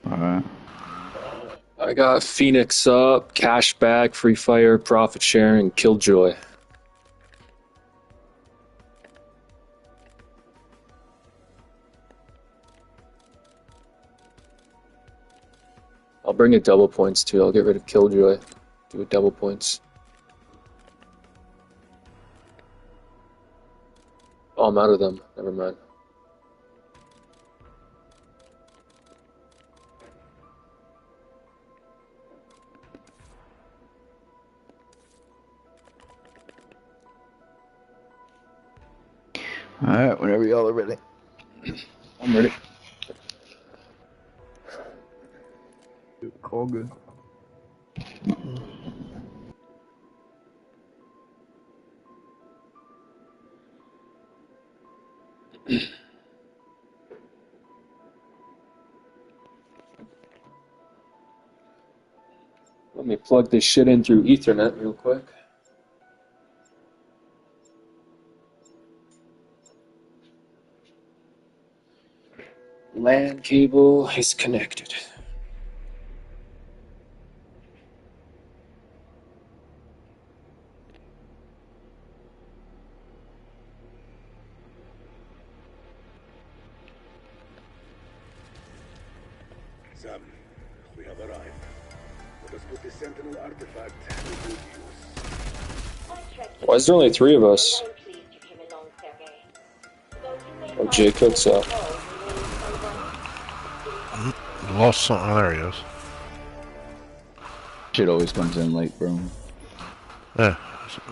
Alright. I got Phoenix up, cashback, free fire, profit sharing, killjoy. I'll bring it double points too. I'll get rid of killjoy. Do it double points. Oh, I'm out of them. Never mind. Alright, whenever y'all are ready. I'm ready. All good. Let me plug this shit in through Ethernet real quick. LAN cable is connected. Sam, we have arrived. Let us put the Sentinel artifact to good use. Why is there only 3 of us? Oh, Jay Cook's up. Lost something. There he is. Shit always comes in late, bro. Yeah,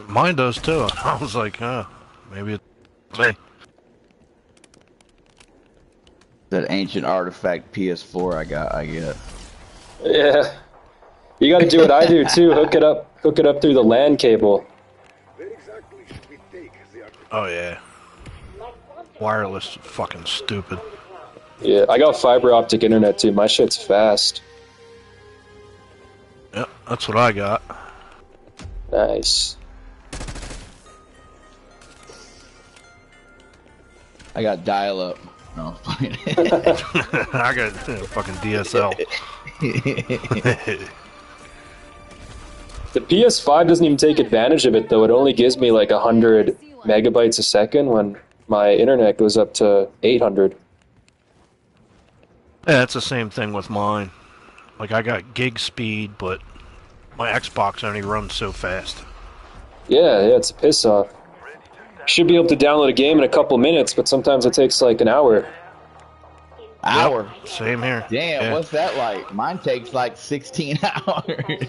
mine does too. I was like, maybe it's me. That ancient artifact PS4 I get. Yeah. You gotta do what I do too. Hook it up through the LAN cable. Where exactly should we take the artifact? Oh yeah. Wireless, fucking stupid. Yeah, I got fiber optic internet too. My shit's fast. Yep, that's what I got. Nice. I got dial-up. No, I got fucking DSL. The PS5 doesn't even take advantage of it though. It only gives me like 100 megabytes a second when my internet goes up to 800. Yeah, it's the same thing with mine. Like, I got gig speed, but my Xbox only runs so fast. Yeah, it's a piss off. Should be able to download a game in a couple minutes, but sometimes it takes like an hour. Hour? Yep, same here. Damn, yeah. What's that like? Mine takes like 16 hours. You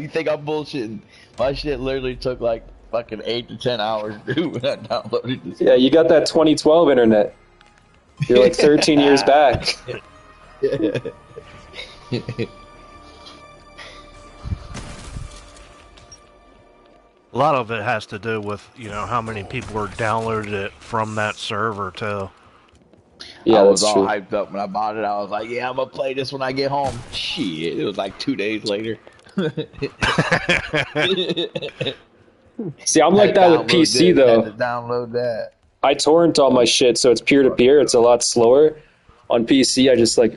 think I'm bullshitting? My shit literally took like fucking 8 to 10 hours to do when I downloaded this. Yeah, you got that 2012 internet. You're like 13 years back. A lot of it has to do with, you know, how many people are downloaded it from that server, too. Yeah, I was that's all true. hyped up when I bought it. I was like, yeah, I'm gonna play this when I get home. Shit, it was like 2 days later. See, I'm like that with PC though. Had to download that. I torrent all my shit, so it's peer-to-peer. It's a lot slower. On PC, I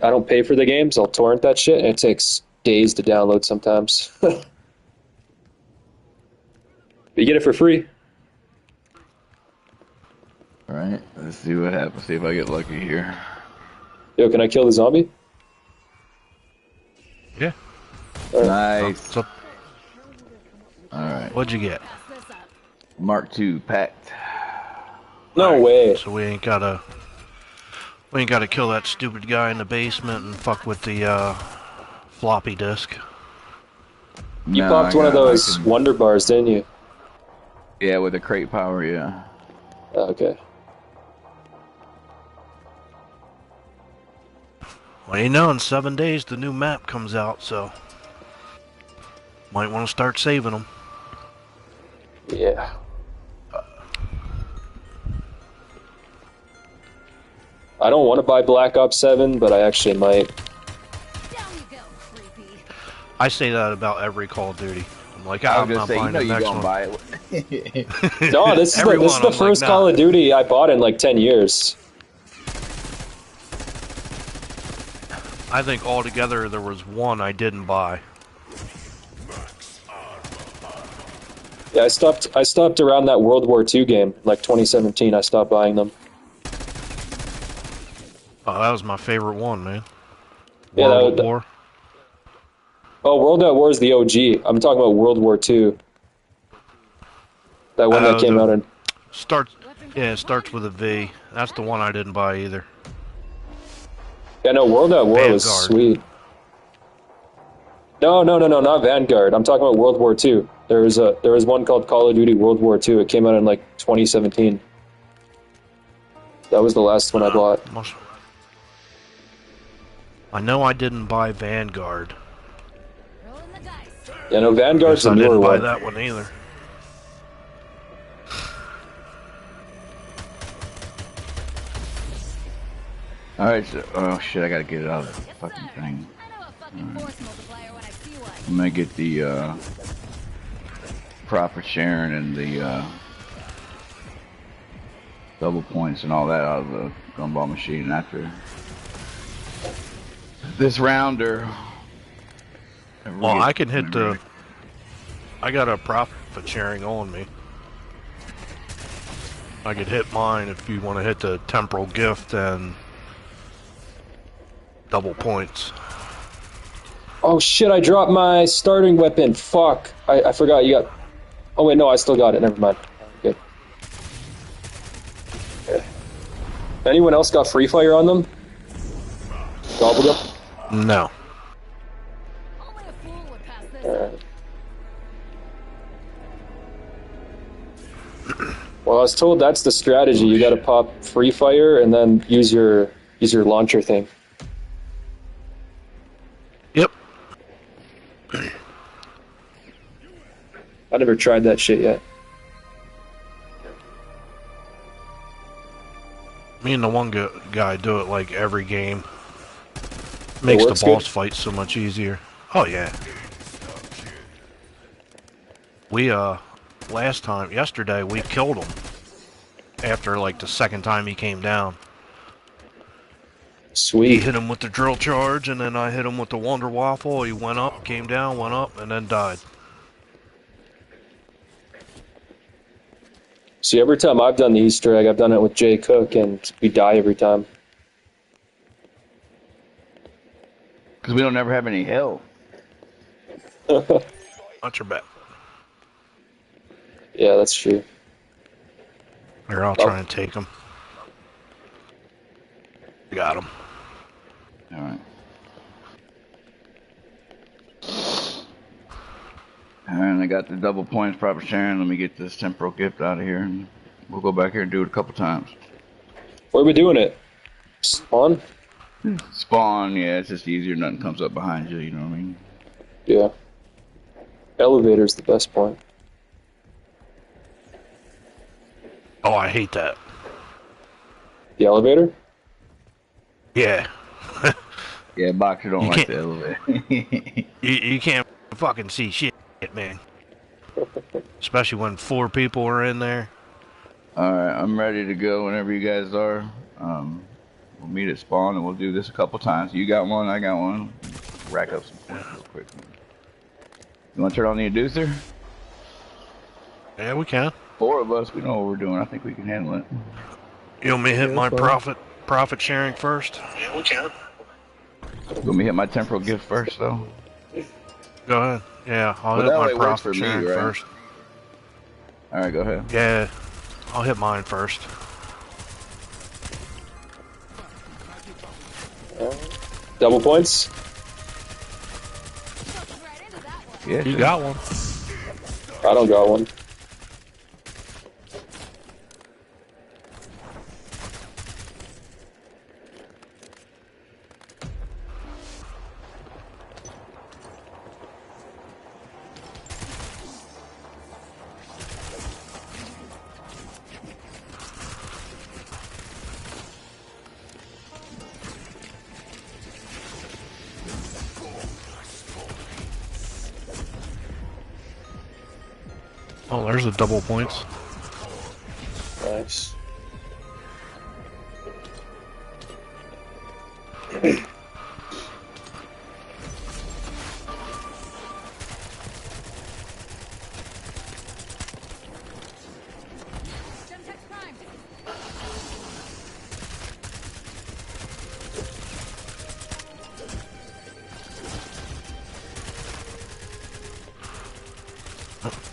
don't pay for the games. I'll torrent that shit, and it takes days to download sometimes. But you get it for free. All right, let's see what happens. See if I get lucky here. Yo, can I kill the zombie? Yeah. Nice. So, All right. what'd you get? Mark II packed. No way. So we ain't gotta kill that stupid guy in the basement and fuck with the floppy disk. You No, popped I one of got- I those can- Wonder Bars, didn't you? Yeah, with the crate power, yeah. Oh, okay. Well, you know, in 7 days the new map comes out, so might want to start saving them. Yeah. I don't want to buy Black Ops 7, but I actually might. Down you go, creepy. I say that about every Call of Duty. I'm like, I I'm was not gonna say, you buying know the you next gonna one. buy it. No, this is Everyone, the I'm like, first nah. Call of Duty I bought in like 10 years. I think altogether there was one I didn't buy. Yeah, I stopped around that World War II game, like 2017. I stopped buying them. Oh, that was my favorite one, man. Yeah, World at War. Oh, World at War is the OG. I'm talking about World War II. That one that came out in. Yeah, it starts with a V. That's the one I didn't buy either. Yeah, no, World at War was Vanguard. sweet. No, not Vanguard. I'm talking about World War II. There was one called Call of Duty World War II. It came out in like 2017. That was the last one I bought. I know I didn't buy Vanguard. Rolling the dice. Yeah, no, Vanguard's a I newer didn't buy one. that one either. Alright, so, oh shit, I gotta get it out of the fucking thing. I know a fucking force multiplier when I see one. I'm gonna get the profit sharing and the double points and all that out of the gumball machine after this rounder. Well, I can hit the... I got a profit sharing on me. I could hit mine if you want to hit the temporal gift and double points. Oh shit, I dropped my starting weapon. Fuck. I forgot you got... Oh wait, no, I still got it. Never mind. Good. Okay. Anyone else got Free Fire on them? Gobbled up? No. Only a fool would pass this. Well, I was told that's the strategy. You gotta pop Free Fire and then use your launcher thing. Yep. I never tried that shit yet. Me and the one guy do it like every game. Makes the boss fight so much easier. Oh yeah. We yesterday we killed him. After like the second time he came down. He Sweet. hit him with the drill charge and then I hit him with the Wonder Waffle. He went up, came down, went up, and then died. See, every time I've done the Easter egg, I've done it with Jay Cook, and we die every time. Because we don't ever have any health. Not your bet. Yeah, that's true. Here, I'll try and take him. Got him. Alright. And I got the double points profit sharing. Let me get this temporal gift out of here, and we'll go back here and do it a couple times. Where are we doing it? Spawn? Spawn, yeah, it's just easier. Nothing comes up behind you, you know what I mean? Yeah. Elevator's the best point. Oh, I hate that. The elevator? Yeah. Yeah, Boxer don't You like can't- the elevator. You can't fucking see shit, man. Especially when 4 people are in there. Alright, I'm ready to go whenever you guys are. We'll meet at spawn and we'll do this a couple times. You got one, I got one. Rack up some points real quick. You want to turn on the inducer? Yeah, we can. 4 of us, we know what we're doing. I think we can handle it. You want me to hit my profit sharing first? Yeah, we can. You want me to hit my temporal gift first, though? Go ahead. Yeah, I'll Well, hit that way my it works profit for me, sharing right? first. Alright, go ahead. Yeah, I'll hit mine first. Double points? Right into that one. Yeah, You sure. got one. I don't got one. Oh, there's the double points. Nice.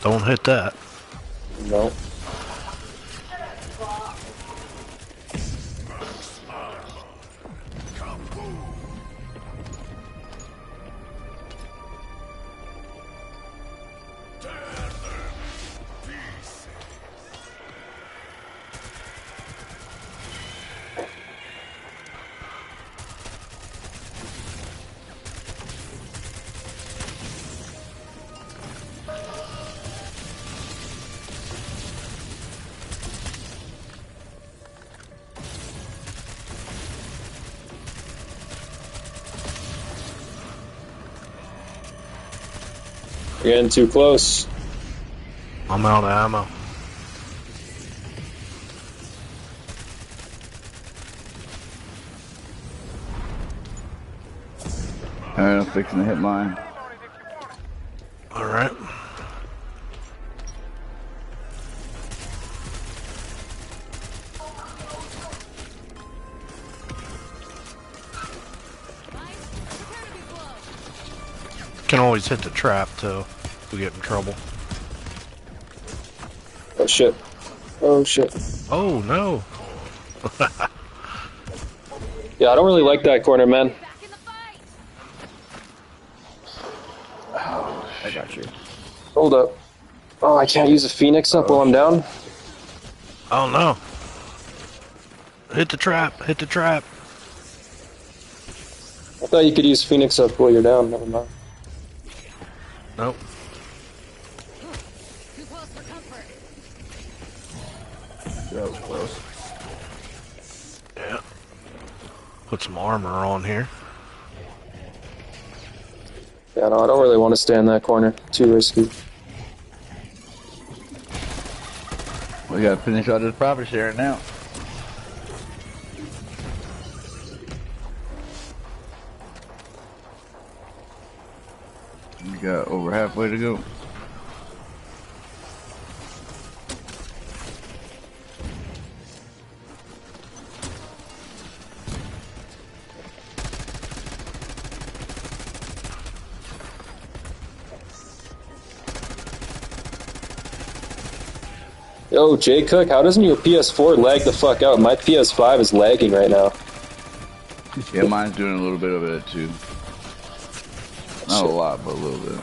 Don't hit that. No. You're getting too close. I'm out of ammo. Alright, I'm fixing to hit mine. Alright. Can always hit the trap too if we get in trouble. Oh shit. Oh shit. Oh no. Yeah, I don't really like that corner, man. Back in the fight. I got you. Hold up. Oh, I can't use a Phoenix up while I'm down? Oh no. Hit the trap. Hit the trap. I thought you could use Phoenix up while you're down. Never mind. Nope. Too close for comfort. That was close. Yeah. Put some armor on here. Yeah, no, I don't really want to stay in that corner. Too risky. We gotta finish all this profit sharing now. We got over halfway to go. Yo, Jay Cook, how doesn't your PS4 lag the fuck out? My PS5 is lagging right now. Yeah, mine's doing a little bit of it too. Not a lot, but a little bit.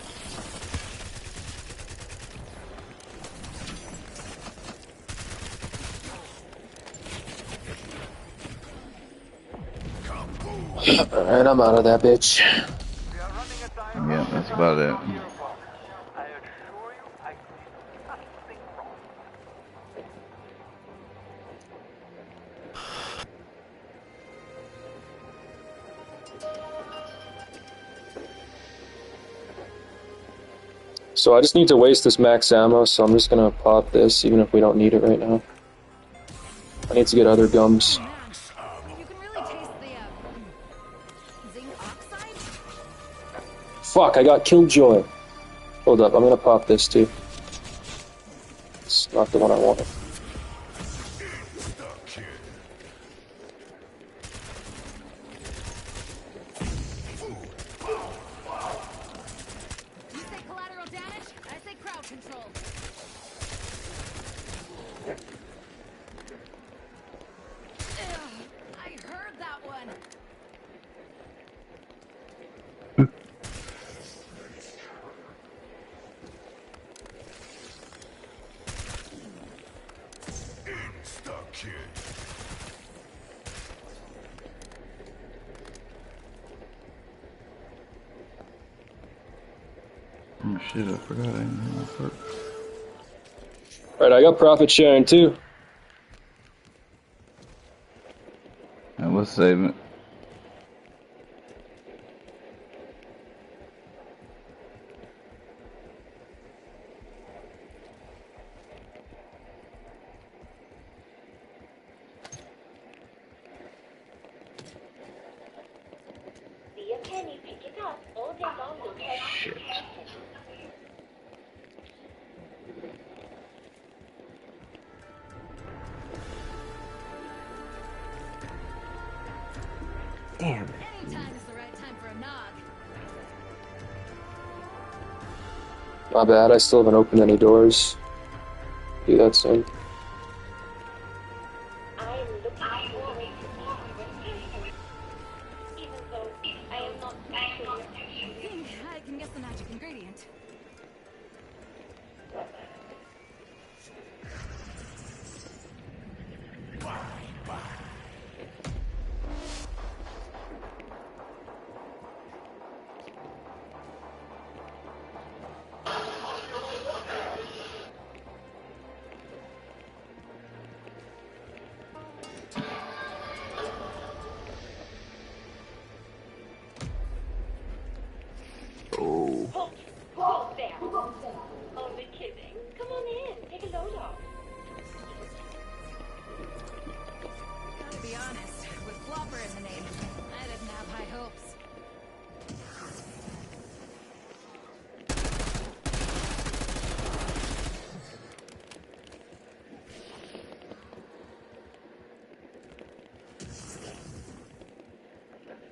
Alright, I'm out of that bitch. Yeah, that's about it. So I just need to waste this max ammo, so I'm just gonna pop this, even if we don't need it right now. I need to get other gums. Man, you can really taste the zinc oxide. Fuck, I got Killjoy. Hold up, I'm gonna pop this too. It's not the one I wanted. You say collateral damage, I say crowd control. Ugh, I heard that one. Oh shit, I forgot I didn't have my perk. Alright, I got profit sharing too. And let's save it. Shit. Damn. Anytime is the right time for a nog. My bad, I still haven't opened any doors. Do that soon. I am looking forward to meeting you, even though I am not too sure. Think I can guess the magic ingredient. Oh. Hold there. Only kidding. Come on in. Take a load off. Gotta be honest, with Flopper in the name, I didn't have high hopes.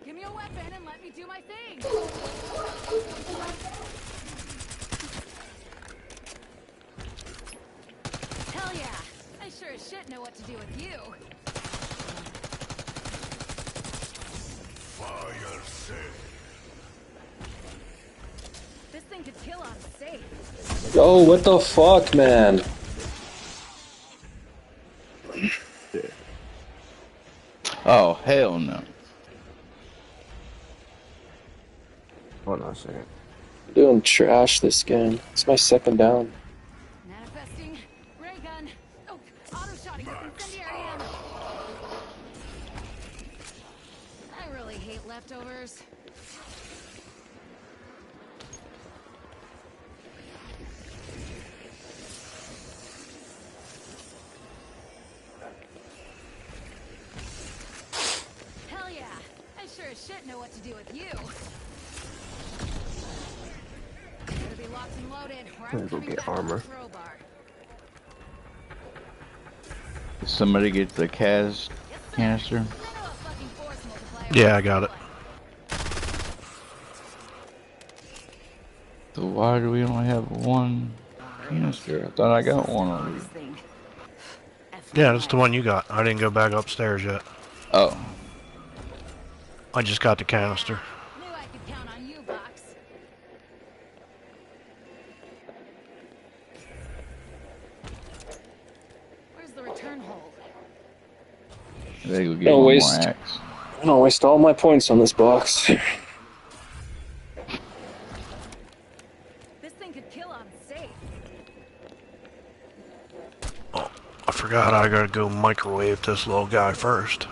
Give me a weapon and let me do my thing! Hell yeah! I sure as shit know what to do with you. Fire sale. This thing could kill on safe. Yo, what the fuck, man? Oh, hell no. Hold on a second. I'm doing trash this game. It's my second down. Manifesting. Ray gun. Oh, auto-shotting with incendiary ammo. I really hate leftovers. Hell yeah! I sure as shit know what to do with you. Better be locked and loaded, or I'm I'm gonna go coming get back with a armor. crowbar. Somebody get the Kaz Yes, sir. canister. I know a fucking force multiplier. Yeah, I got it. So why do we only have one canister? I thought I got one already. Yeah, that's the one you got. I didn't go back upstairs yet. Oh. I just got the canister. Knew I could count on you, Box. Where's the return hole? They go get Don't one waste. more axe. I don't waste all my points on this box. This thing could kill on safe. Oh, I forgot I gotta go microwave this little guy first.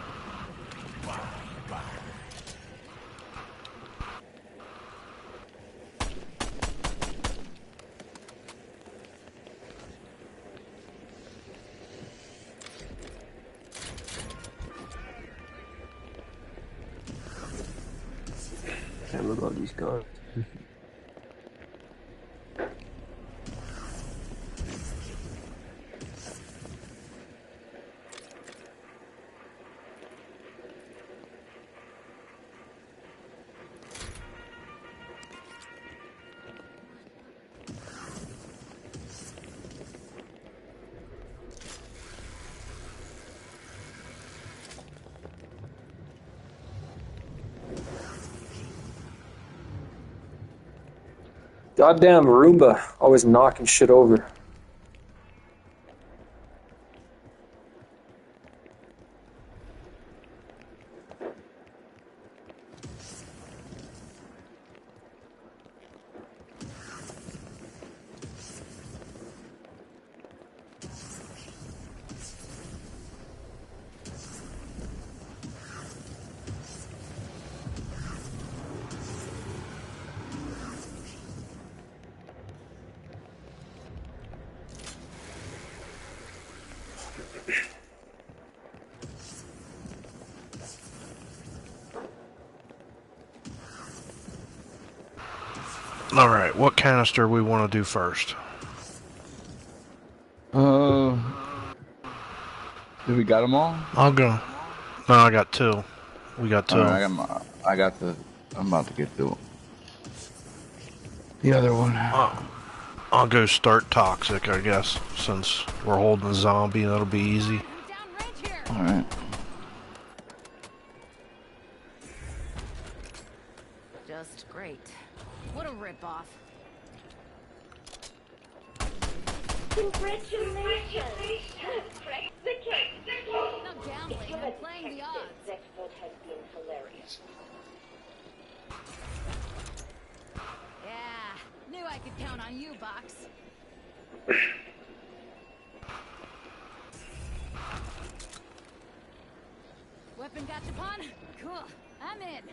Damn, look at all these guns. Goddamn Roomba, always knocking shit over. Alright, what canister we want to do first? Do we got them all? I'll go. No, I got two. We got two. Alright, I got the. I'm about to get the other one. Oh. I'll go start Toxic, I guess, since we're holding a zombie. That'll be easy. I'm downrange here. All right. Just great. What a ripoff. Congratulations! Crack the cake! No gambling. I'm playing the odds. That vote has been hilarious. Yeah, knew I could count on you, Box. Weapon gachapon? Cool. I'm in.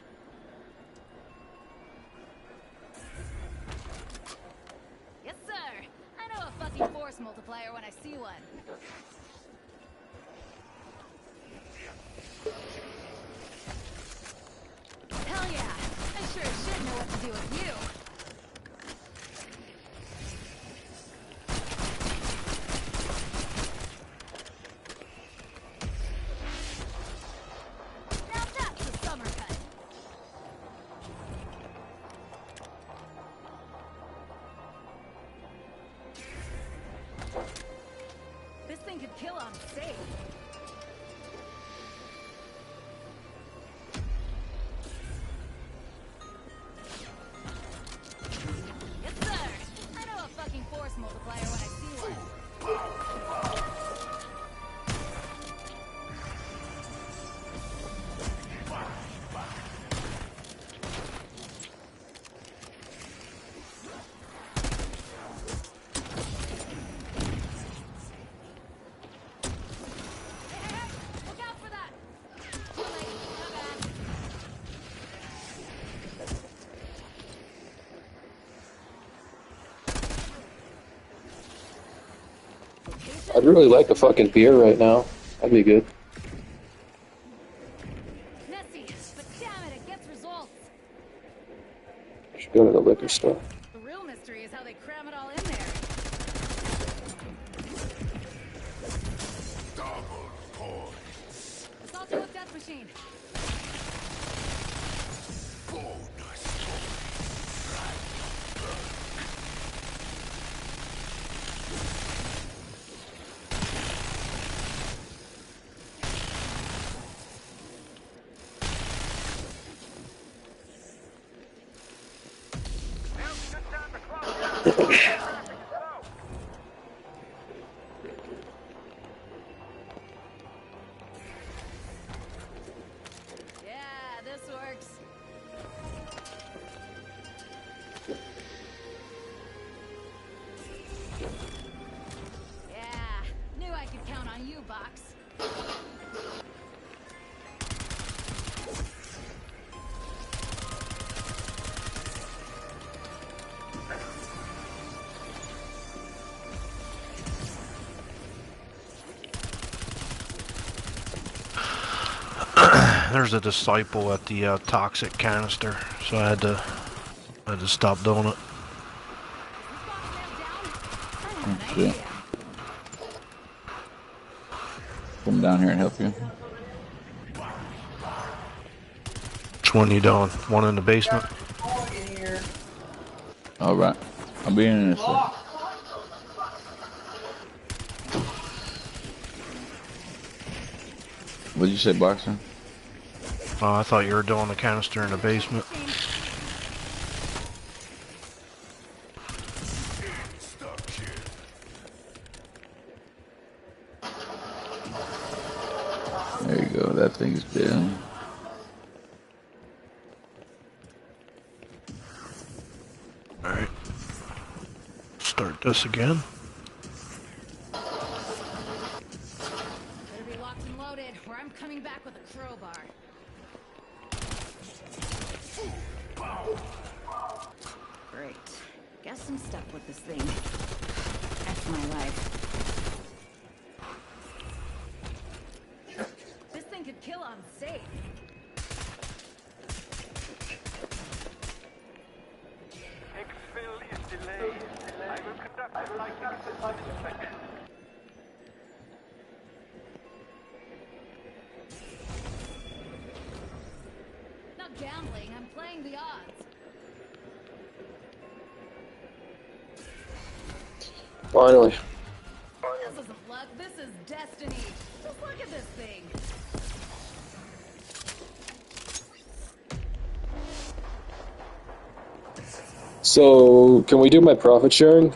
Yes, sir. I know a fucking force multiplier when I see one. Hell yeah. I sure as shit know what to do with you. Now that's a summer cut. This thing could kill on safe. Yes, sir. I know a fucking force multiplier when I see one. Hey, look out for that! Too late. My bad. I'd really like a fucking beer right now. That'd be good. Messy, but damn it, it gets results. Should go to the liquor store. The real mystery is how they cram it all in there. Double points. Assault with death machine. Bonus. Yeah, this works. Yeah, knew I could count on you, Box. There's a disciple at the toxic canister, so I had to stop doing it. Is this box man down? I have an Shit. idea. Come down here and help you. Which one you doing? One in the basement? All right. I'll be in this one. What'd you say, Boxer? Oh, I thought you were doing the canister in the basement. Stuck here. There you go. That thing's dead. Alright. Start this again. Better be locked and loaded, or I'm coming back with a crowbar. Great. Guess I'm stuck with this thing. That's my life. This thing could kill on safe. Exfil is delayed. I will conduct a flight inspection. Not gambling, I'm playing the odds. Finally. This isn't luck, this is destiny. Just look at this thing. So, can we do my profit sharing?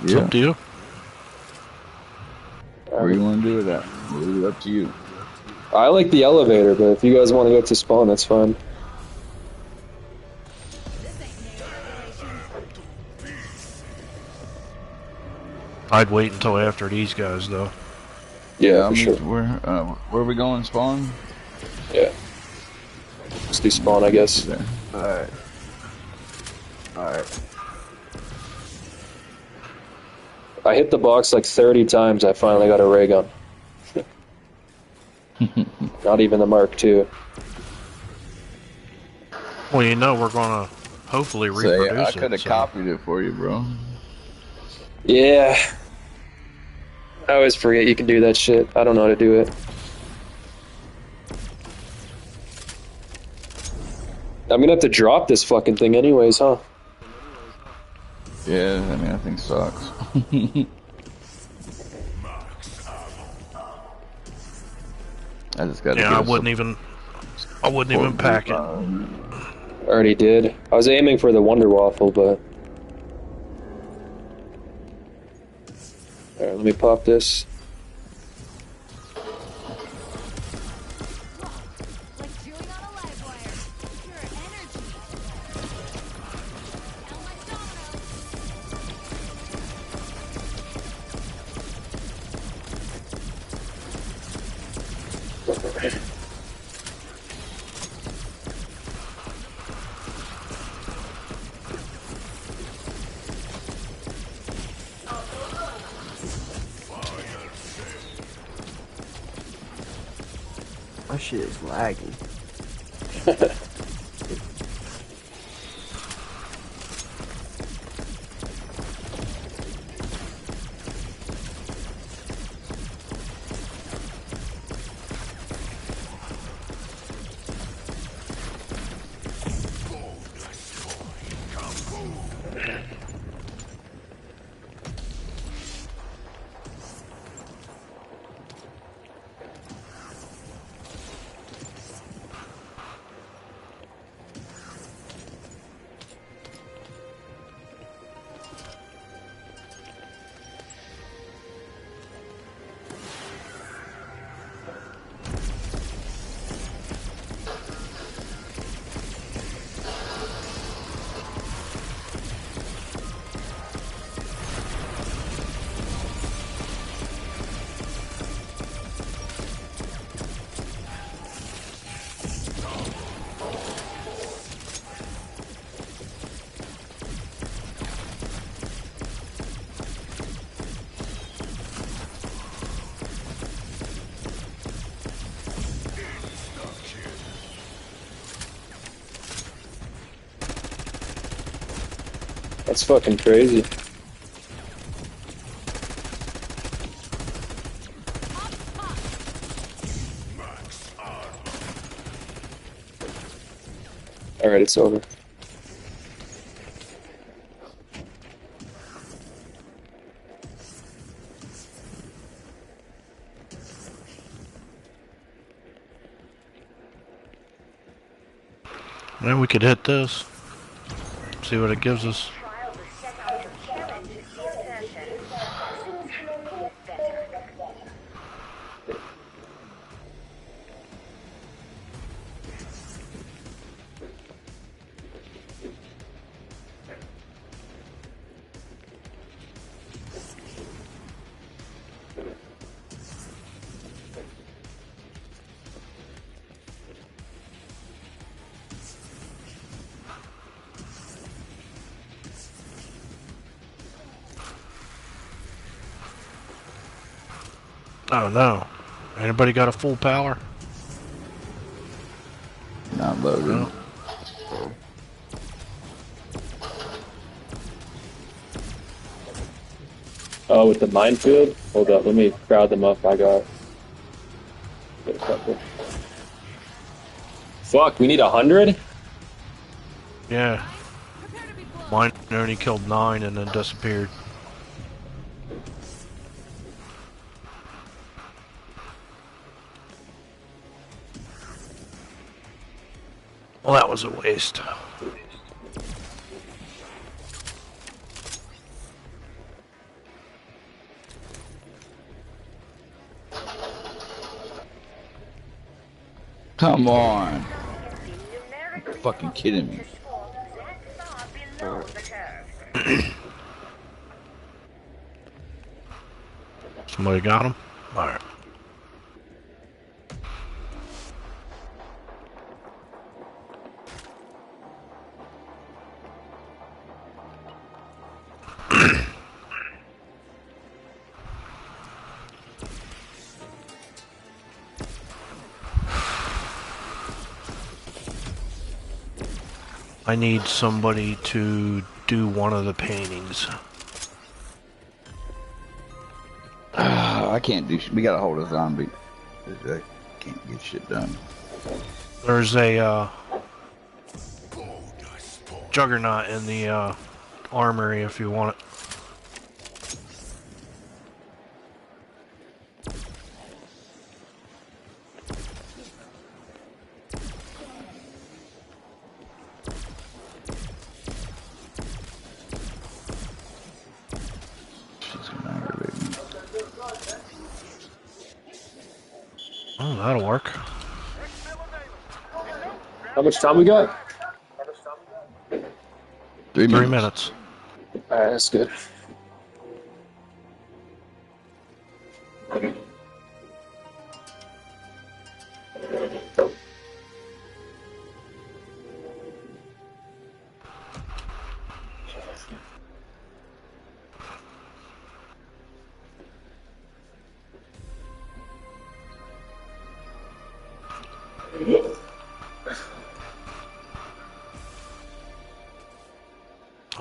It's up to you. Where you want to do it at? Leave it up to you. I like the elevator, but if you guys want to go to spawn, that's fine. This ain't new regulations. I'd wait until after these guys, though. Yeah, I for mean, sure. where are we going? Spawn? Yeah. Let's do spawn, I guess. There. Alright. Alright. I hit the box like 30 times, I finally got a ray gun. Not even the Mark II. Well, you know, we're gonna hopefully Say, reproduce I could have it. So. copied it for you, bro. Yeah. I always forget you can do that shit. I don't know how to do it. I'm gonna have to drop this fucking thing anyways, huh? Yeah, I mean, that thing sucks. I just got to Yeah, I wouldn't even pack it. Already did. I was aiming for the Wonder Waffle, but... Alright, let me pop this. Like chewing on a live wire. Pure energy. Count my My shit is lagging. That's fucking crazy. Alright, it's over. Then we could hit this. See what it gives us. Trial the set out to challenge the assertion. Soon to know better. Oh no. Anybody got a full power? Not loaded. No. Oh, with the minefield? Hold up, let me crowd them up. I got a couple. Fuck, we need 100? Yeah. Prepare to be blown Mine only killed 9 and then disappeared. Well, that was a waste. Come on. You're fucking kidding me. Somebody got him? Alright. I need somebody to do one of the paintings. I can't do shit. We gotta hold a zombie. I can't get shit done. There's a juggernaut in the armory if you want it. Oh, that'll work. How much time we got? 3 3 minutes. minutes. Alright, that's good.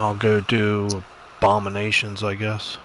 I'll go do abominations, I guess.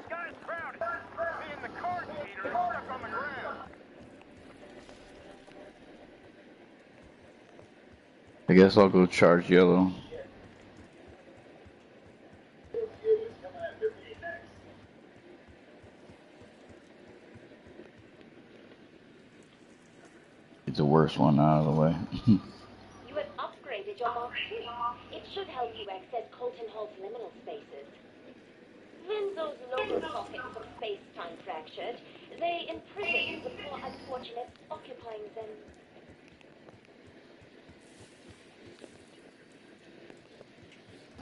Guy's crowded. Me and the card cheater is stuck on the ground. I guess I'll go charge yellow. It's the worst one out of the way. You have upgraded your Mark II. It should help you access Colton Hall's liminal spaces. When those local pockets of space-time fractured, they imprisoned the poor unfortunates occupying them.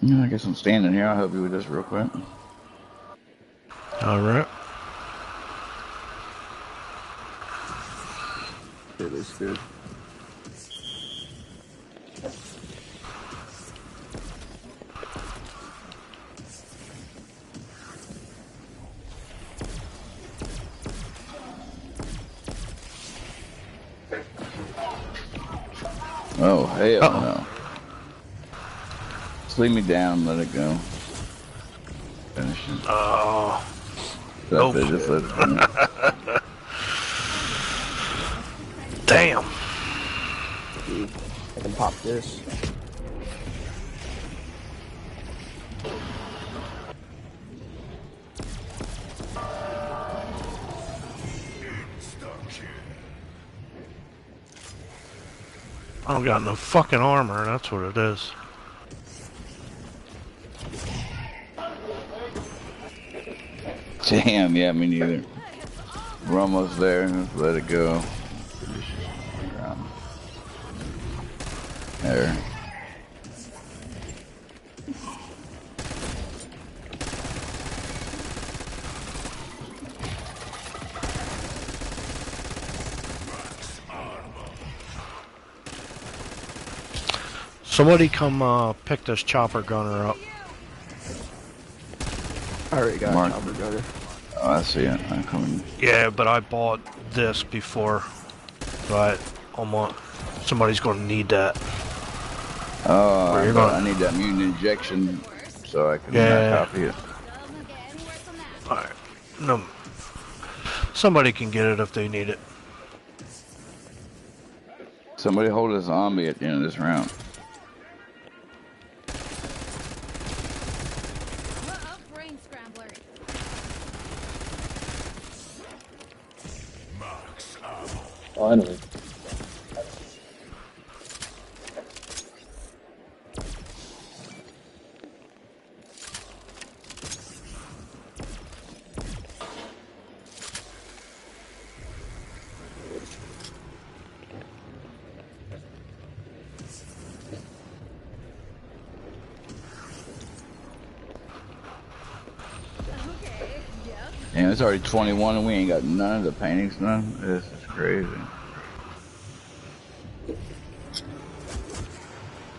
Yeah, I guess I'm standing here. I'll help you with this real quick. Alright. It looks good. Oh, hell Uh-oh. no. Just leave me down and let it go. Finish it. Oh. That's it, just let it finish. Damn. pop this. I don't got no fucking armor, that's what it is. Damn, yeah, me neither. We're almost there. Let's let it go. There. Somebody come pick this chopper gunner up. I already got Mark. a chopper gunner. Oh, I see it. I'm coming. Yeah, but I bought this before. But somebody's gonna need that. Oh, Where you but going? I need that mutant injection so I can Yeah. copy it. Alright. No. Somebody can get it if they need it. Somebody hold a zombie at the end of this round. Brain scrambler. Finally. Damn, it's already 21 and we ain't got none of the paintings done. This is crazy.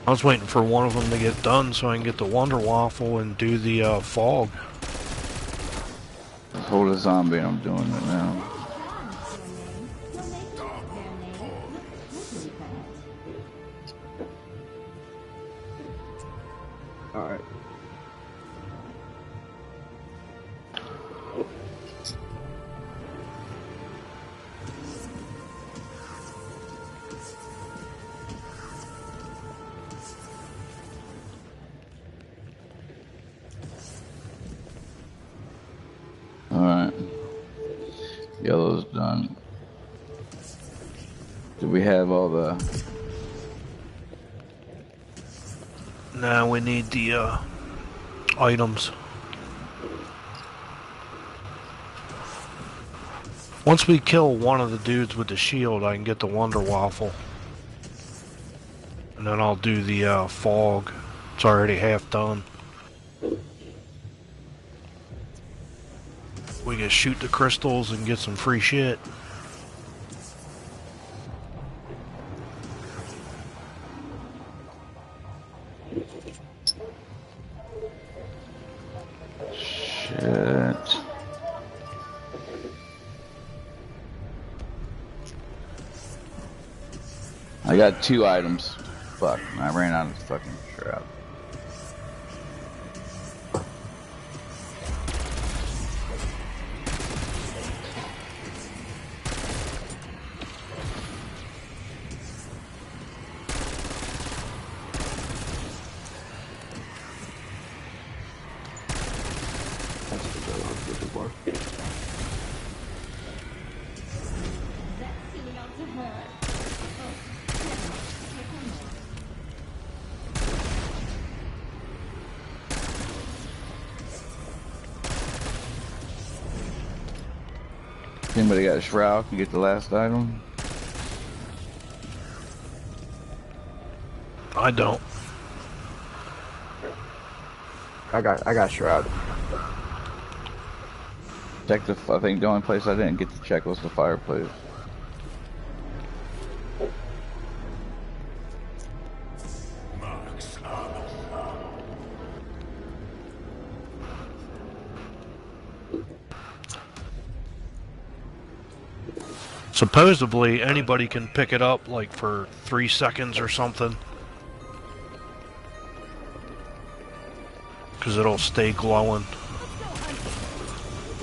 I was waiting for one of them to get done so I can get the Wonder Waffle and do the fog. Let's hold a zombie and I'm doing it now. Alright. Alright. Yellow's done. Do we have all the... Now we need the items. Once we kill one of the dudes with the shield, I can get the Wonder Waffle. And then I'll do the fog. It's already half done. We can shoot the crystals and get some free shit. Shit. I got 2 items. Fuck, I ran out of fucking shroud. That's what I was looking for. Anybody got a shroud? Can get the last item? I don't. I got shroud. Check the... I think the only place I didn't get to check was the fireplace. Supposedly anybody can pick it up like for 3 seconds or something. Because it'll stay glowing.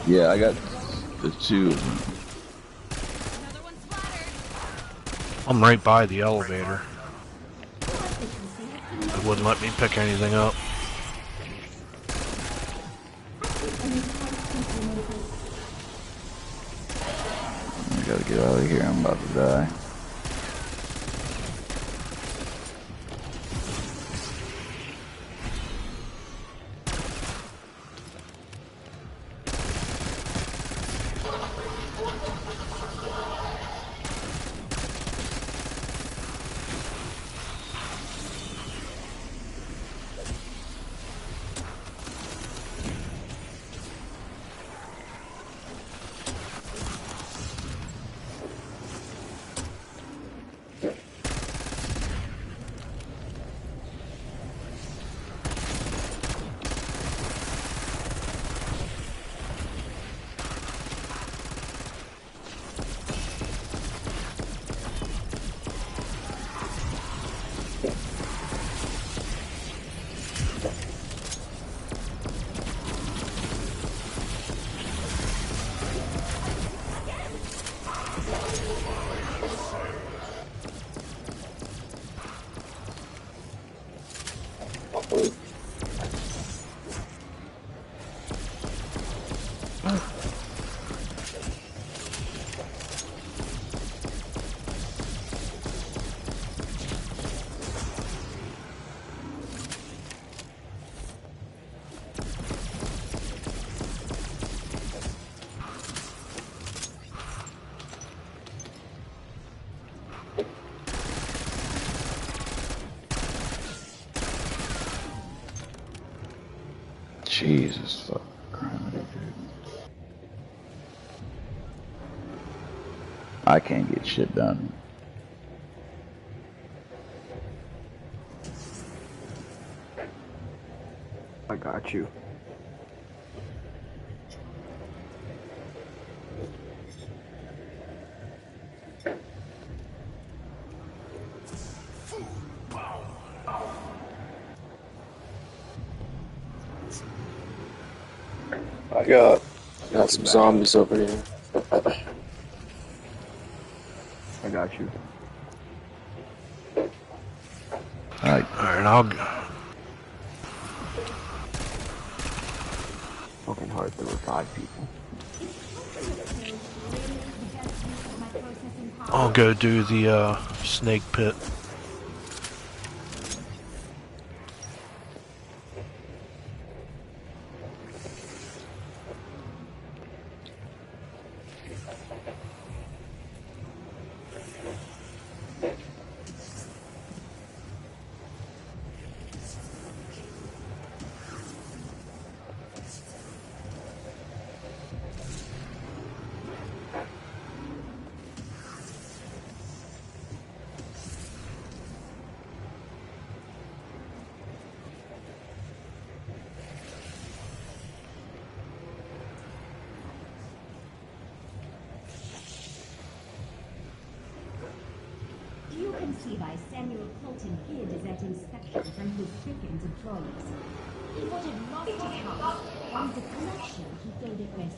Yeah, I got the 2 of them. I'm right by the elevator. wouldn't let me pick anything up. I gotta get out of here, I'm about to die. Jesus fucking Christ, dude. I can't get shit done. I got you. I got some zombies over here. I got you. Alright. Alright, I'll go. Fucking hard to revive people. I'll go do the snake pit. You can see why Samuel Colton hid his at inspection from his Pickens employees. He wanted lost his house, and the collection he filled it with.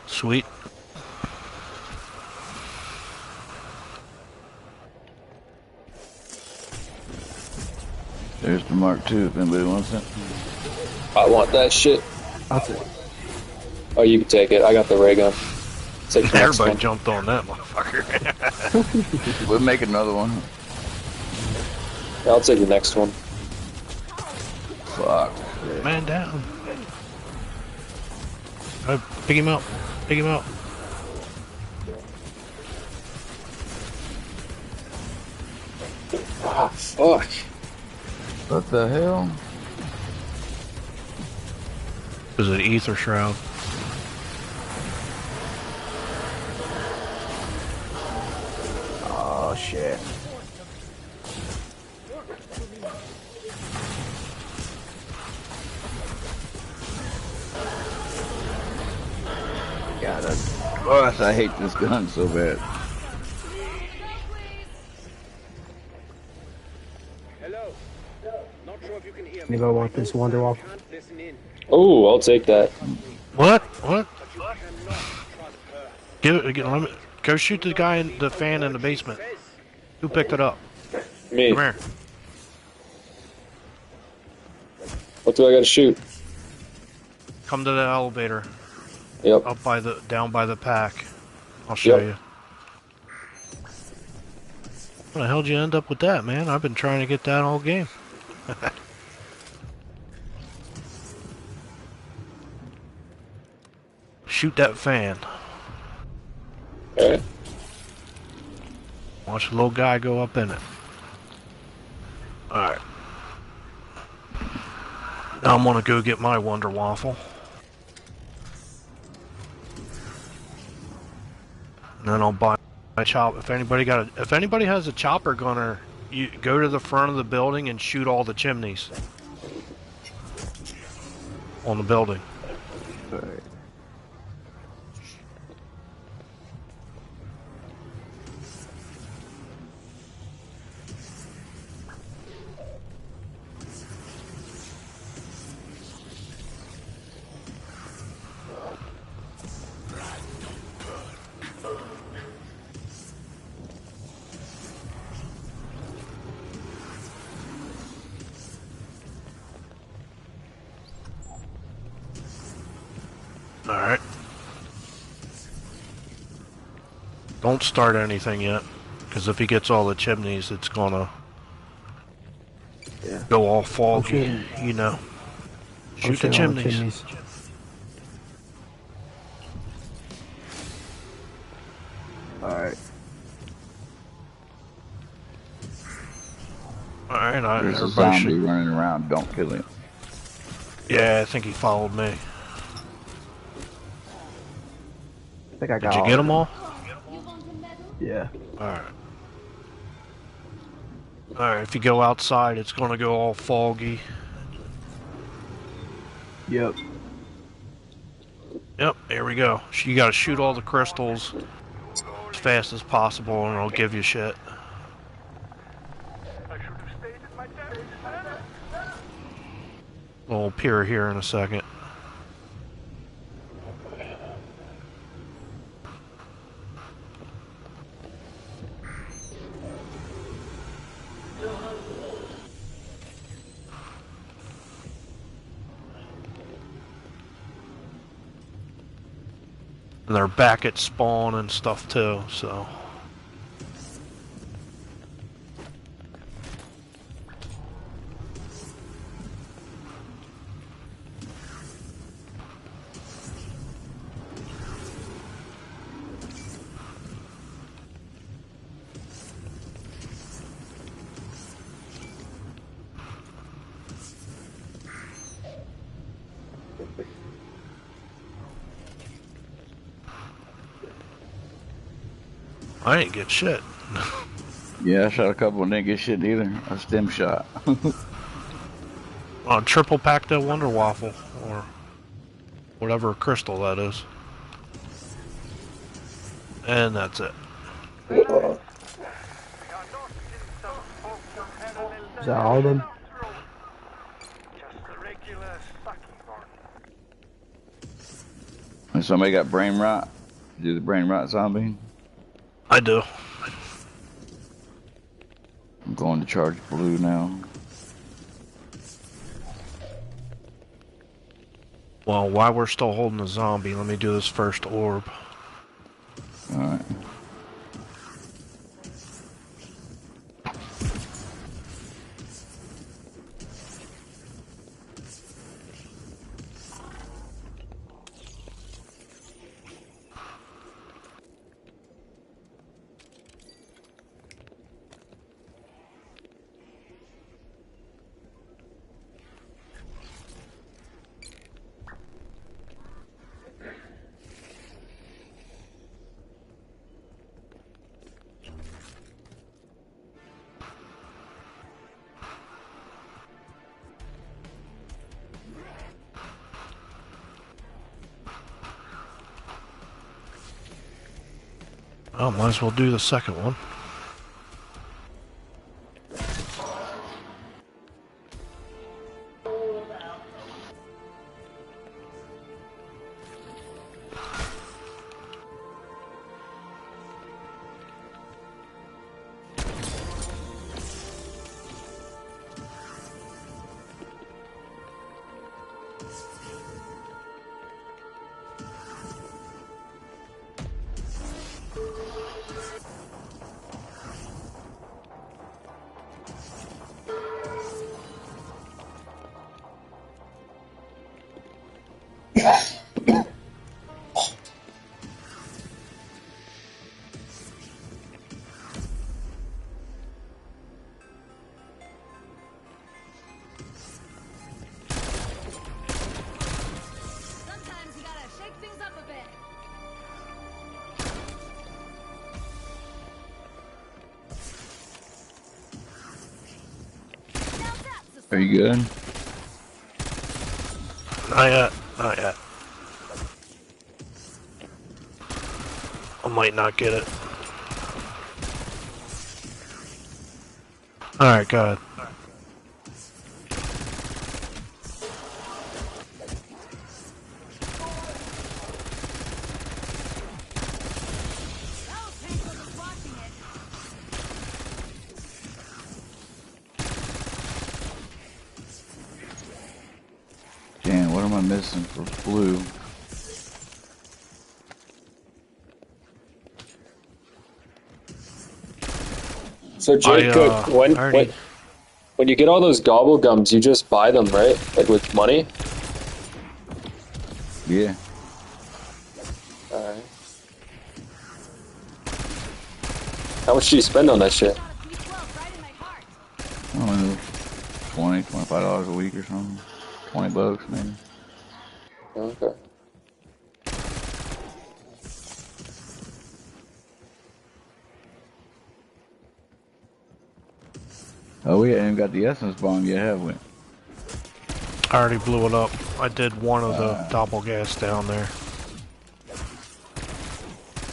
Sweet. There's the Mark II, if anybody wants it. I want that shit. I'll take it. Oh, you can take it. I got the ray gun. Take the next Everybody one. jumped on that motherfucker. We'll make another one. I'll take the next one. Fuck. Man down. Pick him up. Pick him up. Ah, fuck. What the hell? Is it ether shroud? Oh shit. God, gosh, I hate this gun so bad. Hello. Not sure if you can hear me. Anybody want this Wonder Wall? Can't listen in. Oh, I'll take that. What? What? Let me go shoot the guy in the fan in the basement. Who picked it up? Me. Come here. What do I gotta shoot? Come to the elevator. Yep. Up by the down by the pack. I'll show you. How the hell did you end up with that, man? I've been trying to get that all game. Shoot that fan. Alright. Watch the little guy go up in it. Alright. Now I'm gonna go get my Wonder Waffle. And then I'll buy my chop. If anybody has a chopper gunner, you go to the front of the building and shoot all the chimneys on the building. Alright. Alright. Don't start anything yet, because if he gets all the chimneys, it's gonna go all foggy, you know. Shoot the chimneys. Alright. Alright, There's a everybody zombie should... running around. Don't kill him. Yeah, I think he followed me. I think I got Did you get them all? Yeah. Alright. Alright, if you go outside, it's gonna go all foggy. Yep. Yep, here we go. You gotta shoot all the crystals as fast as possible and it'll give you shit. I should have stayed at my desk. We'll appear here in a second. And they're back at spawn and stuff too, so. I ain't get shit. Yeah, I shot a couple and didn't get shit either. A stem shot. Triple pack that Wonder Waffle, or whatever crystal that is. And that's it. We are not in some folk parallel Is that all of them? just a regular sucky barn. And somebody got brain rot. Do the brain rot zombie. I do. I'm going to charge blue now. Well, while we're still holding the zombie, let me do this first orb. Alright. Oh, might as well do the second one. Are you good? Not yet. Not yet. I might not get it. Alright, go ahead. Jan, what am I missing for blue? So Jake, when you get all those gobble gums, you just buy them, right? Like with money? Yeah. Alright. How much do you spend on that shit? I don't know, $20, $25 a week or something. $20 maybe. Okay. Oh, we haven't got the essence bomb yet, have we? I already blew it up. I did one of the doppelgas down there.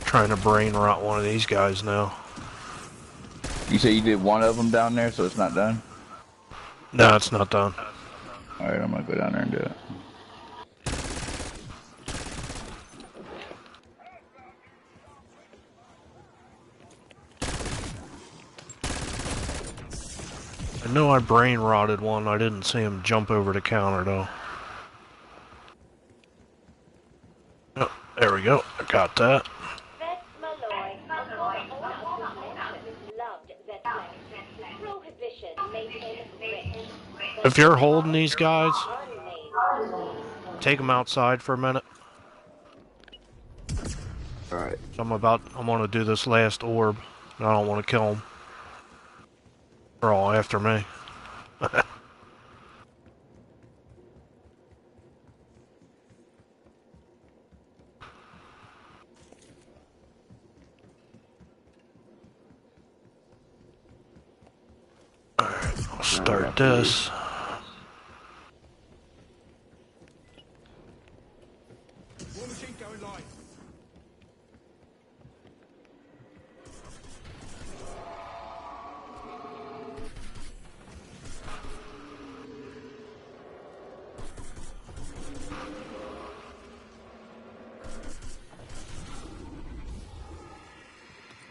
Trying to brain rot one of these guys now. You say you did one of them down there, so it's not done? No, it's not done. Alright, I'm gonna go down there and do it. I know I brain rotted one. I didn't see him jump over the counter though. Oh, there we go. I got that. If you're holding these guys, take them outside for a minute. Alright. So I'm gonna do this last orb. I don't want to kill them. They're all after me. Alright, I'll start this.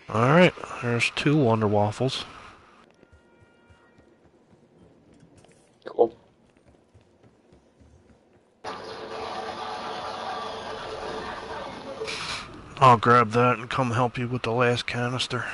Alright, there's 2 Wonder Waffles. Cool. I'll grab that and come help you with the last canister.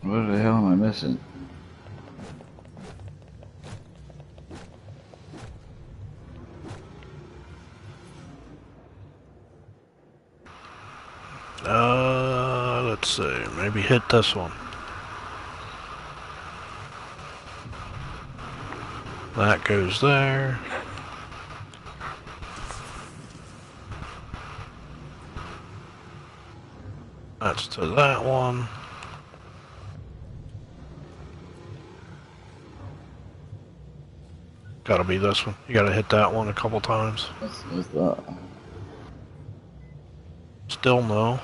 What the hell am I missing? Let's see, maybe hit this one. That goes there. That's to that one. Gotta be this one. You gotta hit that one a couple times. What's that? Still no.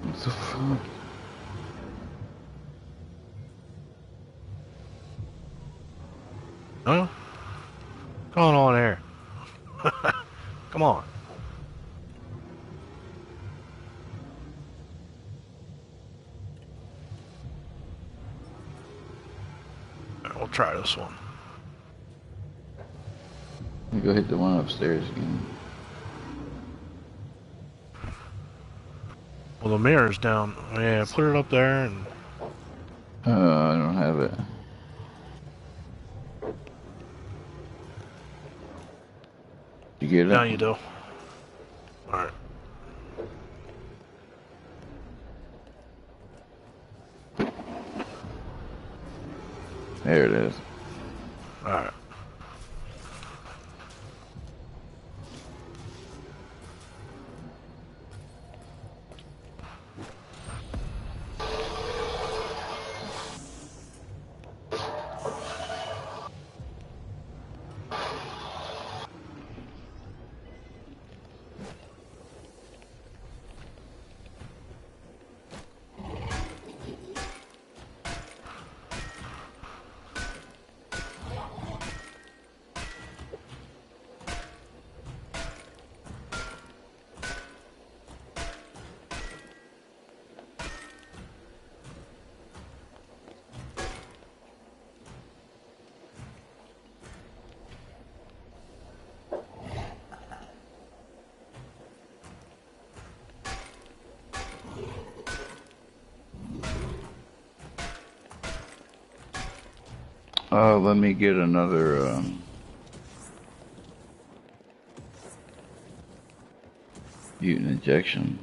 What the fuck? Huh? What's going on there? Come on. We'll try this one. Let me go hit the one upstairs again. Well, the mirror's down. Yeah, put it up there and... I don't have it. You get it? Now you do. Alright. There it is. Alright. Let me get another, mutant injection.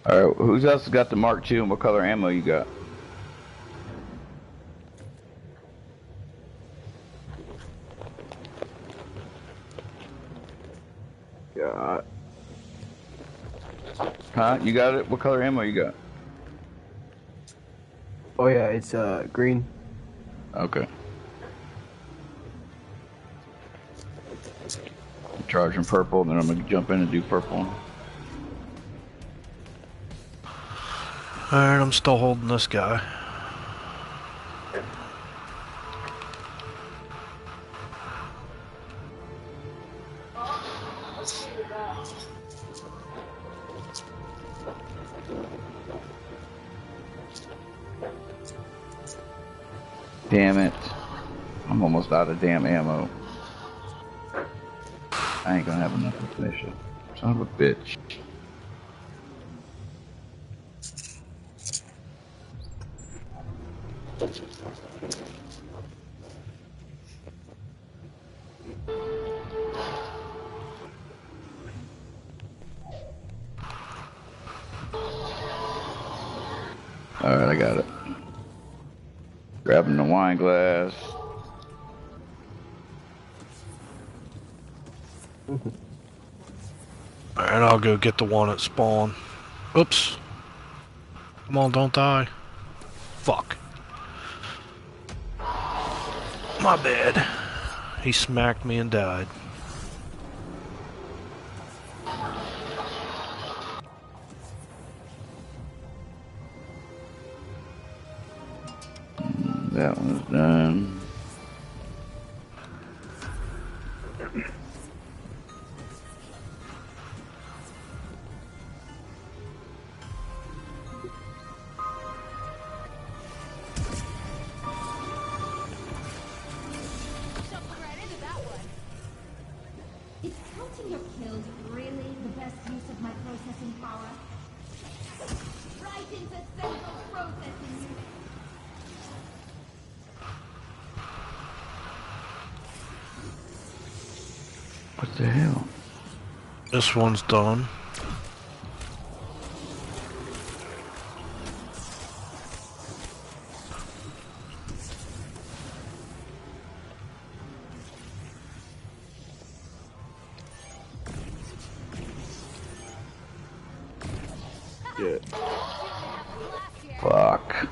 Alright, who's else got the Mark II and what color ammo you got? Yeah. Huh? You got it? What color ammo you got? Oh yeah, it's green. Okay. I'm charging purple, then I'm gonna jump in and do purple. Alright, I'm still holding this guy. Damn it. I'm almost out of damn ammo. I ain't gonna have enough to finish it. Son of a bitch. Alright, I got it. Grabbing the wine glass. Alright, I'll go get the one at spawn. Oops. Come on, don't die. Fuck. My bad. He smacked me and died. That one's done. the hell? This one's done. Yeah. Fuck.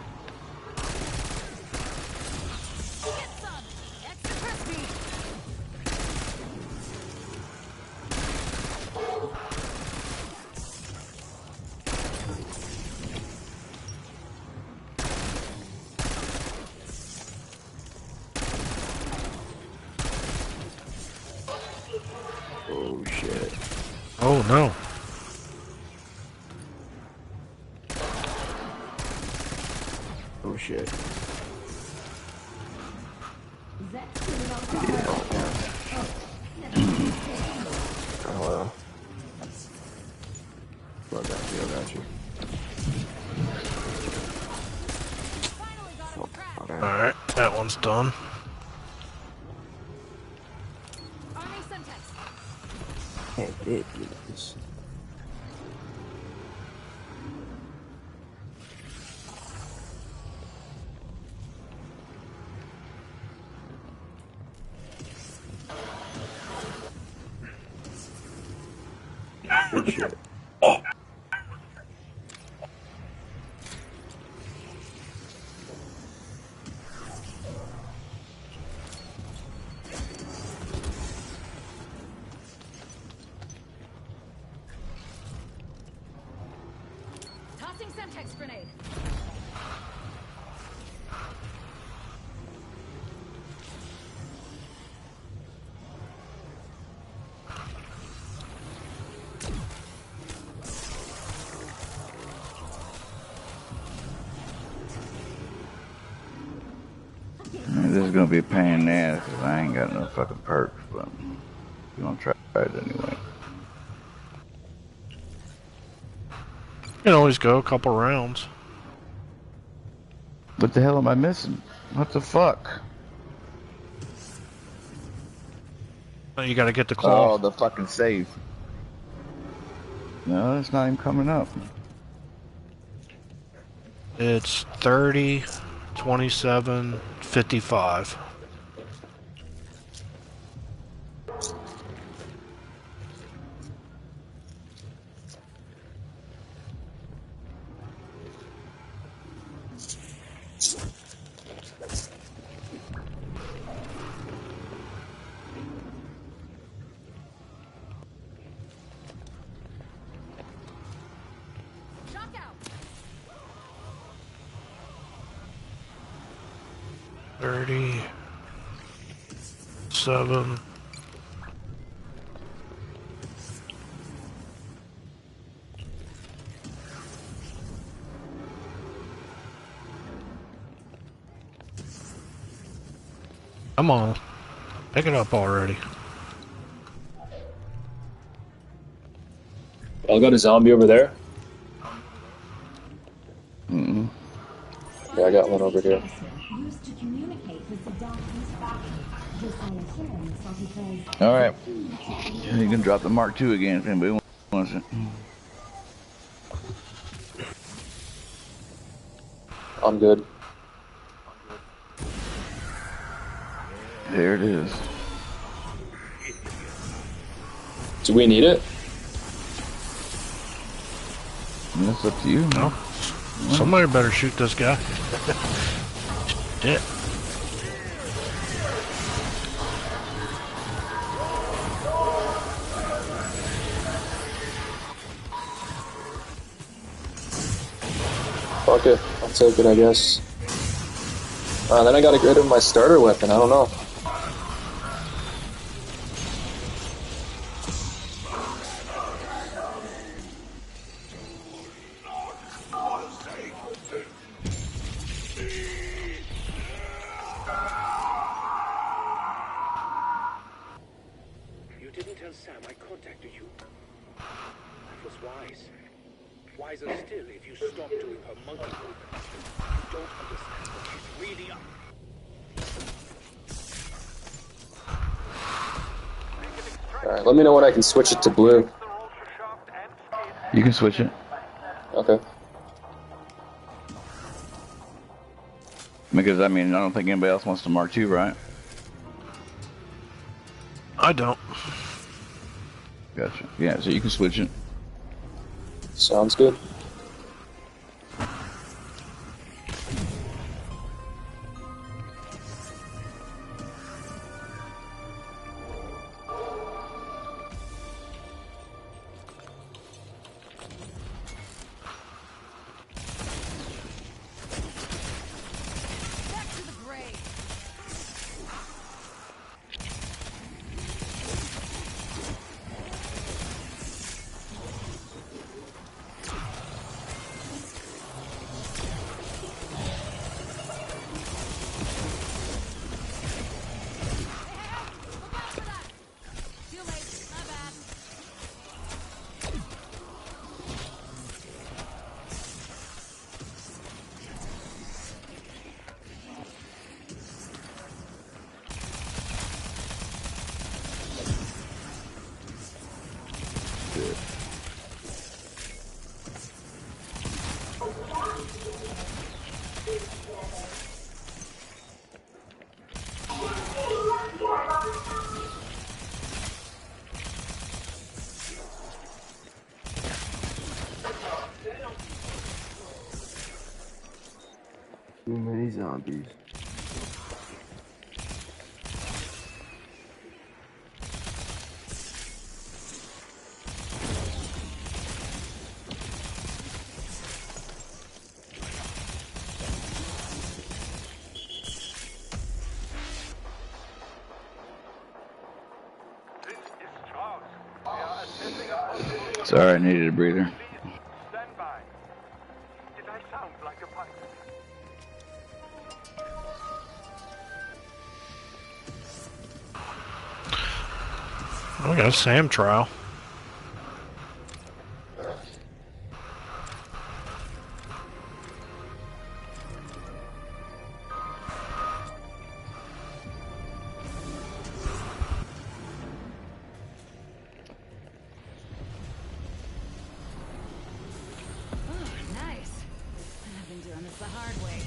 Oh shit. Oh no. Oh shit. Hold on. Well, I got you. I got you. Okay. Alright, that one's done. Can't get this. Good shit. Tossing Semtex grenade. This is gonna be a pain in the ass because I ain't got no fucking perks, but you gonna try it anyway. You can always go a couple rounds. What the hell am I missing? What the fuck? Oh, you gotta get the claw. Oh, the fucking save. No, it's not even coming up. It's 30, 27, 55. Shock out. 37. Come on. Pick it up already. I'll got a zombie over there. Mm-mm. Yeah, I got one over here. Used to communicate with the darkness battle. This I assume so because Alright. You can drop the Mark II again if anybody wants it. I'm good. There it is. Do we need it? That's up to you. No. Somebody better shoot this guy. Shit. Fuck it. I'll take it, I guess. Then I gotta get rid of my starter weapon. I don't know. You didn't tell Sam I contacted you. That was wise. Wiser still if you stop doing her monkey movements. You don't understand what she's really up. Alright, let me know when I can switch it to blue. You can switch it. Okay. Because, I mean, I don't think anybody else wants to Mark II, right? I don't. Gotcha. Yeah, so you can switch it. Sounds good. Back to the grave. Look out for that. Too late. My bad. Too many zombies. This is Charles. We are assessing a possible... Sorry, I needed a breather. Please, stand by. Did I sound like a pilot? I got a Sam trial. Oh, nice. I've been doing this the hard way.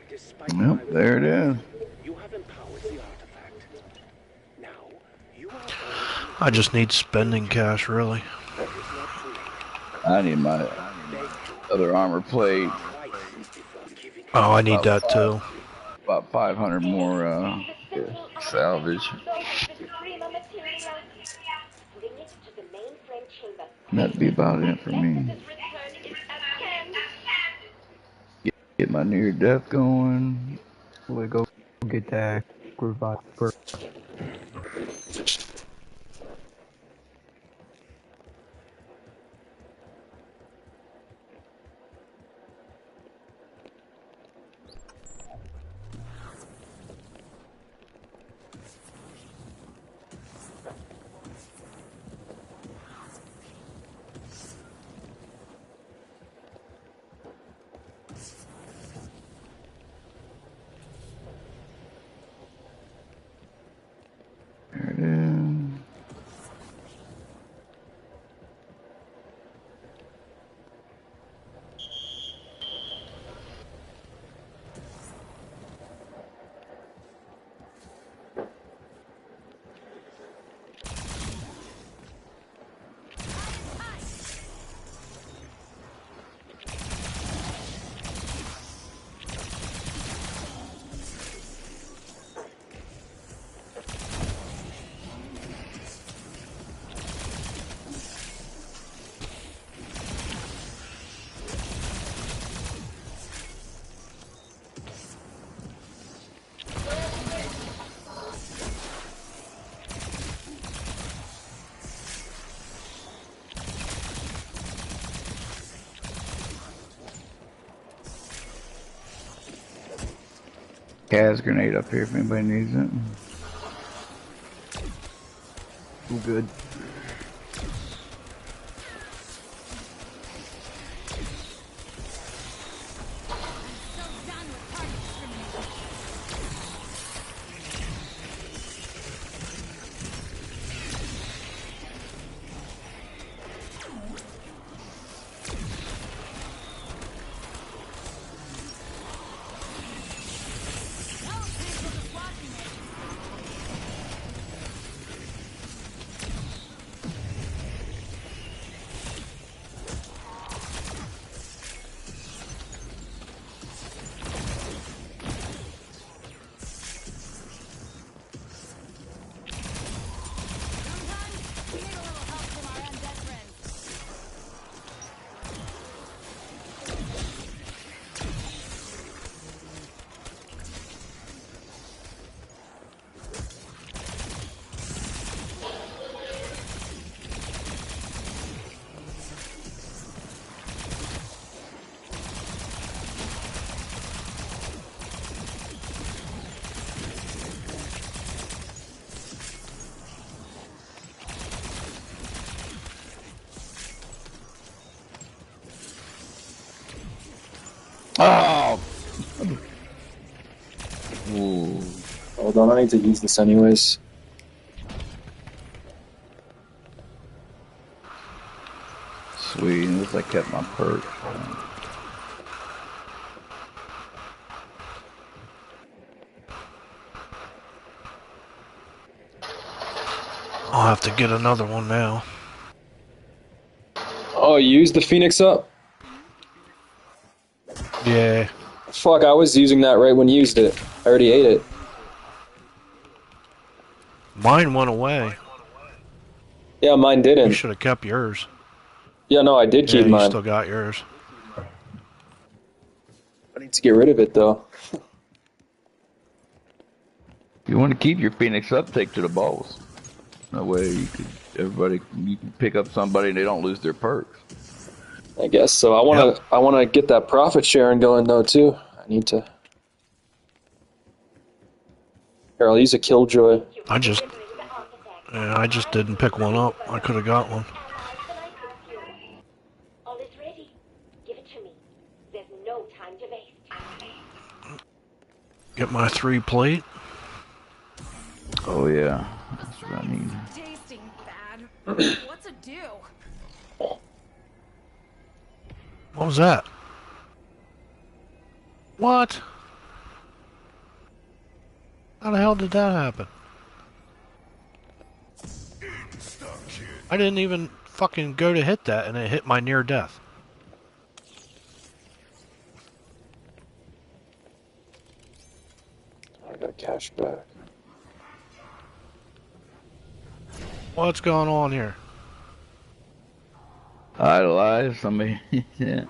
Despite Yep, my there it is. you have empowered the artifact. Now, you are all I just need spending cash, really. it is not too late. I need my other armor plate. Twice before giving it. Oh, I need that too. About 500 more The yeah, central salvage. artifact absorbs the screamer materia. Bring it to the mainframe chamber. That'd be about it for me. Exodus return is at hand. Get my near death going. We go get that revive first. There it is. Cas grenade up here if anybody needs it. I'm good. So done with target discrimination. Those people just watching it. Sometimes we need a little help from our undead friends. Oh! Ooh. Hold on, I need to use this anyways. Sweet, at least I kept my perk. I'll have to get another one now. Oh, you used the Phoenix up? Yeah. Fuck, I was using that right when you used it. I already ate it. Mine went away. Yeah, mine You didn't. should have kept yours. Yeah, no, I did Yeah, keep you mine. still got yours. I need to get rid of it though. If you want to keep your Phoenix up, take to the balls. That way you can pick up somebody and they don't lose their perks. I guess so. I wanna get that profit sharing going though too. I need to. Here, I'll use a killjoy. I just didn't pick one up. I could have got one. All is ready. Give it to me. There's no time to waste. Get my 3 plate. Oh yeah, that's what I need. Tasting bad. What's it do? What was that? What? How the hell did that happen? I didn't even fucking go to hit that and it hit my near death. I got cash back. What's going on here? Idolize somebody. Yeah.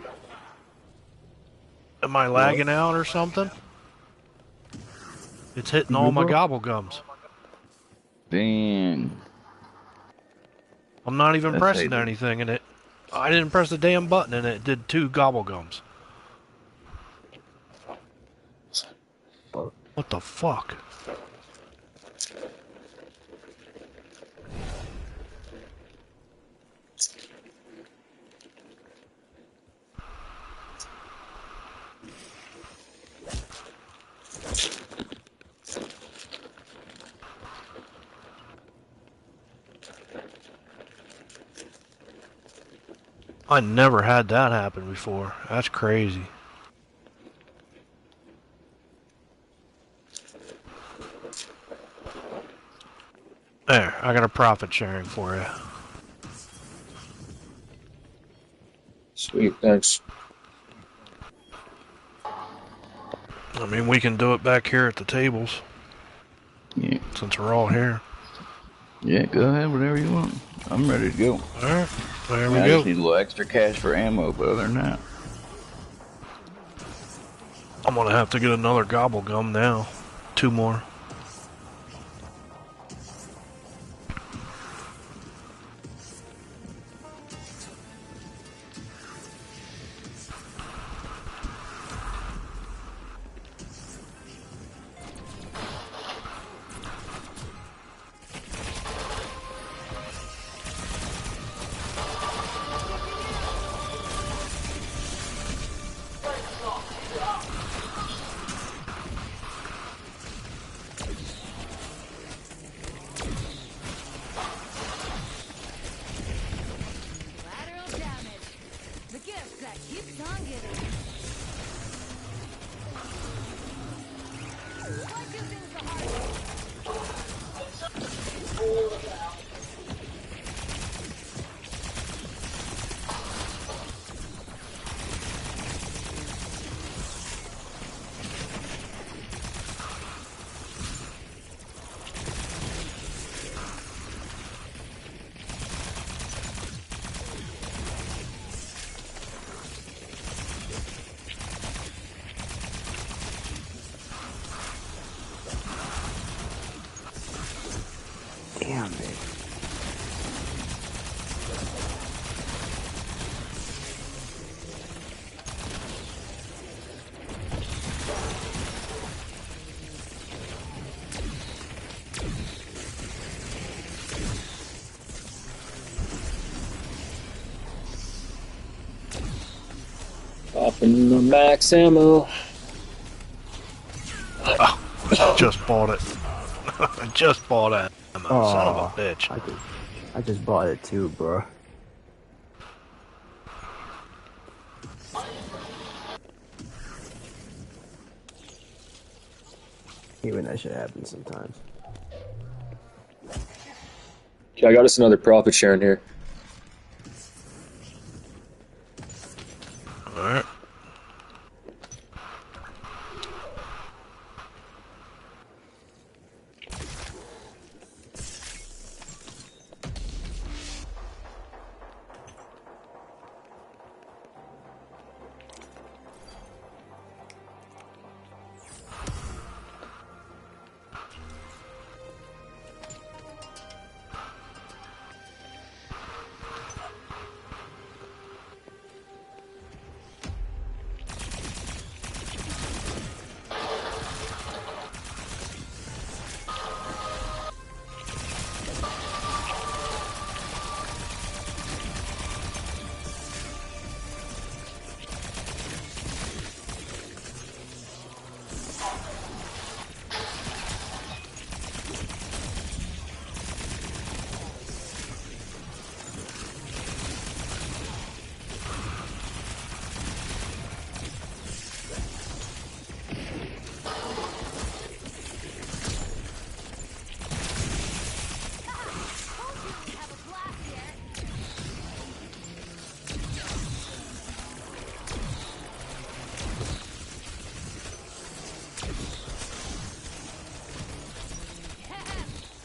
Am I lagging out or something? It's hitting all my gobble gums. Dang. I'm not even That's pressing hazy. anything and I didn't press the damn button and it did 2 gobble gums. What the fuck? I never had that happen before. That's crazy. There, I got a profit sharing for you. Sweet, thanks. I mean, we can do it back here at the tables. Yeah. Since we're all here. Yeah, go ahead, whatever you want. I'm ready to go. Alright, there we I go. just need a little extra cash for ammo, but other than that. I'm gonna have to get another gobble gum now. 2 more. Damn it. Popping the max ammo. Oh, just bought it. I just bought it. Oh, Son of a bitch. I just bought it too, bro. Even that shit happens sometimes. Okay, I got us another profit sharing here. Alright.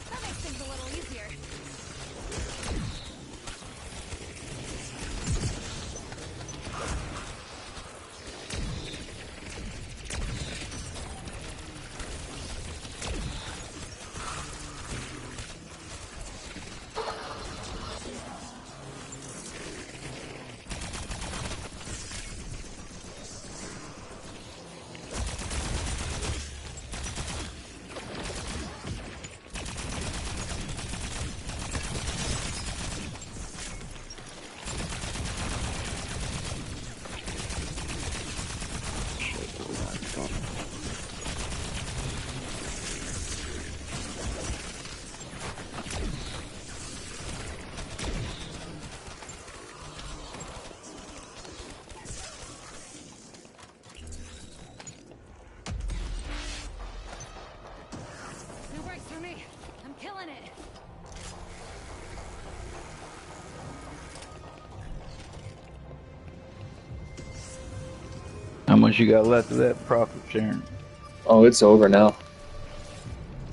That makes things a little easier. It works for me. I'm killing it. How much you got left of that profit sharing? Oh, it's over now.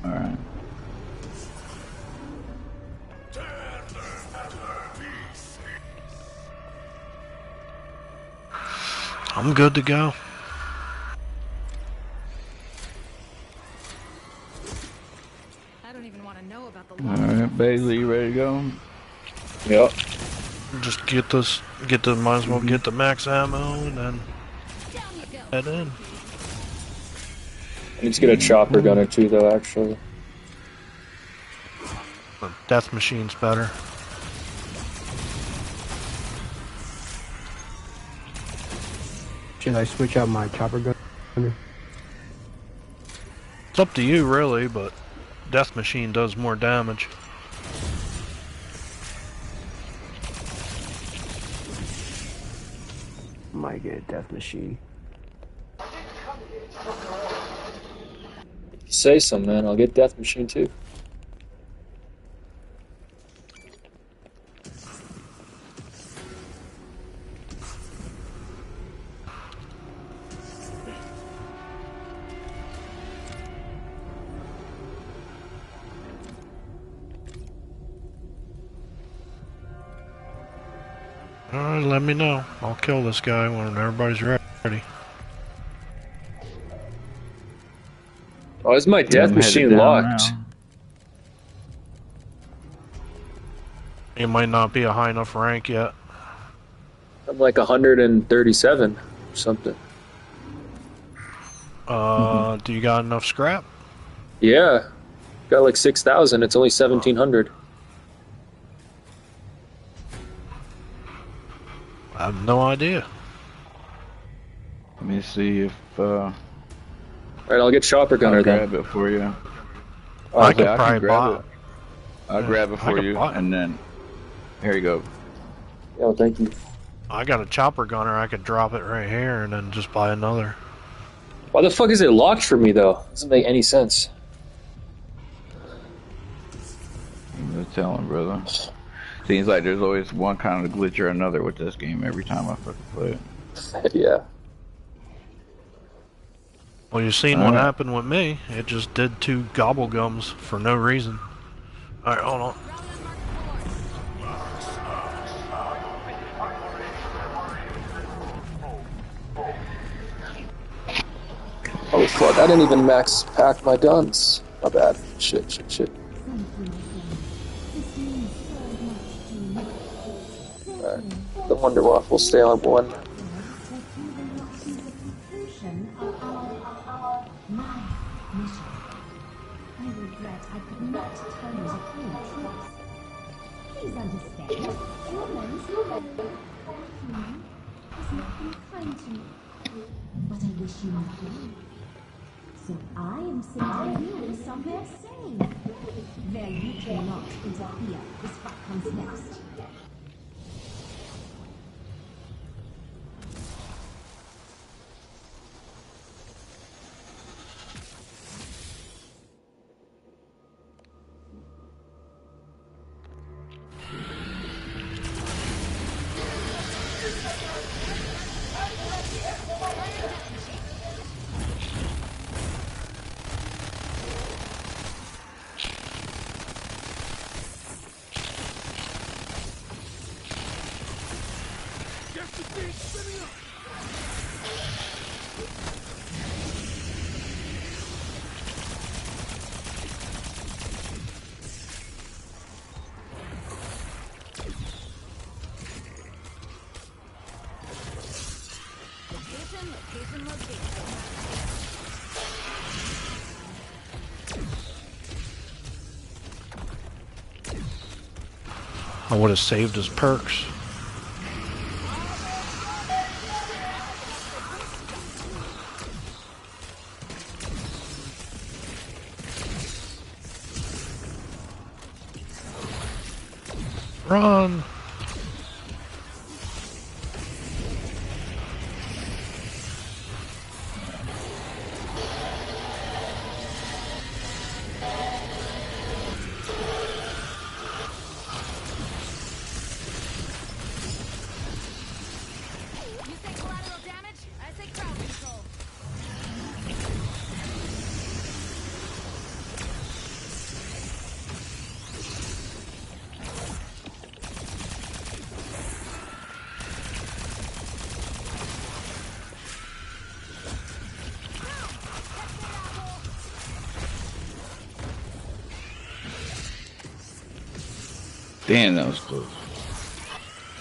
Alright. I'm good to go. I don't even want to know about the law. Alright, Bailey, you ready to go? Yep. Just might as well get the max ammo and then Down you go. head in. I need to get a chopper gun or two, though, actually. The death machine's better. Should I switch out my chopper gun? It's up to you, really, but death machine does more damage. Might get a death machine. Say so, man. I'll get Death Machine too. Alright, let me know. I'll kill this guy when everybody's ready. Oh, is my Yeah, Death I'm headed Machine down locked? now. It might not be a high enough rank yet. I'm like 137 or something. Do you got enough scrap? Yeah. Got like 6,000. It's only 1,700. I have no idea. Let me see if Alright, I'll get Chopper Gunner I'll then. grab it for you. I Okay, could I probably can grab buy. it. I'll Yeah, grab it I for could you, buy it. and then here you go. Oh, thank you. I got a chopper gunner. I could drop it right here and then just buy another. Why the fuck is it locked for me, though? Doesn't make any sense. I'm telling, brother. Seems like there's always one kind of glitch or another with this game every time I fucking play it. Yeah. Well, you seen what happened with me. It just did 2 gobblegums for no reason. Alright, hold on. Oh fuck, I didn't even max pack my guns. My bad. Shit. Alright. The Wonder Waffle will stay on 1. That you will not see the conclusion of our mission. I regret I could not tell you the whole truth. Please understand, humans is not been kind to me. But I wish you not well. So I am sending you somewhere safe, where you cannot interfere with what comes next. I would have saved his perks. Run! You say collateral damage? I say crowd control. Damn, that was close.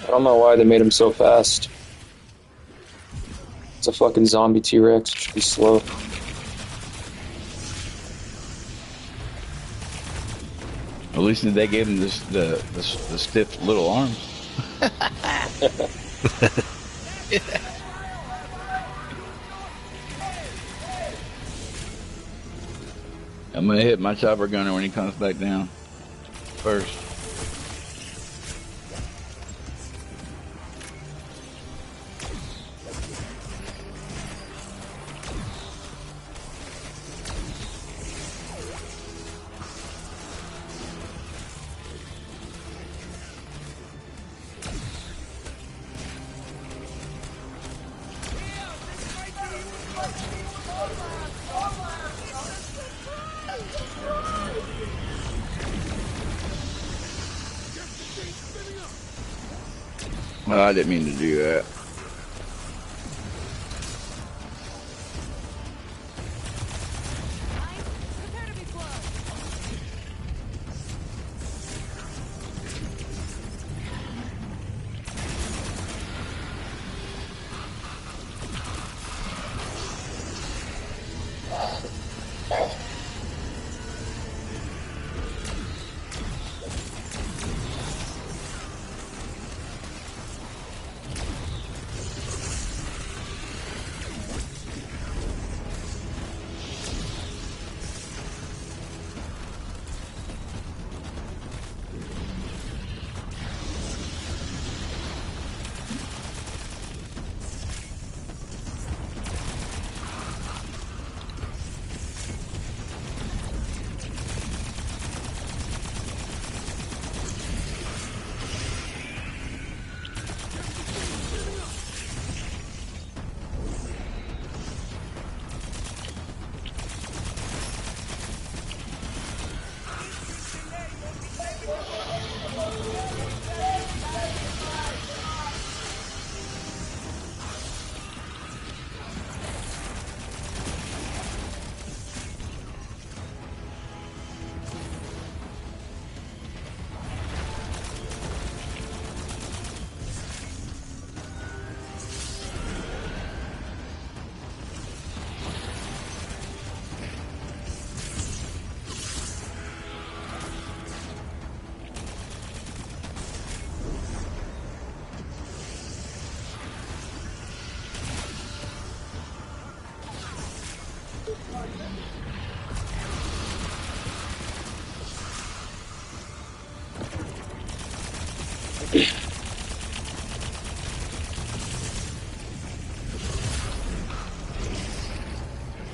I don't know why they made him so fast. It's a fucking zombie T-Rex. It should be slow. At least they gave him the stiff little arms. I'm gonna hit my chopper gunner when he comes back down first. Oh, I didn't mean to do that. Prepare to be blown.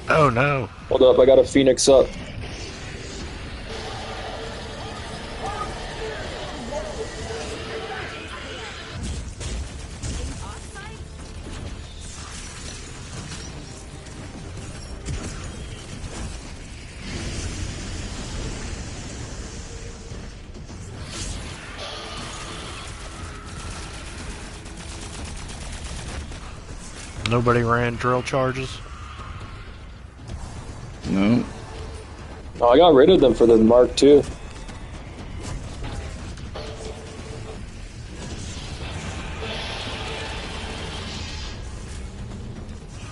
Oh no. Hold up, I got a Phoenix up. Nobody ran drill charges. No. Oh, I got rid of them for the Mark II.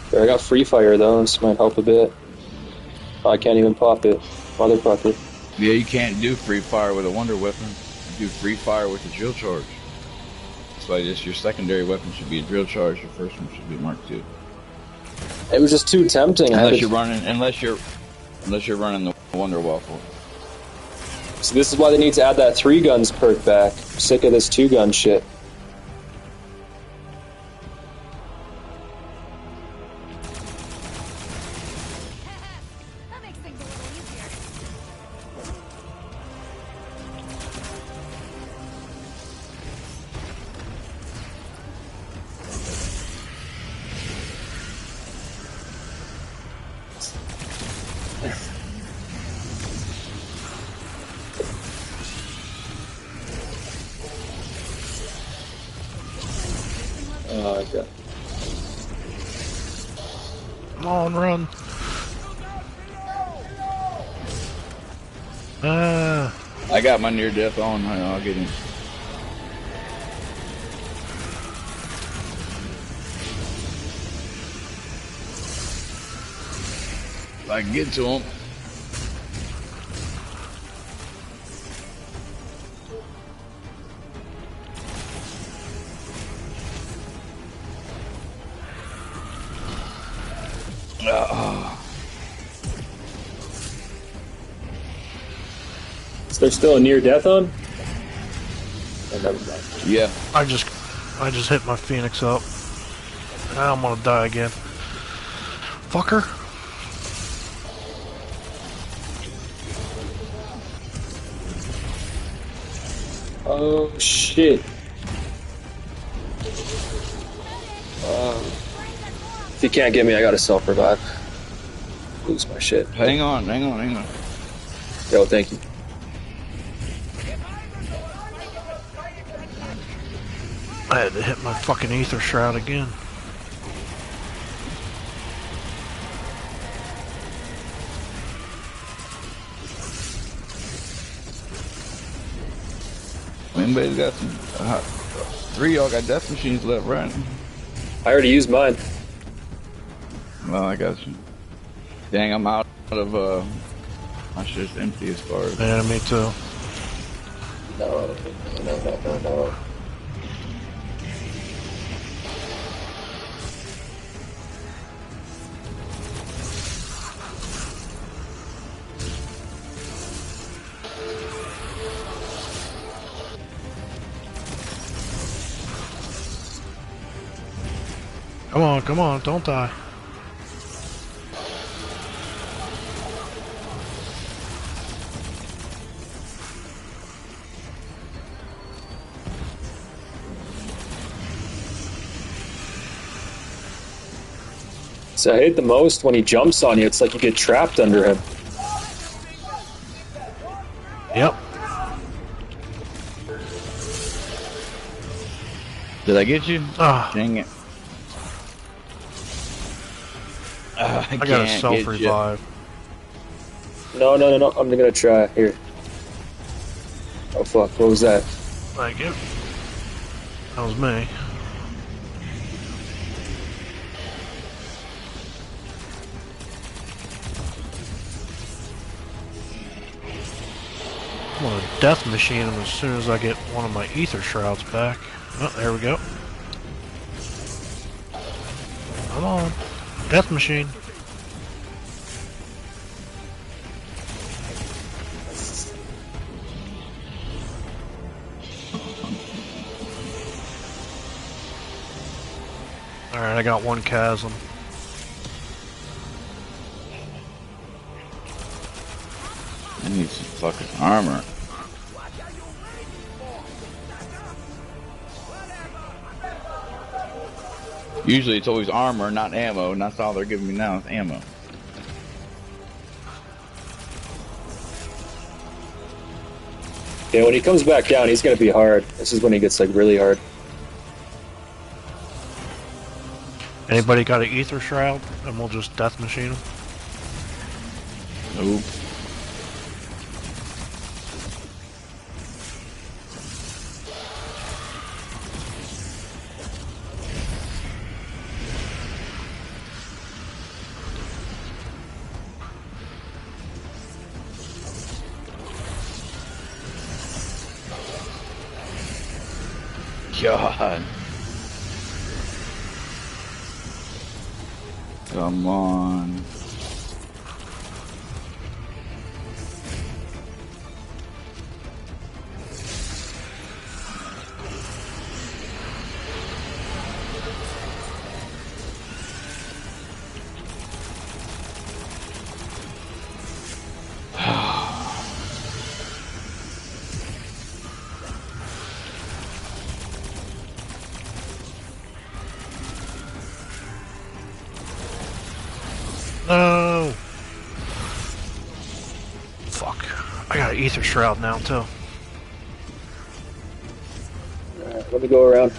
There, I got free fire though, this might help a bit. Oh, I can't even pop it. Motherfucker. Yeah, you can't do free fire with a wonder weapon. You do free fire with a drill charge. That's why just your secondary weapon should be a drill charge. Your first one should be Mark II. It was just too tempting. Unless you're running the Wonder Waffle. So this is why they need to add that 3 guns perk back. I'm sick of this 2-gun shit. That makes things a little easier. Oh, God. Come on, run. Ah. I got my near death on. I'll get him. If I can get to him. Is there still a near death on? Oh, never mind. Yeah. I just hit my Phoenix up. I'm gonna die again. Fucker. Oh shit. If he can't get me, I gotta self-revive. Lose my shit. Hang on. Yo, thank you. I had to hit my fucking ether shroud again. Anybody's got some... 3 y'all got death machines left, right? I already used mine. Well, I got you. Dang, I'm out of... my shit's empty as far as... Yeah, me too. No. Come on, don't die. So I hate the most when he jumps on you, it's like you get trapped under him. Yep. Did I get you? Ah. Dang it. I got a self-revive. No, I'm gonna try. Here. Oh fuck, what was that? Thank you. That was me. I'm gonna death machine him as soon as I get one of my ether shrouds back. Oh, there we go. Come on. Death machine. Alright, I got one chasm. I need some fucking armor. Usually it's always armor, not ammo, and that's all they're giving me now is ammo. Yeah, when he comes back down, he's gonna be hard. This is when he gets like really hard. Anybody got an ether shroud? And we'll just death machine him? Nope. God. Come on. No! Fuck. I got an ether shroud now, too. Let me go around.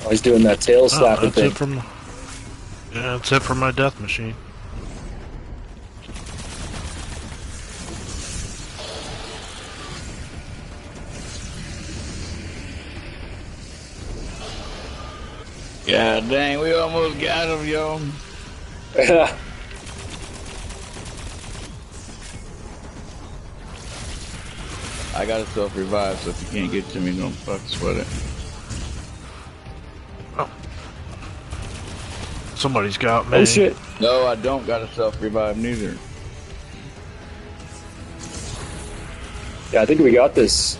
Oh, he's doing that tail slapping that's thing. it from... Yeah, that's it for my death machine. God dang, we almost got him, yo. I got a self-revive, so if you can't get to me, don't fucking sweat it. Oh. Somebody's got me. Oh shit. No, I don't got a self-revive neither. Yeah, I think we got this.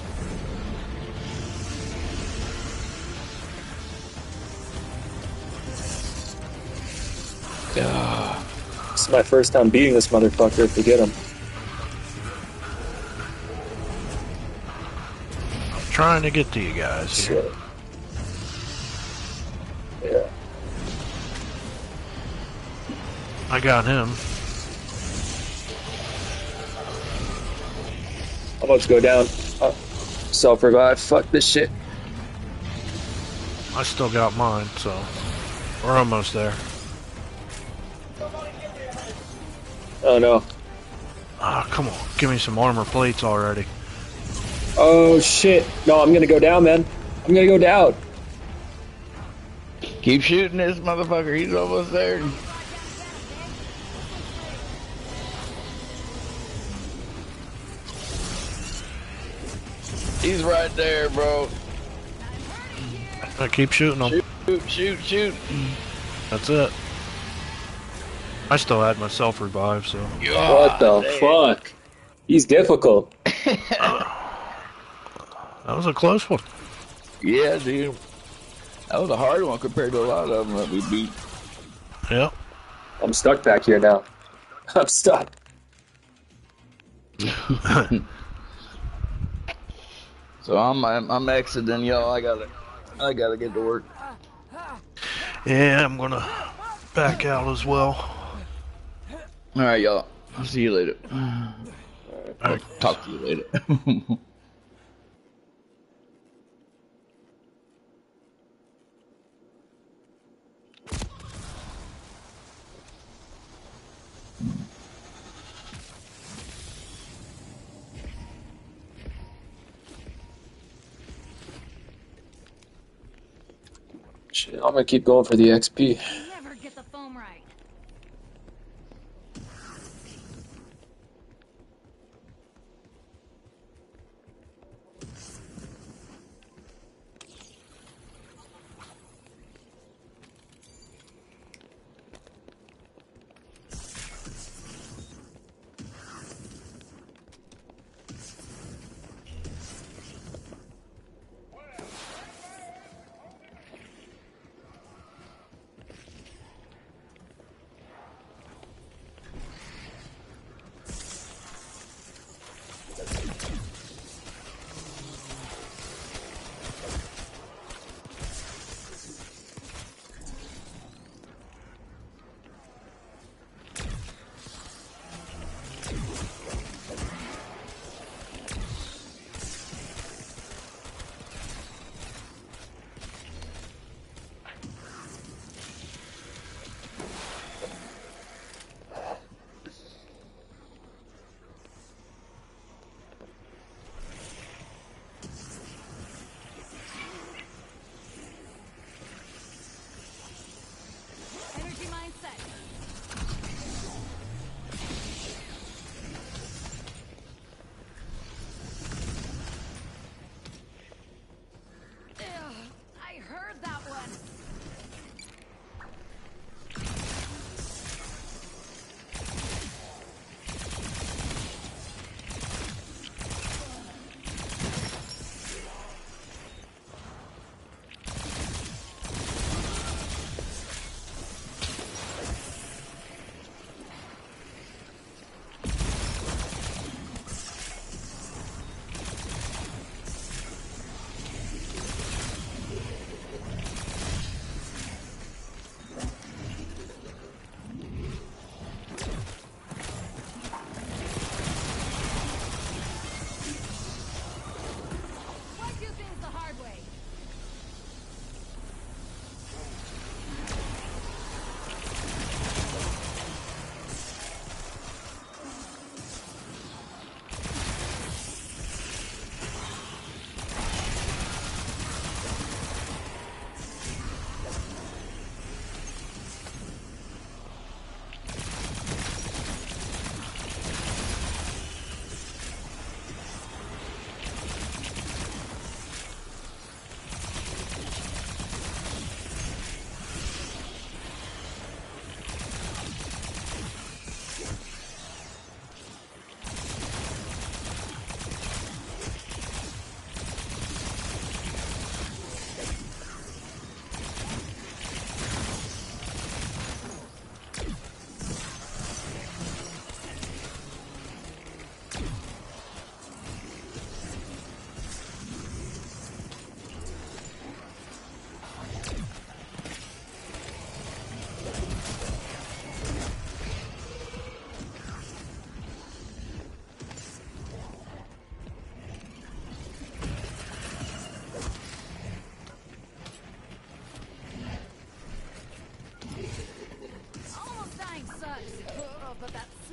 This is my first time beating this motherfucker if we get him. trying to get to you guys here. Shit. Yeah. I got him. I'm about to go down. Self-revive. Fuck this shit. I still got mine, so we're almost there. Oh no. Ah, come on. Give me some armor plates already. Oh shit. No, I'm gonna go down, man. I'm gonna go down. Keep shooting this motherfucker. He's almost there. He's right there, bro. I keep shooting them. Shoot. That's it. I still had my self-revive, so... What the fuck? He's difficult. That was a close one. Yeah, dude. That was a hard one compared to a lot of them that we beat. Yep. I'm stuck back here now. I'm stuck. So I'm exiting, y'all. I gotta get to work. Yeah, I'm gonna back out as well. All right, y'all. I'll see you later. Alright. Talk to you later. Shit, I'm gonna keep going for the XP. Never get the foam right.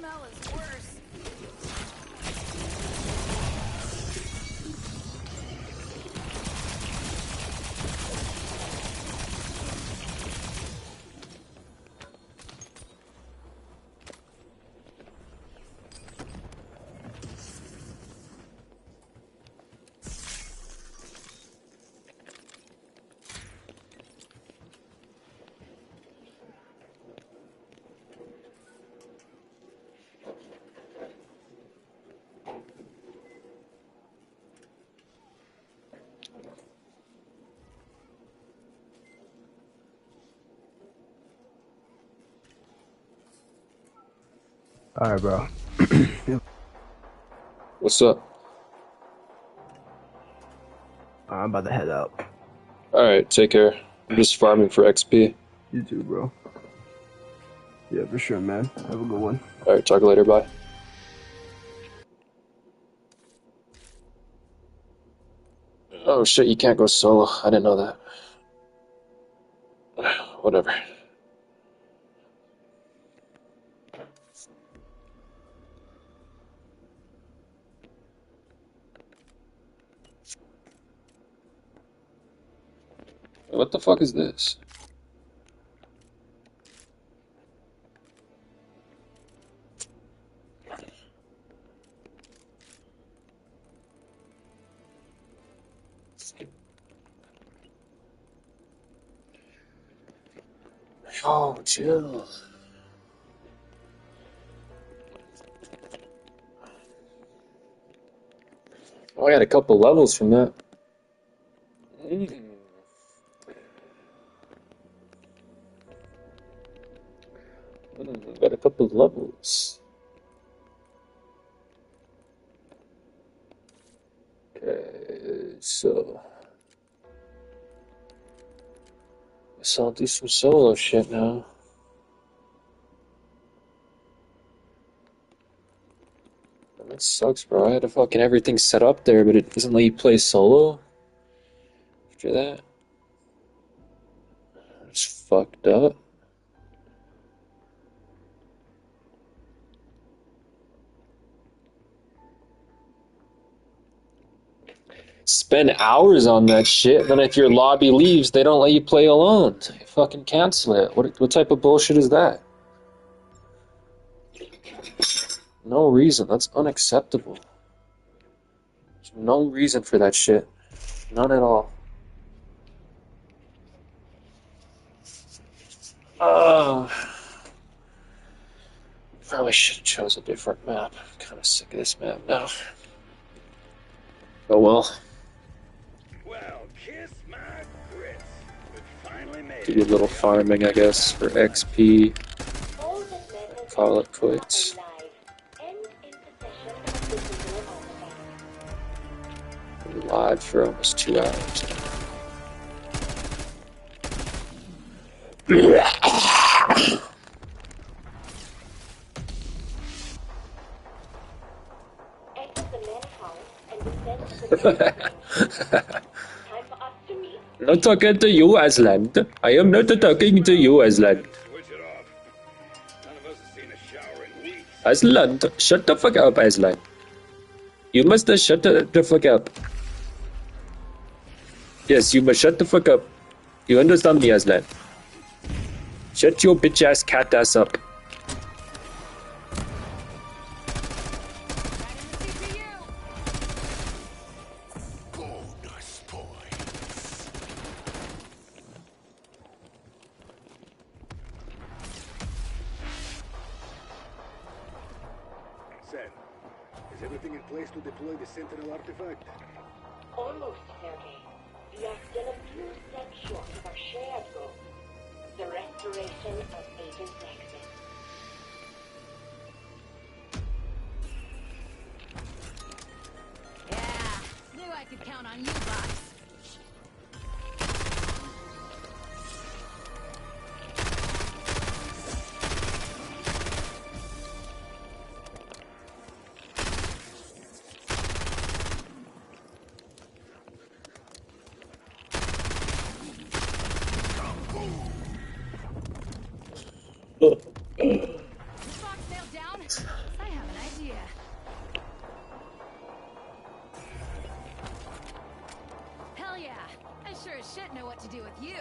smell is worse. All right, bro. What's up? I'm about to head out. Alright, take care. I'm just farming for XP. You too, bro. Yeah, for sure, man. Have a good one. Alright, talk later, bye. Oh shit, you can't go solo. I didn't know that. Whatever. What the fuck is this? Oh, chill. Oh, I got a couple levels from that. Got a couple levels. Okay, so I'll do some solo shit now. That sucks, bro. I had fucking everything set up there, but it doesn't let you play solo after that. It's fucked up. Spend hours on that shit, then if your lobby leaves, they don't let you play alone. You fucking cancel it. What type of bullshit is that? No reason. That's unacceptable. There's no reason for that shit. None at all. Probably should have chose a different map. I'm kind of sick of this map now. Oh well. Well, kiss my grits. We finally made Do a little farming, I guess, for XP. Call it quits. We're live for almost 2 hours. Not talking to you, Aslan. I am not talking to you, Aslan. Switch it off. None of us have seen a shower in weeks. Aslan, shut the fuck up, Aslan. You must shut the fuck up. Yes, you must shut the fuck up. You understand me, Aslan? Shut your bitch ass cat ass up. Sen, is everything in place to deploy the Sentinel artifact? Almost, Sergei. We are still a few steps short of our shared goal. The restoration of Agent Nexus. Yeah, knew I could count on you, boss. I have an idea. Hell yeah! I sure as shit know what to do with you.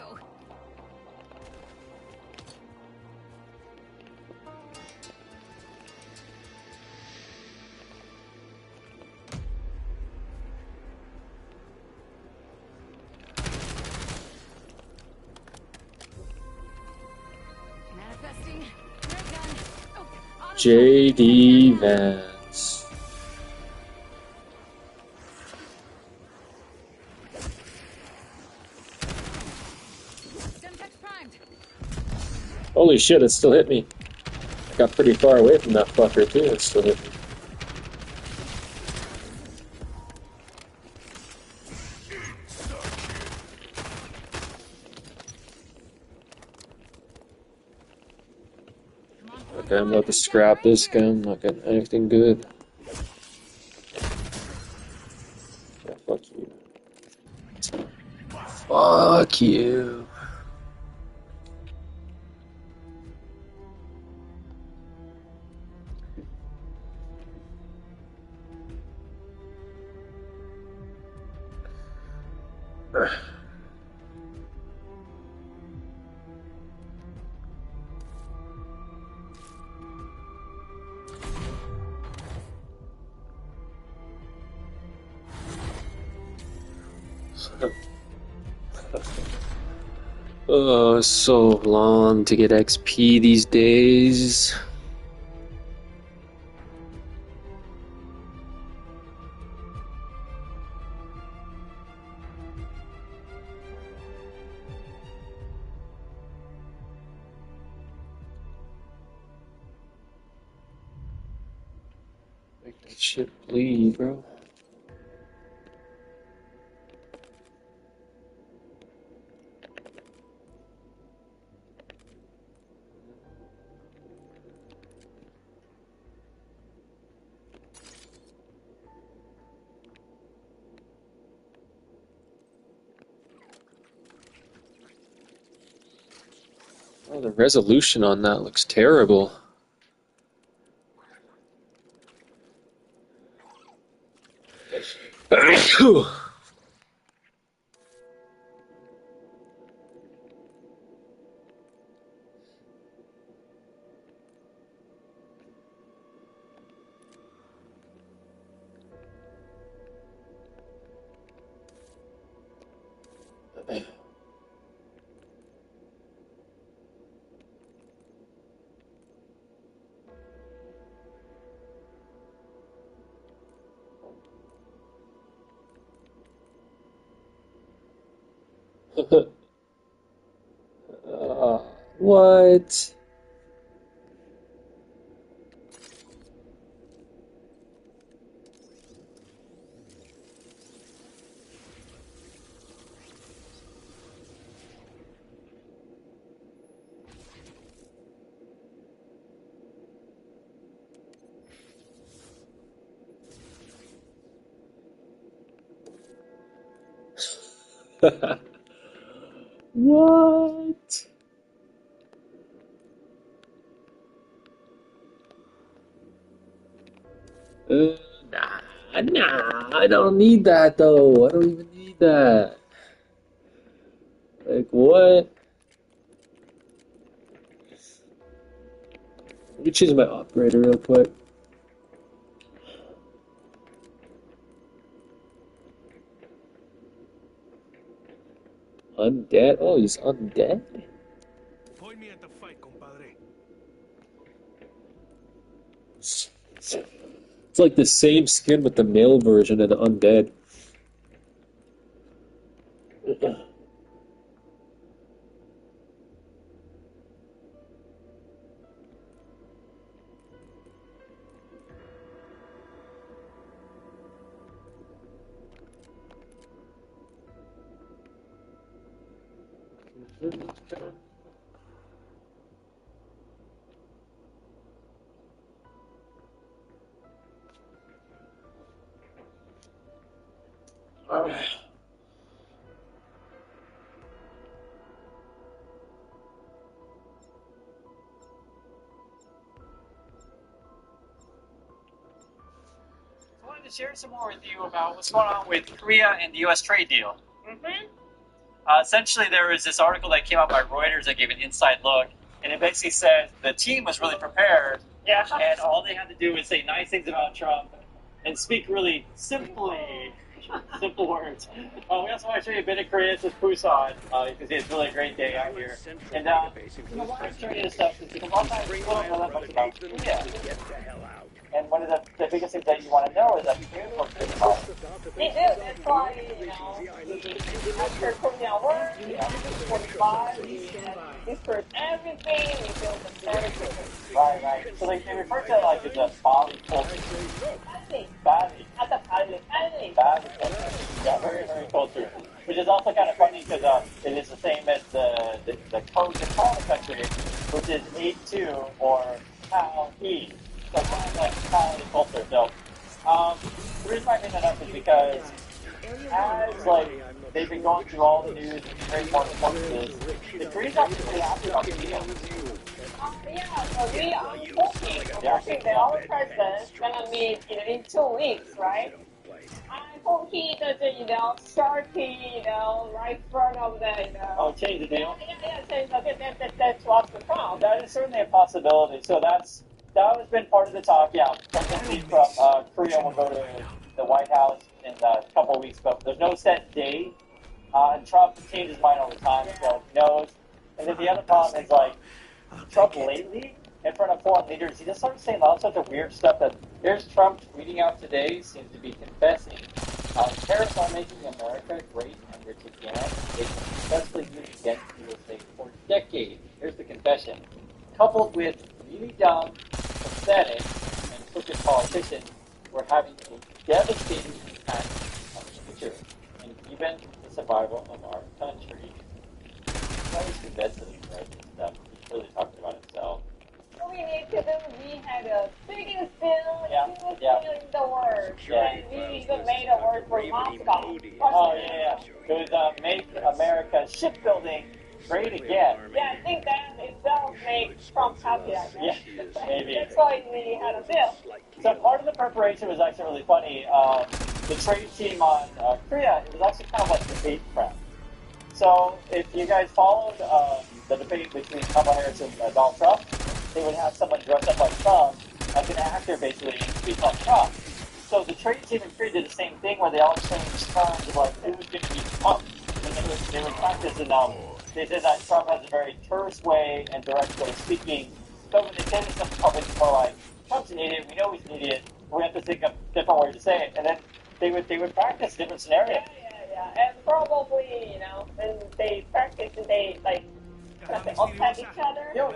Manifesting. Ray gun. Oh, auto JD Vance. Stemtex primed. Holy shit, it still hit me. I got pretty far away from that fucker too, it still hit me. Okay, I'm about to scrap this gun, not getting anything good. Yeah, fuck you. Fuck you. Oh, so long to get XP these days. Make that shit bleed, bro. Oh, the resolution on that looks terrible. What? What? Nah, I don't need that though. I don't even need that. Like, what? Let me choose my operator real quick. Undead? Oh, he's undead? Point me at the fight, compadre. It's like the same skin with the male version of the undead. to share some more with you about what's going on with Korea and the U.S. trade deal. Mm-hmm. Essentially, there was this article that came out by Reuters that gave an inside look, and it basically said the team was really prepared, Yeah. and all they had to do was say nice things about Trump and speak really simple words. We also want to show you a bit of Korea. This is Busan. You can see it's really a great day out here. And why I'm showing you this stuff is because a lot of times people don't know that much about Korea. And one of the biggest things that you want to know is that Koreans work pretty hard. They do. That's why, after Korean work, after 45, this for everything, you feel pathetic. Right. So they refer to it like it's a Bali culture. Bali. At the Bali. Bali culture. Yeah, very, very culture. Which is also kind of funny because it is the same as the code in the country, which is 8-2 or Pao-E. So kind of like Pali culture. So the reason I bring that up is because as they've been going through all the news and great more responses, the Koreans actually pretty happy about the deal. Yeah, so we are hoping that our president's gonna meet, in 2 weeks, right? I hope he doesn't, start the, right in front of the, Oh, change the deal? Yeah, change the deal. That's what's the problem. That is certainly a possibility. So that has been part of the talk. Yeah, President Lee from Korea will go to the White House in a couple of weeks, but there's no set date. And Trump changes his mind all the time, so who knows? And then the other problem is Trump lately, in front of foreign leaders, he just started saying all sorts of weird stuff that here's Trump tweeting out today, seems to be confessing. Tariffs are making America great and rich again. They can successfully use against the USA for decades. Here's the confession. Coupled with really dumb, pathetic, and crooked politicians, we're having a devastating impact on the future and even the survival of our country. He's always confessing right stuff. He's really talking about himself. We need to do, we had a biggest deal in the world. Yeah. And we even made a word for Moscow. Oh, yeah. It was Make America Shipbuilding Great Again. Yeah, I think that itself makes Trump happy, I guess. Yeah, maybe. That's why we had a deal. So part of the preparation was actually really funny. The trade team on Korea, it was actually kind of like debate prep. So if you guys followed the debate between Kamala Harris and Donald Trump, they would have someone dressed up like Trump, like an actor basically, speak like Trump. So the trade team in Korea did the same thing where they all exchanged terms of who's going to be Trump. And they would practice, and they said that Trump has a very terse way and direct way of speaking. So when they say this in public, it's more like, Trump's an idiot, we know he's an idiot, we have to think of different ways to say it. And then they would practice different scenarios. Yeah. And probably, when they practice, they, attack each other. Yeah.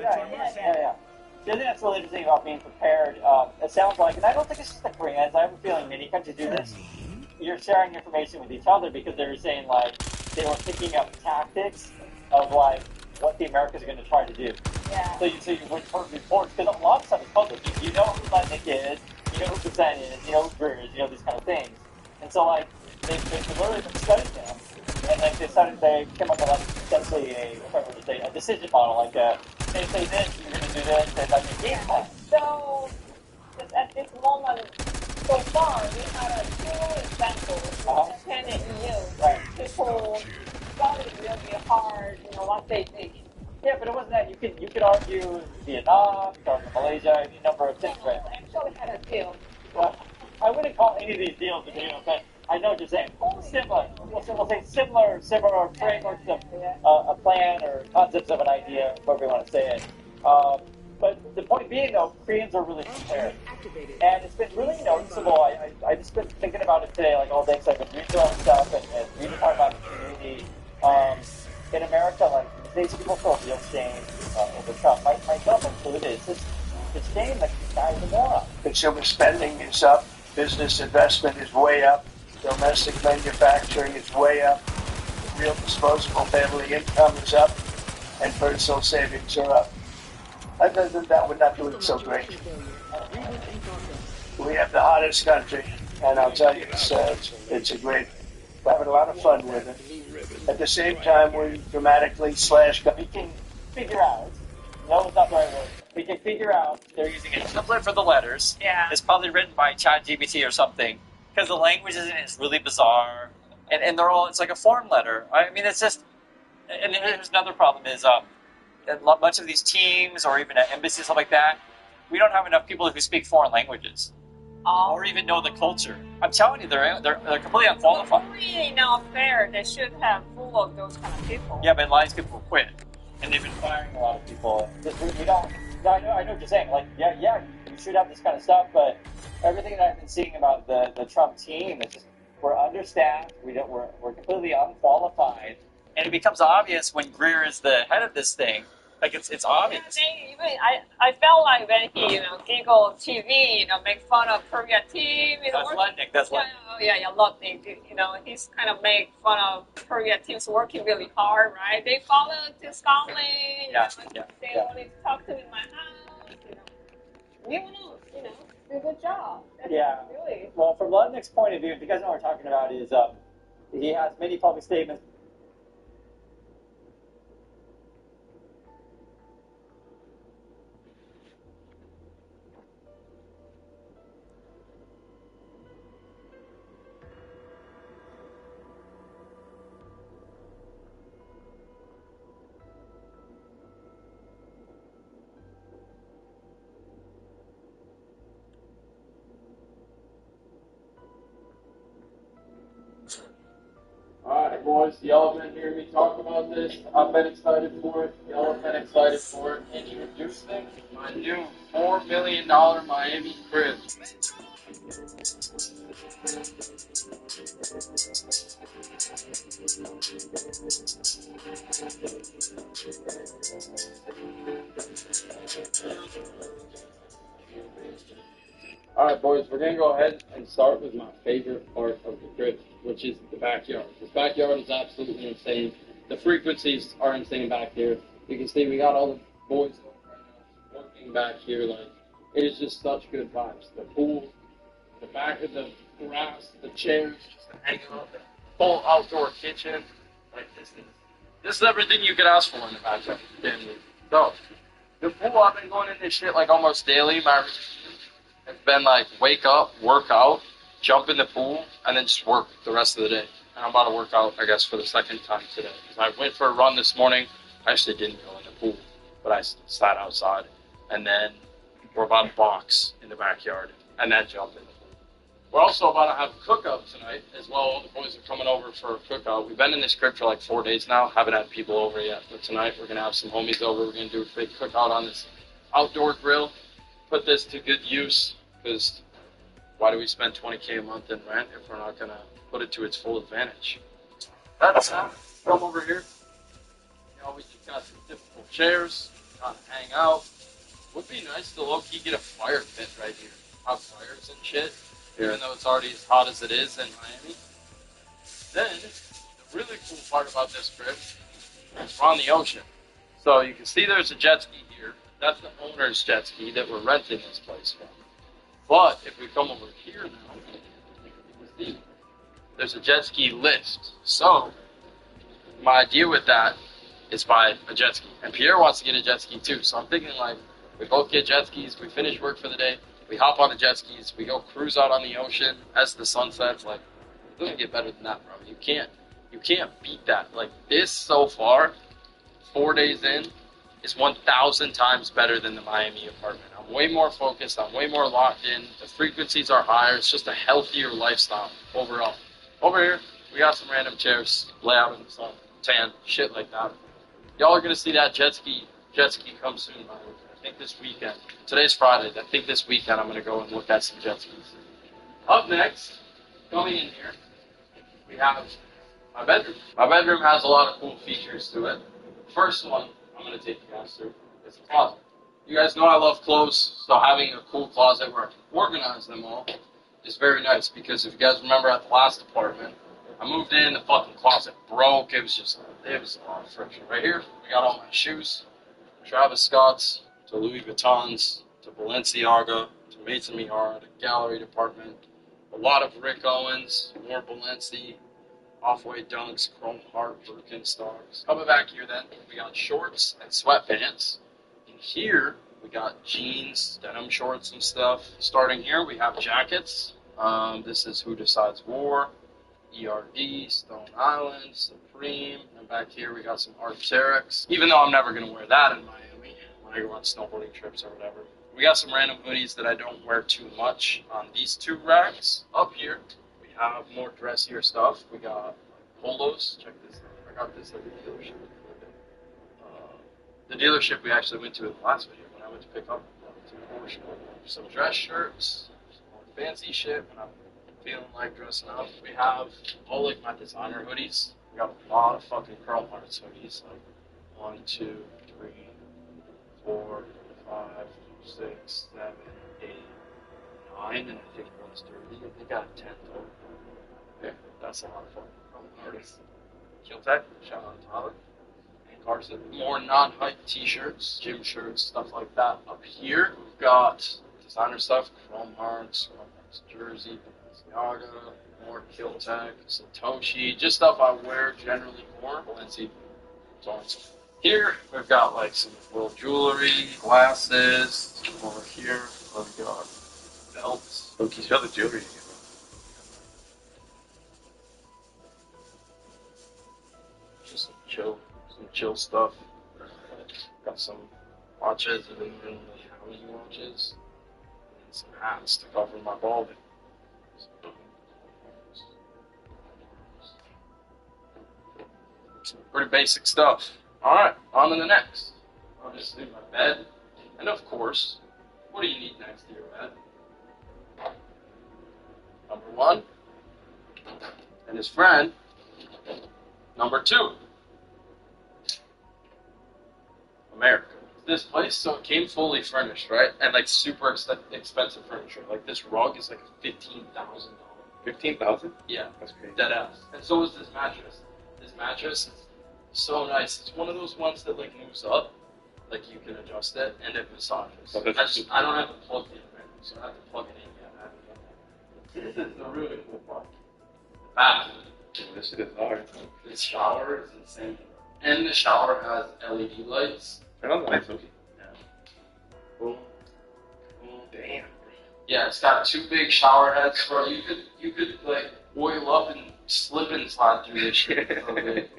The other thing that's really interesting about being prepared, it sounds like, and I don't think it's just the Koreans, I have a feeling many countries do this, you're sharing information with each other because they were saying, they were picking up tactics of, what the Americans are going to try to do. Yeah. So you would heard reports, because a lot of stuff is public. You know who Latnick is, you know who Kazan is, you know who Greer is, these kind of things. And so, they've literally been studying them, and, they came up with, essentially a decision model, they say this, you're going to do this, and a game plan. So, just at this moment, so far, we had two examples, Japan and EU. Right. People study really hard, what they think. Yeah, but it wasn't that. You could argue Vietnam, Malaysia, any number of things, right? Actually had a deal. Well, I wouldn't call any of these deals a deal, but I know what you're saying. Similar. We'll say similar frameworks of a plan or concepts of an idea, whatever you want to say it. But the point being, though, Koreans are really prepared. And it's been really noticeable. I just been thinking about it today, all day, because I've been reading all this stuff and reading part about the community. In America, these people feel real shame over Trump. Myself included. It's just shame that the guy's a moron. Consumer spending is up. Business investment is way up. Domestic manufacturing is way up. Real disposable family income is up. And personal savings are up. Other than that, we're not doing so great. We have the hottest country, and I'll tell you, it's a great. We're having a lot of fun with it. At the same time, we dramatically We can figure out. No, it's not the right word. We can figure out they're using a template for the letters. Yeah. It's probably written by ChatGPT or something. because the language is really bizarre, and they're all, it's like a form letter. I mean, it's just, and here's another problem is much of these teams or even at embassies, stuff like that, we don't have enough people who speak foreign languages or even know the culture. I'm telling you, they're completely unqualified. Really not fair. They should have full of those kind of people. Yeah, but Lions people quit, and they've been firing a lot of people. We don't. I know what you're saying. Like, yeah, you should have this kind of stuff, but everything that I've been seeing about the Trump team is just we're understaffed. We're completely unqualified, and it becomes obvious when Greer is the head of this thing. Like it's obvious. I felt like when he, Giggle TV, make fun of Korea team. That's Lednick. That's Lednick. Yeah, Lednick. He's kind of make fun of Korea teams working really hard, right? They follow to Scotland. They wanted to talk to me in my house. Everyone else, do a good job. Really. Well, from Lednick's point of view, if you guys know what we're talking about, is he has many public statements. Alright, boys, y'all have been hearing me talk about this. I've been excited for it. Y'all have been excited for it. Introducing my new $4 million Miami crib. Alright, boys, we're going to go ahead and start with my favorite part of the crib, which is the backyard. This backyard is absolutely insane. The frequencies are insane back here. You can see we got all the boys working back here. Like, it is just such good vibes. The pool, the back of the grass, the chairs, just hanging out, the full outdoor kitchen. Like, this is everything you could ask for in the backyard. So, the pool, I've been going in this shit like almost daily. My it's been like wake up, work out, jump in the pool, and then just work the rest of the day. And I'm about to work out, I guess, for the second time today. I went for a run this morning. I actually didn't go in the pool, but I sat outside. And then we're about to box in the backyard, and then jump in the pool. We're also about to have a cookout tonight as well. All the boys are coming over for a cookout. We've been in this crib for like 4 days now. Haven't had people over yet, but tonight we're going to have some homies over. We're going to do a big cookout on this outdoor grill. Put this to good use, because why do we spend $20K a month in rent if we're not going to put it to its full advantage? That's come over here. We just got some typical chairs, kind of hang out. Would be nice to low-key get a fire pit right here. Have fires and shit, even though it's already as hot as it is in Miami. Then, the really cool part about this crib is we're on the ocean. So you can see there's a jet ski here. That's the owner's jet ski that we're renting this place from. But if we come over here now, you can see there's a jet ski lift. So my idea with that is buy a jet ski. And Pierre wants to get a jet ski too. So I'm thinking like we both get jet skis, we finish work for the day, we hop on the jet skis, we go cruise out on the ocean as the sun sets. Like, it doesn't get better than that, bro. You can't beat that. Like, this so far, 4 days in, is 1,000 times better than the Miami apartment. I'm way more focused. I'm way more locked in. The frequencies are higher. It's just a healthier lifestyle overall. Over here, we got some random chairs, lay out in the sun, tan, shit like that. Y'all are gonna see that jet ski come soon, by the way. I think this weekend. Today's Friday. I think this weekend I'm gonna go and look at some jet skis. Up next, coming in here, we have my bedroom. My bedroom has a lot of cool features to it. First one, I'm going to take you guys through, is the closet. You guys know I love clothes, so having a cool closet where I can organize them all is very nice, because if you guys remember at the last apartment, I moved in, the fucking closet broke. It was a lot of friction. Right here, we got all my shoes, Travis Scott's, to Louis Vuitton's, to Balenciaga, to Maison Mihard, a gallery department, a lot of Rick Owens, more Balenci, Off-White Dunks, Chrome Heart, Birkenstocks. Coming back here then, we got shorts and sweatpants. In here, we got jeans, denim shorts and stuff. Starting here, we have jackets. This is Who Decides War, ERD, Stone Island, Supreme, and back here we got some Arc'teryx. Even though I'm never going to wear that in Miami when I go on snowboarding trips or whatever. We got some random hoodies that I don't wear too much on these two racks. Up here, we have more dressier stuff. We got polos. Check this out. I got this at the dealership. The dealership we actually went to in the last video when I went to pick up some dress shirts, some more fancy shit when I'm feeling like dressing up. We have all like my designer hoodies. We got a lot of fucking Chrome Hearts hoodies. Like 1, 2, 3, 4, 5, 6, 7, 8, 9, and I think one's 30. I think I got 10 total. Yeah, that's a lot of fucking Chrome artists. Kill Tech, shout out to Tyler. Carson. More non-hype t-shirts, gym shirts, stuff like that. Up here, we've got designer stuff, Chrome Hearts jersey, Balenciaga, more Kill Tech, Satoshi, just stuff I wear generally more. Let's see. Here, we've got like some little jewelry, glasses, over here, we've got belts. Okay, show the jewelry again. Just some chill stuff. Got some watches, I didn't really have any watches. And some hats to cover my balding. Some pretty basic stuff. Alright, on to the next. Obviously my bed. And of course, what do you need next to your bed? Number 1. And his friend. Number 2. America. This place, so it came fully furnished, right? And like super expensive furniture. Like this rug is like $15,000. 15,000? Yeah, that's crazy. Dead ass. And so is this mattress. This mattress is so nice. It's one of those ones that like moves up, like you can adjust it, and it massages. I don't have to plug it in, right? So I have to plug it in yet. I haven't done that. This is the really cool part. The bathroom. This is hard. This shower is insane. And the shower has LED lights. Turn on the lights, okay. Yeah. Boom. Boom. Damn. Yeah, it's got 2 big shower heads, bro. You could like oil up and slip and slide through this shit. And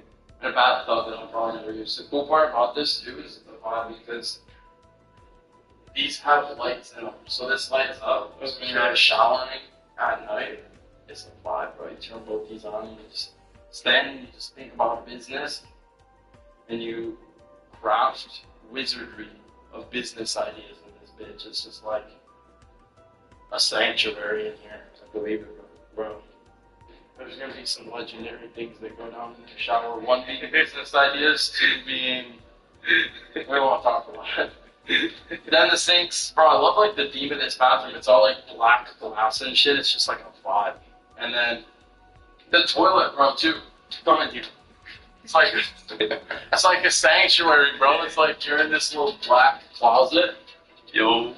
a bathtub that I'm probably never used. The cool part about this too is the vibe because these have lights in them. So this lights up. So when you're showering at night, it's a vibe, bro. You turn both these on and you just stand and you just think about business and you craft wizardry of business ideas in this bitch. It's just like a sanctuary in here. I believe it, bro. There's gonna be some legendary things that go down in the shower. 1 being business ideas, 2 being we don't want to talk about it. Then the sinks, bro. I love like the theme of this bathroom. It's all like black glass and shit. It's just like a vibe. And then the toilet, bro, too. Come in here. It's like a sanctuary, bro. It's like you're in this little black closet. Yo.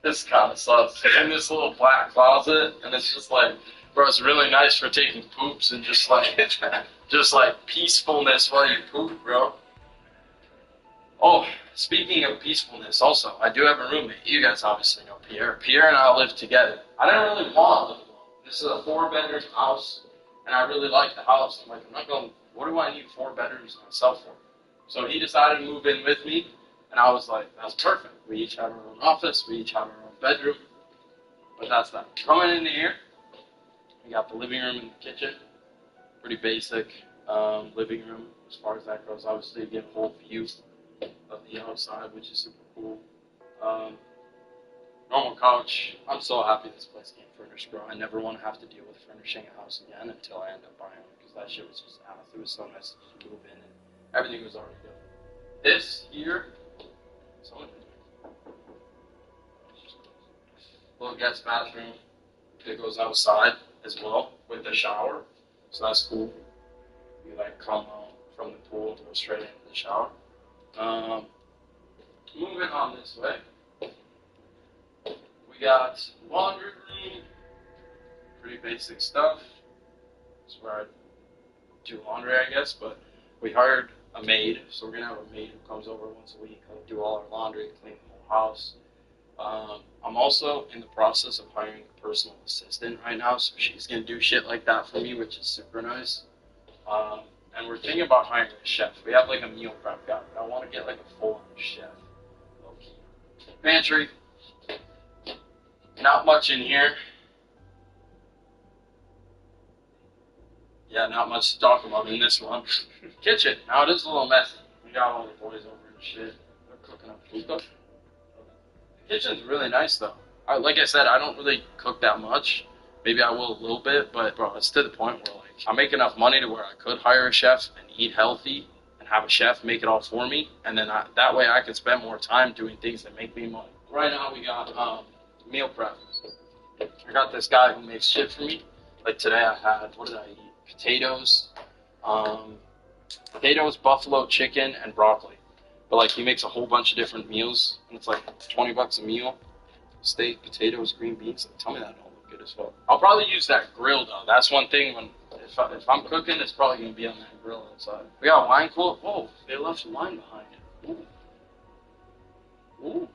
This kind of sucks. In this little black closet, and it's just like, bro, it's really nice for taking poops and just like peacefulness while you poop, bro. Oh, speaking of peacefulness, also, I do have a roommate. You guys obviously know Pierre. Pierre and I live together. I didn't really want to live alone. This is a 4-bedroom house, and I really like the house. I'm like, I'm not going, what do I need 4 bedrooms myself for? So he decided to move in with me, and I was like, that's perfect. We each have our own office, we each have our own bedroom, but that's that. Coming in here, we got the living room and the kitchen. Pretty basic living room as far as that goes. Obviously, you get a whole view of the outside, which is super cool. Normal couch. I'm so happy this place came furnished, bro. I never want to have to deal with furnishing a house again until I end up buying one, because that shit was just ass. It was so nice to just move in and everything was already done. This here, little guest bathroom that goes outside as well with the shower, so that's cool. You like come out from the pool and go straight into the shower. Moving on this way, we got laundry room, pretty basic stuff. That's where I do laundry, I guess, but we hired a maid, so we're gonna have a maid who comes over once a week, do all our laundry, clean the whole house. I'm also in the process of hiring a personal assistant right now, so she's gonna do shit like that for me, which is super nice. And we're thinking about hiring a chef. We have like a meal prep guy, but I want to get like a full-on chef. Low-key. Pantry. Not much in here. Yeah, not much to talk about in this one. Kitchen. Now it is a little messy. We got all the boys over and shit. They're cooking up food. The kitchen's really nice though. Like I said, I don't really cook that much. Maybe I will a little bit, but bro, it's to the point where like I make enough money to where I could hire a chef and eat healthy and have a chef make it all for me, and then that way I can spend more time doing things that make me money. Right now we got meal prep. I got this guy who makes shit for me. Like today I had, what did I eat? Potatoes, buffalo chicken, and broccoli. But like he makes a whole bunch of different meals, and it's like $20 a meal. Steak, potatoes, green beans. Tell me that don't look good as well. I'll probably use that grill though. That's one thing when if I'm cooking, it's probably gonna be on that grill outside. We got wine cooler. Oh, they left some wine behind it. Ooh. Ooh.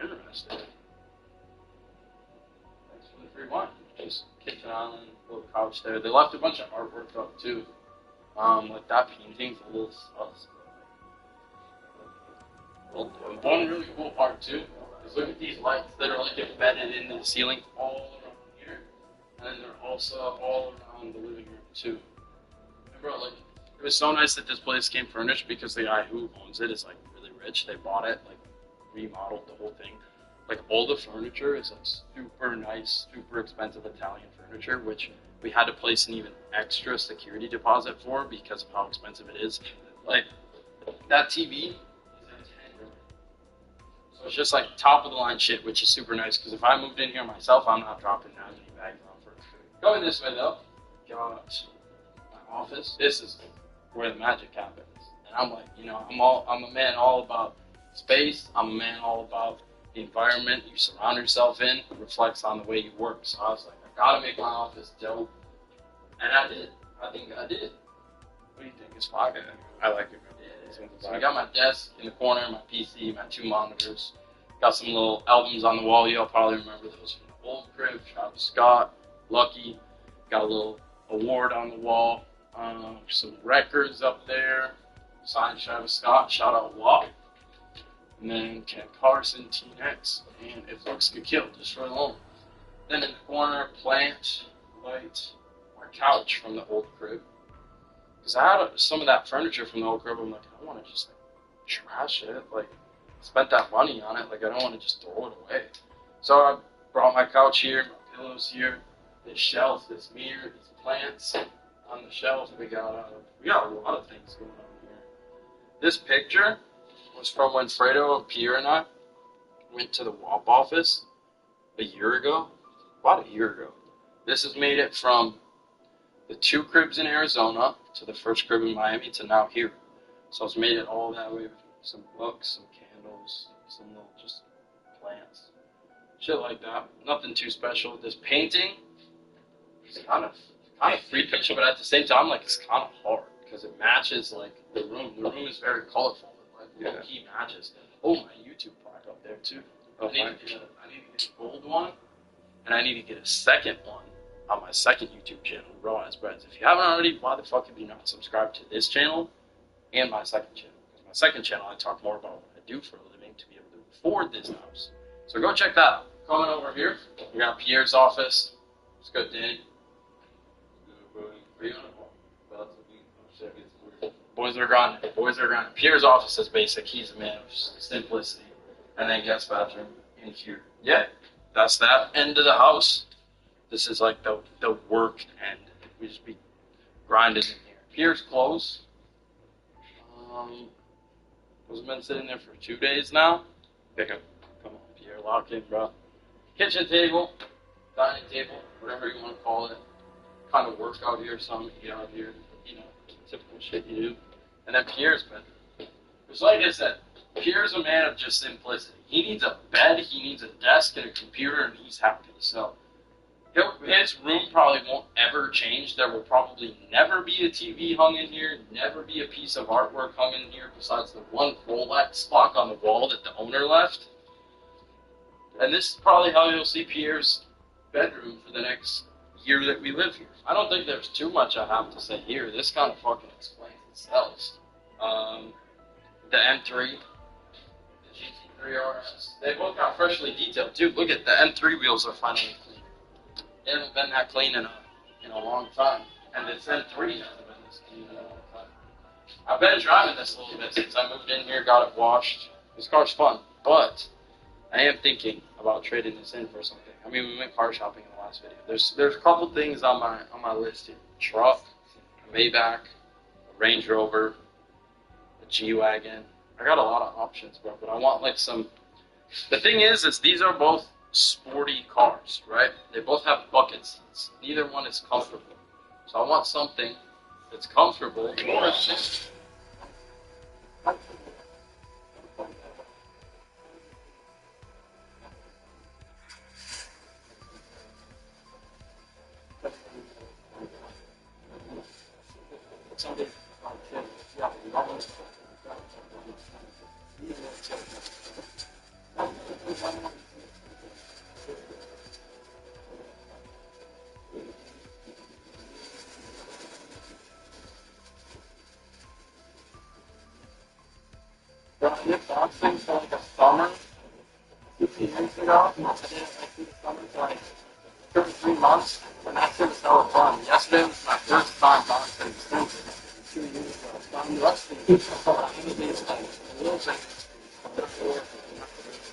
Interesting. Thanks for the free wine. Just kitchen island, little couch there. They left a bunch of artwork up too. Like that painting's a little sus. Well, one really cool part too is look at these lights that are like embedded into the ceiling all around here, and then they're also all around the living room too. And bro, like it was so nice that this place came furnished because the guy who owns it is like really rich. They bought it, like remodeled the whole thing. Like all the furniture is like super nice, super expensive Italian furniture, which we had to place an even extra security deposit for because of how expensive it is. Like that TV. So it's just like top of the line shit, which is super nice because if I moved in here myself, I'm not dropping that many bags off for food. Going this way though, got my office. This is where the magic happens. And I'm like, you know, I'm a man all about space. I'm a man all about the environment you surround yourself in. It reflects on the way you work. So I was like, I gotta make my office dope. And I did. I think I did. What do you think? It's fine. I like it. So I got my desk in the corner, my PC, my 2 monitors. Got some little albums on the wall. You'll probably remember those from the old crib. Travis Scott, Lucky. Got a little award on the wall. Some records up there. Signed Travis Scott. Shout out Walk. And then Ken Carson, T-Nex. And If Looks Could Kill, just for alone. Then in the corner, plant, light, our couch from the old crib. Because I had some of that furniture from the old crib. I'm like, I don't want to just like trash it. Like, spent that money on it. Like, I don't want to just throw it away. So I brought my couch here, my pillows here, this shelf, this mirror, these plants on the shelf. We got a lot of things going on here. This picture was from when Fredo and Pierre and I went to the WAP office a year ago. About a year ago. This has made it from the 2 cribs in Arizona to the first crib in Miami to now here. So it's made it all that way with some books, some candles, some little just plants. Shit like that. Nothing too special. This painting is kind of free picture, but at the same time, like it's kind of hard because it matches like the room. The room is very colorful. It like low-key matches. Oh, my YouTube plaque up there too. I need to get a gold one, and I need to get a second one on my second YouTube channel, Raw as Breads. If you haven't already, why the fuck have you not subscribed to this channel and my second channel? Because my second channel, I talk more about what I do for a living to be able to afford this house. So go check that out. Coming over here, we got Pierre's office. It's good, Danny. Boys are grinding. Boys are grinding. Pierre's office is basic. He's a man of simplicity. And then guest bathroom in here. Yeah, that's that end of the house. This is like the work end. We just be grinding in here. Pierre's closed. Has been sitting there for 2 days now. Pick up. Come on, Pierre, lock in, bro. Kitchen table, dining table, whatever you want to call it. Kind of work out here, some get out here, you know, typical shit you do. And then Pierre's been. It's like I said, Pierre's a man of just simplicity. He needs a bed, he needs a desk and a computer, and he's happy. So His room probably won't ever change. There will probably never be a TV hung in here, never be a piece of artwork hung in here besides the one Rolex clock on the wall that the owner left. And this is probably how you'll see Pierre's bedroom for the next year that we live here. I don't think there's too much I have to say here. This kind of fucking explains itself. The M3, the GT3 RS, they both got freshly detailed too. Look at the M3 wheels are finally clean. They haven't been that clean in a long time. And this M3 hasn't been this clean in a long time. I've been driving this a little bit since I moved in here, got it washed. This car's fun, but I am thinking about trading this in for something. I mean, we went car shopping in the last video. There's a couple things on my list here: truck, a Maybach, a Range Rover, a G-Wagon. I got a lot of options, bro. But I want like some. The thing is these are both sporty cars, right? They both have bucket seats. Neither one is comfortable. So I want something that's comfortable. I did boxing for like a summer, 2 years ago. I did it like through the summer for like 2 or 3 months, and that shit was hella fun. Yesterday was my first time boxing since 2 years ago. So I'm rusty.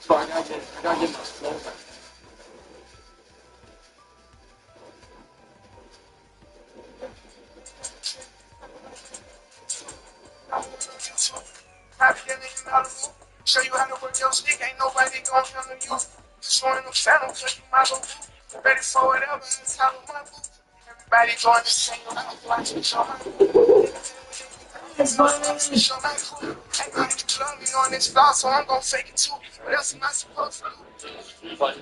So I gotta get my flow back. Show you how to work your stick, ain't nobody gon' handle you. Just want no channel, cause you my little boo. Ready for whatever, that's how my boo. Everybody going to sing around, watch me show my boo. It's going to show my crew. Ain't gonna club me on this floor, so I'm gonna fake it too. What else am I supposed to do? What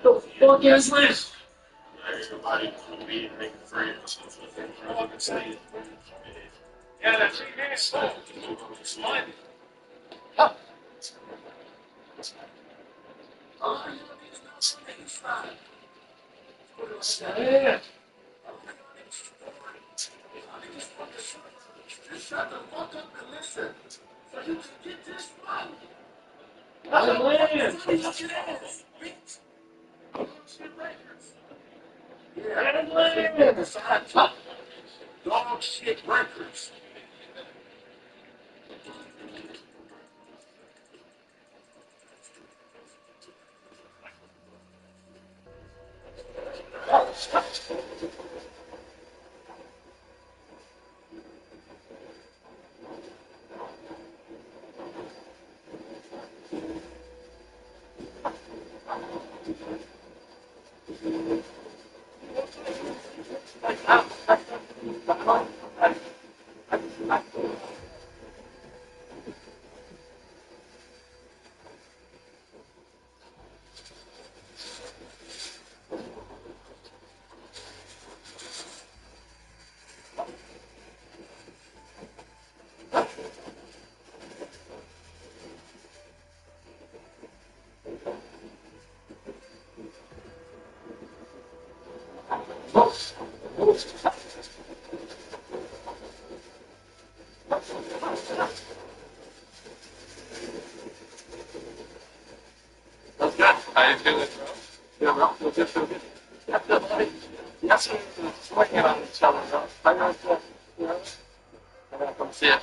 the fuck is this? Yeah, that's it. Yeah. Just shut the fuck up and listen. So you can get this money. That's land. Dog shit records. How you feeling, bro? Yeah, bro. Feel good, feel good. I feel like yesterday was swinging on each other, bro. I gotta feel, you know? I gotta come see it.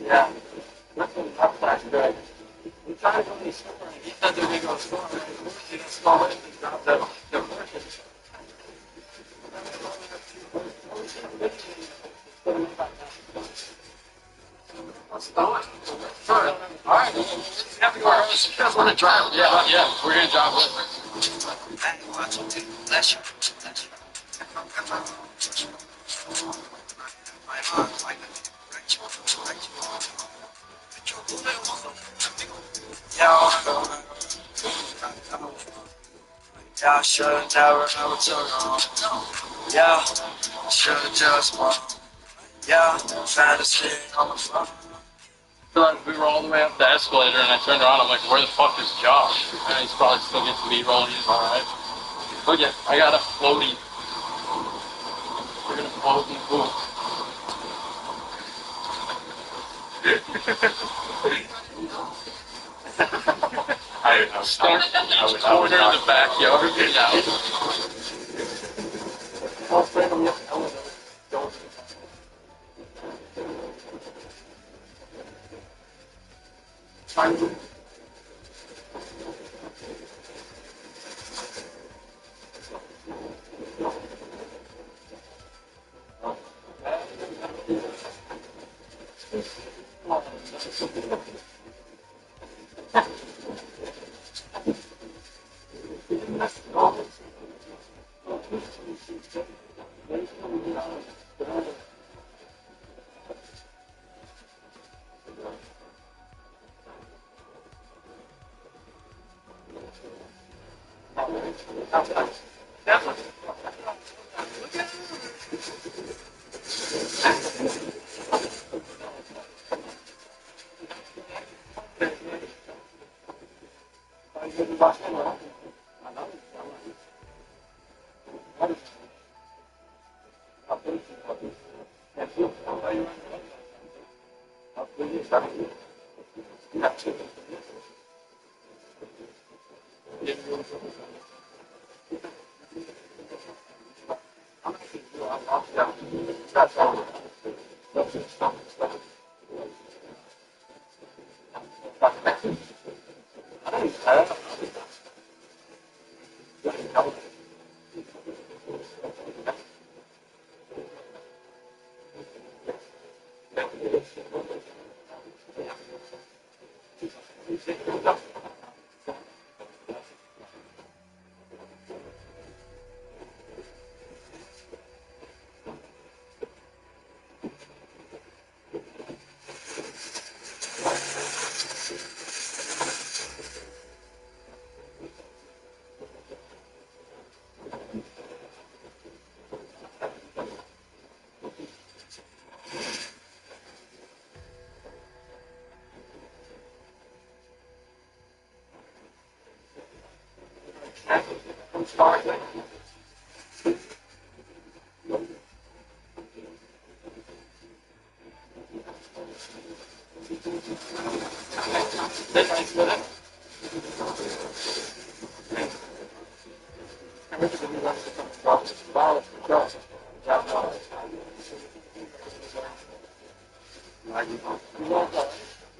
Yeah. We tried to go to the store and he said that we go to the store and he just go in and grab the purchase. Alright, we have to go around. You guys want to drive? Yeah, we're going to drive with her. Bless you. Bless Yeah, I should've never took on. Yeah, should've just won. Yeah, fantasy on the front. We were all the way up the escalator and I turned around, I'm like, where the fuck is Josh? And he's probably still getting B-roll, he's alright. Look at, I got a floaty. We're gonna float in the pool. I was corner in the backyard, yeah.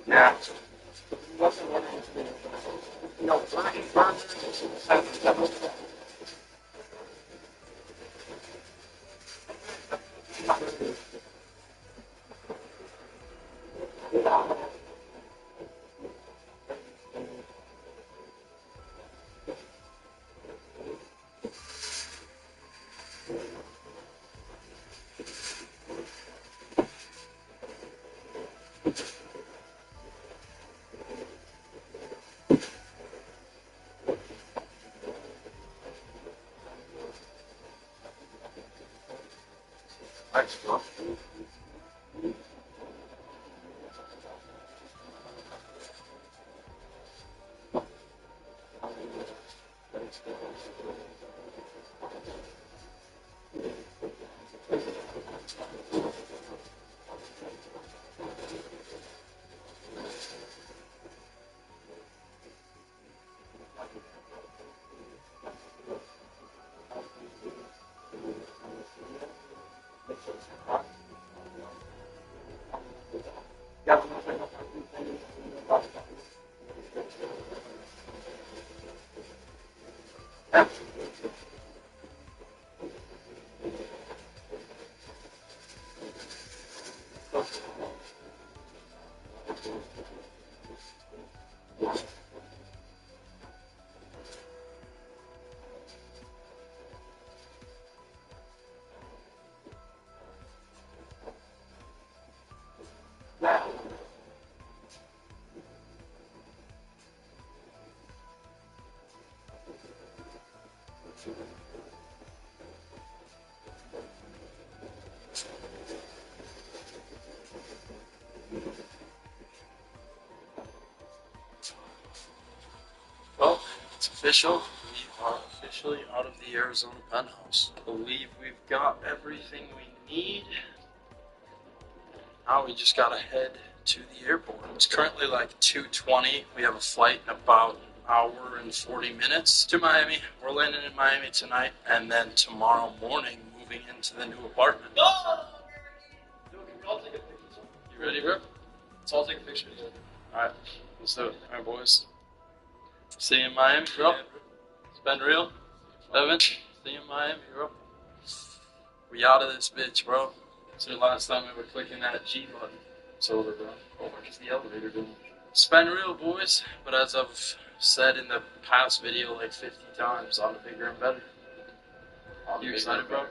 Yeah. official. We are officially out of the Arizona penthouse. I believe we've got everything we need. Now we just gotta head to the airport. It's currently like 2:20. We have a flight in about an hour and 40 minutes to Miami. We're landing in Miami tonight, and then tomorrow morning moving into the new apartment. You ready, bro? Let's all take a picture. Alright, let's do it. Alright, boys. See you in Miami, bro. It's been real. Evan, see you in Miami, bro. We out of this bitch, bro. So the last time we were clicking that G button. It's over, bro. Oh, what is the elevator doing? It's been real, boys. But as I've said in the past video like 50 times, on the bigger and better. You excited, bro?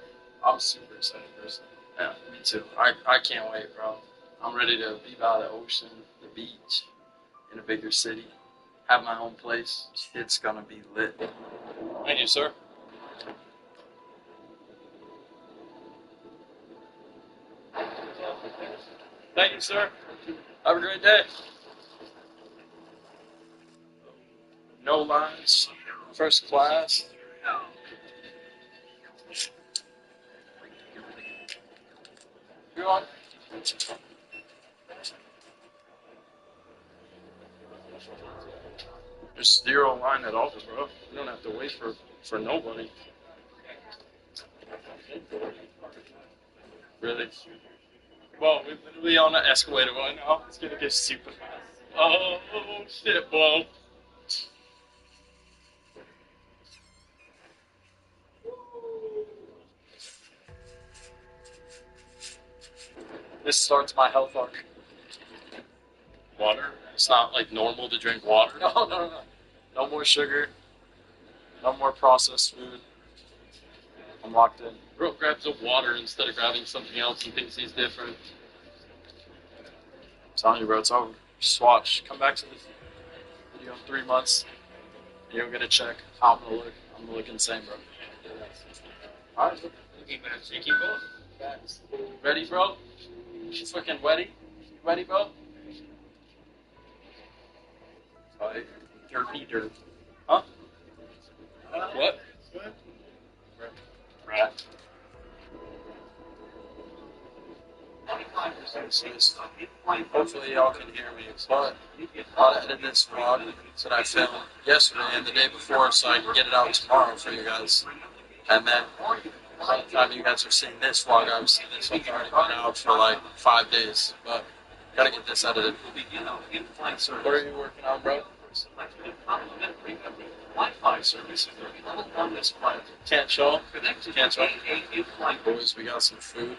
I'm super excited, personally. Yeah, me too. I can't wait, bro. I'm ready to be by the ocean, the beach, in a bigger city. Have my own place. It's gonna be lit. Thank you, sir. Thank you, sir. Have a great day. No lines. First class. You on? There's zero line at all, bro. You don't have to wait for nobody. Really? Well, we're literally on an escalator right now. It's gonna get super fast. Oh, shit, bro. This starts my health arc. Water? It's not like normal to drink water? No. No more sugar. No more processed food. I'm locked in. Bro grabs a water instead of grabbing something else and thinks he's different. I'm telling you, bro, it's over. Swatch. Come back to this video in 3 months. And you're gonna check how I'm gonna look. I'm gonna look insane, bro. Alright, looking bad. Shaky, bro. Ready, bro? You fucking ready? You ready, bro? Alright. Dirt. Huh? What? Rat. Hopefully y'all can hear me, but I'll edit this vlog that I filmed yesterday and the day before so I can get it out tomorrow for you guys. And then by the time you guys are seeing this vlog, obviously this one's already been out for like 5 days, but gotta get this edited. What are you working on, bro? Wi-Fi service. Can't show. Boys, we got some food.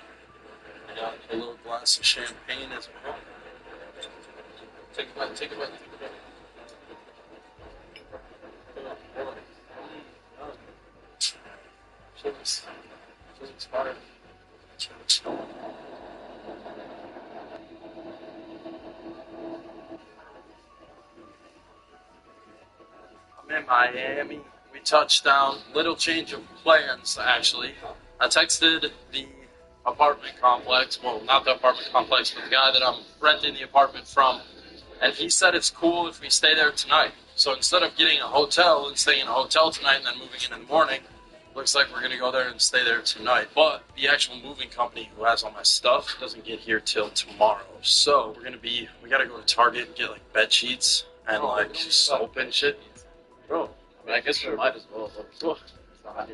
We got a little glass of champagne as well. Take a bite. Feels inspired. I'm in Miami. We touched down. Little change of plans, actually. I texted the apartment complex. Well, not the apartment complex, but the guy that I'm renting the apartment from. And he said it's cool if we stay there tonight. So instead of getting a hotel and staying in a hotel tonight and then moving in the morning, looks like we're going to go there and stay there tonight. But the actual moving company who has all my stuff doesn't get here till tomorrow. So we got to go to Target and get like bed sheets and like soap and shit. Bro, I mean, I guess we might as well.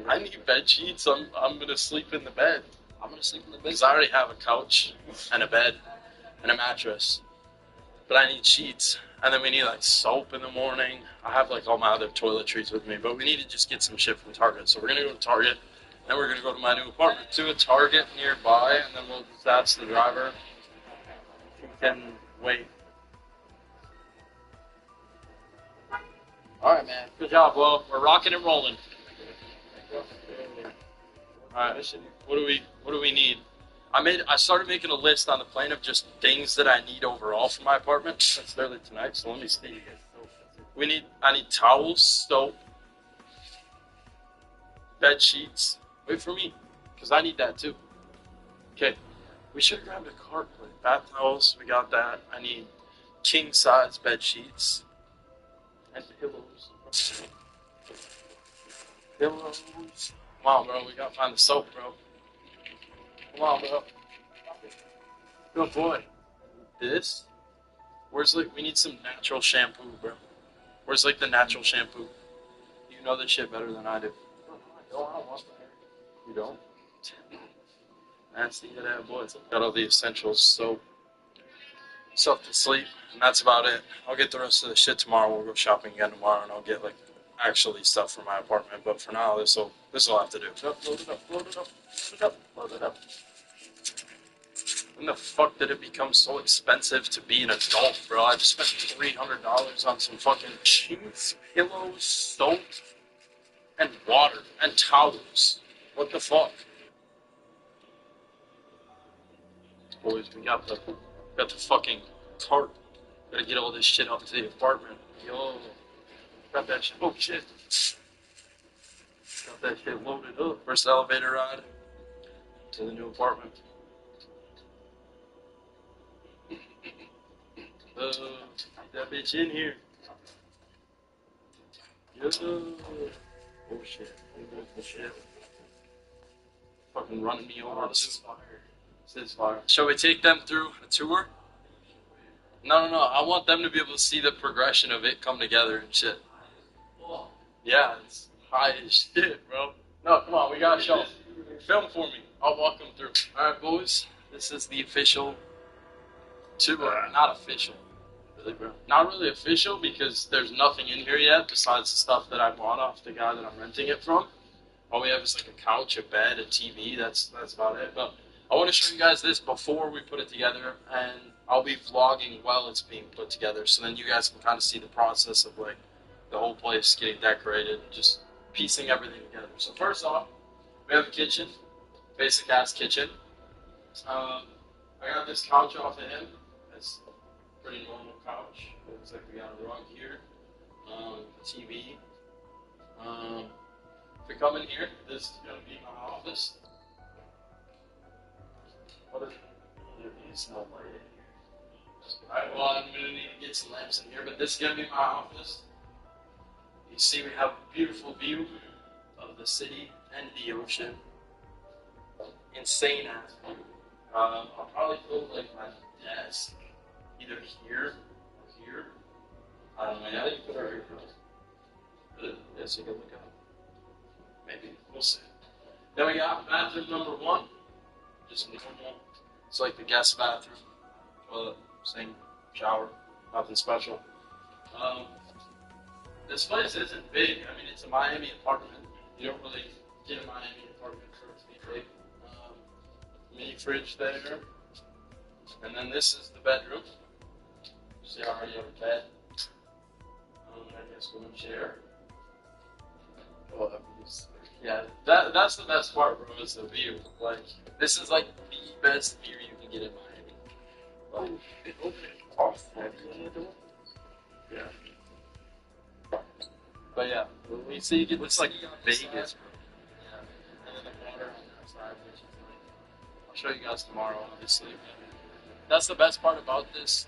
I need bed sheets. I'm going to sleep in the bed. I'm going to sleep in the bed. Because I already have a couch and a bed and a mattress. But I need sheets. And then we need like soap in the morning. I have like all my other toiletries with me, but we need to just get some shit from Target. So we're gonna go to Target, and then we're gonna go to my new apartment to a Target nearby, and then we'll just ask the driver if he can wait. Alright, man. Good job, Will. We're rocking and rolling. Alright, what do we need? I started making a list on the plane of just things that I need overall for my apartment. That's literally tonight, so let me see. I need towels, soap, bed sheets. Wait for me, because I need that too. Okay, we should have grabbed a cart plate. Bath towels, we got that. I need king size bed sheets and pillows. Pillows. Come on, bro. We gotta find the soap, bro. Come on, bro. Good boy. This? Where's like, we need some natural shampoo, bro. Where's like the natural shampoo? You know this shit better than I do. No, I don't want that. You don't? That's the that boy. Got all the essentials, soap, stuff to sleep, and that's about it. I'll get the rest of the shit tomorrow. We'll go shopping again tomorrow, and I'll get like actually stuff for my apartment. But for now, this'll have to do. Load it up, load it up, load it up, load it up. When the fuck did it become so expensive to be an adult, bro? I just spent $300 on some fucking sheets, pillows, soap, and water, and towels. What the fuck? Boys, we got the fucking cart. Gotta get all this shit up to the apartment. Yo, got that shit. Oh shit. Got that shit loaded up. First elevator ride to the new apartment. Get that bitch in here. Yo. Oh shit. Oh shit. Fucking running me over. This is fire. This is fire. Shall we take them through a tour? No. I want them to be able to see the progression of it come together and shit. Yeah, it's high as shit, bro. No, come on, we gotta show. Film for me. I'll walk them through. Alright, boys. This is the official tour. Not official. Really, bro. Not really official because there's nothing in here yet besides the stuff that I bought off the guy that I'm renting it from. All we have is like a couch, a bed, a TV. That's about it. But I want to show you guys this before we put it together, and I'll be vlogging while it's being put together, so then you guys can kind of see the process of like the whole place getting decorated and just piecing everything together. So first off, we have a kitchen, basic ass kitchen. I got this couch off of him. It's a pretty normal couch. It looks like we got a rug here, a TV. If we come in here, this is gonna be my office. What is it? There's no light in here. Alright, well, I'm going to need to get some lamps in here, but this is going to be my office. You see we have a beautiful view of the city and the ocean. Insane ass view. I'll probably put like my desk either here or here. I don't know, yeah, you put it right here first. Yeah, so you can look up. Maybe, we'll see. Then we got bathroom number 1. Just normal. It's like the guest bathroom, toilet, sink, shower, nothing special. This place isn't big. I mean, it's a Miami apartment. You don't really get a Miami apartment for it to be big. Mini fridge there. And then this is the bedroom. See, I already have a bed. I guess one chair. Yeah, that's the best part, bro, is the view. Like, this is like the best view you can get in Miami. Oh, it opened it off. Yeah. But yeah, we see it looks like Vegas, bro. Yeah. And then the water on that side, which is like, I'll show you guys tomorrow, obviously. That's the best part about this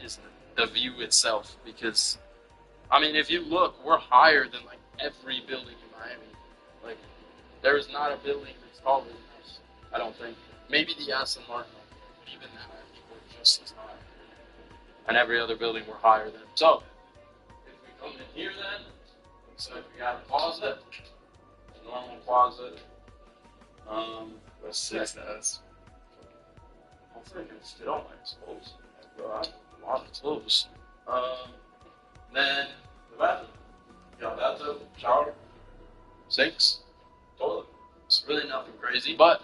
is the view itself, because I mean, if you look, we're higher than like every building in Miami. Like, there is not a building that's taller than us. I don't think. Maybe the Aston Martin. Even that, I think we're just as high. And every other building we're higher than. So, if we come in here then, looks like we got a closet. A normal closet. Let's see. Hopefully I can fit all my clothes. I have a lot of clothes. Then the bathroom. You got bathtub, shower, sinks, toilet. It's really nothing crazy, but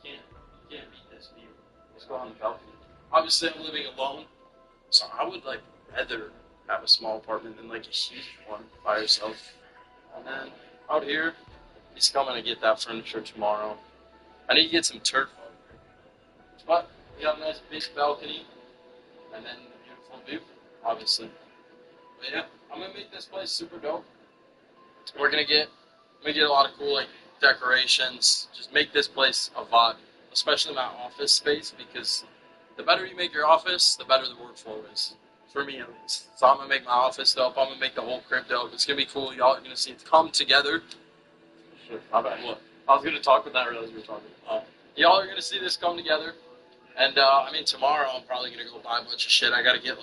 you can't beat this view. Let's go on the balcony. Obviously, I'm living alone, so I would like rather have a small apartment than like a huge one by yourself. And then out here, he's coming to get that furniture tomorrow. I need to get some turf out here. But we got a nice big balcony, and then the beautiful view, obviously. But yeah, I'm gonna make this place super dope. We're gonna get a lot of cool like decorations. Just make this place a vibe, especially my office space, because the better you make your office, the better the workflow is. For me at least. So I'm gonna make my office dope. I'm gonna make the whole crib dope. It's gonna be cool. Y'all are gonna see it come together. Shit, my bad. What? I was gonna talk, but not realize we were talking. Y'all are gonna see this come together. And I mean, tomorrow I'm probably gonna go buy a bunch of shit. I gotta get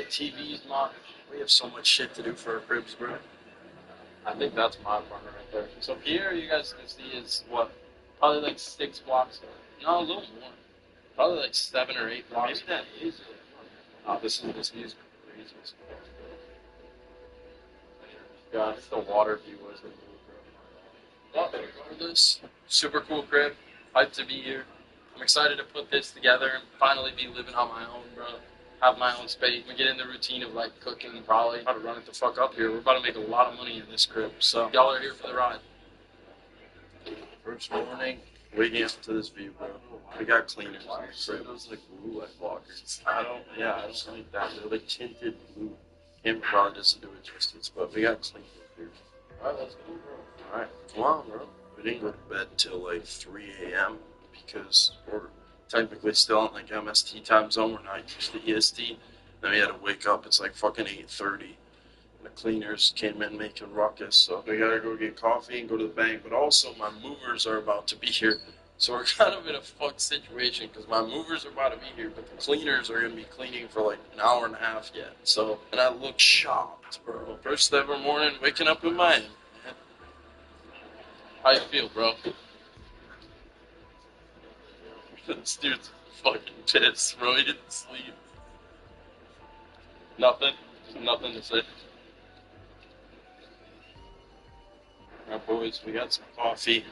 TVs, mom. We have so much shit to do for our cribs, bro. I think that's my apartment right there. So here, you guys can see is what, probably like 6 blocks. No, a little more. Probably like 7 or 8 blocks. Maybe that is. Oh, this music. God, it's the water view, wasn't it? Well, regardless, super cool crib. Hyped to be here. I'm excited to put this together and finally be living on my own, bro. Have my own space. We get in the routine of like cooking and probably how to run it the fuck up here. We're about to make a lot of money in this crib, so y'all are here for the ride. First morning, waking up to this view, bro. We got cleaners in the crib. Those like blue light blockers. I don't like that. They're like tinted blue. Camera probably doesn't do it justice, but we got cleaners here. Alright, let's go, bro. Alright, come on, bro. We didn't go to bed till like 3 a.m. because we're technically still on like MST time zone. We're not used to EST. Then we had to wake up. It's like fucking 8:30. And the cleaners came in making ruckus. So we gotta go get coffee and go to the bank. But also my movers are about to be here. So we're kind of in a fucked situation because my movers are about to be here, but the cleaners are going to be cleaning for like an hour and a half yet. So, and I look shocked, bro. First ever morning waking up in Miami. How you feel, bro? This dude's fucking pissed, bro. He didn't sleep. Nothing. Just nothing to say. Alright, boys, we got some coffee.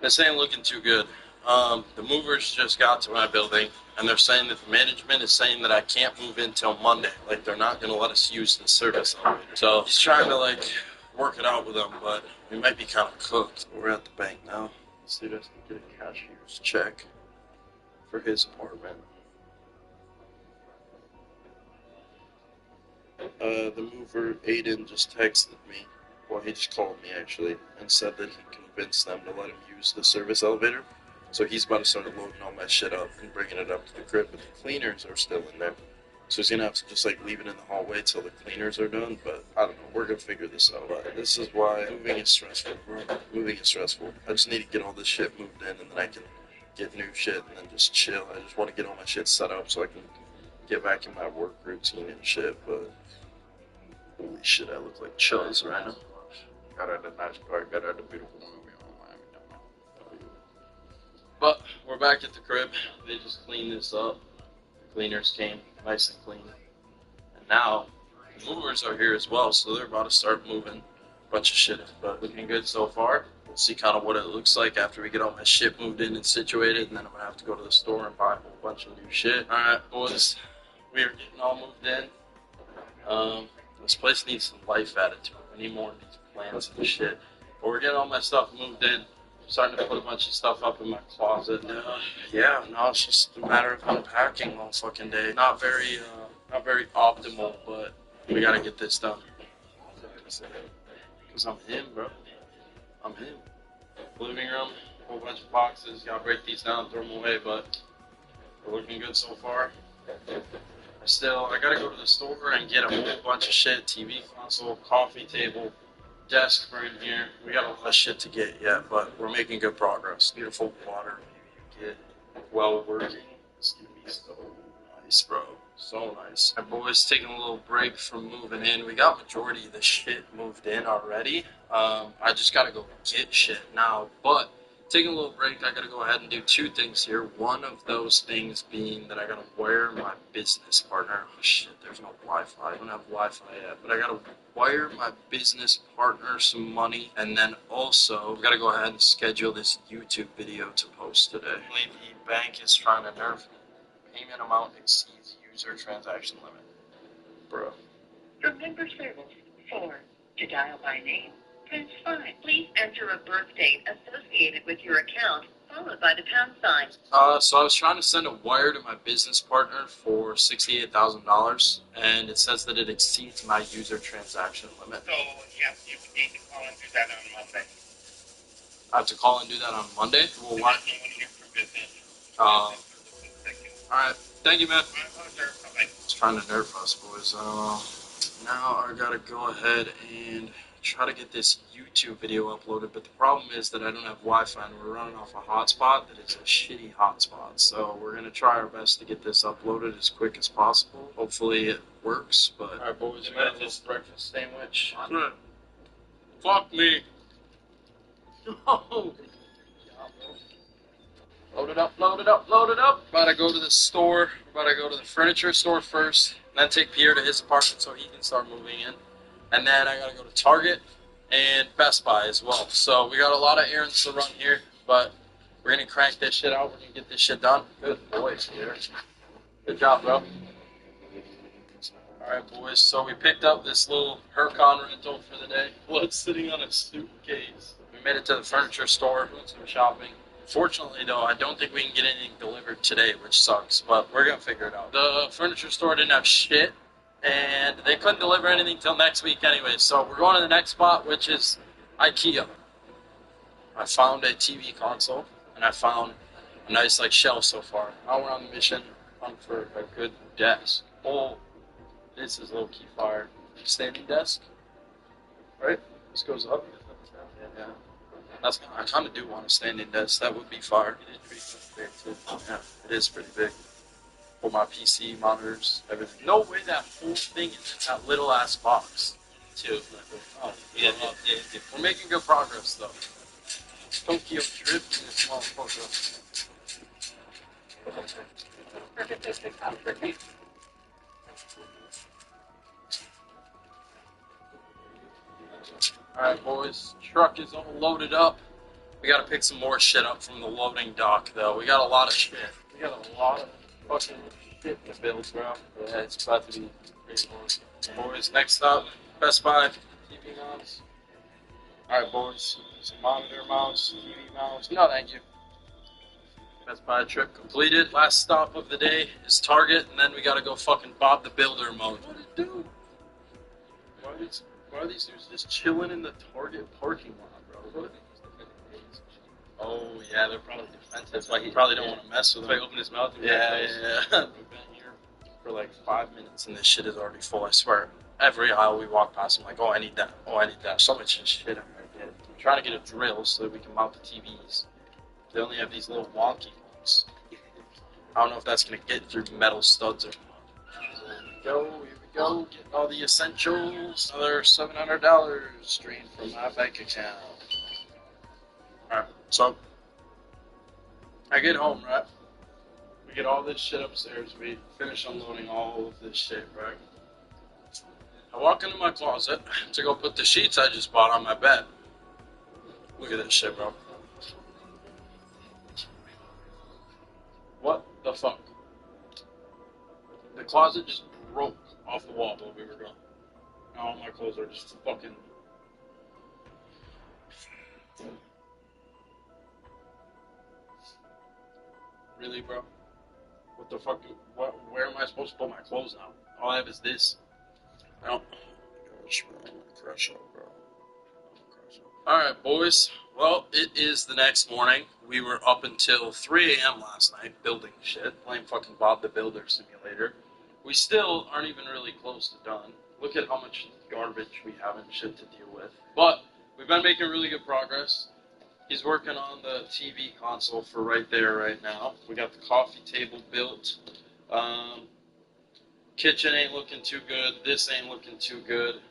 This ain't looking too good. The movers just got to my building, and they're saying that the management is saying that I can't move in till Monday. Like, they're not going to let us use the service elevator. So he's trying to, like, work it out with them, but we might be kind of cooked. We're at the bank now. This dude has to get a cashier's check for his apartment. The mover, Aiden, just texted me. Well, he just called me, actually, and said that he convinced them to let him use the service elevator. So he's about to start loading all my shit up and bringing it up to the crib, but the cleaners are still in there. So he's going to have to just, like, leave it in the hallway till the cleaners are done, but I don't know. We're going to figure this out. But this is why moving is stressful, bro. Moving is stressful. I just need to get all this shit moved in, and then I can get new shit and then just chill. I just want to get all my shit set up so I can get back in my work routine and shit, but holy shit, I look like Chuz right now. Got out the nice car, got out the beautiful movie on Miami. But we're back at the crib. They just cleaned this up. The cleaners came, nice and clean. And now the movers are here as well, so they're about to start moving a bunch of shit. But looking good so far. We'll see kind of what it looks like after we get all my shit moved in and situated, and then I'm gonna have to go to the store and buy a whole bunch of new shit. Alright, boys, we are getting all moved in. This place needs some life added to it. We need more of these plants and shit. But we're getting all my stuff moved in. I'm starting to put a bunch of stuff up in my closet. Yeah, no, it's just a matter of unpacking all fucking day. Not very optimal, but we gotta get this done. Because I'm him, bro. I'm him. Living room, a whole bunch of boxes. Gotta break these down, throw them away, but we're looking good so far. I gotta go to the store and get a whole bunch of shit. TV console, coffee table, desk for in here. We got a lot of shit to get yet, but we're making good progress. Beautiful water, get well working. It's gonna be so nice, bro. So nice. My boys taking a little break from moving in. We got majority of the shit moved in already. I just gotta go get shit now, but taking a little break, I gotta go ahead and do 2 things here. One of those things being that I gotta wire my business partner. Oh shit, there's no Wi-Fi. I don't have Wi-Fi yet, but I gotta wire my business partner some money, and then also I gotta go ahead and schedule this YouTube video to post today. I believe the bank is trying to nerf me. Payment amount exceeds user transaction limit. Bro. For member service, 4. To dial by name, press 5. Please enter a birth date associated with your account, followed by the pound sign. So I was trying to send a wire to my business partner for $68,000, and it says that it exceeds my user transaction limit. So, yes, you would need to call and do that on Monday. I have to call and do that on Monday? Well, why? Alright, thank you, man. kind of nerve us, boys. Now I gotta go ahead and try to get this YouTube video uploaded, but the problem is that I don't have Wi-Fi and we're running off a hotspot that is a shitty hotspot. So we're gonna try our best to get this uploaded as quick as possible. Hopefully it works, but... Alright boys, we got a little breakfast sandwich. Fuck me! No! Load it up, load it up, load it up! About to go to the store, about to go to the furniture store first, and then take Pierre to his apartment so he can start moving in. And then I gotta go to Target and Best Buy as well. So we got a lot of errands to run here, but we're gonna crank this shit out. We're gonna get this shit done. Good boys, Pierre. Good job, bro. Alright, boys, so we picked up this little Hercon rental for the day. Blood sitting on a suitcase. We made it to the furniture store, doing some shopping. Fortunately, though, I don't think we can get anything delivered today, which sucks, but we're gonna figure it out. The furniture store didn't have shit, and they couldn't deliver anything till next week anyway, so we're going to the next spot, which is IKEA. I found a TV console, and I found a nice, shelf so far. Now we're on the mission, on for a good desk. Oh, this is low-key fire. Standing desk, right? This goes up. Yeah. I kind of do want a standing desk. That would be fire. It is pretty big too. Yeah, it is pretty big. For my PC, monitors, everything. No way that whole thing is in that little ass box, too. Oh, yeah. We're making good progress though. Tokyo drip in this motherfucker. Alright boys, truck is all loaded up. We gotta pick some more shit up from the loading dock though. We got a lot of shit. We got a lot of fucking shit to build, bro. Yeah, it's about to be pretty long. Boys, next up, Best Buy, TV mounts. Alright boys, some monitor mounts, TV mounts. No, thank you. Best Buy trip completed. Last stop of the day is Target, and then we gotta go fucking Bob the Builder mode. What it do? Why are these dudes just chilling in the Target parking lot, bro? What? Oh, yeah, they're probably defensive. That's why he probably don't want to mess with them. That's why he opened his mouth. Yeah. We've been here for 5 minutes, and this shit is already full, I swear. Every aisle we walk past, I'm like, oh, I need that. Oh, I need that. So much shit I'm going to get. I'm trying to get a drill so that we can mount the TVs. They only have these little wonky ones. I don't know if that's going to get through metal studs or not. Here we go. Getting all the essentials. Another $700 drained from my bank account. Alright, so I get home, right? We get all this shit upstairs. We finish unloading all of this shit, right? I walk into my closet to go put the sheets I just bought on my bed. Look at this shit, bro. What the fuck? The closet just broke off the wall while we were gone. Now all my clothes are just fucking... Really, bro? What the fuck? Where am I supposed to put my clothes now? All I have is this. I don't... Gosh, bro. I'm gonna crush up, bro. Alright, boys. Well, it is the next morning. We were up until 3 a.m. last night building shit, playing fucking Bob the Builder Simulator. We still aren't even really close to done. Look at how much garbage we have and shit to deal with. But we've been making really good progress. He's working on the TV console for right there right now. We got the coffee table built. Kitchen ain't looking too good. This ain't looking too good.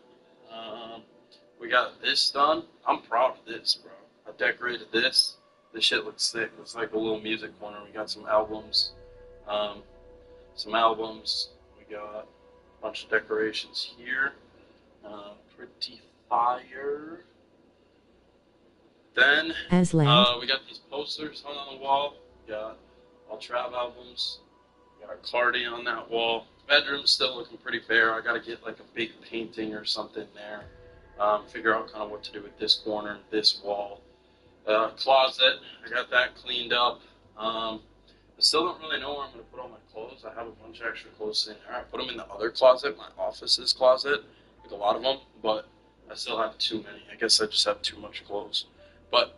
We got this done. I'm proud of this, bro. I decorated this. This shit looks sick. It's like a little music corner. We got some albums. We got a bunch of decorations here. Pretty fire. Then, we got these posters hung on the wall. We got all Trav albums. We got a Clardy on that wall. Bedroom's still looking pretty bare. I gotta get a big painting or something there. Figure out kind of what to do with this corner, this wall. Closet, I got that cleaned up. I still don't really know where I'm going to put all my clothes. I have a bunch of extra clothes in there. I put them in the other closet, my office's closet, a lot of them, but I still have too many. I guess I just have too much clothes. But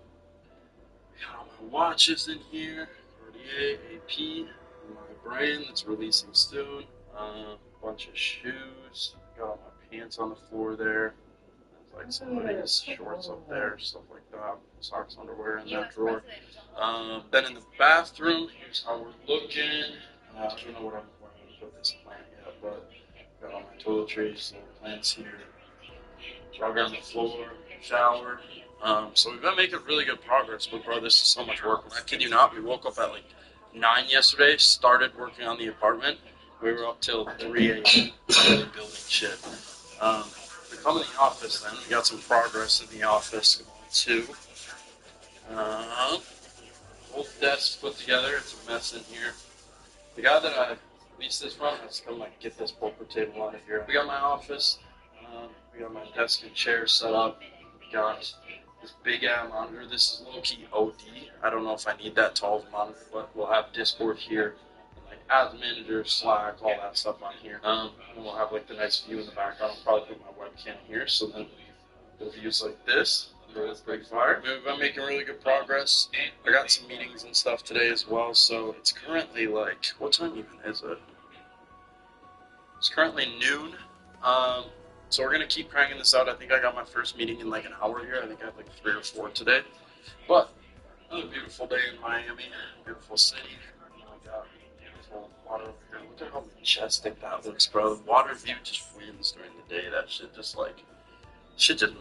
we got all my watches in here, Cartier AP, my brand that's releasing soon. bunch of shoes. Got all my pants on the floor there. There's like somebody's shorts up there, stuff like that. Socks, underwear in that drawer. Then in the bathroom, here's how we're looking. I don't know what I'm wearing with this plant yet, but got all my toiletries, little plants here. Rug on the floor, shower. So we've been making really good progress, but bro, this is so much work. I kid you not, we woke up at like 9 yesterday, started working on the apartment. We were up till 3 a.m. building shit. We come in the office then, we got some progress in the office going too. Whole desk put together, it's a mess in here. The guy that I leased this from has to come like get this poker table out of here. We got my office, we got my desk and chair set up. We got this big ass monitor. This is low key OD. I don't know if I need that tall of a monitor, but we'll have Discord here, and, like Ads Manager, Slack, all that stuff on here. And we'll have like the nice view in the background. I'll probably put my webcam here, so then the views like this. That's pretty fire. We've been making really good progress. I got some meetings and stuff today as well, so it's currently like, what time even is it? It's currently noon. So we're gonna keep cranking this out. I think I got my first meeting in like an hour here. I think I had like 3 or 4 today. But another beautiful day in Miami. Beautiful city. I got beautiful water over here. Look at how majestic that looks, bro. The water view just wins during the day. That shit just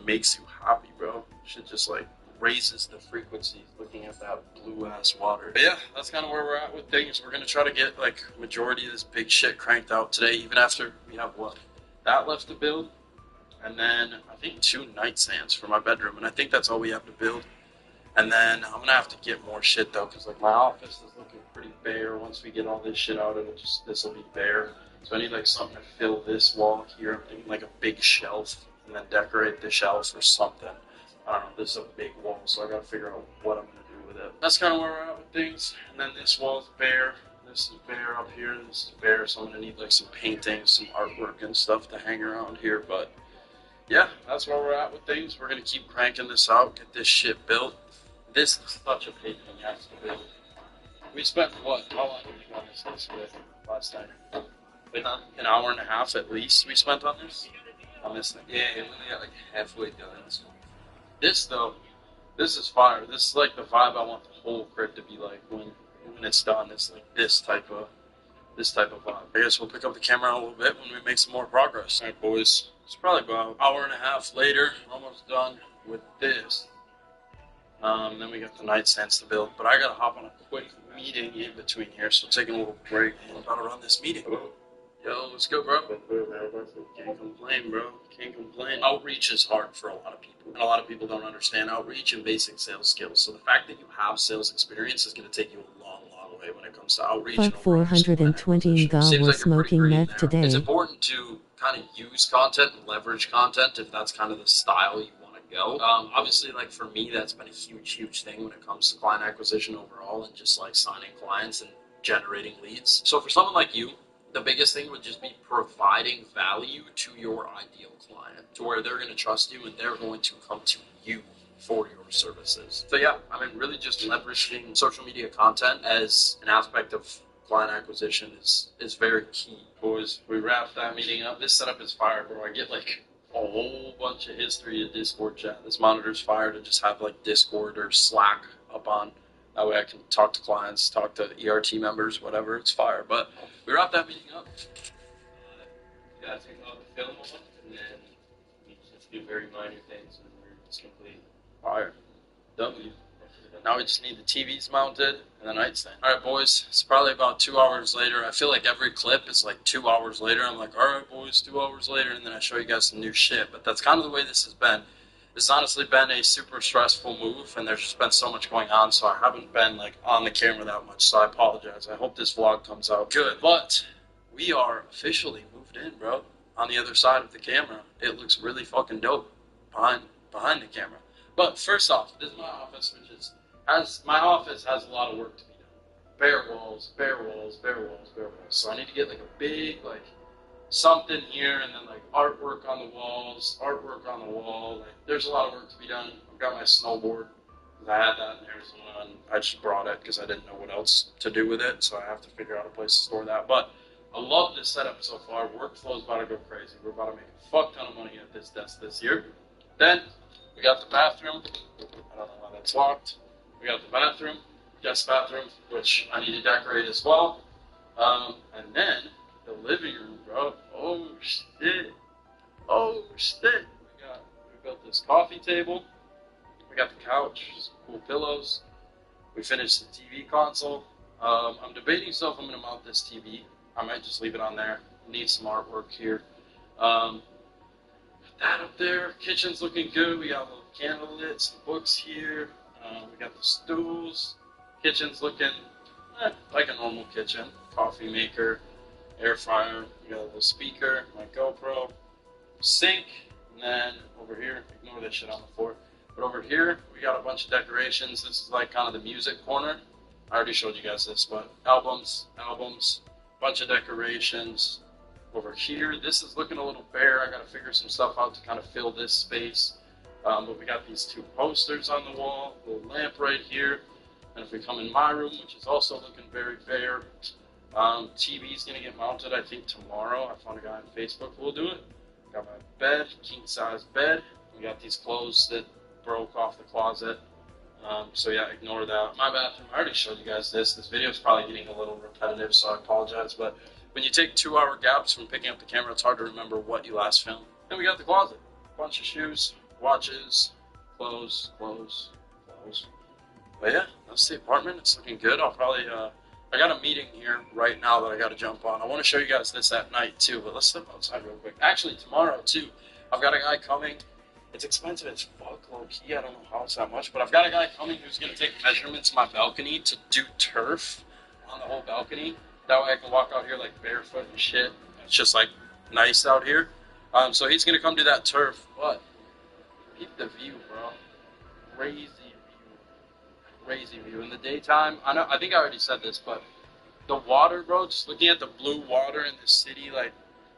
makes you happy, bro. Shit just like raises the frequency looking at that blue ass water. But yeah, that's kind of where we're at with things. We're gonna try to get like majority of this big shit cranked out today, even after we have that left to build, and then I think 2 nightstands for my bedroom, and I think that's all we have to build. And then I'm gonna have to get more shit though, because like my office is looking pretty bare. Once we get all this shit out, this will be bare. So I need like something to fill this wall here. I'm thinking like a big shelf, and then decorate the shelf or something. I don't know, this is a big wall, so I gotta figure out what I'm gonna do with it. That's kind of where we're at with things. And then this wall's bare. This is bare up here, and this is bare, so I'm gonna need like some paintings, some artwork and stuff to hang around here. But yeah, that's where we're at with things. We're gonna keep cranking this out, get this shit built. This is such a pain in the ass to build. We spent what? How long did we on this last time? Like an hour and a half at least we spent on this. On this thing. Yeah, we only got like halfway done. This though, this is fire. This is like the vibe I want the whole crib to be like when it's done. It's like this type of vibe. I guess we'll pick up the camera a little bit when we make some more progress. Alright boys, it's probably about an hour and a half later. We're almost done with this. Then we got the nightstands to build, but I gotta hop on a quick meeting in between here, so taking a little break. I'm about to run this meeting. Yo, let's go, bro. Can't complain, bro. Can't complain. Outreach is hard for a lot of people, and a lot of people don't understand outreach and basic sales skills. So the fact that you have sales experience is going to take you a long, long way when it comes to outreach. Fuck 420 and thou was smoking meth today. It's important to kind of use content and leverage content if that's kind of the style you want to go. Obviously, like for me, that's been a huge thing when it comes to client acquisition overall and just like signing clients and generating leads. So for someone like you, the biggest thing would just be providing value to your ideal client to where they're going to trust you and they're going to come to you for your services. So yeah, I mean, really just leveraging social media content as an aspect of client acquisition is very key. Boys, we wrapped that meeting up. This setup is fire, bro. I get like a whole bunch of history of Discord chat. This monitor's fire to just have like Discord or Slack up on. That way I can talk to clients, talk to ERT members, whatever. It's fire. But we wrapped that meeting up. Yeah, take off the film off, and then we just do very minor things, and it's complete. Fire. W. Now we just need the TVs mounted and the nightstand. Alright boys, it's probably about 2 hours later. I feel like every clip is like 2 hours later. I'm like, alright boys, 2 hours later, and then I show you guys some new shit. But that's kind of the way this has been. It's honestly been a super stressful move, and there's just been so much going on, so I haven't been like on the camera that much, so I apologize. I hope this vlog comes out good. But we are officially moved in, bro. On the other side of the camera. It looks really fucking dope behind the camera. But first off, this is my office, which is my office has a lot of work to be done. Bare walls, bare walls, bare walls, bare walls. So I need to get like a big like something here, and then like artwork on the walls, artwork on the wall. Like, there's a lot of work to be done. I've got my snowboard. I had that in Arizona, and I just brought it because I didn't know what else to do with it, so I have to figure out a place to store that. But I love this setup so far. Workflow's about to go crazy. We're about to make a fuck ton of money at this desk this year. Then we got the bathroom. I don't know why that's locked. We got the bathroom, guest bathroom, which I need to decorate as well. And then the living room, bro. Oh shit. Oh shit. We built this coffee table. We got the couch, some cool pillows. We finished the TV console. I'm debating if I'm gonna mount this TV. I might just leave it on there. Need some artwork here. That up there. Kitchen's looking good. We got a little candle lit, some books here. We got the stools. Kitchen's looking like a normal kitchen. Coffee maker, air fryer. We got a little speaker, my GoPro, sink, and then over here, ignore this shit on the floor. But over here, we got a bunch of decorations. This is like kind of the music corner. I already showed you guys this, but albums, bunch of decorations. Over here, this is looking a little bare. I gotta figure some stuff out to kind of fill this space. But we got these two posters on the wall, a little lamp right here. And if we come in my room, which is also looking very bare, TV's gonna get mounted, I think tomorrow. I found a guy on Facebook who will do it. Got my bed, king size bed. We got these clothes that broke off the closet. So yeah, ignore that. My bathroom, I already showed you guys this. This video is probably getting a little repetitive, so I apologize. But when you take 2-hour gaps from picking up the camera, it's hard to remember what you last filmed. Then we got the closet. Bunch of shoes, watches, clothes. But yeah, that's the apartment. It's looking good. I'll probably, I got a meeting here right now that I got to jump on. I want to show you guys this at night too, but let's step outside real quick. Actually, tomorrow too, I've got a guy coming. It's expensive as fuck, low-key. I don't know how it's that much, but I've got a guy coming who's going to take measurements of my balcony to do turf on the whole balcony. That way I can walk out here like barefoot and shit. It's just like nice out here. So he's going to come do that turf, but keep the view, bro. Crazy view. In the daytime, I think I already said this, but the water, bro, just looking at the blue water in the city, like,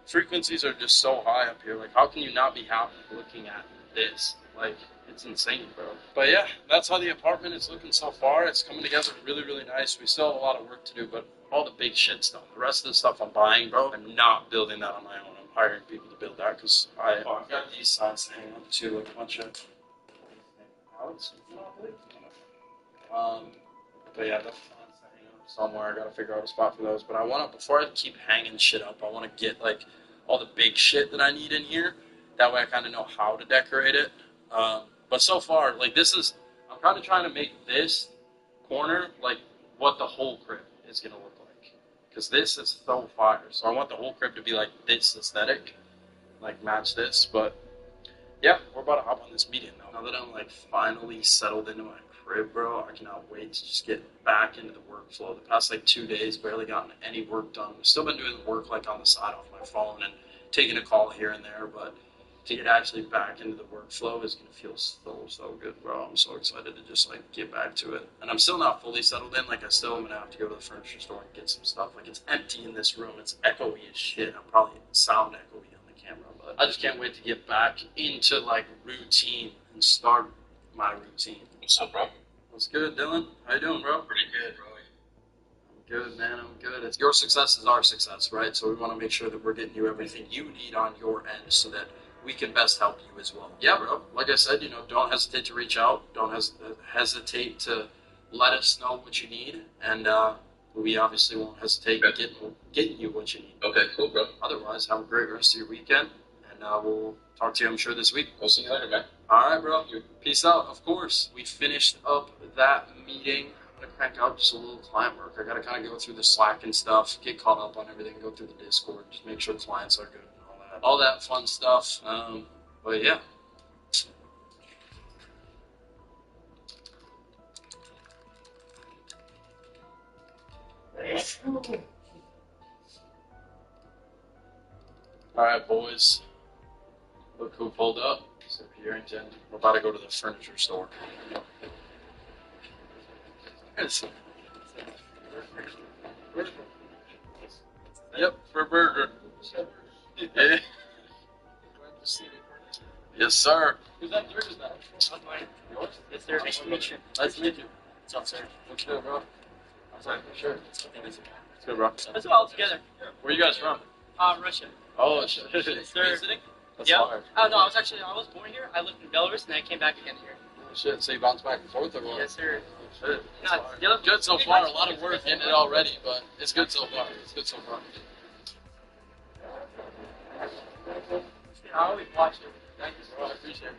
frequencies are just so high up here. Like, how can you not be happy looking at this? Like, it's insane, bro. But yeah, that's how the apartment is looking so far. It's coming together really, really nice. We still have a lot of work to do, but all the big shit's done. The rest of the stuff I'm buying, bro, I'm not building that on my own. I'm hiring people to build that because I've got these signs to hang up too, like a bunch of outs. But yeah, that's somewhere. I gotta figure out a spot for those. But I want to, before I keep hanging shit up, I want to get like all the big shit that I need in here. That way I kind of know how to decorate it. But so far, like I'm kind of trying to make this corner like what the whole crib is gonna look like. Because this is so fire. So I want the whole crib to be like this aesthetic, like match this. But yeah, we're about to hop on this meeting now. Now that I'm like finally settled into my crib, bro, I cannot wait to just get back into the workflow. The past like 2 days, barely gotten any work done. We've still been doing work like on the side off my phone and taking a call here and there, but to get actually back into the workflow is gonna feel so good, bro. I'm so excited to just like get back to it. And I'm still not fully settled in. Like I still am gonna have to go to the furniture store and get some stuff. Like it's empty in this room. It's echoey as shit. I'm probably sound echoey on the camera, but I just can't wait to get back into like routine and start my routine. What's up, bro? What's good, Dylan? How you doing, bro? Pretty good, bro. I'm good, man. I'm good. It's your success is our success, right? So we want to make sure that we're getting you everything you need on your end so that we can best help you as well. Yeah, bro. Like I said, don't hesitate to reach out. Don't hesitate to let us know what you need. And we obviously won't hesitate in getting you what you need. Okay, cool, bro. Otherwise, have a great rest of your weekend. And we'll talk to you, I'm sure, this week. We'll see you later, man. All right, bro. Peace out, of course. We finished up that meeting. I'm going to crank out just a little client work. I got to kind of go through the Slack and stuff, get caught up on everything, go through the Discord, just make sure the clients are good and all that fun stuff. But yeah. All right, boys. Look who pulled up. So Harrington. We're about to go to the furniture store. Yep, for a burger. Yeah. Yes, sir. Who's that? Yours is that? That's mine. Yours? Yes, sir. Nice to meet you. Nice to meet you. What's up, sir? What's good, bro? Exactly. Sure. It's good, bro. Let's go all together. Where you guys from? Russia. Oh, shit. They're Visiting? That's yeah. fire. Oh no, I was born here. I lived in Belarus, and then I came back again here. Oh, shit. So you bounce back and forth or what? Yes, sir. Oh, shit. No, you look Good so far. A lot of work getting it already, but it's good so far. It's good so far. I always watch it. Thank you, bro. I appreciate it.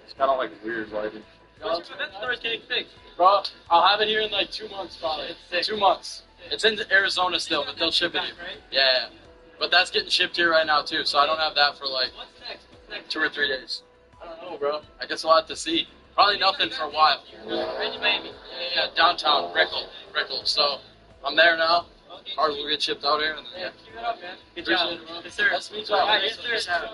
It's kind of like weird lighting. When's your event starts getting fixed? Bro, I'll have it here in like 2 months probably. 2 months. It's in Arizona still, but they'll ship it here. Yeah. But that's getting shipped here right now too, so I don't have that for like 2 or 3 days. I don't know, bro. I guess we'll have to see. Probably nothing for a while. Right in Miami. Yeah, downtown, Brickell. So I'm there now. Cars will get shipped out here. And then, yeah. Keep it up, man. Good Appreciate job. it, bro. Yes, sir. Nice to meet you. Yes, sir.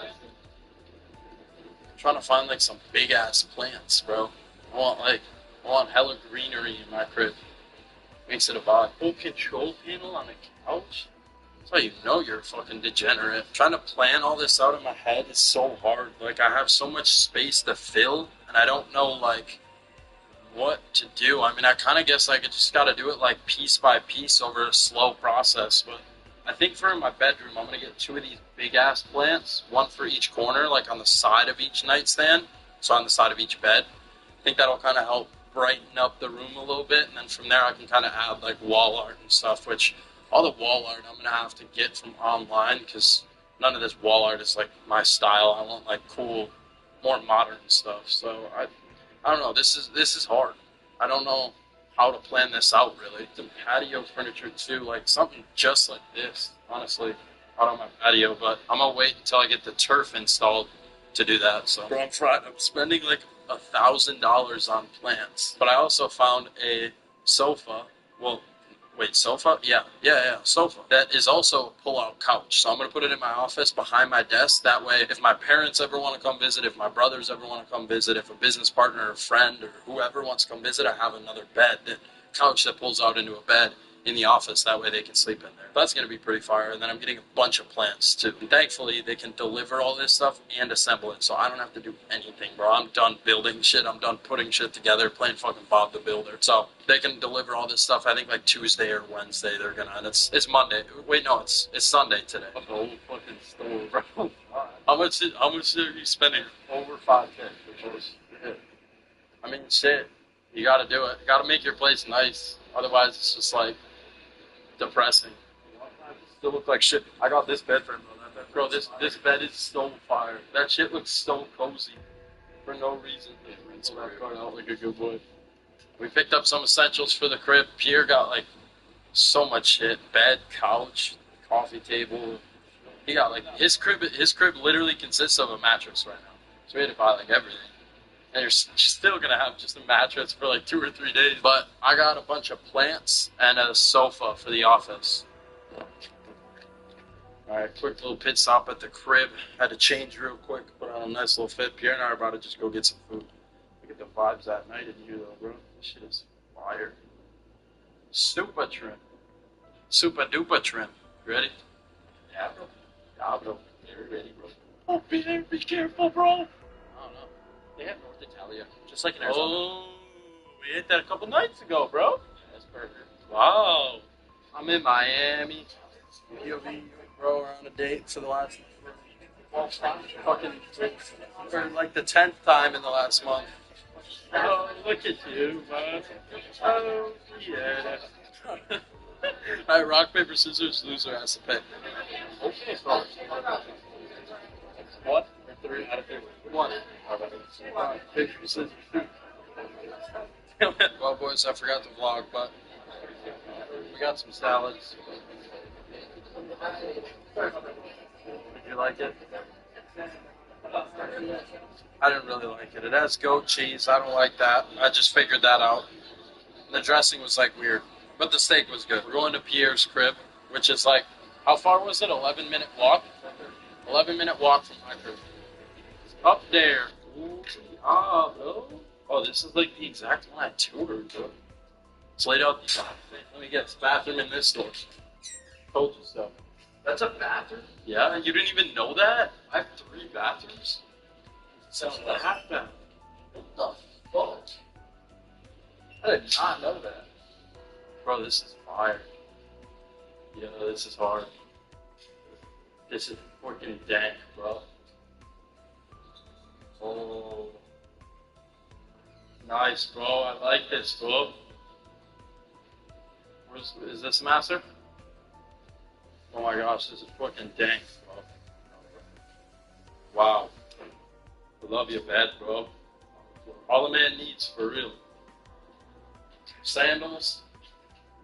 Trying to find like some big ass plants, bro. I want hella greenery in my crib. Makes it a vibe. Full control panel on a couch? That's how you know you're a fucking degenerate. Trying to plan all this out in my head is so hard. Like, I have so much space to fill, and I don't know, like, what to do. I mean, I kind of guess I just gotta do it, like, piece by piece over a slow process, but I think for my bedroom, I'm gonna get 2 of these big-ass plants, 1 for each corner, like, on the side of each nightstand, so on the side of each bed. I think that'll kind of help brighten up the room a little bit, and then from there I can kind of add like wall art and stuff, which all the wall art I'm gonna have to get from online because none of this wall art is like my style. I want like cool, more modern stuff. So I don't know. This is hard. I don't know how to plan this out really. Some patio furniture too, like something just like this, honestly, out on my patio. But I'm gonna wait until I get the turf installed to do that. So bro, I'm spending like $1,000 on plants. But I also found a sofa. Well, wait, sofa? Yeah, sofa. That is also a pull-out couch. So I'm gonna put it in my office behind my desk. That way, if my parents ever want to come visit, if my brothers ever want to come visit, if a business partner or a friend or whoever wants to come visit, I have another bed, that couch that pulls out into a bed in the office. That way they can sleep in there. That's going to be pretty fire. And then I'm getting a bunch of plants too. And thankfully, they can deliver all this stuff and assemble it. So I don't have to do anything, bro. I'm done building shit. I'm done putting shit together, playing fucking Bob the Builder. So they can deliver all this stuff. I think like Tuesday or Wednesday they're gonna. And it's Monday. Wait, no, it's Sunday today. The whole fucking store, bro. How much are you spending? Over $5K for those. I mean, shit. You gotta do it. You gotta make your place nice. Otherwise, it's just like depressing. Still look like shit. I got this bed frame, bro. This bed is so fire. That shit looks so cozy for no reason. Pull that card out like a good boy. We picked up some essentials for the crib. Pierre got like so much shit: bed, couch, coffee table. He got like his crib literally consists of a mattress right now. So we had to buy like everything. And you're still going to have just a mattress for like 2 or 3 days. But I got a bunch of plants and a sofa for the office. Alright, quick little pit stop at the crib. Had to change real quick, put on a nice little fit. Pierre and I are about to just go get some food. Look at the vibes that night in here though, bro. This shit is fire. Super trim. Super duper trim. You ready? Yeah, bro. Yeah, bro. You're ready, bro. Oh, be careful, bro. I don't know. They have North Italia, just like in Arizona. Oh, we ate that a couple nights ago, bro. That's perfect. Wow. I'm in Miami. POV, bro, we're on a date for the last fucking for like the 10th time in the last month. Oh, look at you, man. Oh, yeah. Alright, rock, paper, scissors, loser has to pay. Okay, so. What? 3 out of 3. 1. Paper, scissors, shoot. Well, boys, I forgot to vlog, but we got some salads. Did you like it? I didn't really like it. It has goat cheese. I don't like that. I just figured that out. The dressing was like weird, but the steak was good. We're going to Pierre's crib, which is like, how far was it? 11-minute walk? 11-minute walk from my crib. Up there. Ooh, oh, this is like the exact one I toured, bro. It's laid out. Let me guess. Bathroom in this store. Told you so. That's a bathroom? Yeah, you didn't even know that? I have 3 bathrooms. Sounds like a half bath. What the fuck? I did not know that. Bro, this is fire. Yeah, this is hard. This is fucking dank, bro. Oh. Nice, bro. I like this, bro. Is this master? Oh my gosh, this is fucking dank, bro. Wow. I love your bed, bro. All a man needs, for real. Sandals,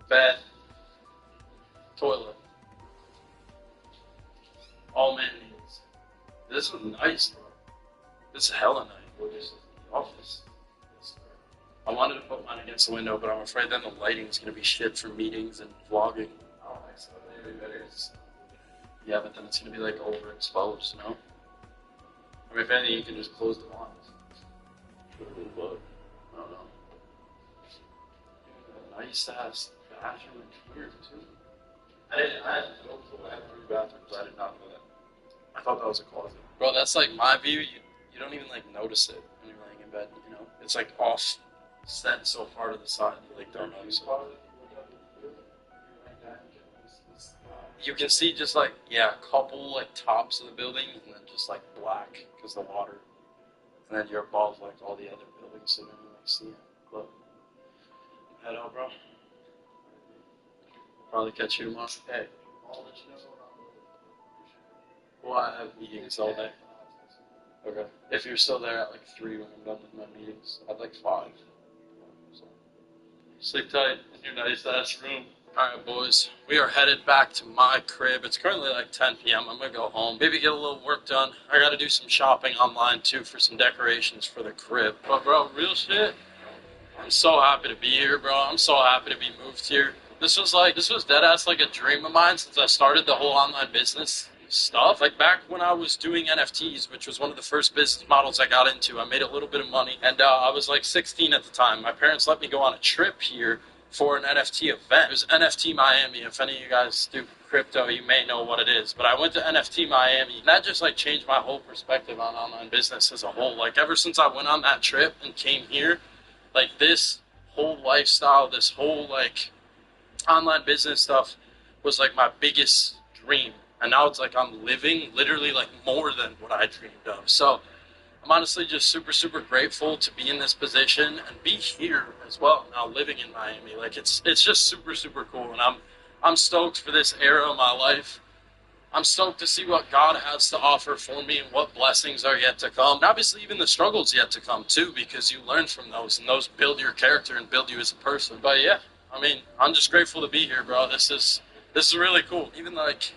bed, toilet. All man needs. This was nice, bro. This is hella nice, bro. This is the office. I wanted to put mine against the window, but I'm afraid then the lighting is going to be shit for meetings and vlogging. Oh, so maybe better. Yeah, but then it's going to be like overexposed, you know? I mean, if anything, you can just close the blinds. But, I don't know. Nice ass bathroom in here, too. I didn't know I had 3 bathrooms. I did not know that. I thought that was a closet. Bro, that's like my view. You don't even like notice it when you're laying in bed, you know? It's like off. Set so far to the side, you like don't notice it. You can see just like, yeah, a couple like tops of the building and then just like black because of the water. And then you're above like all the other buildings, so then you like see it. Look. Head out, bro. Probably catch you tomorrow. Hey, I'll let you know. Well, I have meetings all day. Okay. If you're still there at like 3 when I'm done with my meetings, I'd like 5. Sleep tight in your nice ass room. Alright boys, we are headed back to my crib. It's currently like 10 p.m. I'm gonna go home. Maybe get a little work done. I gotta do some shopping online too for some decorations for the crib. But bro, real shit, I'm so happy to be here, bro. I'm so happy to be moved here. This was dead ass like a dream of mine since I started the whole online business stuff. Like back when I was doing NFTs, which was one of the first business models I got into, I made a little bit of money, and I was like 16 at the time. My parents let me go on a trip here for an NFT event. It was NFT Miami. If any of you guys do crypto, you may know what it is. But I went to NFT Miami, and that just like changed my whole perspective on online business as a whole. Like ever since I went on that trip and came here, like this whole lifestyle, this whole like online business stuff was like my biggest dream. And now it's like I'm living literally like more than what I dreamed of. So I'm honestly just super, super grateful to be in this position and be here as well. Now living in Miami, like it's just super, super cool. And I'm stoked for this era of my life. I'm stoked to see what God has to offer for me and what blessings are yet to come. And obviously even the struggles yet to come too, because you learn from those and those build your character and build you as a person. But yeah, I mean, I'm just grateful to be here, bro. This is really cool. Even like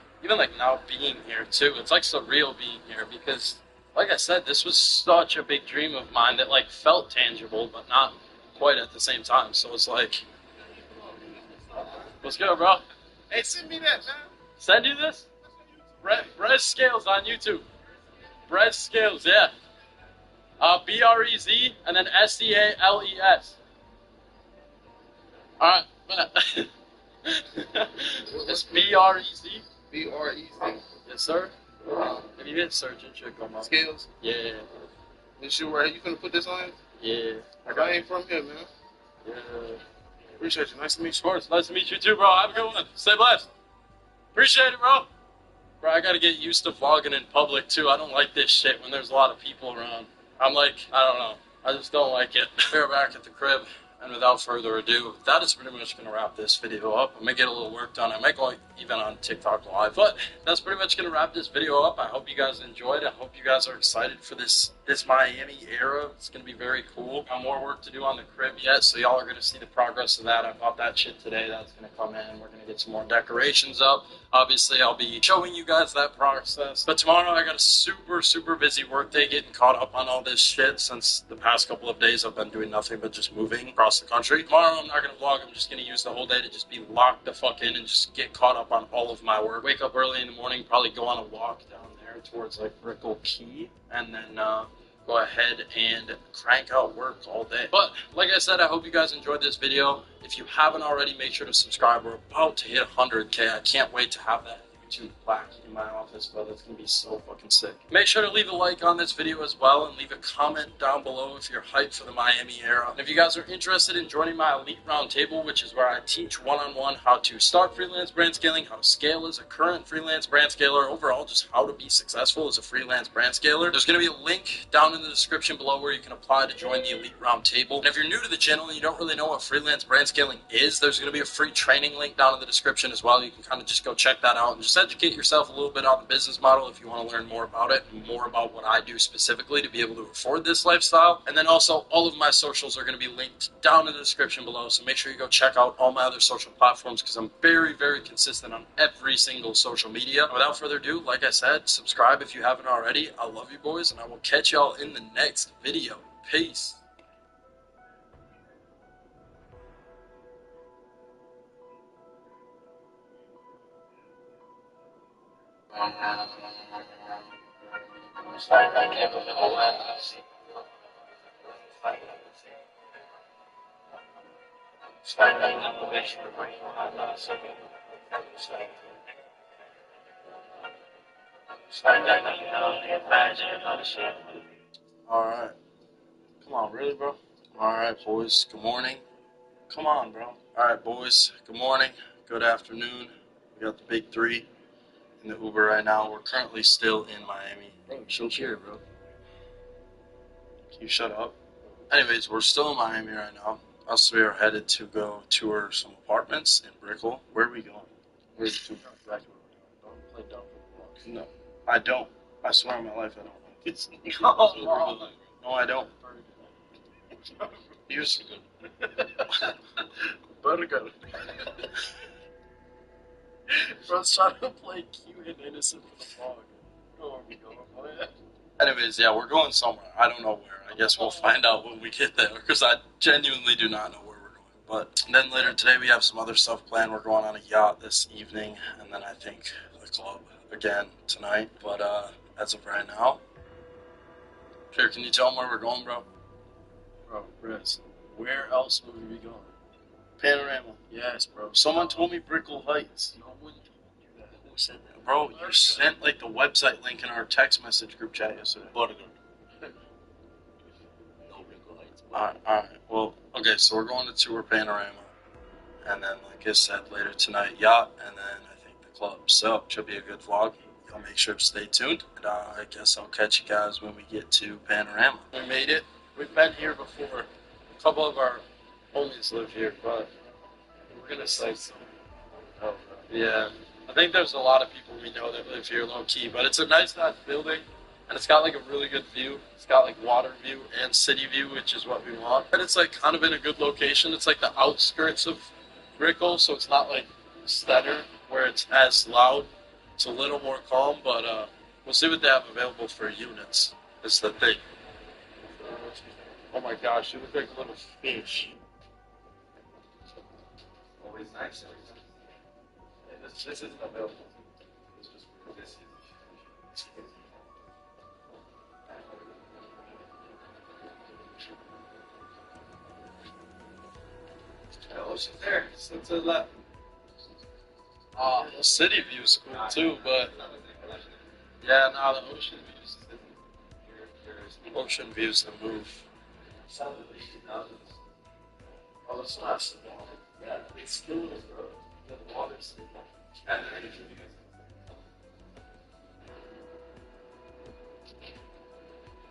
now being here too, it's like surreal being here because like I said, this was such a big dream of mine that like felt tangible but not quite at the same time. So it's like, let's go, bro. Hey, send me that, man. Send you this? Brez Scales on YouTube. Brez Scales, yeah. B-R-E-Z and then S-C-A-L-E-S. Alright, it's B-R-E-Z. B-R-E-Z. Yes, sir. If you hit search, it should come up. Scales? Yeah. This you right? You finna put this on? Yeah. I ain't from here, man. Yeah. Appreciate you. Nice to meet you. Of course. Nice to meet you too, bro. Have a good one. Stay blessed. Appreciate it, bro. Bro, I gotta get used to vlogging in public too. I don't like this shit when there's a lot of people around. I'm like, I don't know. I just don't like it. We're back at the crib. And without further ado, that is pretty much going to wrap this video up. I may get a little work done. I might go even on TikTok Live. But that's pretty much going to wrap this video up. I hope you guys enjoyed. I hope you guys are excited for this Miami era. It's going to be very cool. Got more work to do on the crib yet, so y'all are going to see the progress of that. I bought that shit today. That's going to come in. We're going to get some more decorations up. Obviously, I'll be showing you guys that process. But tomorrow, I got a super, super busy work day getting caught up on all this shit since the past couple of days I've been doing nothing but just moving across the country. Tomorrow, I'm not going to vlog. I'm just going to use the whole day to just be locked the fuck in and just get caught up on all of my work. Wake up early in the morning, probably go on a walk down there towards like Brickell Key, and then go ahead and crank out work all day. But like I said, I hope you guys enjoyed this video. If you haven't already, make sure to subscribe. We're about to hit 100K. I can't wait to have that too black in my office, but it's going to be so fucking sick. Make sure to leave a like on this video as well, and leave a comment down below if you're hyped for the Miami era. And if you guys are interested in joining my Elite Roundtable, which is where I teach one-on-one how to start freelance brand scaling, how to scale as a current freelance brand scaler, overall just how to be successful as a freelance brand scaler, there's going to be a link down in the description below where you can apply to join the Elite Roundtable. And if you're new to the channel and you don't really know what freelance brand scaling is, there's going to be a free training link down in the description as well. You can kind of just go check that out and just educate yourself a little bit on the business model if you want to learn more about it, and more about what I do specifically to be able to afford this lifestyle. And then also all of my socials are going to be linked down in the description below, so make sure you go check out all my other social platforms because I'm very, very consistent on every single social media. Without further ado, like I said, subscribe if you haven't already. I love you boys, and I will catch y'all in the next video. Peace. Alright. Come on, really, bro? Alright, boys. Good morning. Come on, bro. Alright, boys. Good morning. Good afternoon. We got the big three in the Uber right now. We're currently still in Miami. Bro, chill here, bro. Can you shut up? Anyways, we're still in Miami right now. Us we are headed to go tour some apartments in Brickell. Where are we going? Where's the tour? Exactly. Don't play dumb. No, I don't. I swear on my life I don't. It's no, I don't. You're so good. Burger. Bro's trying to play cute and innocent with the fog. Where we going? Anyways, yeah, we're going somewhere. I don't know where. I guess we'll find out when we get there, because I genuinely do not know where we're going. But then later today we have some other stuff planned. We're going on a yacht this evening, and then I think the club again tonight. But as of right now, here, can you tell them where we're going, bro? Bro, Riz, where else would we be going? Panorama. Yes, bro. Someone told me Brickell Heights. No one told you that. Who said that? Bro, you sent like the website link in our text message group chat yesterday. Burger. No Brickell Heights. Alright. Well, okay, so we're going to tour Panorama. And then, like I said, later tonight, yacht, and then I think the club. So, it should be a good vlog. Y'all make sure to stay tuned. And I guess I'll catch you guys when we get to Panorama. We made it. We've been here before. A couple of our homies live here, but we're gonna say something. Oh, yeah. I think there's a lot of people we know that live here low key, but it's a nice building, and it's got like a really good view. It's got like water view and city view, which is what we want. And it's like kind of in a good location. It's like the outskirts of Brickell, so it's not like center where it's as loud. It's a little more calm, but we'll see what they have available for units. Is the thing. Oh my gosh, you look like a little fish. Always nice. This isn't available. It's just this is. The ocean's there. It's to the left. The city view is cool too, but yeah, now the ocean views. Ocean views that move. Oh, it's nice. Yeah, it's cool, bro. The water's and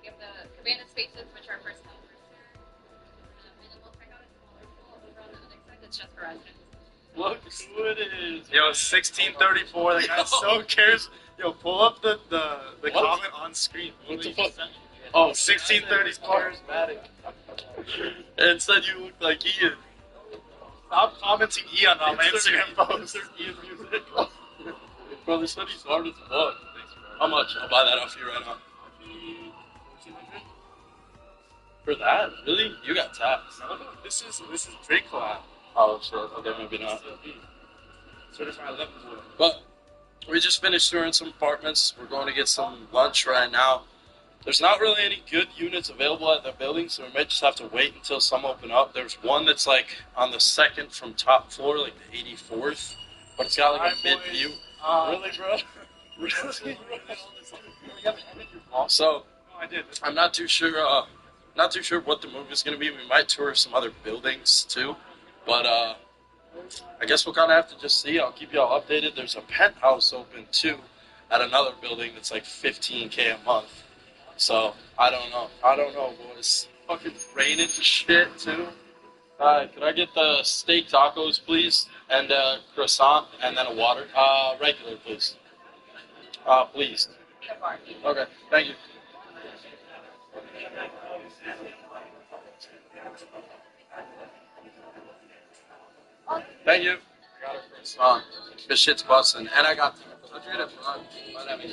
We have the cabana spaces, which are first come, first served. And then we'll check out a smaller pool over on the other side that's just for residents. look who it is. Yo, 1634. The guy so cares. Yo, pull up the comment on screen. What the fuck? Oh, 1634. Charismatic. And said you look like Ian. Stop commenting Ian on my Instagram post. Ian music. Bro, this hoodie's hard as fuck. How much? I'll buy that off you right now. For that? Really? You got taxed. No, this is Drake collab. Oh shit. Okay, maybe not. Certified level. But we just finished touring some apartments. We're going to get some lunch right now. There's not really any good units available at the building, so we might just have to wait until some open up. There's one that's like on the second from top floor, like the 84th, but it's got like a mid view. Really, bro? Really? So, I'm not too sure. Not too sure what the movie is gonna be. We might tour some other buildings too, but I guess we'll kind of have to just see. I'll keep y'all updated. There's a penthouse open too at another building that's like $15K a month. So I don't know. I don't know, boys. Fucking raining shit too. Could I get the steak tacos, please, and croissant, and then a water? Regular, please. Please. Okay, thank you. Thank you. I got a croissant. This shit's busting, and I got. How'd you get it front? Might have it.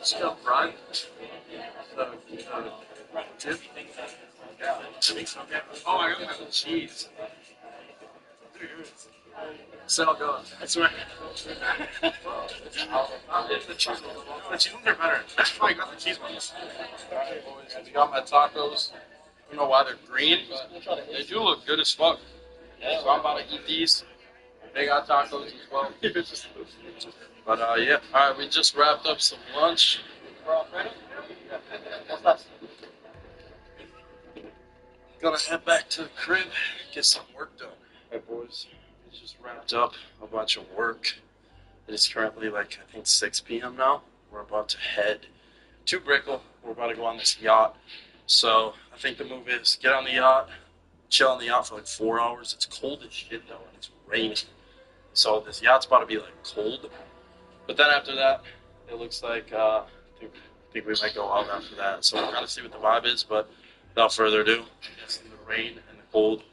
Still front. So, two. Yeah. Oh, I got my cheese. Still going. I swear. The cheese ones are better. That's why I got the cheese ones. Alright, boys. We got my tacos. I don't know why they're green, but they do look good as fuck. So I'm about to eat these. They got tacos as well. But yeah. Alright, we just wrapped up some lunch. Gonna head back to the crib, get some work done. Alright, boys. We just wrapped up a bunch of work. It is currently like, I think 6 p.m. now. We're about to head to Brickell. We're about to go on this yacht. So I think the move is get on the yacht, chill on the yacht for like 4 hours. It's cold as shit though, and it's raining. So this yacht's about to be like cold. But then after that, it looks like I think we might go out after that. So we're gonna see what the vibe is. But without further ado, in the rain and the cold,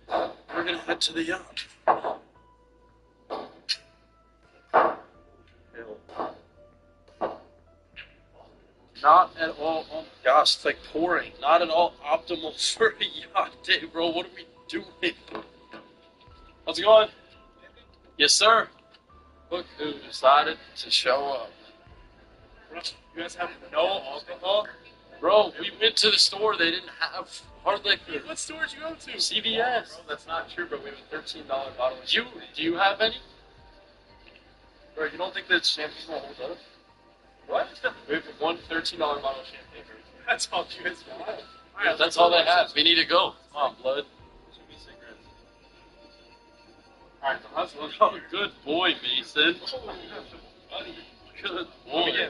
we're gonna head to the yacht. Not at all, oh my gosh, it's like pouring. Not at all optimal for a yacht day, bro. What are we doing? How's it going? Yes, sir. Look who decided to show up. Bro, you guys have no alcohol? Bro, we went to the store. They didn't have hard liquor. What store did you go to? CVS. Bro, that's not true, bro. We have a $13 bottle of champagne. Do you have any? Bro, you don't think that champagne will hold up? What? We have one $13 bottle of champagne. That's all you guys got? Alright, that's all they have. We need to go. Come on, blood. Alright, so that's one. Oh, good boy, Mason. Good boy.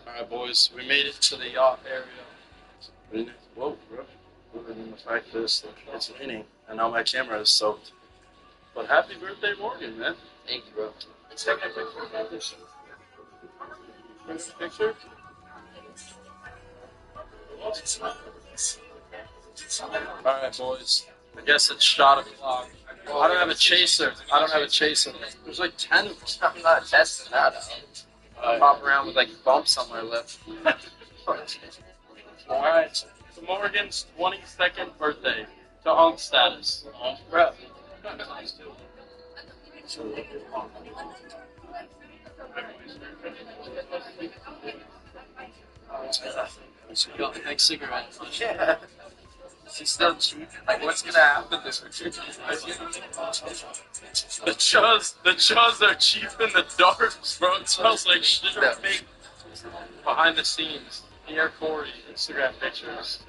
Alright, boys, we made it to the yacht area. Whoa, bro. Other than the fact that it's raining, and now my camera is soaked. But happy birthday, Morgan, man. Thank you, bro. Let's take a picture of this. Picture? Alright, boys. I guess it's shot o'clock. I don't have a chaser. There's like 10 of them. I'm not testing that out. Pop around with like bumps on my lip. Alright. So Morgan's 22nd birthday. To hunk status. Bro. So you got a big cigarette. Yeah. She's still cheap. Like, what's gonna happen this week? The chuz are cheap in the dark, bro. It smells like shit. Fake. Behind the scenes. Pierre Corey, Instagram pictures.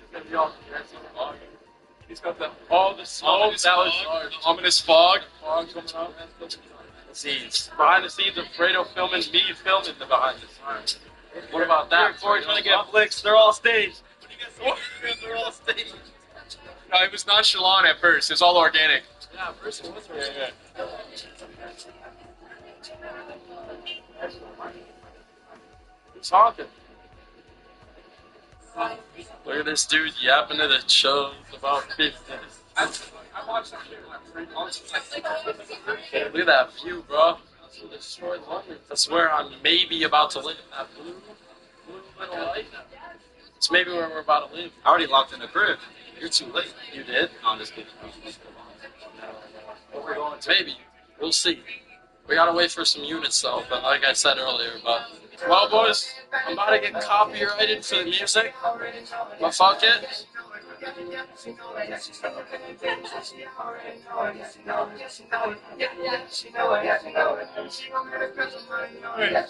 He's got the the smoke. That was large. Ominous fog. Fog coming out. Scenes. Behind the scenes of Fredo filming, me filming the behind the scenes. What about that? Pierre Corey trying to get flicks. They're all staged. They're all staged. No, it was nonchalant at first. It was all organic. Yeah, at first it was organic. Yeah. Who's honking? Look at this dude yapping to the chub about business. I watched that shit when I was free. Look at that view, bro. That's where I'm maybe about to live. That blue little light. It's maybe where we're about to live. I already locked in the crib. You're too late. You did? No, I'm just kidding. Maybe. We'll see. We gotta wait for some units though, but like I said earlier, well boys, I'm about to get copyrighted for the music, but fuck it.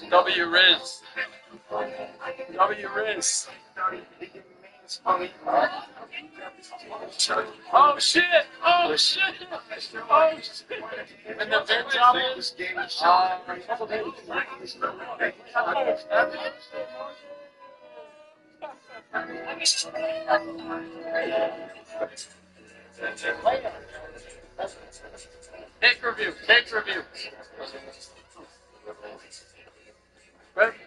W Riz. W Riz. Oh shit! Oh shit! Oh shit! And the big job is cake review. Cake review. Ready?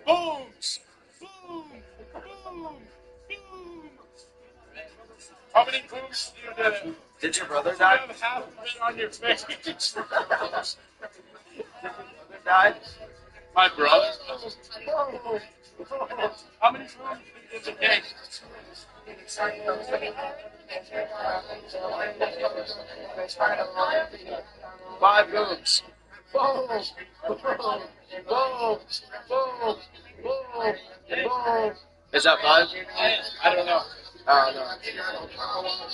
Booms! Boom! Boom! Boom! How many booms do you get? Did your brother die? You have half of it on your face. Died? My brother? How many booms did you get? Five booms. Boom! Boom! Boom! Boom! Boom! Boom! Is that five? I don't know.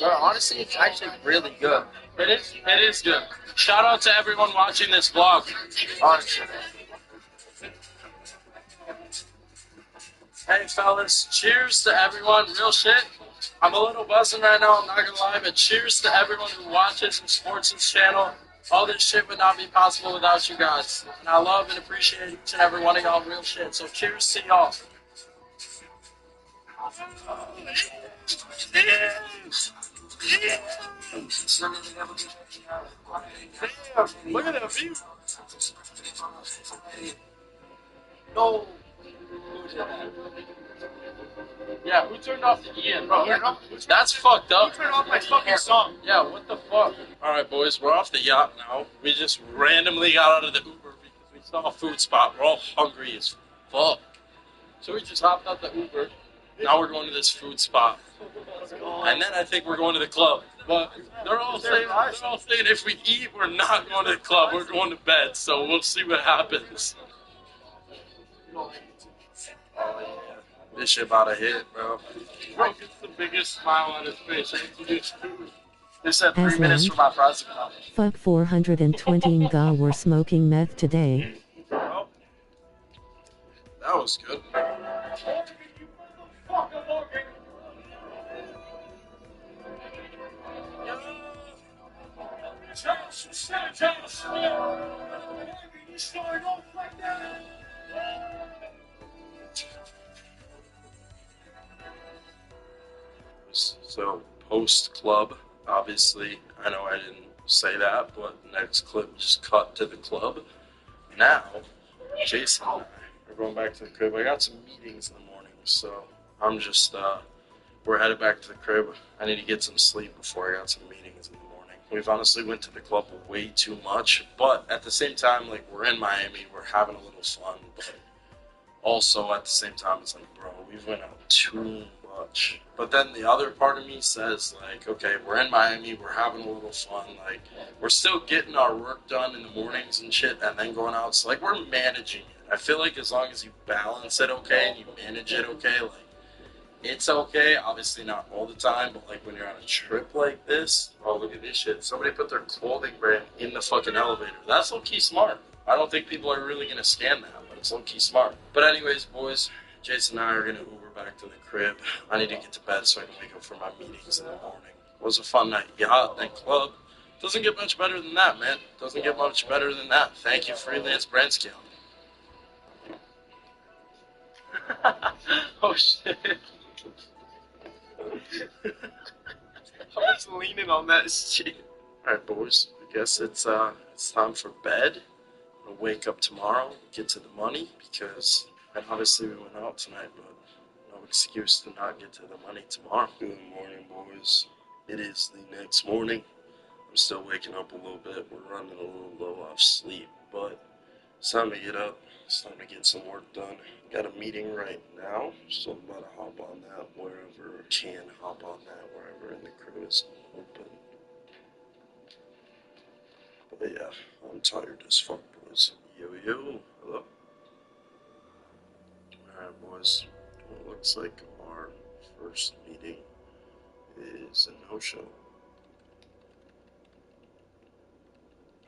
Bro, honestly, it's actually really good. It is good. Shout out to everyone watching this vlog. Honestly. Hey fellas, cheers to everyone. Real shit. I'm a little buzzing right now, I'm not gonna lie, but cheers to everyone who watches and supports this channel. All this shit would not be possible without you guys. And I love and appreciate each and every one of y'all, real shit. So cheers to y'all. Damn, look at that view. No. Yeah, who turned off the EN, bro? That's fucked up. Who turned off my fucking song? Yeah, what the fuck? Alright, boys, we're off the yacht now. We just randomly got out of the Uber because we saw a food spot. We're all hungry as fuck. So we just hopped out the Uber. Now we're going to this food spot. And then I think we're going to the club. But they're all saying if we eat, we're not going to the club. We're going to bed. So we'll see what happens. This shit about to hit, bro. Bro gets the biggest smile on his face. They said 3 minutes for my fries. Fuck 420 ga we're smoking meth today. Well, that was good. So, post club, obviously, I know I didn't say that, but next clip just cut to the club. Now, Jason and I are going back to the crib. I got some meetings in the morning, so I'm just, we're headed back to the crib. I need to get some sleep before I got some meetings in the morning. We've honestly went to the club way too much, but at the same time, like, we're in Miami, we're having a little fun, but also at the same time, it's like, bro, we've went out too much. But then the other part of me says, like, okay, we're in Miami, we're having a little fun, like, we're still getting our work done in the mornings and shit, and then going out, so, like, we're managing it. I feel like as long as you balance it okay, and you manage it okay, like, it's okay, obviously not all the time, but, like, when you're on a trip like this, oh, look at this shit, somebody put their clothing brand in the fucking elevator. That's low-key smart. I don't think people are really gonna scan that, but it's low-key smart. But anyways, boys, Jason and I are gonna Uber back to the crib. I need to get to bed so I can wake up for my meetings in the morning. It was a fun night. Yacht, then club. Doesn't get much better than that, man. Doesn't get much better than that. Thank you, Freelance Brand Scale. Oh, shit. I was leaning on that shit. Alright, boys. I guess it's time for bed. I'm gonna wake up tomorrow, get to the money, because obviously we went out tonight, but no excuse to not get to the money tomorrow. Good morning, boys. It is the next morning. I'm still waking up a little bit. We're running a little low off sleep, but it's time to get up. It's time to get some work done. Got a meeting right now, so I'm about to hop on that wherever I can. Hop on that wherever in the crew is open. But yeah, I'm tired as fuck, boys. Yo, yo, hello. Alright, boys. It looks like our first meeting is a no-show.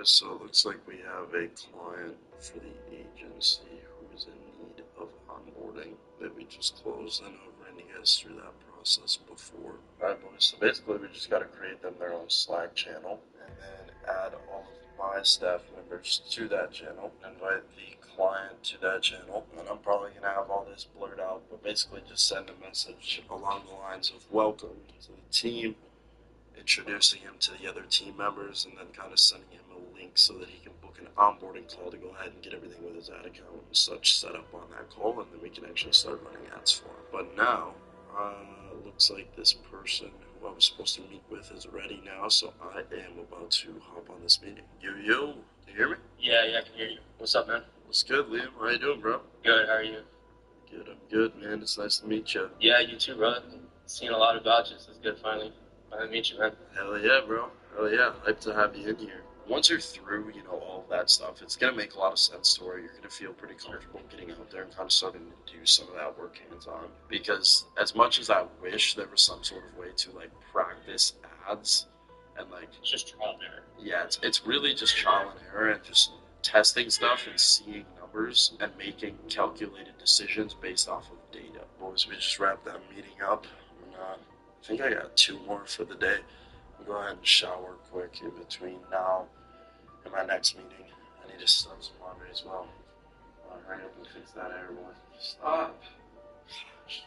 So it looks like we have a client for the agency who is in need of onboarding that we just closed and over and you guys through that process before. Alright boys, so basically we just got to create them their own Slack channel and then add all of my staff members to that channel, invite the client to that channel, and I'm probably going to have all this blurred out, but basically just send a message along the lines of welcome to the team, introducing him to the other team members, and then kind of sending him a link so that he can book an onboarding call to go ahead and get everything with his ad account and such set up on that call, and then we can actually start running ads for him. But now, looks like this person who I was supposed to meet with is ready now, so I am about to hop on this meeting. Yo, can you hear me? Yeah, I can hear you. What's up, man? What's good, Liam? How you doing, bro? Good, how are you? Good, I'm good, man. It's nice to meet you. Yeah, you too, bro. Seen a lot about you, so it's good finally to meet you, man. Hell yeah, bro. Hell yeah. Hyped to have you in here. Once you're through, all of that stuff, it's going to make a lot of sense to where you're going to feel pretty comfortable getting out there and kind of starting to do some of that work hands-on. Because as much as I wish there was some sort of way to, practice ads and, It's just trial and error. Yeah, it's really just trial and error and just testing stuff and seeing numbers and making calculated decisions based off of data. Boys, we just wrapped that meeting up. And, I think I got 2 more for the day. I'll go ahead and shower quick in between now and my next meeting. I need to start some laundry as well. I'll hurry up and fix that air, boy. Stop.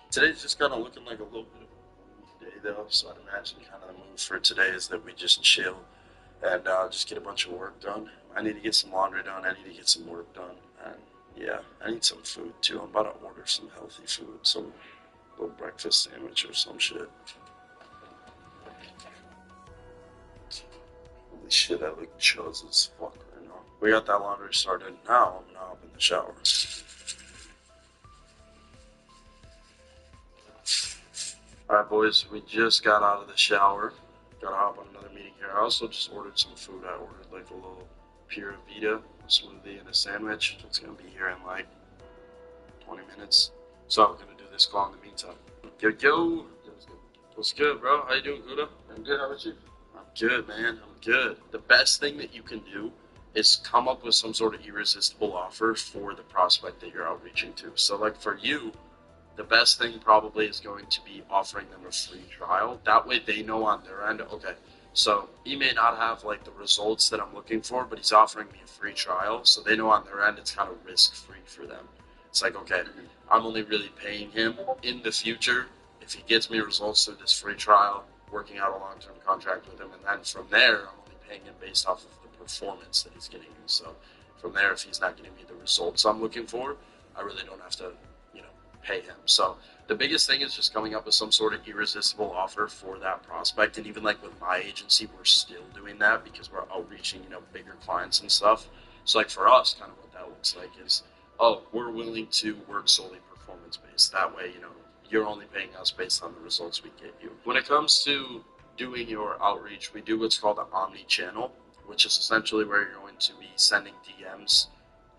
Today's just kind of looking like a little bit of a day, though, so I'd imagine kind of the move for today is that we just chill and just get a bunch of work done. I need to get some laundry done. I need to get some work done. And, yeah, I need some food, too. I'm about to order some healthy food, some little breakfast sandwich or some shit. Holy shit, I look chuzz as fuck right now. We got that laundry started. Now I'm gonna hop in the shower. Alright boys, we just got out of the shower. Gotta hop on another meeting here. I also just ordered some food. I ordered a little Pura Vida smoothie and a sandwich. It's gonna be here in 20 minutes. So I'm gonna do this call in the meantime. Yo. What's good, bro? How you doing, Guda? I'm good, how about you? I'm good, man. I'm good. The best thing that you can do is come up with some sort of irresistible offer for the prospect that you're outreaching to. So, for you, the best thing probably is going to be offering them a free trial. That way they know on their end, okay, so he may not have, the results that I'm looking for, but he's offering me a free trial, so they know on their end it's kind of risk-free for them. It's okay, I'm only really paying him in the future if he gets me results through this free trial, working out a long-term contract with him, and then from there, I'm only paying him based off of the performance that he's getting me. So from there, if he's not getting me the results I'm looking for, I really don't have to, pay him. So the biggest thing is just coming up with some sort of irresistible offer for that prospect. And even with my agency, we're still doing that because we're outreaching, bigger clients and stuff. So for us, kind of what that looks like is, we're willing to work solely performance based. That way, you're only paying us based on the results we get you. When it comes to doing your outreach, we do what's called an omni-channel, which is essentially where you're going to be sending DMs,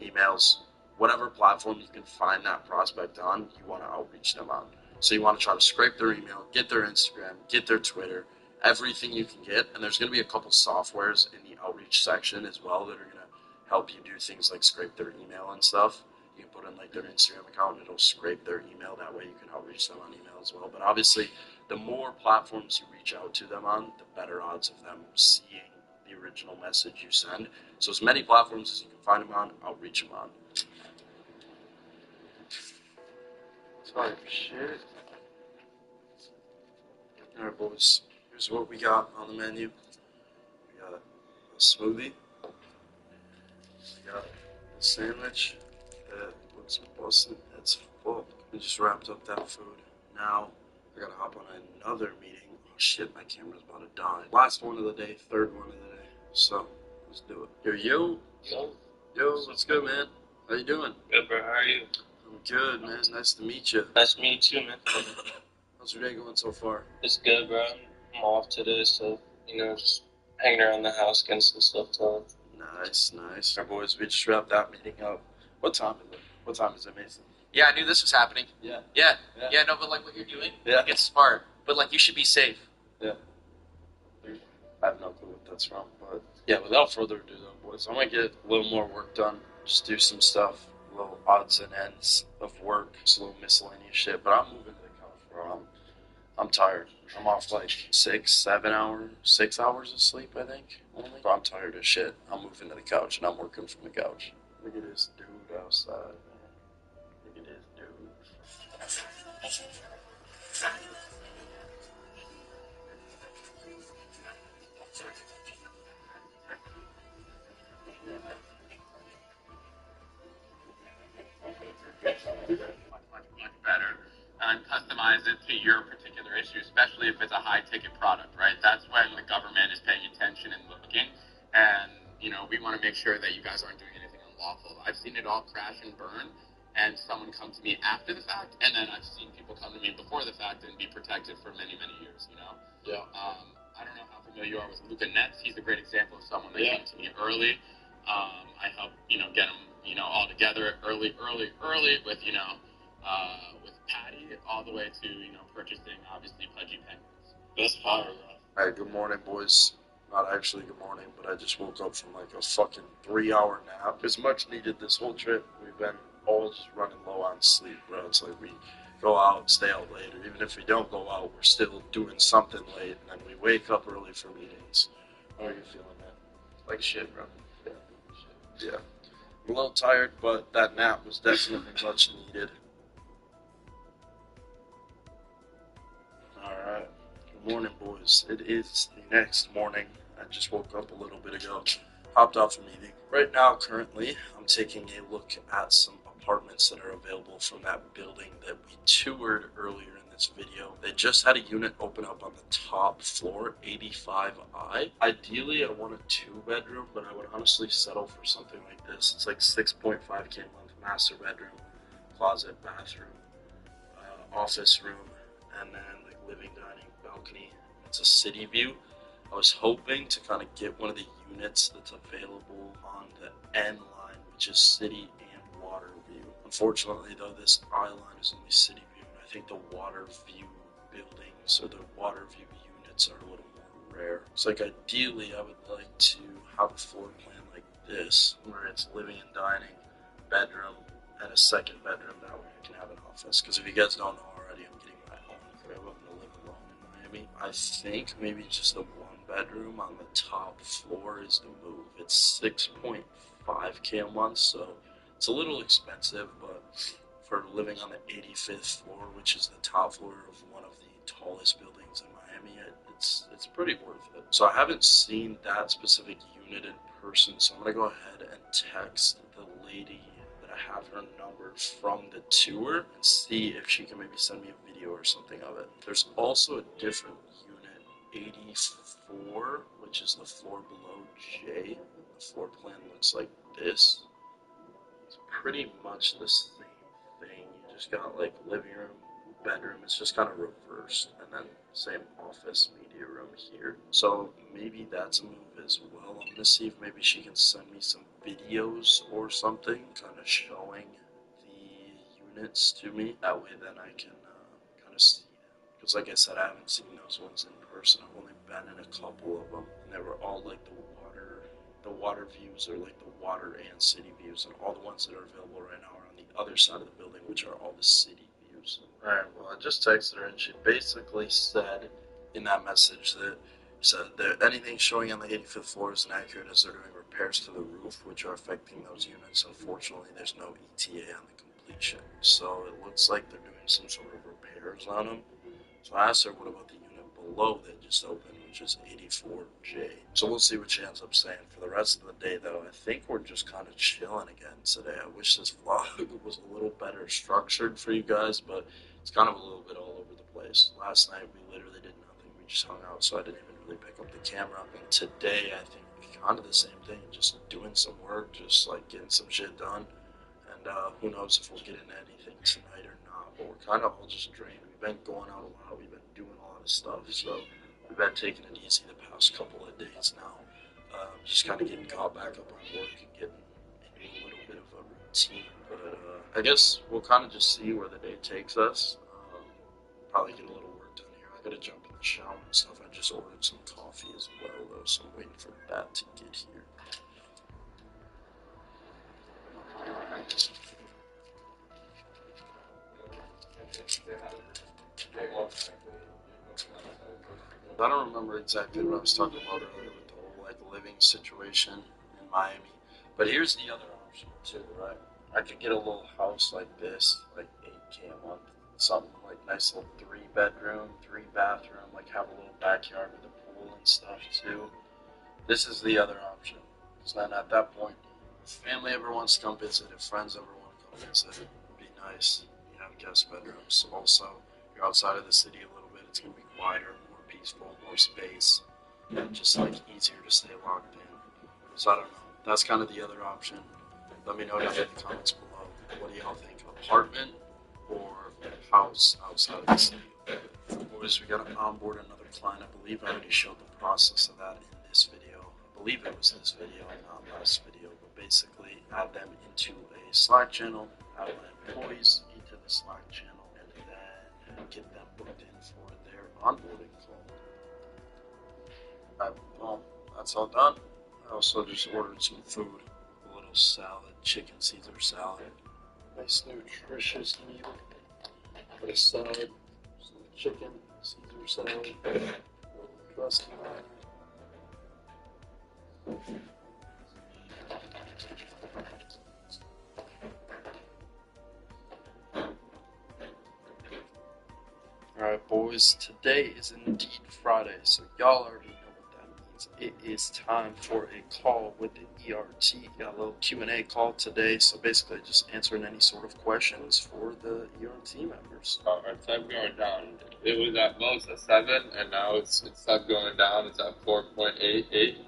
emails, whatever platform you can find that prospect on, you want to outreach them on. So you want to try to scrape their email, get their Instagram, get their Twitter, everything you can get. And there's going to be a couple softwares in the outreach section as well that are going to help you do things like scrape their email and stuff. You can put in their Instagram account and it'll scrape their email. That way you can outreach them on email as well. But obviously, the more platforms you reach out to them on, the better odds of them seeing the original message you send. So as many platforms as you can find them on, outreach them on. Type shit. Alright boys, here's what we got on the menu. We got a smoothie. We got a sandwich that looks busted. That's full. We just wrapped up that food. Now, I gotta hop on another meeting. Oh shit, my camera's about to die. Last one of the day, third one of the day. So, let's do it. Yo. What's good, man? How you doing? Good, bro. How are you? I'm good, man. Nice to meet you. Nice to meet you too, man. How's your day going so far? It's good, bro. I'm off today, so, just hanging around the house, getting some stuff done. Nice. Alright, boys, we just wrapped that meeting up. What time is it? What time is it, Mason? Yeah, I knew this was happening. Yeah. Yeah. Yeah. Yeah, no, but like what you're doing, Yeah. like, it's smart. But like you should be safe. Yeah. I have no clue what that's from, but yeah, without further ado though, boys, I'm gonna get a little more work done. Just do some stuff, little odds and ends of work, just a little miscellaneous shit. But I'm moving to the couch, bro. I'm tired. I'm off like 6 hours of sleep, I think. Only. But I'm tired as shit. I'm moving to the couch and I'm working from the couch. Look at this dude outside, man. Look at this dude. Much better and customize it to your particular issue, especially if it's a high-ticket product, right? That's when the government is paying attention and looking, and, you know, we want to make sure that you guys aren't doing anything unlawful. I've seen it all crash and burn, and someone come to me after the fact, and then I've seen people come to me before the fact and be protected for many, many years, you know? Yeah. I don't know how familiar you are with Luca Nets. He's a great example of someone that came to me early. I helped, you know, get him, you know, all together early with, you know, with Patty all the way to, you know, purchasing, obviously, Pudgy Penguins. That's fire, bro. Alright, good morning, boys. Not actually good morning, but I just woke up from like a fucking 3-hour nap. It's much needed this whole trip. We've been always just running low on sleep, bro. It's like we go out, stay out later. Even if we don't go out, we're still doing something late, and then we wake up early for meetings. How are you feeling, man? Like shit, bro. Yeah. I'm a little tired, but that nap was definitely much needed. Alright. Good morning, boys. It is the next morning. I just woke up a little bit ago. Hopped off a meeting. Right now, currently, I'm taking a look at some apartments that are available from that building that we toured earlier in this video. They just had a unit open up on the top floor, 85I. Ideally, I want a 2-bedroom, but I would honestly settle for something like this. It's like 6.5K a month, master bedroom, closet, bathroom, office room, and then like living, dining, balcony. It's a city view. I was hoping to kind of get one of the units that's available on the N line, which is city and water view. Unfortunately, though, this I line is only city view, and I think the water view buildings or the water view units are a little more rare. So, like, ideally, I would like to have a floor plan like this, where it's living and dining, bedroom, and a second bedroom. That way I can have an office. Because if you guys don't know already, I'm getting my own crib. I'm going to live alone in Miami. I think maybe just a 1-bedroom on the top floor is the move. It's 6.5K a month, so it's a little expensive, but for living on the 85th floor, which is the top floor of one of the tallest buildings in Miami, it's pretty worth it. So I haven't seen that specific unit in person, so I'm going to go ahead and text the lady that I have her number from the tour and see if she can maybe send me a video or something of it. There's also a different unit, 84, which is the floor below J. The floor plan looks like this. It's pretty much the same thing. You just got like living room, bedroom. It's just kind of reversed, and then same office, media room here. So maybe that's a move as well. I'm gonna see if maybe she can send me some videos or something, kind of showing the units to me. That way, then I can kind of see them. Because like I said, I haven't seen those ones in person. I've only been in a couple of them, and they were all like the water views, or like the water and city views, and all the ones that are available right now are on the other side of the building, which are all the city views. Alright, well, I just texted her, and she basically said in that message that anything showing on the 85th floor is inaccurate, as they're doing repairs to the roof, which are affecting those units. Unfortunately, there's no ETA on the completion, so it looks like they're doing some sort of repairs on them. So I asked her, what about the unit below that just opened, which is 84J? So we'll see what she ends up saying. For the rest of the day, though, I think we're just kind of chilling again today. I wish this vlog was a little better structured for you guys, but it's kind of a little bit all over the place. Last night, we literally did nothing. We just hung out, so I didn't even really pick up the camera. And today, I think kind of the same thing, just doing some work, just like getting some shit done. And who knows if we'll get into anything tonight or not, but we're kind of all just drained. We've been going out a lot, we've been doing a lot of stuff, so we've been taking it easy the past couple of days now. Just kind of getting caught back up on work and getting into a little bit of a team. But I guess we'll kind of just see where the day takes us. Probably get a little work done here. I gotta jump in the shower and stuff. I just ordered some coffee as well, though, so I'm waiting for that to get here. I don't remember exactly what I was talking about earlier with the whole like living situation in Miami. But here's the other option too, right? I could get a little house like this, like 8K a month, something like nice little 3-bedroom, 3-bathroom, like have a little backyard with a pool and stuff too. This is the other option. So then at that point, if family ever wants to come visit, if friends ever want to come visit, it'd be nice. You have guest bedrooms. Also, you're outside of the city a little bit. It's gonna be quieter, more peaceful, more space, and just like easier to stay locked in. So I don't know. That's kind of the other option. Let me know down in the comments below. What do y'all think? Apartment or house outside of the city? Boys, we got to onboard another client. I believe I already showed the process of that in this video. I believe it was this video and not last video. But basically, add them into a Slack channel, add my employees into the Slack channel, and then get them booked in for their onboarding call. Alright, well, that's all done. I also just ordered some food. A little salad, chicken Caesar salad. Nice nutritious meal. A salad, some chicken Caesar salad, a little dressing on it. Alright boys, today is indeed Friday, so y'all already know what that means. It is time for a call with the ERT. Got a little Q&A call today, so basically just answering any sort of questions for the ERT members. Our time going down. It was at most a 7, and now it's not going down. It's at 4.88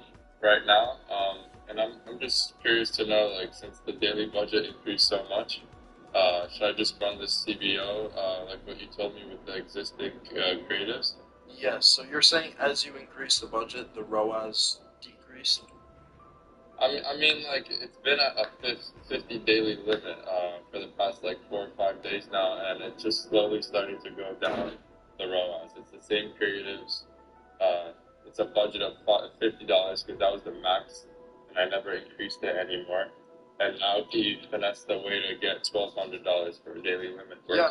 right now. And I'm just curious to know, like, since the daily budget increased so much, should I just run this CBO, like what you told me with the existing creatives? Yes, so you're saying as you increase the budget, the ROAS decreased? I mean, like, it's been at a 50 daily limit for the past, like, 4 or 5 days now, and it's just slowly starting to go down the ROAS. It's the same creatives. It's a budget of $50 because that was the max, and I never increased it anymore. And now he finessed the way to get $1,200 for a daily limit. Yeah,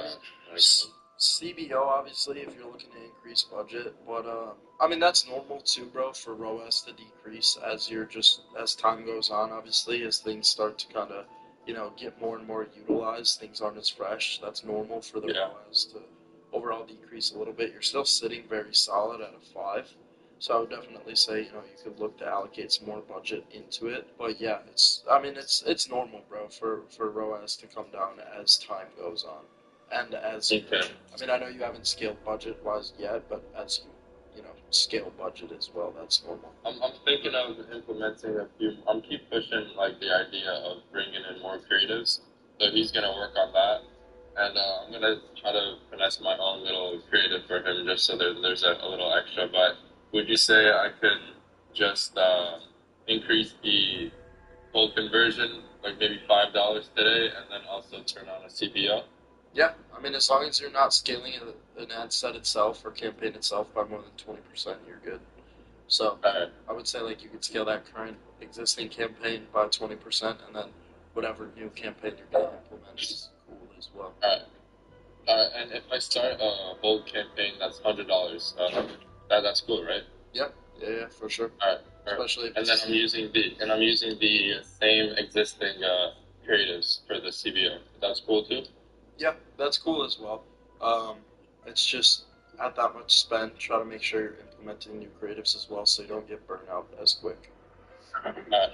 CBO obviously if you're looking to increase budget, but I mean that's normal too, bro, for ROAS to decrease as time goes on. Obviously, as things start to kind of get more and more utilized, things aren't as fresh. That's normal for the ROAS to overall decrease a little bit. You're still sitting very solid at a 5. So I would definitely say, you could look to allocate some more budget into it. But yeah, it's normal, bro, for ROAS to come down as time goes on. And as I know you haven't scaled budget-wise yet, but as you scale budget as well, that's normal. I'm thinking of implementing a few. I'm keep pushing like the idea of bringing in more creatives. So he's gonna work on that, and I'm gonna try to finesse my own little creative for him, just so there's a little extra. But would you say I could just increase the full conversion, like maybe $5 today, and then also turn on a CPO? Yeah, I mean, as long as you're not scaling an ad set itself or campaign itself by more than 20%, you're good. So I would say like you could scale that current existing campaign by 20%, and then whatever new campaign you're going to implement is cool as well. And if I start a bold campaign that's $100, that's cool, right? Yep. Yeah, for sure. Especially if and then I'm using the same existing creatives for the CBO. That's cool too. Yeah, that's cool as well. It's just at that much spend, try to make sure you're implementing new creatives as well, so you don't get burnt out as quick. Alright, bet.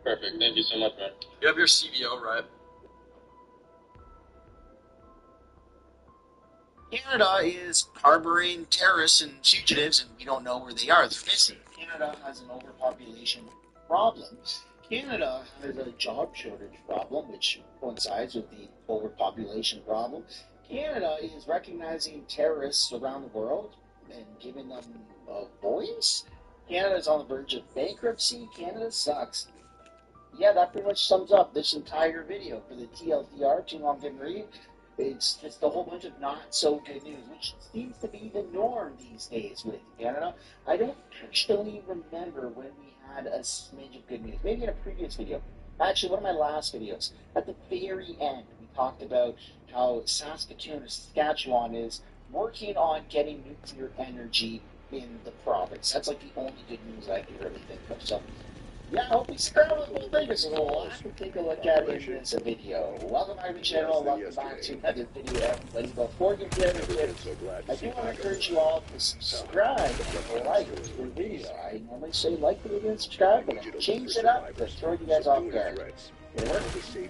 Perfect. Thank you so much, man. You have your CBO, right? Canada is harboring terrorists and fugitives, and we don't know where they are. They're missing. Canada has an overpopulation problem. Canada has a job shortage problem, which coincides with the overpopulation problem. Canada is recognizing terrorists around the world and giving them a voice. Canada is on the verge of bankruptcy. Canada sucks. yeah, that pretty much sums up this entire video for the TLDR, Too Long Didn't Read. It's just a whole bunch of not so good news, which seems to be the norm these days with Canada. I don't actually remember when we had a smidge of good news. Maybe in a previous video. Actually, one of my last videos. At the very end, we talked about how Saskatoon or Saskatchewan is working on getting nuclear energy in the province. That's like the only good news I can really think of. So, yeah, I hope we scramble the whole thing. There's a lot to take a look at in this video. Welcome back to the channel. Welcome back to another video, everybody. Before you get into it, I do want to encourage you all to subscribe and like the video. I normally say like the video and subscribe, but I changed it up to throw you guys off guard. Did it work?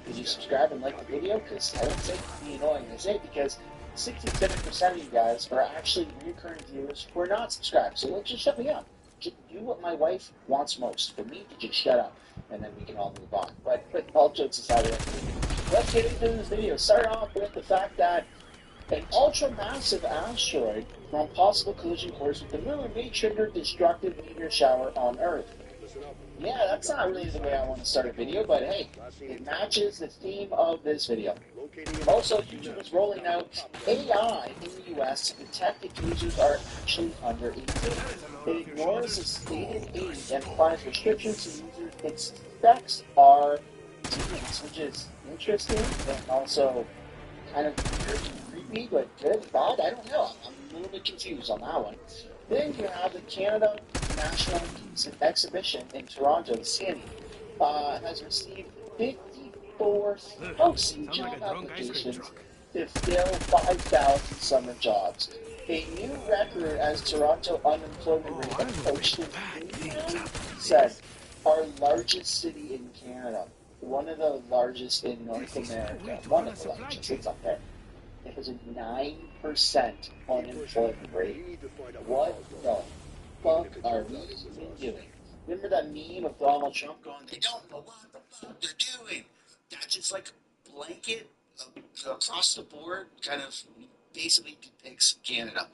Did you subscribe and like the video? Because I don't say it to be annoying. I say it because 67% of you guys are actually recurring viewers who are not subscribed. So let's just shut me up. Just do what my wife wants most. For me to just shut up, and then we can all move on. But all jokes aside, let's get into this video. Start off with the fact that an ultra-massive asteroid from possible collision course with the moon may trigger destructive meteor shower on Earth. Yeah, that's not really the way I want to start a video, but hey, it matches the theme of this video. Also, YouTube is rolling out AI in the US to detect if users are actually under 18. It ignores the stated age and applies restrictions to users it suspects are teens, which is interesting and also kind of weird and creepy, but good, bad, I don't know. I'm a little bit confused on that one. Then you have the Canada National Exhibition in Toronto, the city, has received 54,000 job applications to fill 5,000 summer jobs. A new record as Toronto unemployment rate approached 3%, our largest city in Canada. One of the largest in North America. One of the largest, it's up there. It has a 9% unemployment rate. What the fuck are we even doing? Remember that meme of Donald Trump going, they don't know what the fuck they're doing? That's just like a blanket across the board kind of basically depicts Canada.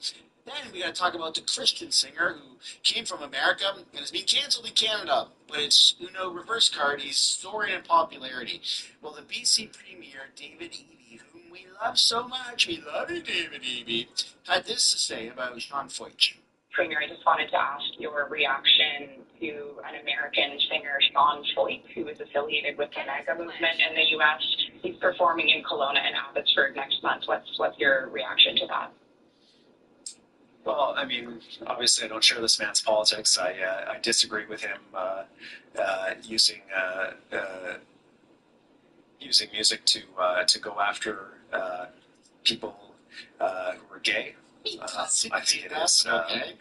Then we got to talk about the Christian singer who came from America and is being canceled in Canada. But it's Uno reverse card. He's soaring in popularity. Well, the BC Premier, David Eby, whom we love so much, we love you, David Eby, had this to say about Sean Foyt. Premier, I just wanted to ask your reaction to an American singer, Sean Foyt, who is affiliated with the MAGA movement in the U.S. He's performing in Kelowna and Abbotsford next month. What's your reaction to that? Well, I mean, obviously, I don't share this man's politics. I disagree with him using music to go after people who are gay. I think it is. I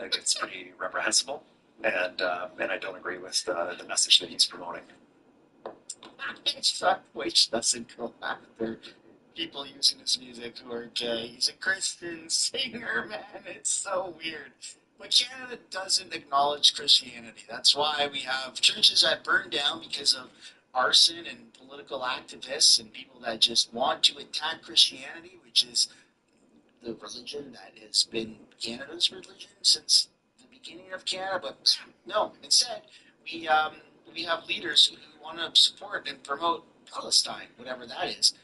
think it's pretty reprehensible, and I don't agree with the message that he's promoting. Sean Foyt doesn't go after people using his music who are gay. He's a Christian singer, man. It's so weird. But Canada doesn't acknowledge Christianity. That's why we have churches that burn down because of arson and political activists and people that just want to attack Christianity, which is the religion that has been Canada's religion since the beginning of Canada. But no, instead, we have leaders who want to support and promote Palestine, whatever that is.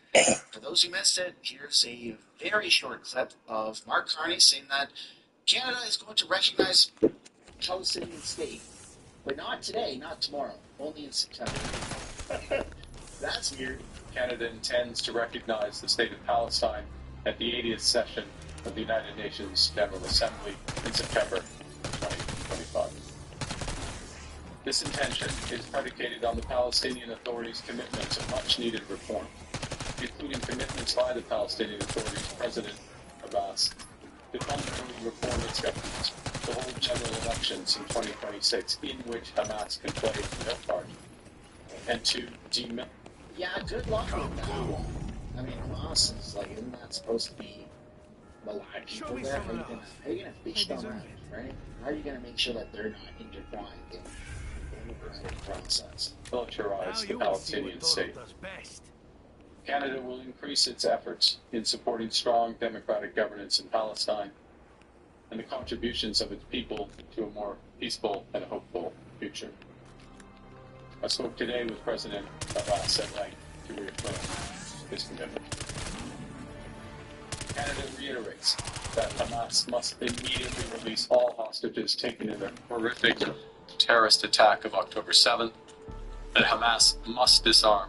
For those who missed it, here's a very short clip of Mark Carney saying that Canada is going to recognize Palestinian state, but not today, not tomorrow, only in September. That's weird. Canada intends to recognize the state of Palestine at the 80th session of the United Nations General Assembly in September 2025. This intention is predicated on the Palestinian Authority's commitment to much-needed reform, including commitments by the Palestinian Authority's President Abbas to fundamentally reform its government, to hold general elections in 2026 in which Hamas can play no part, and to Yeah, good luck with that. I mean, Hamas is like, isn't that supposed to be alive people there? How are you gonna fish them out, right? How are you gonna make sure that they're not intertwined in the democratic process? Militarize the Palestinian state. Canada will increase its efforts in supporting strong democratic governance in Palestine and the contributions of its people to a more peaceful and hopeful future. I spoke today with President Abbas at length to reaffirm his commitment. Canada reiterates that Hamas must immediately release all hostages taken in the horrific terrorist attack of October 7th, that Hamas must disarm,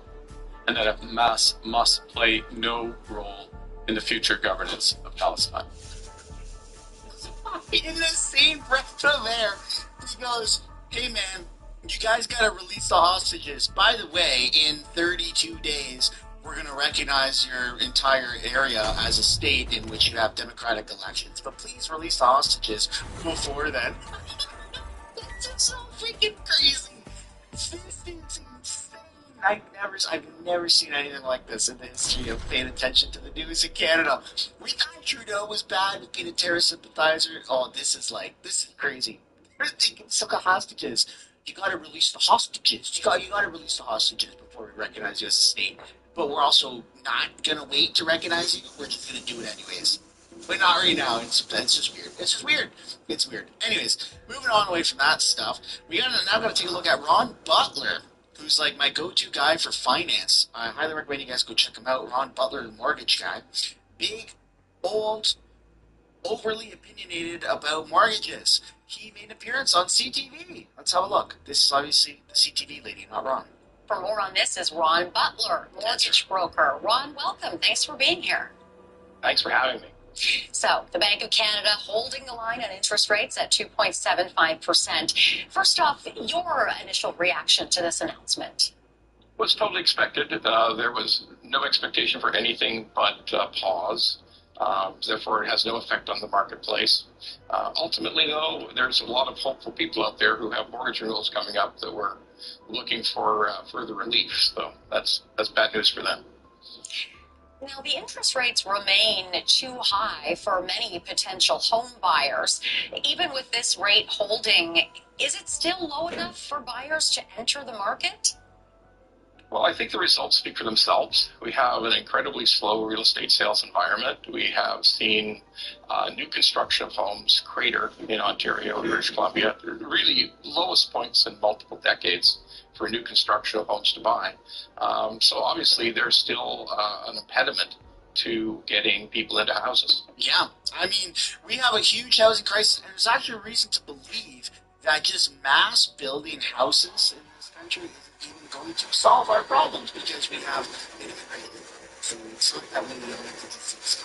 and that Hamas must play no role in the future governance of Palestine. In the same breath to there, he goes, hey man, you guys gotta release the hostages. By the way, in 32 days, we're going to recognize your entire area as a state in which you have democratic elections. But please release the hostages before then. That's just so freaking crazy. This is insane. I've never seen anything like this in the history of paying attention to the news in Canada. We thought Trudeau was bad with being a terrorist sympathizer. Oh, this is crazy. They're taking such hostages. You gotta release the hostages. You gotta release the hostages before we recognize you as a state. But we're also not gonna wait to recognize you. We're just gonna do it anyways. But not right now. It's just weird. It's weird. Anyways, moving on away from that stuff, now gotta take a look at Ron Butler, who's like my go-to guy for finance. I highly recommend you guys go check him out. Ron Butler, the mortgage guy. Big, old, overly opinionated about mortgages. He made an appearance on CTV. Let's have a look. This is obviously the CTV lady, not Ron. For more on this is Ron Butler, mortgage broker. Ron, welcome. Thanks for being here. Thanks for having me. So, the Bank of Canada holding the line on interest rates at 2.75%. First off, your initial reaction to this announcement? Was totally expected. There was no expectation for anything but pause. Therefore, it has no effect on the marketplace. Ultimately, though, there's a lot of hopeful people out there who have mortgage renewals coming up that were looking for further relief. So that's bad news for them. Now, the interest rates remain too high for many potential home buyers. Even with this rate holding, is it still low enough for buyers to enter the market? Well, I think the results speak for themselves. We have an incredibly slow real estate sales environment. We have seen new construction of homes crater in Ontario and British Columbia. They're really lowest points in multiple decades for new construction of homes to buy. So obviously there's still an impediment to getting people into houses. Yeah, I mean, we have a huge housing crisis, and there's actually a reason to believe that just mass building houses in this country isn't even going to solve our problems, because we have so it's not that many entities.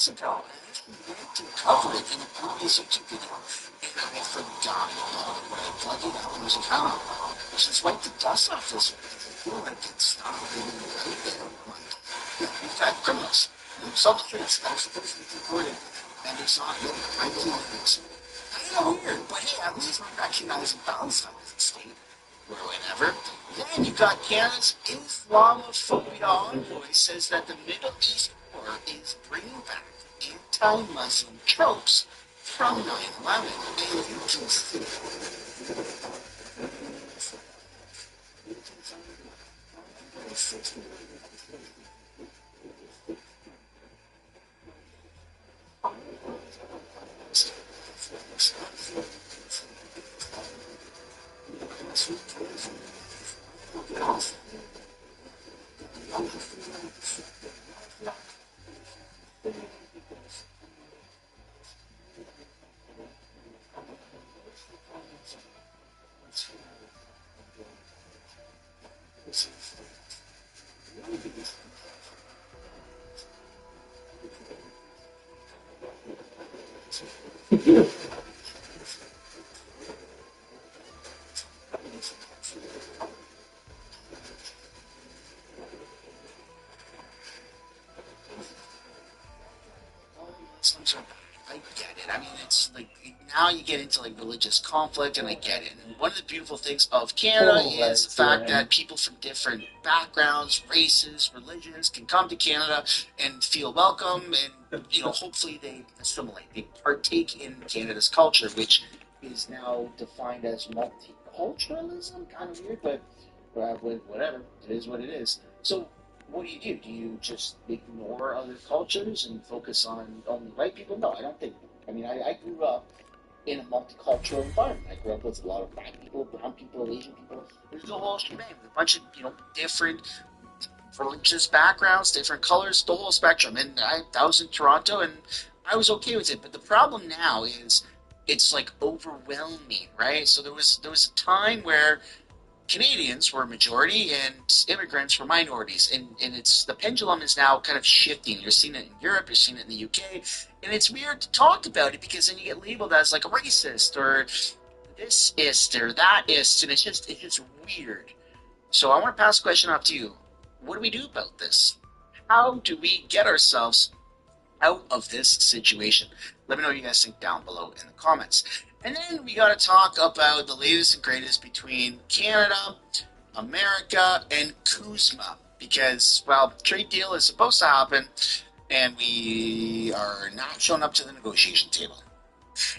weeks ago, and he went to cover it in a previous YouTube video, and I forgot about it when I dug it up, and I was like, oh, just wipe the dust off this one. I feel like it's not really right there. Like, yeah, we've got criminals. Some streets that are supposed to be recorded, and it's not really right things. Kind of weird, but hey, at least we're recognizing Palestine as a state or whatever. Then you got Canada's Islamophobia envoy says that the Middle East war is bringing back anti-Muslim tropes from 9/11, and you can see. I get it. I mean, it's like now you get into like religious conflict, and I get it. And one of the beautiful things of Canada is the fact that people from different backgrounds, races, religions can come to Canada and feel welcome, and hopefully they assimilate, they partake in Canada's culture, which is now defined as multiculturalism. Kind of weird, but whatever. It is what it is. So, what do? Do you just ignore other cultures and focus on only white people? No, I don't think. I mean, I grew up in a multicultural environment. I grew up with a lot of black people, brown people, Asian people. There's the whole shebang with a bunch of different religious backgrounds, different colors, the whole spectrum. And I was in Toronto, and I was okay with it. But the problem now is it's like overwhelming, right? So there was a time where Canadians were a majority and immigrants were minorities, and it's the pendulum is now kind of shifting. You're seeing it in Europe, you're seeing it in the UK, and it's weird to talk about it because then you get labeled as like a racist or this ist or that ist, and it's just weird. So I want to pass the question off to you. What do we do about this? How do we get ourselves out of this situation? Let me know what you guys think down below in the comments. And then we got to talk about the latest and greatest between Canada, America, and Kuzma. Because, well, trade deal is supposed to happen, and we are not showing up to the negotiation table.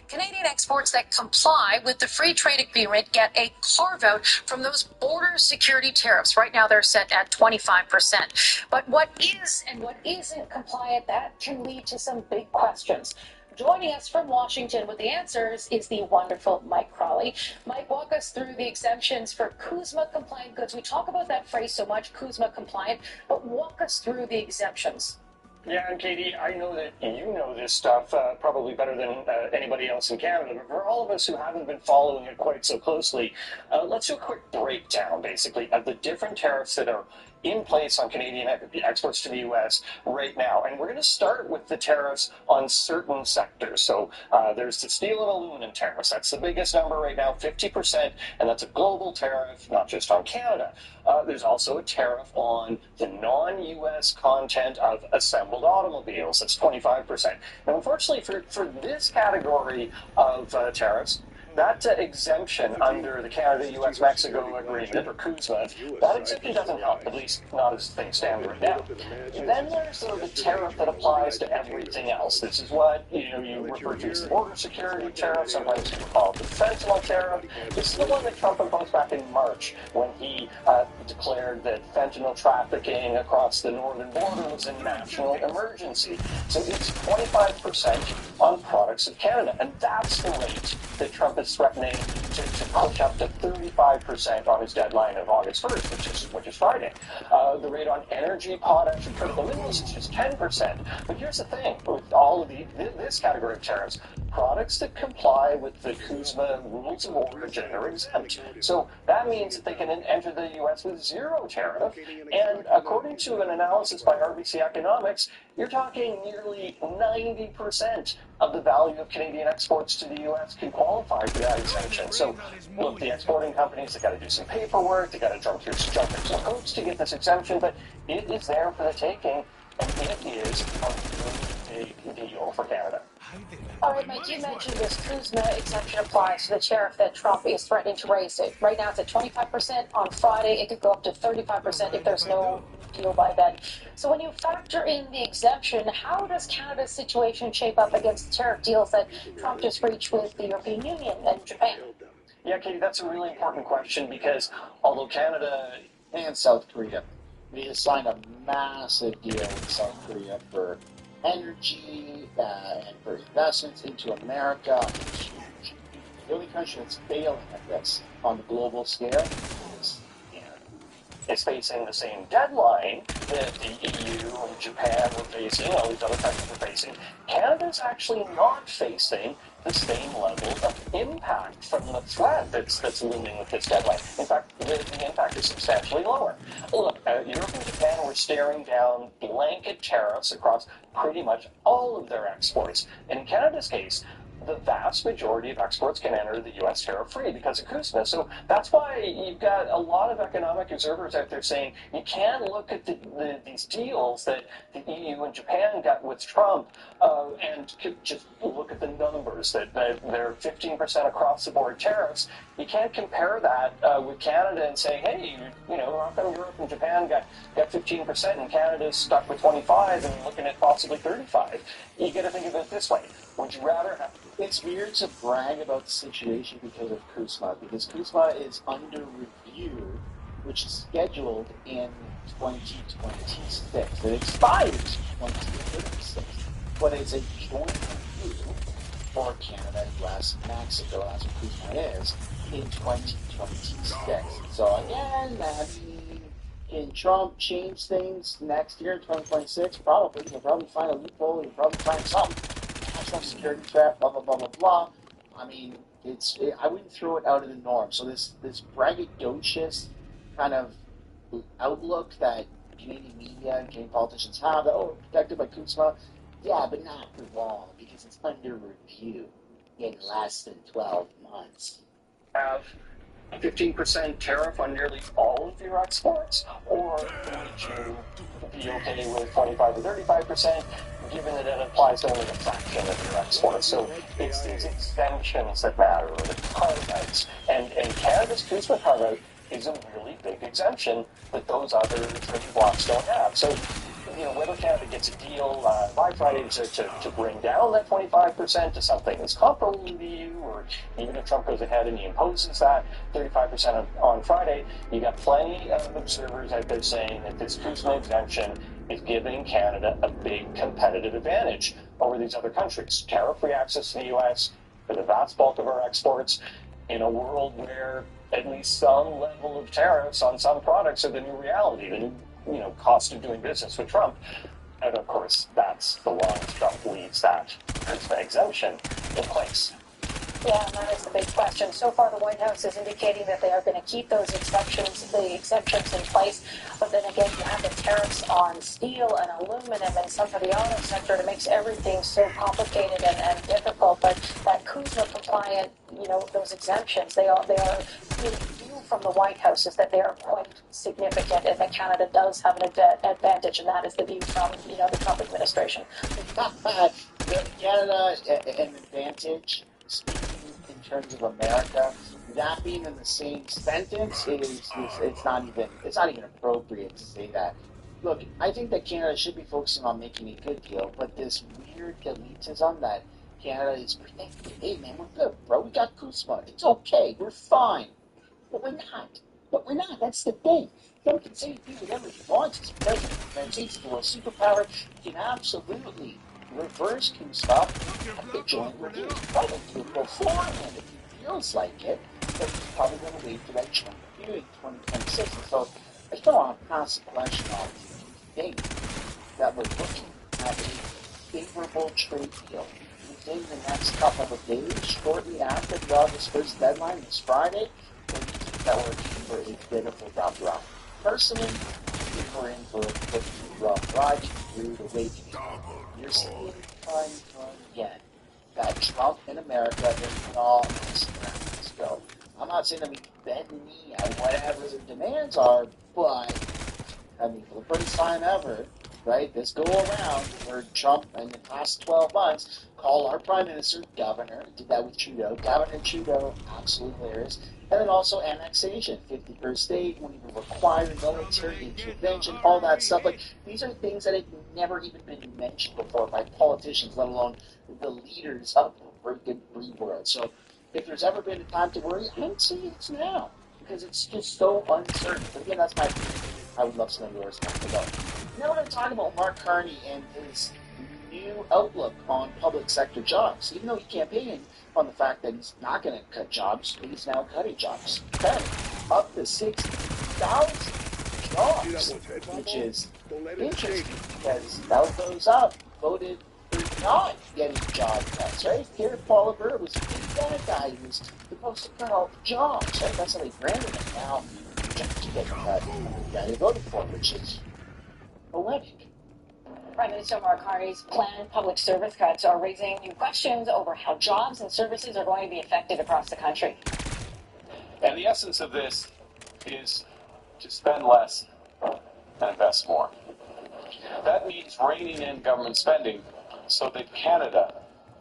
Canadian exports that comply with the free trade agreement get a carve-out from those border security tariffs. Right now they're set at 25%. But what is and what isn't compliant, that can lead to some big questions. Joining us from Washington with the answers is the wonderful Mike Crawley. Mike, walk us through the exemptions for CUSMA-compliant goods. We talk about that phrase so much, CUSMA-compliant, but walk us through the exemptions. Yeah, and Katie, I know that you know this stuff probably better than anybody else in Canada, but for all of us who haven't been following it quite so closely, let's do a quick breakdown, basically, of the different tariffs that are in place on Canadian exports to the U.S. right now. And we're going to start with the tariffs on certain sectors. So there's the steel and aluminum tariffs. That's the biggest number right now, 50%, and that's a global tariff, not just on Canada. There's also a tariff on the non-U.S. content of assembled automobiles. That's 25%. Now, unfortunately, for this category of tariffs, that exemption under the Canada-U.S.-Mexico agreement, or CUSMA, that exemption doesn't help, at least not as things stand right now. Then there's the tariff that applies to everything else. This is what you refer to as the border security tariff, sometimes you call it the fentanyl tariff. This is the one that Trump imposed back in March when he declared that fentanyl trafficking across the northern border was a national emergency. So it's 25% on products of Canada, and that's the rate that Trump is threatening to push up to 35% on his deadline of August 1st, which is Friday. The rate on energy, potash, and critical minerals is just 10%. But here's the thing, with all of this category of tariffs, products that comply with the CUSMA rules of origin are exempt. So that means that they can enter the U.S. with zero tariff. And according to an analysis by RBC Economics, you're talking nearly 90% of the value of Canadian exports to the U.S. can qualify for that exemption. So, look, the exporting companies, they've got to do some paperwork, they've got to jump through some hoops to get this exemption, but it is there for the taking, and it is a really big deal for Canada. All right, Mike, you mentioned this CUSMA exemption applies to the tariff that Trump is threatening to raise. It right now it's at 25%. On Friday, it could go up to 35% if there's no deal by then. So when you factor in the exemption, how does Canada's situation shape up against the tariff deals that Trump just reached with the European Union and Japan? Yeah, Katie, that's a really important question because although Canada and South Korea, we just signed a massive deal with South Korea for energy and for investments into America. It's huge. The only country that's failing at this on the global scale is Canada. Is facing the same deadline that the EU and Japan were facing, all these other countries were facing. Canada's actually not facing the same level of impact from the threat that's looming with this deadline. In fact, the impact is substantially lower. Look, Europe and Japan were staring down blanket tariffs across pretty much all of their exports. And in Canada's case, the vast majority of exports can enter the U.S. tariff-free because of CUSMA. So that's why you've got a lot of economic observers out there saying you can't look at these deals that the EU and Japan got with Trump and just look at the numbers, that they're 15% across-the-board tariffs. You can't compare that with Canada and say, hey, how come Europe and Japan got 15% and Canada's stuck with 25 and looking at possibly 35? You got to think of it this way. Would you rather have... It's weird to brag about the situation because of CUSMA, because CUSMA is under review, which is scheduled in 2026. It expires in 2036, but it's a joint review for Canada, US, and Mexico, that's what CUSMA is, in 2026. So again, can Trump change things next year, 2026? Probably. He'll probably find a loophole, he'll probably find something. National security threat, blah, blah, blah, blah, blah. I mean, I wouldn't throw it out of the norm. So this braggadocious kind of outlook that Canadian media and Canadian politicians have, that, oh, protected by CUSMA, yeah, but not for long, because it's under review in less than 12 months. Have 15% tariff on nearly all of your exports, or would you be okay with 25 or 35%, given that it applies to only a fraction of your exports? So it's these exemptions that matter, or the carve-outs. And Canada's CUSMA carve-out is a really big exemption that those other trading blocks don't have. So, whether Canada gets a deal by Friday to bring down that 25% to something that's comparable to the EU, or even if Trump goes ahead and he imposes that 35% on Friday, you got plenty of observers out there saying that this CUSMA exemption is giving Canada a big competitive advantage over these other countries. Tariff-free access to the U.S. for the vast bulk of our exports in a world where at least some level of tariffs on some products are the new reality, the new cost of doing business with Trump. And of course, that's the long as Trump leaves that exemption in place. Yeah, and that is the big question. So far, the White House is indicating that they are going to keep those exemptions in place. But then again, you have the tariffs on steel and aluminum and some for the auto sector. It makes everything so complicated and difficult. But that CUSMA compliant, those exemptions, they are the view from the White House is that they are quite significant and that Canada does have an advantage, and that is the view from the Trump administration. Canada, an advantage. Speaking in terms of America, that being in the same sentence it's not even appropriate to say that. Look, I think that Canada should be focusing on making a good deal, but this weird elitism that Canada is predicting, hey man, we're good, bro, we got CUSMA, it's okay, we're fine. But we're not, that's the thing. Trump can say do whatever he wants as president of the United States, the world superpower. He can absolutely reverse CUSMA at the joint review. Probably do it beforehand if he feels like it. that he's probably going to wait for that Trump review in 2026. And so I just don't want to pass the question off. Do you think that we're looking at a favorable trade deal within the next couple of days, shortly after the August 1st deadline this Friday, or do you think that we're in for a bit of a rough ride? Personally, I think we're in for a pretty rough ride through the awakening. You're seeing time and time again that Trump in America is not messing around. Let's go. I'm not saying that we can bend the knee at whatever the demands are, but I mean, for the first time ever, right, this go around where Trump in the past 12 months called our prime minister governor, did that with Trudeau. Governor Trudeau, absolutely hilarious. And then also annexation, 51st state, won't even require military intervention, all that stuff. Like, these are things that have never even been mentioned before by politicians, let alone the leaders of the freaking free world. So if there's ever been a time to worry, I would say it's now, because it's just so uncertain. But again, that's my opinion. I would love some of yours. Now we're going to talk about Mark Carney and his new outlook on public sector jobs. Even though he campaigned on the fact that he's not going to cut jobs, he's now cutting jobs. Cutting up to 60,000 jobs, which is interesting because those up voted for not getting job cuts, right? Here, Paula Bird was a big bad guy who was supposed to cut all the jobs, right? That's how they branded him. Now, to get cut, the guy they voted for, which is poetic. Prime Minister Mark Carney's planned public service cuts are raising new questions over how jobs and services are going to be affected across the country. And the essence of this is to spend less and invest more. That means reining in government spending so that Canada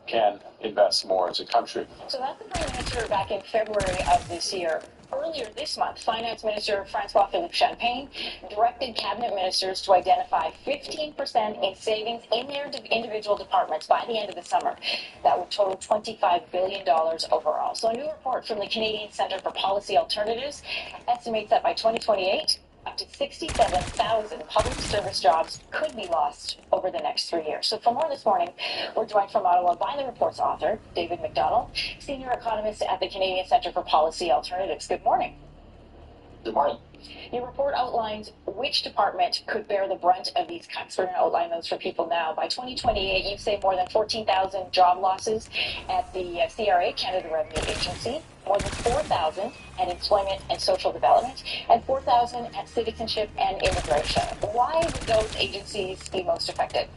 can invest more as a country. So that's the Prime Minister back in February of this year. Earlier this month, Finance Minister Francois-Philippe Champagne directed cabinet ministers to identify 15% in savings in their individual departments by the end of the summer. That would total $25 billion overall. So a new report from the Canadian Centre for Policy Alternatives estimates that by 2028, up to 67,000 public service jobs could be lost over the next 3 years. So for more this morning, we're joined from Ottawa by the report's author, David McDonald, senior economist at the Canadian Centre for Policy Alternatives. Good morning. Good morning. Your report outlines which department could bear the brunt of these cuts. We're going to outline those for people now. By 2028, you say more than 14,000 job losses at the CRA, Canada Revenue Agency, more than 4,000 at Employment and Social Development, and 4,000 at Citizenship and Immigration. Why would those agencies be most affected?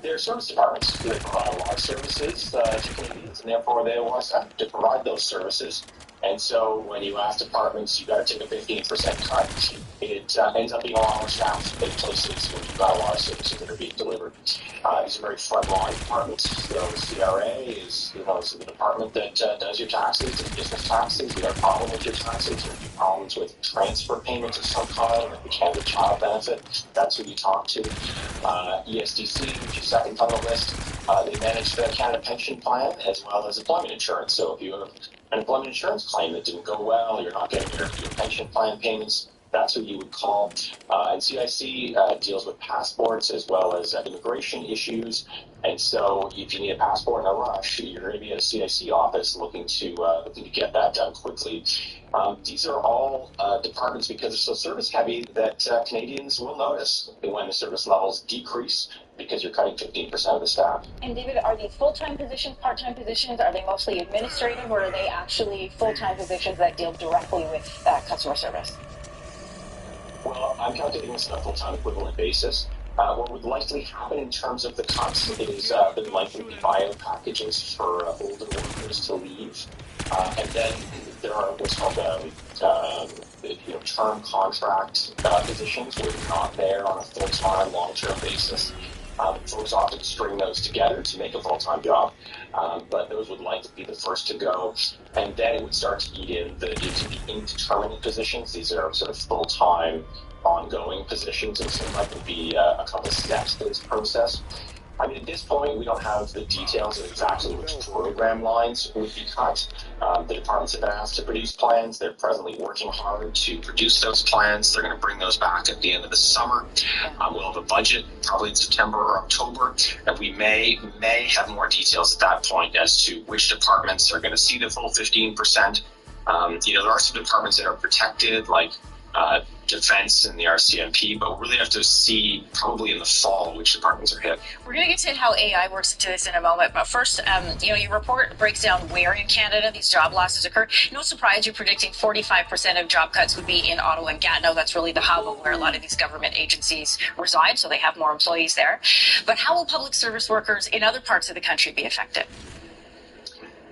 They're service departments. They provide a lot of services to Canadians, and therefore they want to provide those services. And so when you ask departments, you got to take a 15% cut. It ends up being a lot more staff in places when you've got a lot of services that are being delivered. These are very frontline departments. So CRA is the department that does your taxes and business taxes. You have a problem with your taxes, or you have problems with transfer payments of some kind, like the Canada Child Benefit. That's who you talk to. ESDC, which is second on the list, they manage the Canada Pension Plan as well as employment insurance. So if you have an employment insurance claim that didn't go well, you're not getting your pension plan payments, that's who you would call. And CIC deals with passports as well as immigration issues. And so if you need a passport in a rush, you're going to be at a CIC office looking to get that done quickly. These are all departments, because they're so service heavy, that Canadians will notice when the service levels decrease, because you're cutting 15% of the staff. And David, are these full-time positions, part-time positions? Are they mostly administrative, or are they actually full-time positions that deal directly with customer service? Well, I'm calculating this on a full-time equivalent basis. What would likely happen in terms of the cuts is there would likely be buyout packages for older workers to leave. And then there are what's called term contract positions where you're not there on a full-time, long-term basis. Folks often string those together to make a full-time job, but those would likely be the first to go. And then it would start to eat into the indeterminate positions. These are sort of full-time, ongoing positions, and so there might be a couple steps to this process. I mean, at this point, we don't have the details of exactly which program lines would be cut. The departments have been asked to produce plans. They're presently working hard to produce those plans. They're going to bring those back at the end of the summer. We'll have a budget probably in September or October, and we may have more details at that point as to which departments are going to see the full 15%. There are some departments that are protected, like defense and the RCMP, but we'll really have to see probably in the fall which departments are hit. We're going to get to how AI works into this in a moment, but first, your report breaks down where in Canada these job losses occur. No surprise, you're predicting 45% of job cuts would be in Ottawa and Gatineau. That's really the hub of where a lot of these government agencies reside, so they have more employees there. But how will public service workers in other parts of the country be affected?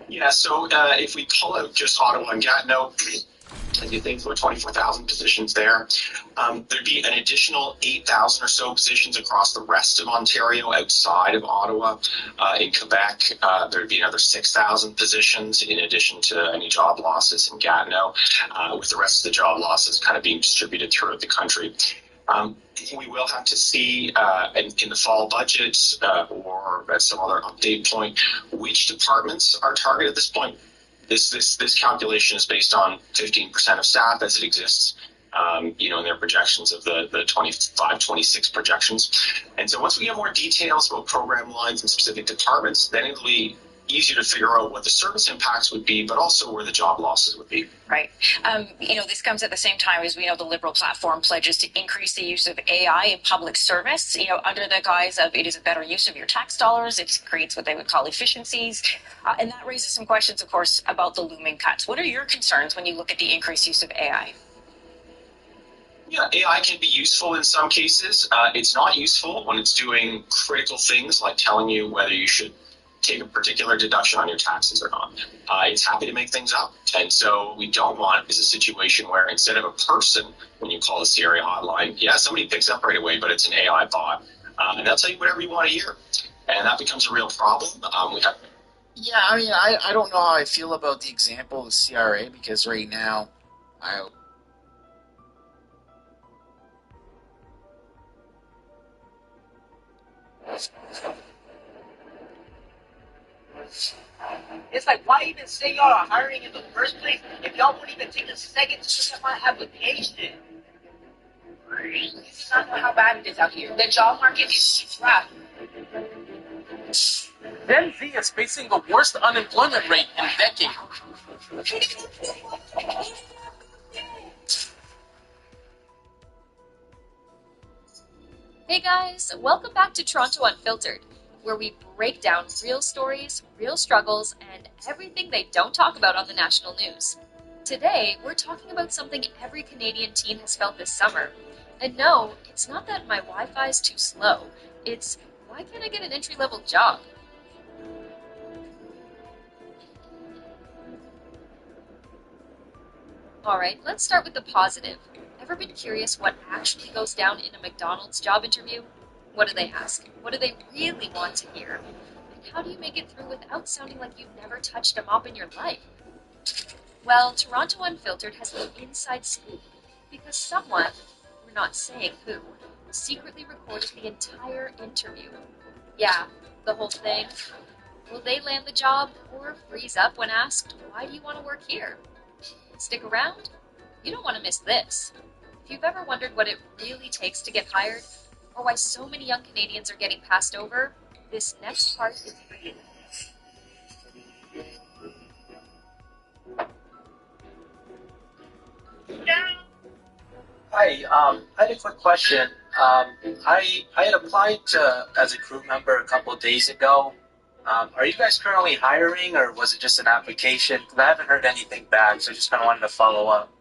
Yeah, so if we pull out just Ottawa and Gatineau, as you think, about 24,000 positions there. There'd be an additional 8,000 or so positions across the rest of Ontario outside of Ottawa. In Quebec, there'd be another 6,000 positions in addition to any job losses in Gatineau, with the rest of the job losses kind of being distributed throughout the country. We will have to see in the fall budgets or at some other update point which departments are targeted at this point. This calculation is based on 15% of staff as it exists, in their projections of the 25-26 projections. And so once we get more details about program lines and specific departments, then it'll be easier to figure out what the service impacts would be, but also where the job losses would be. Right. This comes at the same time as we know the Liberal platform pledges to increase the use of AI in public service, under the guise of it is a better use of your tax dollars. It creates what they would call efficiencies. And that raises some questions, of course, about the looming cuts. What are your concerns when you look at the increased use of AI? Yeah, AI can be useful in some cases. It's not useful when it's doing critical things like telling you whether you should take a particular deduction on your taxes or not. It's happy to make things up. And so we don't want is a situation where instead of a person, when you call the CRA hotline, somebody picks up right away, but it's an AI bot. And they'll tell you whatever you want to hear. And that becomes a real problem. I don't know how I feel about the example of CRA, because right now, It's like, why even say y'all are hiring in the first place if y'all won't even take a second to look at my application? You do not know how bad it is out here. The job market is rough. Gen Z is facing the worst unemployment rate in decades. Hey guys, welcome back to Toronto Unfiltered, where we break down real stories, real struggles, and everything they don't talk about on the national news. Today, we're talking about something every Canadian teen has felt this summer. And no, it's not that my Wi-Fi is too slow. It's, why can't I get an entry-level job? Alright, let's start with the positive. Ever been curious what actually goes down in a McDonald's job interview? What do they ask? What do they really want to hear? And how do you make it through without sounding like you've never touched a mop in your life? Well, Toronto Unfiltered has the inside scoop, because someone, we're not saying who, secretly recorded the entire interview. Yeah, the whole thing. Will they land the job or freeze up when asked, why do you want to work here? Stick around. You don't want to miss this. If you've ever wondered what it really takes to get hired, or why so many young Canadians are getting passed over, this next part is for you. Hi, I had a quick question. I had applied as a crew member a couple of days ago. Are you guys currently hiring, or was it just an application? Because I haven't heard anything back, so I just kind of wanted to follow up.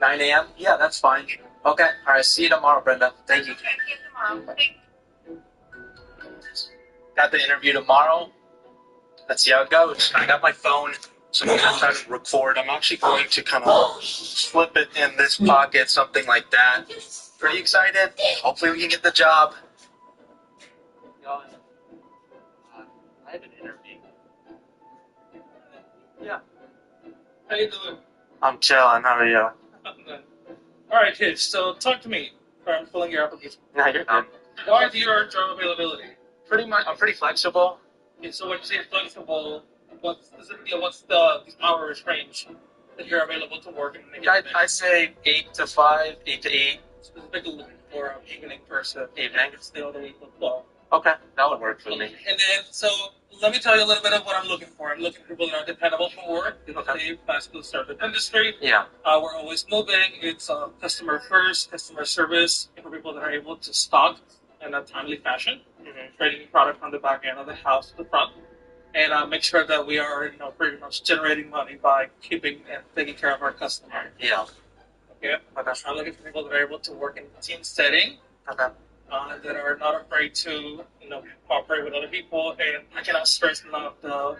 9 a.m.? Yeah, that's fine. Okay, all right, see you tomorrow, Brenda. Thank you. Got the interview tomorrow. Let's see how it goes. I got my phone, so I'm going to try to record. I'm actually going to kind of slip it in this pocket, something like that. Pretty excited. Hopefully we can get the job. I have an interview. Yeah. How you doing? I'm chilling. How are you? All right, kids. So talk to me. I'm filling your application. Yeah, you're good. What is your job availability? Pretty much, I'm pretty flexible. Okay, so when you say flexible, what's the hours range that you're available to work in the I say 8 to 5, 8 to 8. Specifically looking for an evening person. Evening. Stay all the way till 12. Okay, that would work for me. And then, so let me tell you a little bit of what I'm looking for. I'm looking for people that are dependable for work. They pass the service industry. Yeah. We're always moving. It's customer first, customer service, and for people that are able to stock in a timely fashion, trading product from the back end of the house to the front, and make sure that we are, pretty much generating money by keeping and taking care of our customer. Yeah. Okay. I'm looking for people that are able to work in a team setting. Okay. That are not afraid to, cooperate with other people, and I cannot stress enough to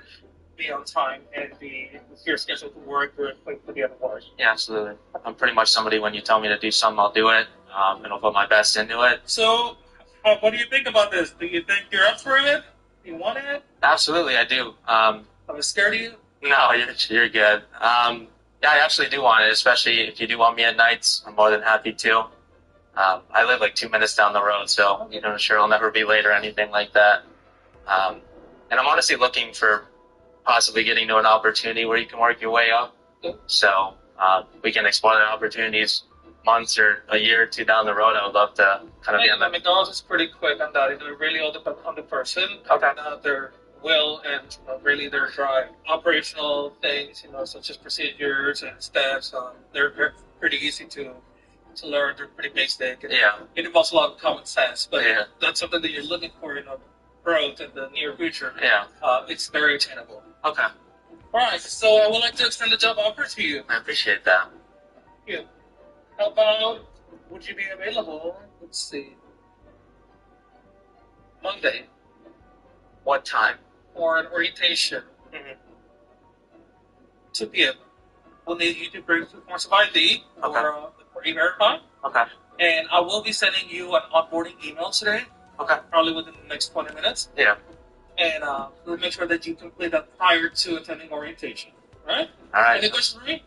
be on time and be your schedule to work very quick to the other work. Yeah, absolutely. I'm pretty much somebody, when you tell me to do something, I'll do it, and I'll put my best into it. So, what do you think about this? Do you think you're up for it? Do you want it? Absolutely, I do. Am I scared of you? No, you're good. Yeah, I actually do want it, especially if you do want me at nights. I'm more than happy to. I live like 2 minutes down the road, so sure I'll never be late or anything like that. And I'm honestly looking for possibly getting to an opportunity where you can work your way up. So we can explore the opportunities months or a year or two down the road. I would love to kind of be on that. McDonald's is pretty quick on that. It really all depends on the person. Okay. And their will and really their drive. Operational things, such as procedures and steps, they're pretty easy to learn. They're pretty basic. And it involves a lot of common sense, but that's something that you're looking for in a growth in the near future. Yeah. It's very attainable. Okay. All right, so I would like to extend the job offer to you. I appreciate that. Yeah. How about, would you be available, let's see, Monday? What time? For an orientation. 2 p.m. We'll need you to bring 2 forms of ID for E-Verify. Okay. And I will be sending you an onboarding email today. Okay. Probably within the next 20 minutes. Yeah. And we'll make sure that you complete that prior to attending orientation. All right? All right. Any questions for me?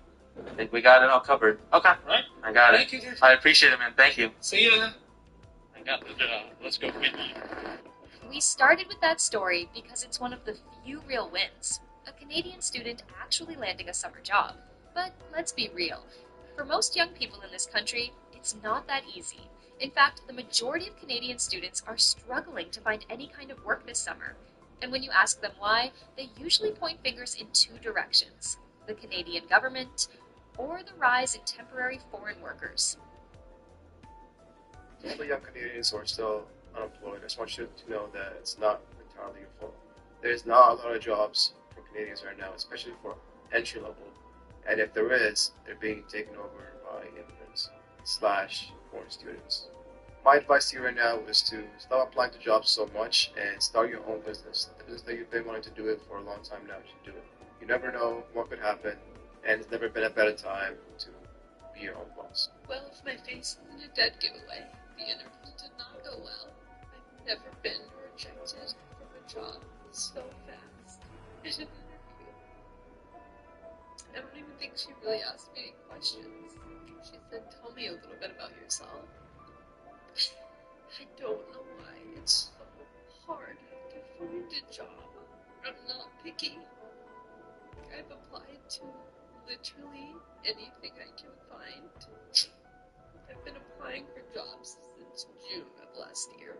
I think we got it all covered. Okay. All right. I got Thank it. you. I appreciate it, man. Thank you. See you then. I got it. Let's go. We started with that story because it's one of the few real wins. A Canadian student actually landing a summer job. But let's be real. For most young people in this country, it's not that easy. In fact, the majority of Canadian students are struggling to find any kind of work this summer. And when you ask them why, they usually point fingers in 2 directions: the Canadian government or the rise in temporary foreign workers. All the young Canadians who are still unemployed, I just want you to know that it's not entirely your fault. There's not a lot of jobs for Canadians right now, especially for entry level. And if there is, they're being taken over by immigrants / foreign students. My advice to you right now is to stop applying to jobs so much and start your own business. The business that you've been wanting to do it for a long time now, you should do it. You never know what could happen, and it's never been a better time to be your own boss. Well, if my face isn't a dead giveaway, the interview did not go well. I've never been rejected from a job so fast. I did an interview. I don't even think she really asked me any questions. She said, "Tell me a little bit about yourself." I don't know why it's so hard to find a job. I'm not picky. I've applied to literally anything I can find. I've been applying for jobs since June of last year.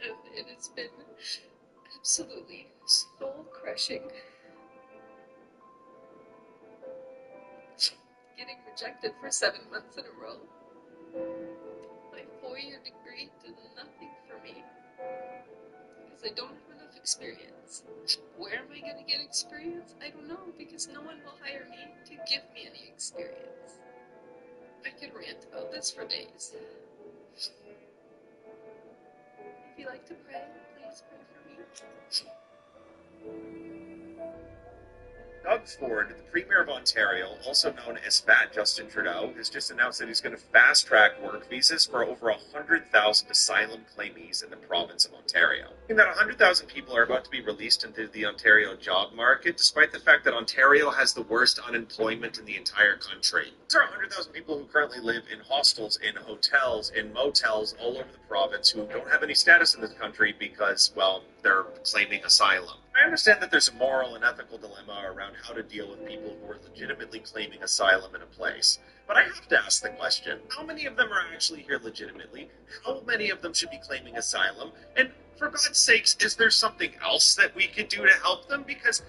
And it has been absolutely soul-crushing. Getting rejected for 7 months in a row. My 4-year degree did nothing for me. Because I don't have enough experience. Where am I going to get experience? I don't know, because no one will hire me to give me any experience. I could rant about this for days. If you like to pray, please pray for me. Doug Ford, the Premier of Ontario, also known as Fat Justin Trudeau, has just announced that he's going to fast-track work visas for over 100,000 asylum claimees in the province of Ontario. And that 100,000 people are about to be released into the Ontario job market, despite the fact that Ontario has the worst unemployment in the entire country. There are 100,000 people who currently live in hostels, in hotels, in motels all over the province who don't have any status in this country because, well, they're claiming asylum. I understand that there's a moral and ethical dilemma around how to deal with people who are legitimately claiming asylum in a place. But I have to ask the question, how many of them are actually here legitimately? How many of them should be claiming asylum? And for God's sakes, is there something else that we could do to help them? Because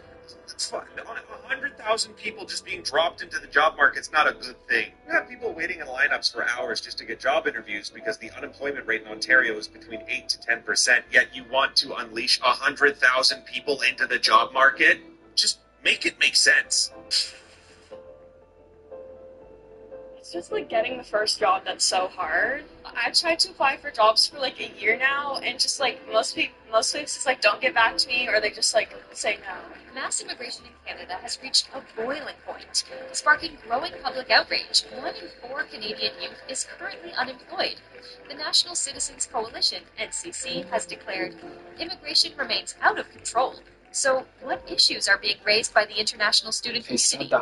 it's fine. 100,000 people just being dropped into the job market's not a good thing. You have people waiting in lineups for hours just to get job interviews because the unemployment rate in Ontario is between 8 to 10%, yet you want to unleash 100,000 people into the job market? Just make it make sense. It's just like getting the first job that's so hard. I've tried to apply for jobs for like a year now, and just like most places like don't get back to me, or they just like say no. Mass immigration in Canada has reached a boiling point, sparking growing public outrage. 1 in 4 Canadian youth is currently unemployed. The National Citizens Coalition, NCC, has declared immigration remains out of control. So, what issues are being raised by the international student community?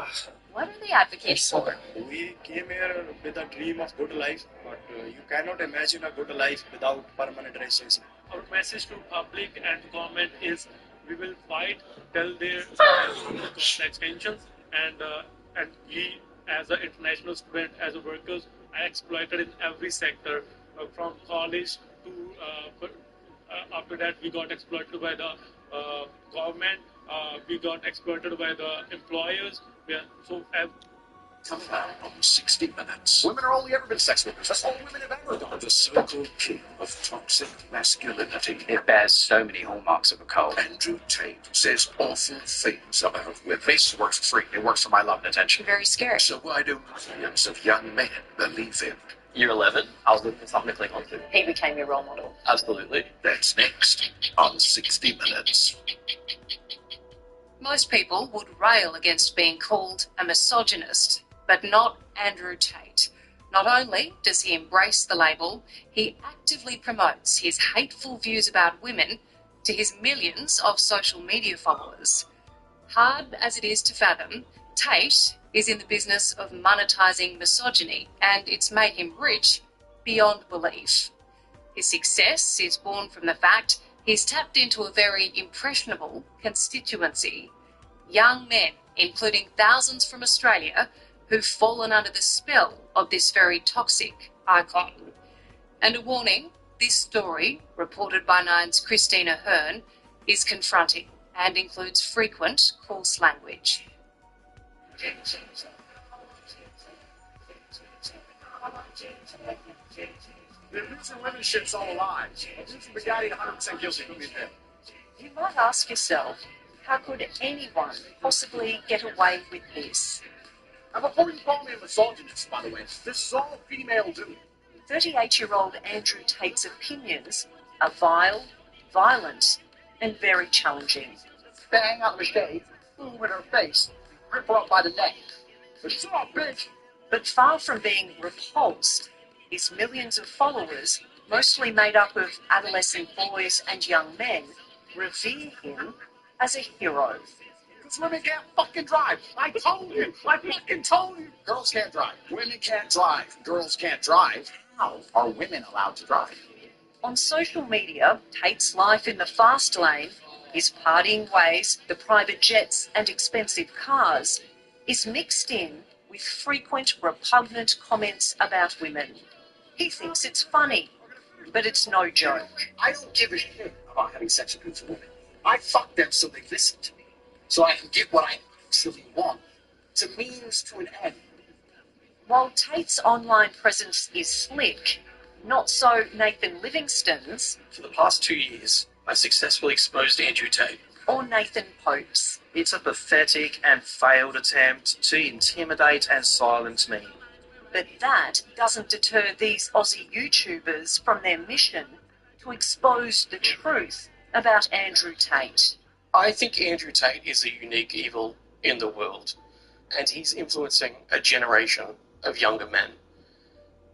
What are they advocating for? We came here with a dream of good life, but you cannot imagine a good life without permanent residency. Our message to public and to government is we will fight till their extensions, and we as an international student, as a workers, are exploited in every sector, from college to after that we got exploited by the government, we got exploited by the employers. Coming out on 60 Minutes. Women are only ever been sex workers. That's all women have ever done. The circle of toxic masculinity. It bears so many hallmarks of a cult. Andrew Tate says awful things about women. This works for free. It works for my love and attention. Very scary. So why do millions of young men believe him? Year 11, I was looking for something to click onto. He became your role model. Absolutely. That's next on 60 Minutes. Most people would rail against being called a misogynist, but not Andrew Tate. Not only does he embrace the label, he actively promotes his hateful views about women to his millions of social media followers. Hard as it is to fathom, Tate is in the business of monetizing misogyny, and it's made him rich beyond belief. His success is born from the fact he's tapped into a very impressionable constituency. Young men, including thousands from Australia, who've fallen under the spell of this very toxic icon. And a warning, this story, reported by Nine's Christina Hearn, is confronting and includes frequent coarse language. The losing women's shit's all lies. Losing the guy 100% guilty. Who be there? You might ask yourself, how could anyone possibly get away with this? And before you call me a misogynist, by the way, this is all female doing. 38-year-old Andrew Tate's opinions are vile, violent, and very challenging. Bang out of the shade, boom in her face, rip her up by the neck. But shut up, bitch! But far from being repulsed, his millions of followers, mostly made up of adolescent boys and young men, revere him as a hero. Because women can't fucking drive. I told you. I fucking told you. Girls can't drive. Women can't drive. Girls can't drive. How are women allowed to drive? On social media, Tate's life in the fast lane, his partying ways, the private jets and expensive cars, is mixed in with frequent repugnant comments about women. He thinks it's funny, but it's no joke. I don't give a shit about having sex with beautiful women. I fuck them so they listen to me. So I can get what I actually want. It's a means to an end. While Tate's online presence is slick, not so Nathan Livingston's. For the past 2 years, I successfully exposed Andrew Tate. Or Nathan Pope's. It's a pathetic and failed attempt to intimidate and silence me. But that doesn't deter these Aussie YouTubers from their mission to expose the truth about Andrew Tate. I think Andrew Tate is a unique evil in the world, and he's influencing a generation of younger men.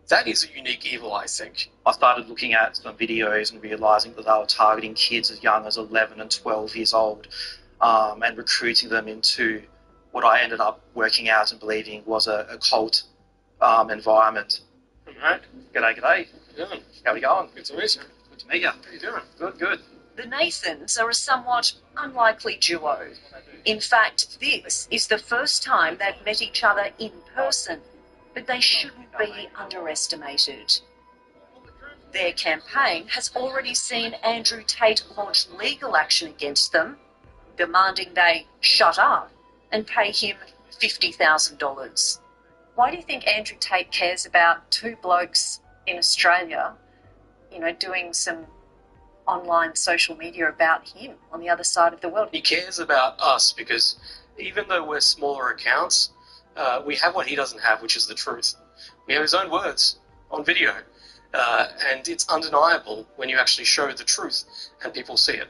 That is a unique evil, I think. I started looking at some videos and realising that they were targeting kids as young as 11 and 12 years old, and recruiting them into what I ended up working out and believing was a cult environment. All right. G'day. How you doing? How we going? Good to meet you. Good to meet you. How you doing? Good. The Nathans are a somewhat unlikely duo. In fact, this is the first time they've met each other in person, but they shouldn't be underestimated. Their campaign has already seen Andrew Tate launch legal action against them, demanding they shut up and pay him $50,000. Why do you think Andrew Tate cares about two blokes in Australia, doing some online social media about him on the other side of the world? He cares about us because even though we're smaller accounts, we have what he doesn't have, which is the truth. We have his own words on video, and it's undeniable when you actually show the truth and people see it.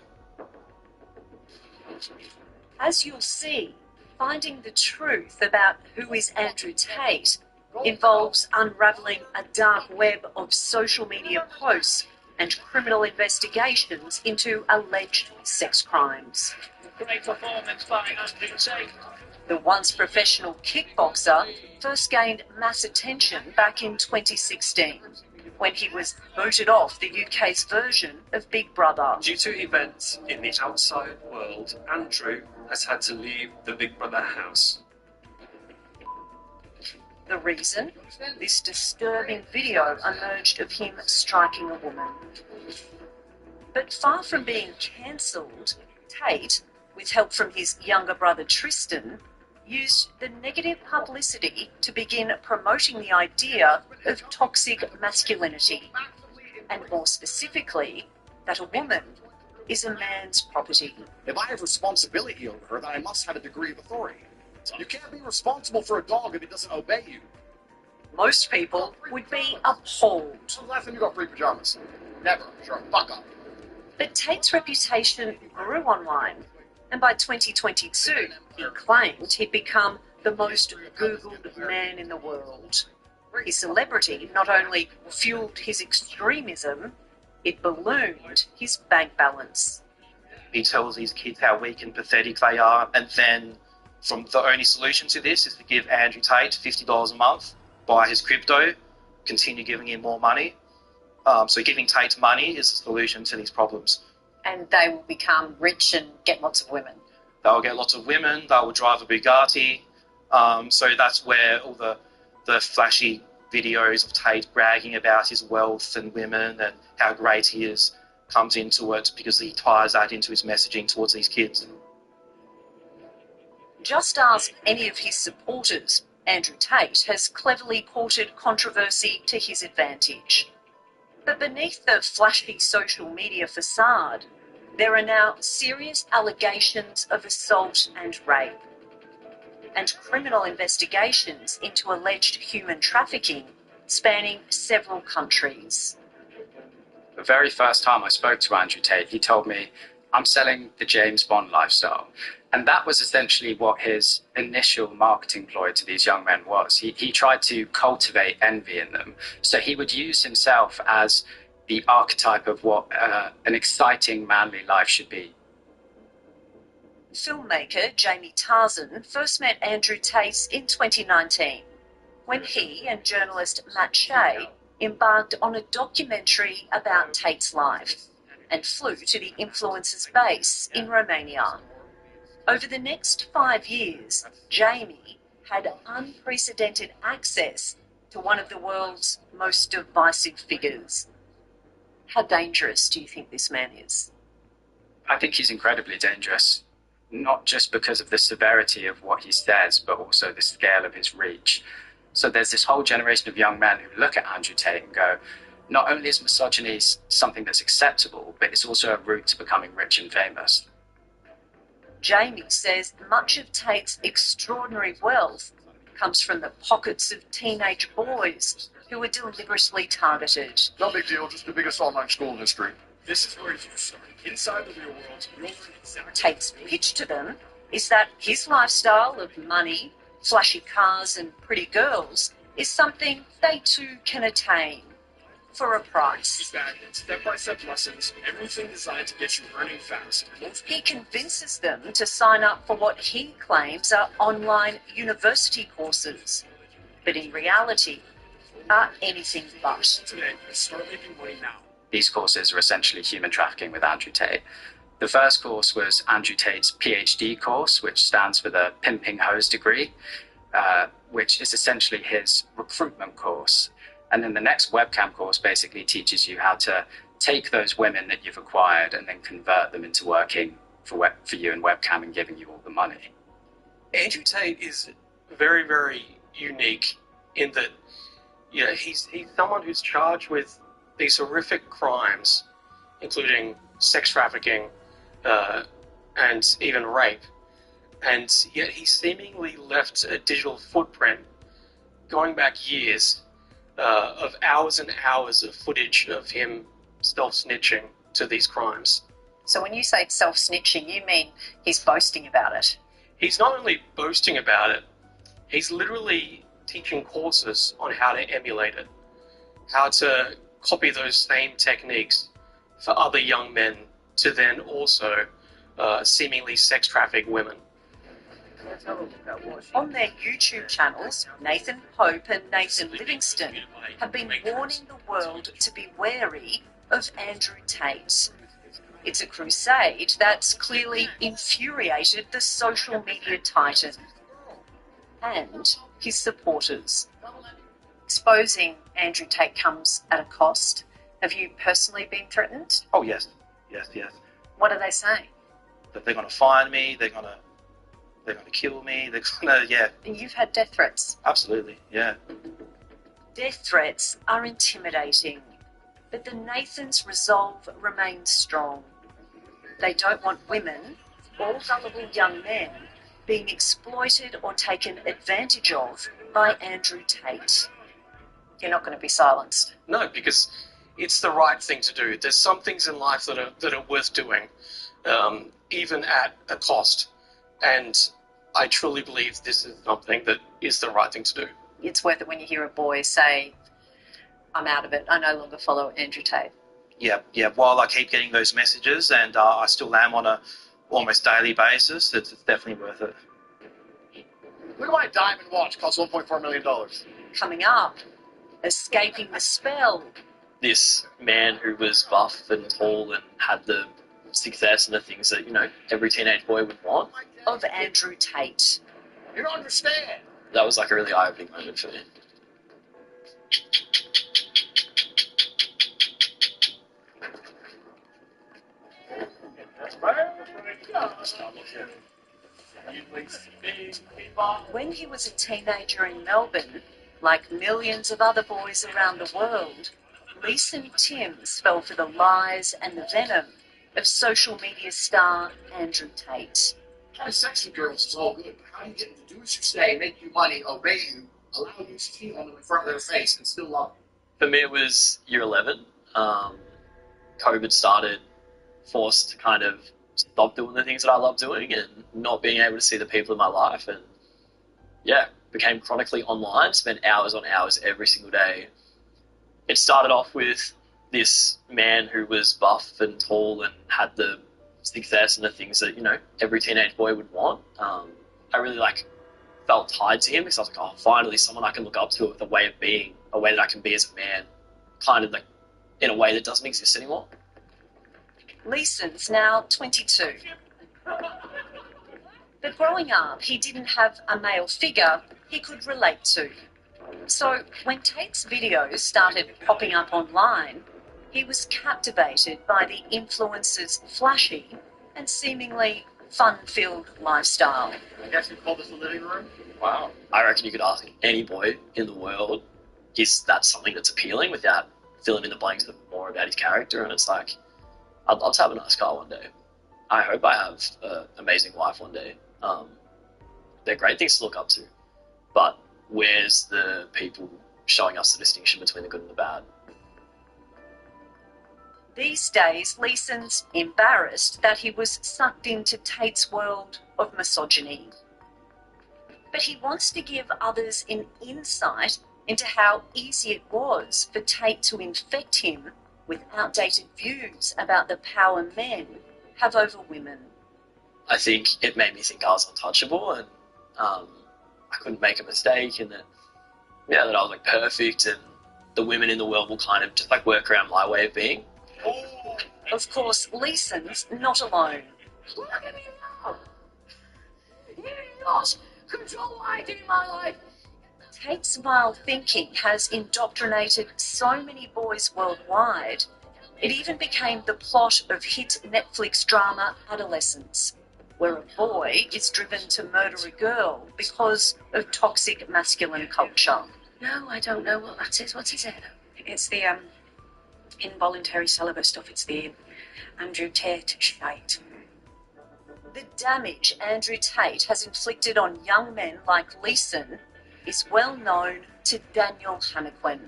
As you'll see, finding the truth about who is Andrew Tate involves unravelling a dark web of social media posts and criminal investigations into alleged sex crimes. Great performance by Andrew Tate. The once professional kickboxer first gained mass attention back in 2016 when he was voted off the UK's version of Big Brother. Due to events in the outside world, Andrew has had to leave the Big Brother house. The reason? This disturbing video emerged of him striking a woman. But far from being cancelled, Tate, with help from his younger brother Tristan, used the negative publicity to begin promoting the idea of toxic masculinity, and more specifically, that a woman is a man's property. If I have responsibility over her, then I must have a degree of authority. You can't be responsible for a dog if it doesn't obey you. Most people would be appalled. When's the last time you got free pajamas? Never. Sure, fuck up. But Tate's reputation grew online, and by 2022, he claimed he'd become the most Googled man in the world. His celebrity not only fueled his extremism, it ballooned his bank balance. He tells these kids how weak and pathetic they are, and then the only solution to this is to give Andrew Tate $50 a month, buy his crypto, continue giving him more money. So giving Tate money is the solution to these problems. And they will become rich and get lots of women. They'll get lots of women, they will drive a Bugatti. So that's where all the flashy videos of Tate bragging about his wealth and women and how great he is comes into it, because he ties that into his messaging towards these kids. Just ask any of his supporters. Andrew Tate has cleverly ported controversy to his advantage. But beneath the flashy social media facade, there are now serious allegations of assault and rape, and criminal investigations into alleged human trafficking spanning several countries. The very first time I spoke to Andrew Tate, he told me, I'm selling the James Bond lifestyle. And that was essentially what his initial marketing ploy to these young men was. He tried to cultivate envy in them. So he would use himself as the archetype of what an exciting manly life should be. Filmmaker Jamie Tarzan first met Andrew Tate in 2019 when he and journalist Matt Shea embarked on a documentary about Tate's life and flew to the influencer's base in Romania. Over the next 5 years, Jamie had unprecedented access to one of the world's most divisive figures. How dangerous do you think this man is? I think he's incredibly dangerous, not just because of the severity of what he says, but also the scale of his reach. So there's this whole generation of young men who look at Andrew Tate and go, not only is misogyny something that's acceptable, but it's also a route to becoming rich and famous. Jamie says much of Tate's extraordinary wealth comes from the pockets of teenage boys who were deliberately targeted. No big deal, just the biggest online school in history. This is where you start. Inside the real world, you'll learn exactly. Tate's pitch to them, is that his lifestyle of money, flashy cars and pretty girls is something they too can attain for a price. That step-by-step lessons, everything designed to get you earning fast. He convinces them to sign up for what he claims are online university courses, but in reality are anything but. Today, let's start making money now. These courses are essentially human trafficking with Andrew Tate. The first course was Andrew Tate's PhD course, which stands for the Pimping Hose degree, which is essentially his recruitment course. And then the next webcam course basically teaches you how to take those women that you've acquired and then convert them into working for you in webcam and giving you all the money. Andrew Tate is very, very unique in that, he's someone who's charged with these horrific crimes, including sex trafficking and even rape, and yet he seemingly left a digital footprint going back years of hours and hours of footage of him self-snitching to these crimes. So when you say self-snitching, you mean he's boasting about it? He's not only boasting about it, he's literally teaching courses on how to emulate it, how to copy those same techniques for other young men to then also seemingly sex traffic women. On their YouTube channels, Nathan Pope and Nathan Livingston have been warning the world to be wary of Andrew Tate. It's a crusade that's clearly infuriated the social media titan and his supporters. Exposing Andrew Tate comes at a cost. Have you personally been threatened? Oh, yes. What are they saying? That they're going to find me, they're going to kill me, they're going to, yeah. You've had death threats. Absolutely, yeah. Death threats are intimidating, but the Nathans' resolve remains strong. They don't want women or gullible young men being exploited or taken advantage of by Andrew Tate. You're not going to be silenced. No, because it's the right thing to do. There's some things in life that are worth doing, even at a cost. And I truly believe this is something that is the right thing to do. It's worth it when you hear a boy say, I'm out of it, I no longer follow Andrew Tate. Yeah. While I keep getting those messages, and I still am on a almost daily basis, it's definitely worth it. Look at my diamond watch, costs $1.4 million. Coming up, escaping the spell. This man who was buff and tall and had the success and the things that, every teenage boy would want. Of Andrew Tate. You don't understand. That was like a really eye-opening moment for me. When he was a teenager in Melbourne, like millions of other boys around the world, Leeson Timms fell for the lies and the venom of social media star Andrew Tate. Having sex with girls is all good, but how do you get them to do as you say, make you money, obey you, allow you to see them in front of their face and still love them? For me, it was year 11. COVID started, forced to kind of stop doing the things that I love doing and not being able to see the people in my life. And yeah, became chronically online, spent hours on hours every single day. It started off with this man who was buff and tall and had the success and the things that, every teenage boy would want. I really felt tied to him because I was like, oh, finally someone I can look up to with a way of being, a way that I can be as a man, kind of in a way that doesn't exist anymore. Leeson's now 22. But growing up, he didn't have a male figure he could relate to. So when Tate's videos started popping up online, he was captivated by the influencer's flashy and seemingly fun-filled lifestyle. I guess you call this the living room? Wow. I reckon you could ask any boy in the world, is that something that's appealing without filling in the blanks with more about his character? And it's like, I'd love to have a nice car one day. I hope I have an amazing wife one day. They're great things to look up to. But where's the people showing us the distinction between the good and the bad? These days, Leeson's embarrassed that he was sucked into Tate's world of misogyny. But he wants to give others an insight into how easy it was for Tate to infect him with outdated views about the power men have over women. I think it made me think I was untouchable, and I couldn't make a mistake, and that that I was like perfect, and the women in the world will kind of just like work around my way of being. Of course, Leeson's not alone. Look at me now! You lost control in my life! Tate's vile thinking has indoctrinated so many boys worldwide, it even became the plot of hit Netflix drama Adolescence, where a boy is driven to murder a girl because of toxic masculine culture. No, I don't know what that is. What is it? It's the involuntary celibate stuff. It's the Andrew Tate shite. The damage Andrew Tate has inflicted on young men like Leeson is well known to Daniel Hannequin.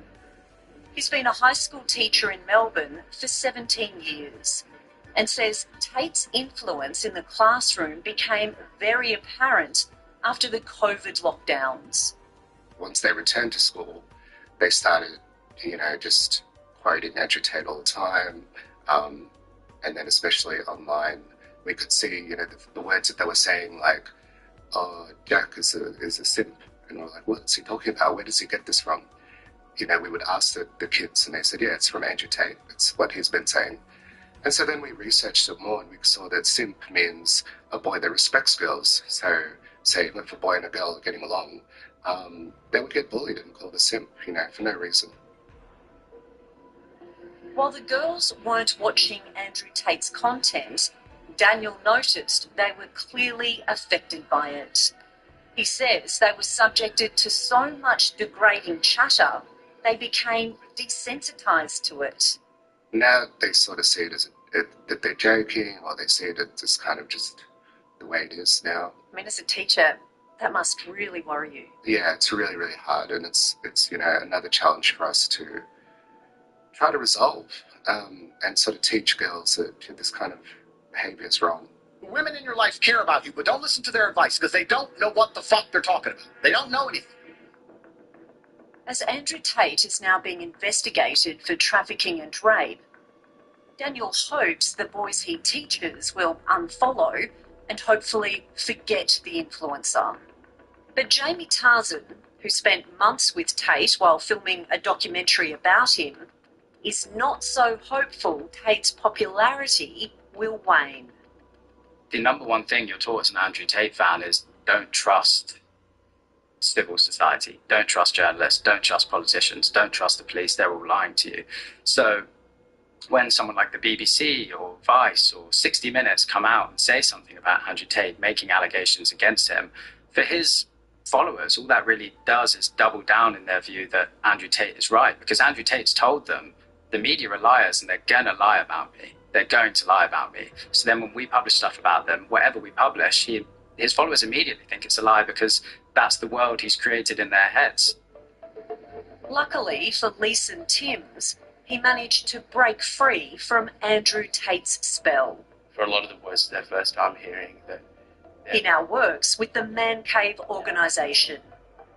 He's been a high school teacher in Melbourne for 17 years and says Tate's influence in the classroom became very apparent after the COVID lockdowns. Once they returned to school, they started, just quoting Andrew Tate all the time. And then especially online, we could see, the words that they were saying, like, oh, Jack is a simp. And we're like, what's he talking about? Where does he get this from? We would ask the kids, and they said, yeah, it's from Andrew Tate. It's what he's been saying. And so then we researched it more, and we saw that simp means a boy that respects girls. So, say, if a boy and a girl are getting along, they would get bullied and called a simp, for no reason. While the girls weren't watching Andrew Tate's content, Daniel noticed they were clearly affected by it. He says they were subjected to so much degrading chatter, they became desensitized to it. Now they sort of see it as that they're joking, or they see it as kind of just the way it is now. I mean, as a teacher, that must really worry you. Yeah, it's really, really hard, and it's another challenge for us to try to resolve and sort of teach girls that this kind of behavior is wrong. Women in your life care about you, but don't listen to their advice because they don't know what the fuck they're talking about. They don't know anything. As Andrew Tate is now being investigated for trafficking and rape, Daniel hopes the boys he teaches will unfollow and hopefully forget the influencer. But Jamie Tarzan, who spent months with Tate while filming a documentary about him, is not so hopeful Tate's popularity will wane. The number one thing you're taught as an Andrew Tate fan is don't trust civil society, don't trust journalists, don't trust politicians, don't trust the police, they're all lying to you. So when someone like the BBC or Vice or 60 Minutes come out and say something about Andrew Tate, making allegations against him, for his followers, all that really does is double down in their view that Andrew Tate is right, because Andrew Tate's told them, the media are liars and they're going to lie about me. They're going to lie about me. So then when we publish stuff about them, whatever we publish, his followers immediately think it's a lie because that's the world he's created in their heads. Luckily for Leeson Timms, he managed to break free from Andrew Tate's spell. For a lot of the boys, it's their first time hearing that. He now works with the Man Cave organisation,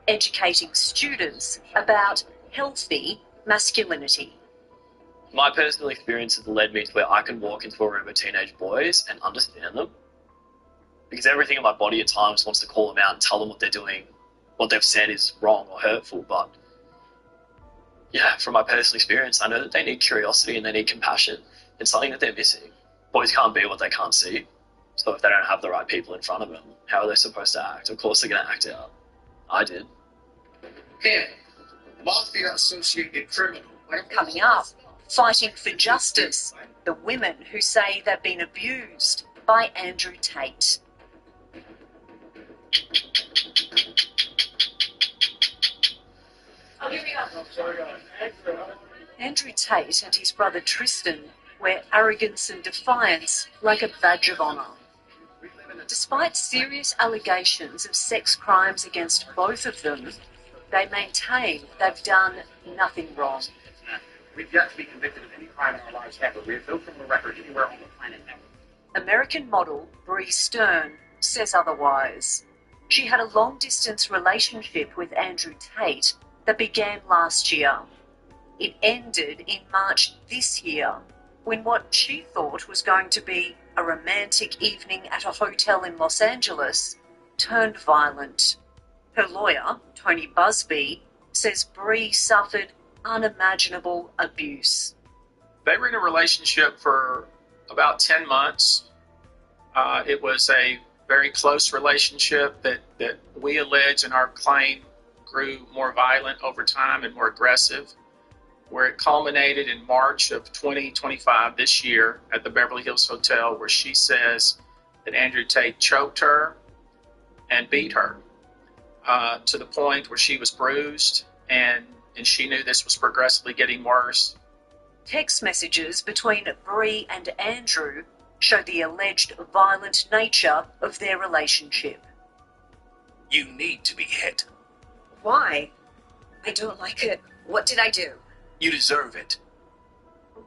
educating students about healthy masculinity. My personal experience has led me to where I can walk into a room of teenage boys and understand them. Because everything in my body at times wants to call them out and tell them what they're doing, what they've said is wrong or hurtful. But yeah, from my personal experience, I know that they need curiosity and they need compassion. It's something that they're missing. Boys can't be what they can't see. So if they don't have the right people in front of them, how are they supposed to act? Of course they're going to act out. I did. Him, mafia-associated criminal. Coming up, fighting for justice, the women who say they've been abused by Andrew Tate. Andrew Tate and his brother Tristan wear arrogance and defiance like a badge of honour. Despite serious allegations of sex crimes against both of them, they maintain they've done nothing wrong. We've yet to be convicted of any crime in our lives ever. We have no criminal record anywhere on the planet ever. American model Bree Stern says otherwise. She had a long-distance relationship with Andrew Tate that began last year. It ended in March this year, when what she thought was going to be a romantic evening at a hotel in Los Angeles turned violent. Her lawyer, Tony Busby, says Bree suffered unimaginable abuse. They were in a relationship for about 10 months. It was a very close relationship that we allege in our claim grew more violent over time and more aggressive, where it culminated in March of 2025 this year at the Beverly Hills Hotel, where she says that Andrew Tate choked her and beat her to the point where she was bruised, and she knew this was progressively getting worse. Text messages between Bree and Andrew show the alleged violent nature of their relationship. You need to be hit. Why? I don't like it. What did I do? You deserve it.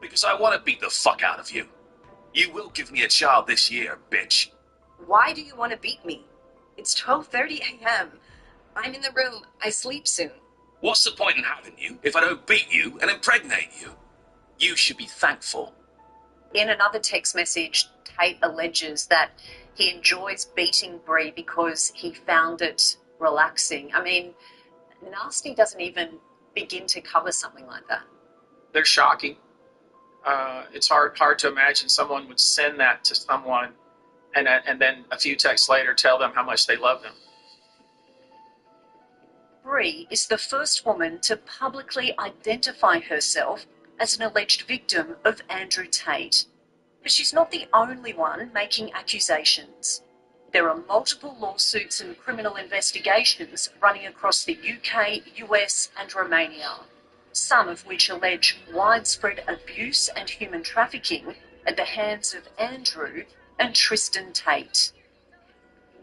Because I want to beat the fuck out of you. You will give me a child this year, bitch. Why do you want to beat me? It's 12:30 a.m. I'm in the room. I sleep soon. What's the point in having you if I don't beat you and impregnate you? You should be thankful. In another text message, Tate alleges that he enjoys beating Bree because he found it relaxing. I mean, nasty doesn't even begin to cover something like that. They're shocking. It's hard to imagine someone would send that to someone and then a few texts later tell them how much they love them. Bree is the first woman to publicly identify herself as an alleged victim of Andrew Tate. But she's not the only one making accusations. There are multiple lawsuits and criminal investigations running across the UK, US and Romania, some of which allege widespread abuse and human trafficking at the hands of Andrew and Tristan Tate.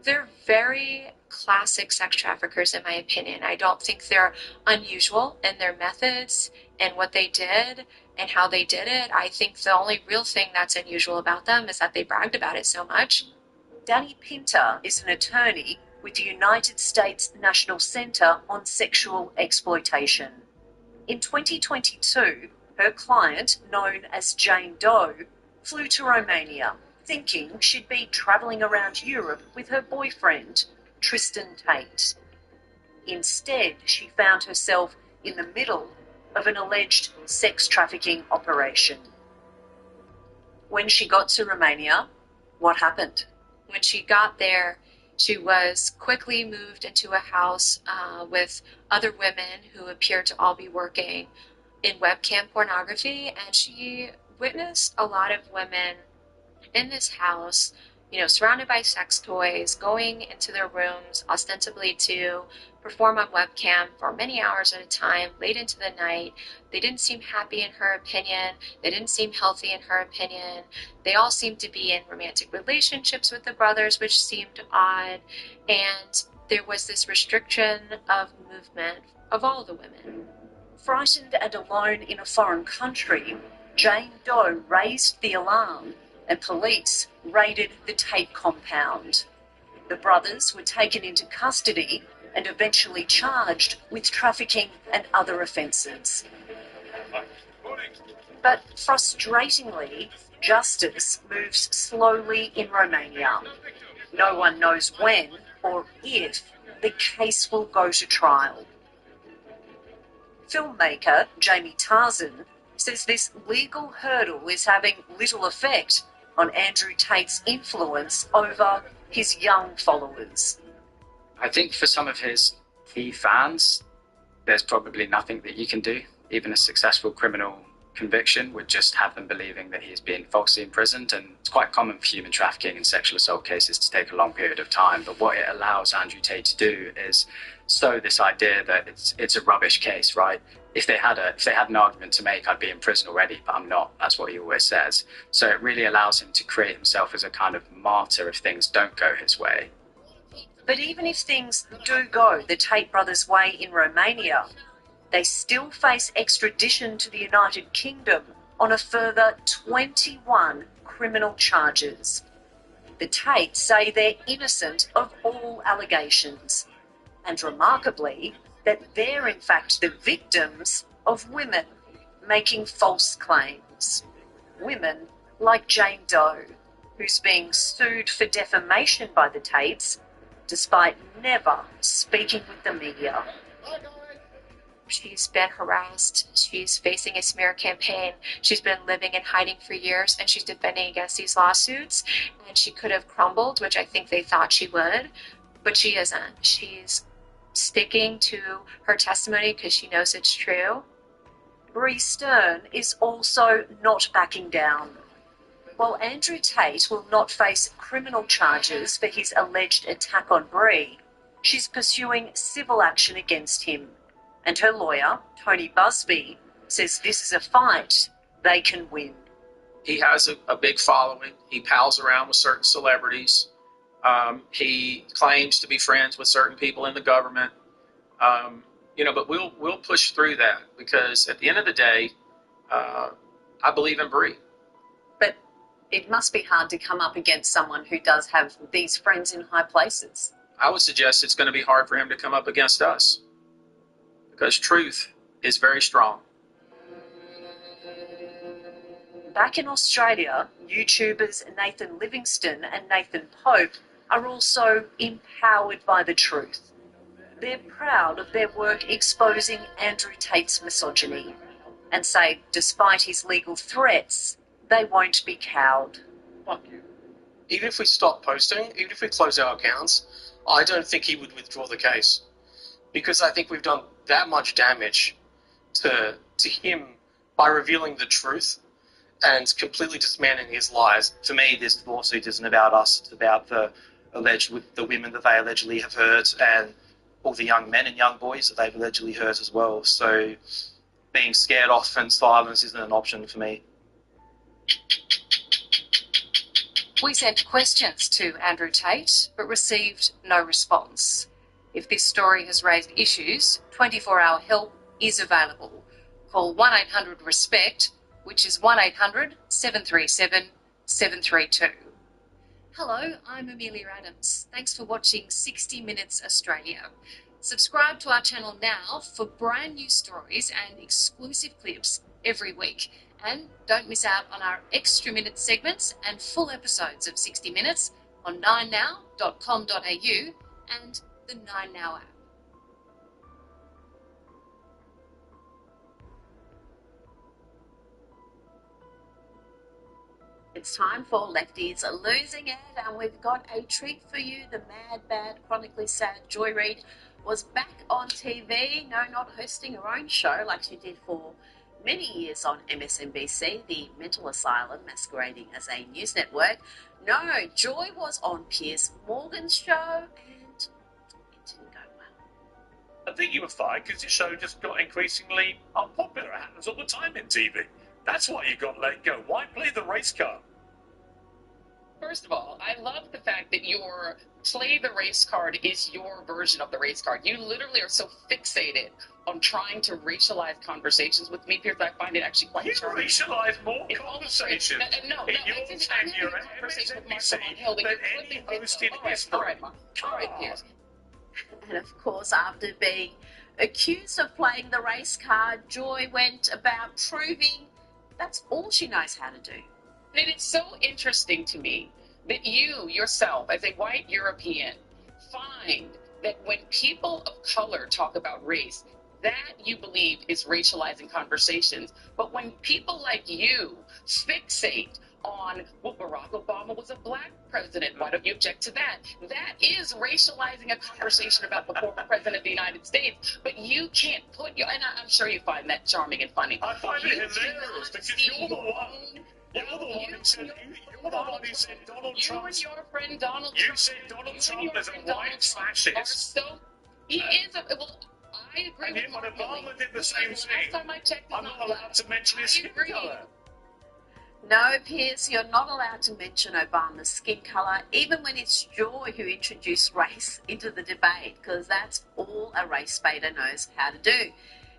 They're very classic sex traffickers, in my opinion. I don't think they're unusual in their methods and what they did and how they did it. I think the only real thing that's unusual about them is that they bragged about it so much. Danny Pinter is an attorney with the United States National Center on Sexual Exploitation. In 2022, her client, known as Jane Doe, flew to Romania, thinking she'd be travelling around Europe with her boyfriend, Tristan Tate. Instead, she found herself in the middle of an alleged sex trafficking operation. When she got to Romania, what happened? When she got there, she was quickly moved into a house with other women who appeared to all be working in webcam pornography, and she witnessed a lot of women in this house, surrounded by sex toys, going into their rooms ostensibly to perform on webcam for many hours at a time, late into the night. They didn't seem happy in her opinion. They didn't seem healthy in her opinion. They all seemed to be in romantic relationships with the brothers, which seemed odd. And there was this restriction of movement of all the women. Frightened and alone in a foreign country, Jane Doe raised the alarm and police raided the Tate compound. The brothers were taken into custody and eventually charged with trafficking and other offences. But frustratingly, justice moves slowly in Romania. No one knows when or if the case will go to trial. Filmmaker Jamie Tarzan says this legal hurdle is having little effect on Andrew Tate's influence over his young followers. I think for some of his key fans, there's probably nothing that you can do. Even a successful criminal conviction would just have them believing that he's being falsely imprisoned, and it's quite common for human trafficking and sexual assault cases to take a long period of time. But what it allows Andrew Tate to do is sow this idea that it's a rubbish case, right? If they had an argument to make, I'd be in prison already, but I'm not. That's what he always says. So it really allows him to create himself as a kind of martyr if things don't go his way. But even if things do go the Tate brothers' way in Romania, They still face extradition to the United Kingdom on a further 21 criminal charges. The Tates say they're innocent of all allegations, and remarkably, that they're in fact the victims of women making false claims. Women like Jane Doe, who's being sued for defamation by the Tates, despite never speaking with the media. She's been harassed. She's facing a smear campaign. She's been living in hiding for years, and she's defending against these lawsuits. And she could have crumbled, which I think they thought she would, but she isn't. She's sticking to her testimony because she knows it's true. Bree Stern is also not backing down. While Andrew Tate will not face criminal charges for his alleged attack on Bree, she's pursuing civil action against him. And her lawyer, Tony Busby, says this is a fight they can win. He has a big following. He pals around with certain celebrities. He claims to be friends with certain people in the government. But we'll push through that because at the end of the day, I believe in Bree. But it must be hard to come up against someone who does have these friends in high places. I would suggest it's going to be hard for him to come up against us because truth is very strong. Back in Australia, YouTubers Nathan Livingston and Nathan Pope are also empowered by the truth. They're proud of their work exposing Andrew Tate's misogyny and say, despite his legal threats, they won't be cowed. Even if we stop posting, even if we close our accounts, I don't think he would withdraw the case. Because I think we've done that much damage to him by revealing the truth and completely dismantling his lies. For me, this lawsuit isn't about us. It's about the women that they allegedly have hurt and all the young men and young boys that they've allegedly hurt as well. So being scared off and silence isn't an option for me. We sent questions to Andrew Tate, but received no response. If this story has raised issues, 24-hour help is available. Call 1-800-RESPECT, which is 1-800-737-732. Hello, I'm Amelia Adams. Thanks for watching 60 Minutes Australia. Subscribe to our channel now for brand new stories and exclusive clips every week. And don't miss out on our extra minute segments and full episodes of 60 Minutes on 9now.com.au and the 9Now app. It's time for Lefties Losing It, and we've got a treat for you. The Mad, Bad, Chronically Sad Joy Reid was back on TV. No, not hosting her own show like she did for many years on MSNBC, the mental asylum masquerading as a news network. No, Joy was on Piers Morgan's show, and it didn't go well. I think you were fine because your show just got increasingly unpopular. It happens all the time in TV. That's why you got let go. Why play the race card? First of all, I love the fact that your play the race card is your version of the race card. You literally are so fixated on trying to racialize conversations with me, Pierce. I find it actually quite charming. You racialize more conversations in your tenure at MSNBC than any host in history. All right, Pierce. And of course, after being accused of playing the race card, Joy went about proving that's all she knows how to do. And it is so interesting to me that you, yourself, as a white European, find that when people of color talk about race, that you believe is racializing conversations. But when people like you fixate on, well, Barack Obama was a black president, why don't you object to that? That is racializing a conversation about the former president of the United States. But you can't put your, and I'm sure you find that charming and funny. I find it hilarious because you're the one. You're the one who said Donald Trump. You and your friend Donald Trump. You said Donald Trump is a white fascist. He is a, well, I agree with Mark. And Obama did the same thing. Last time I checked, I'm not allowed to mention his skin colour. No, Piers, you're not allowed to mention Obama's skin colour, even when it's Joy who introduced race into the debate, because that's all a race baiter knows how to do.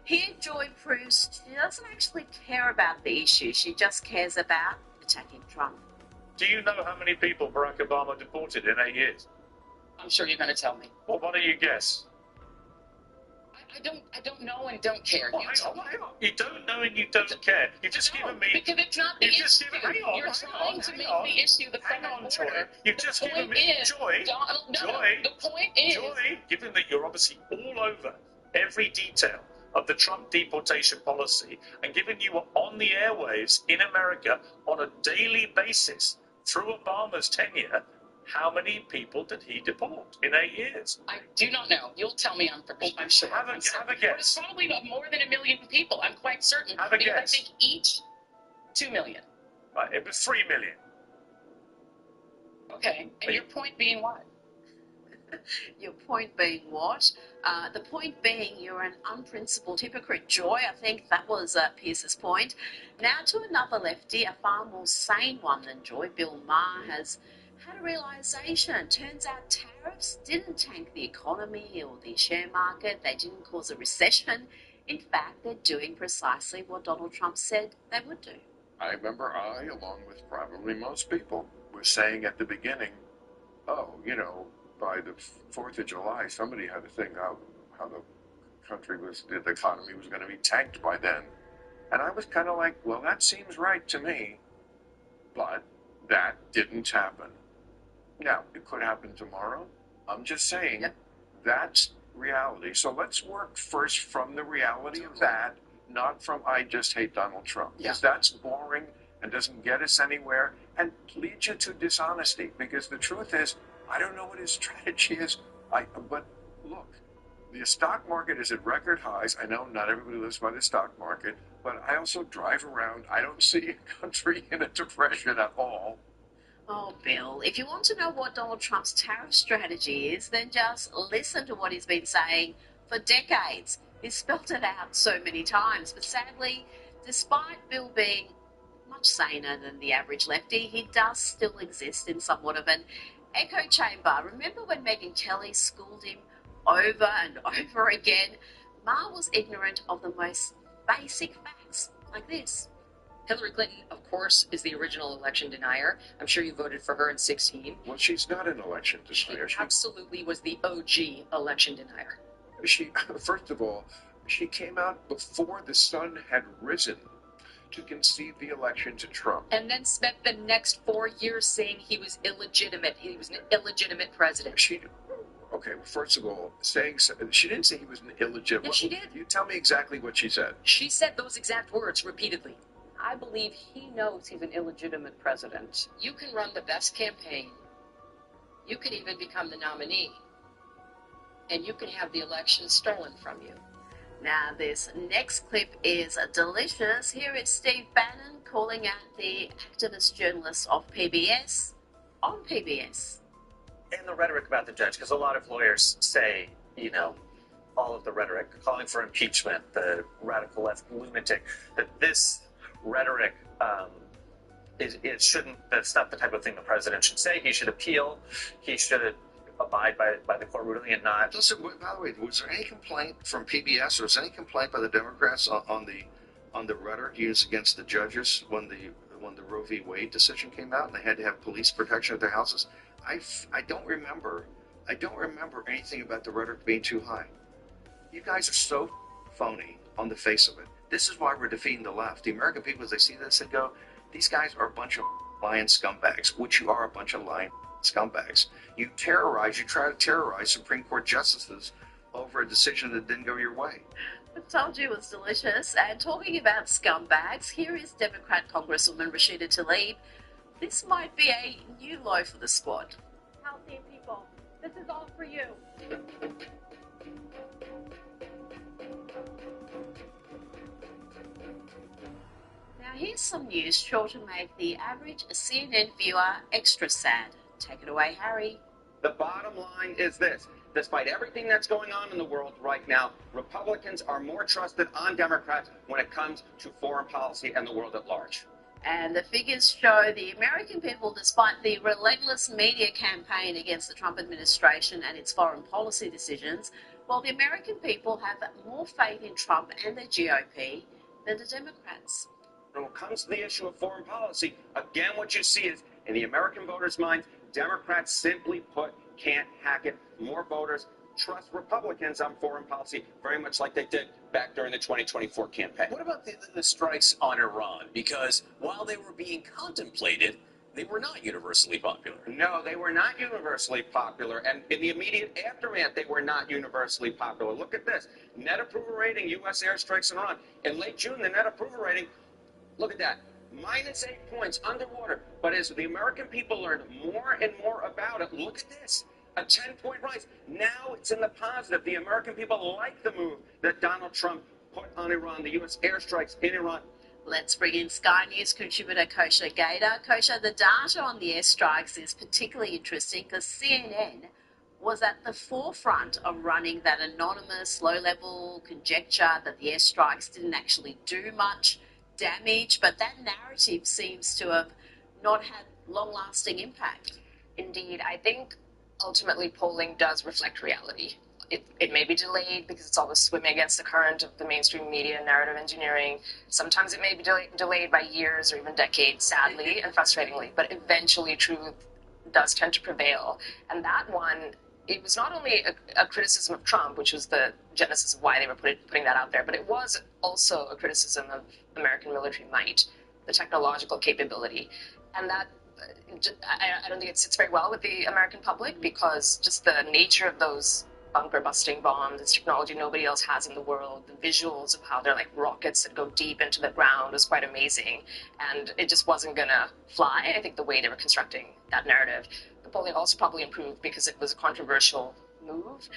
Here, Joy proves she doesn't actually care about the issue. She just cares about attacking Trump. Do you know how many people Barack Obama deported in 8 years? I'm sure you're going to tell me. Well, why don't you guess? I don't know and don't care. Well, hang on. You don't know and you don't care. You've just given me... Because it's not the You've issue. just given... Hang on, You're trying to make the issue the hang on, Joy. border. You've just given me... Joy, The point is... Joy, given that you're obviously all over every detail of the Trump deportation policy and given you were on the airwaves in America on a daily basis through Obama's tenure, how many people did he deport in 8 years? I do not know. You'll tell me. I'm sure. Have a guess. But it's probably more than 1 million people. I'm quite certain. Have a because guess. I think each 2 million. Right, it was 3 million. Okay. And your point being what? Your point being what? The point being you're an unprincipled hypocrite, Joy. I think that was Pierce's point. Now to another lefty, a far more sane one than Joy. Bill Maher has had a realisation. Turns out tariffs didn't tank the economy or the share market. They didn't cause a recession. In fact, they're doing precisely what Donald Trump said they would do. I remember along with probably most people, was saying at the beginning, oh, you know, by the 4th of July, somebody had to think how the the economy was going to be tanked by then. And I was kind of like, well, that seems right to me. But that didn't happen. Now, it could happen tomorrow. I'm just saying that's reality. So let's work first from the reality of that, not from I just hate Donald Trump. Because that's boring and doesn't get us anywhere and leads you to dishonesty. Because the truth is, I don't know what his strategy is. But look, the stock market is at record highs. I know not everybody lives by the stock market, but I also drive around. I don't see a country in a depression at all. Oh, Bill, if you want to know what Donald Trump's tariff strategy is, then just listen to what he's been saying for decades. He's spelled it out so many times, but sadly, despite Bill being much saner than the average lefty, he does still exist in somewhat of an echo chamber. Remember when Megyn Kelly schooled him over and over again? Maher was ignorant of the most basic facts, like this. Hillary Clinton, of course, is the original election denier. I'm sure you voted for her in 2016. Well, she's not an election denier. She absolutely was the OG election denier. She, first of all, she came out before the sun had risen to concede the election to Trump. And then spent the next 4 years saying he was illegitimate. He was an illegitimate president. Okay, first of all, she didn't say he was an illegitimate. Yes, she did. You tell me exactly what she said. She said those exact words repeatedly. I believe he knows he's an illegitimate president. You can run the best campaign. You can even become the nominee. And you can have the election stolen from you. Now, this next clip is delicious. Here is Steve Bannon calling out the activist journalists of PBS on PBS. And the rhetoric about the judge, because a lot of lawyers say, you know, all of the rhetoric, calling for impeachment, the radical left lunatic, that this rhetoric that's not the type of thing the president should say. He should appeal. He should abide by the court ruling and not. Listen, by the way, was there any complaint from PBS or was there any complaint by the Democrats on the rhetoric used against the judges when the Roe v. Wade decision came out and they had to have police protection at their houses? I don't remember anything about the rhetoric being too high. You guys are so phony on the face of it. This is why we're defeating the left. The American people, as they see this, they go, these guys are a bunch of lying scumbags, which you are a bunch of lying scumbags. You try to terrorize Supreme Court justices over a decision that didn't go your way. I told you it was delicious. And talking about scumbags, here is Democrat Congresswoman Rashida Tlaib. This might be a new low for the squad. Healthy people, this is all for you. Now here's some news sure to make the average CNN viewer extra sad. Take it away, Harry. The bottom line is this. Despite everything that's going on in the world right now, Republicans are more trusted on Democrats when it comes to foreign policy and the world at large. And the figures show the American people, despite the relentless media campaign against the Trump administration and its foreign policy decisions, well, the American people have more faith in Trump and the GOP than the Democrats. When it comes to the issue of foreign policy, again, what you see is in the American voters' minds, Democrats simply put can't hack it. More voters trust Republicans on foreign policy, very much like they did back during the 2024 campaign. What about the strikes on Iran? Because while they were being contemplated, they were not universally popular. No, they were not universally popular, and in the immediate aftermath, they were not universally popular. Look at this. Net approval rating, U.S. airstrikes in Iran. In late June, the net approval rating, look at that, -8 points underwater. But as the American people learned more and more about it, look at this. A 10-point rise. Now it's in the positive. The American people like the move that Donald Trump put on Iran, the U.S. airstrikes in Iran. Let's bring in Sky News contributor Kosha Gator. Kosha, the data on the airstrikes is particularly interesting because CNN was at the forefront of running that anonymous, low-level conjecture that the airstrikes didn't actually do much damage, but that narrative seems to have not had long-lasting impact. Indeed, I think ultimately polling does reflect reality. It may be delayed because it's always swimming against the current of the mainstream media narrative engineering. Sometimes it may be delayed by years or even decades, sadly and frustratingly, but eventually truth does tend to prevail. And that one, it was not only a criticism of Trump, which was the genesis of why they were putting that out there, but it was also a criticism of American military might, the technological capability. And that I don't think it sits very well with the American public because just the nature of those bunker busting bombs, it's technology nobody else has in the world. The visuals of how they're like rockets that go deep into the ground was quite amazing. And it just wasn't going to fly, I think, the way they were constructing that narrative. The polling also probably improved because it was a controversial move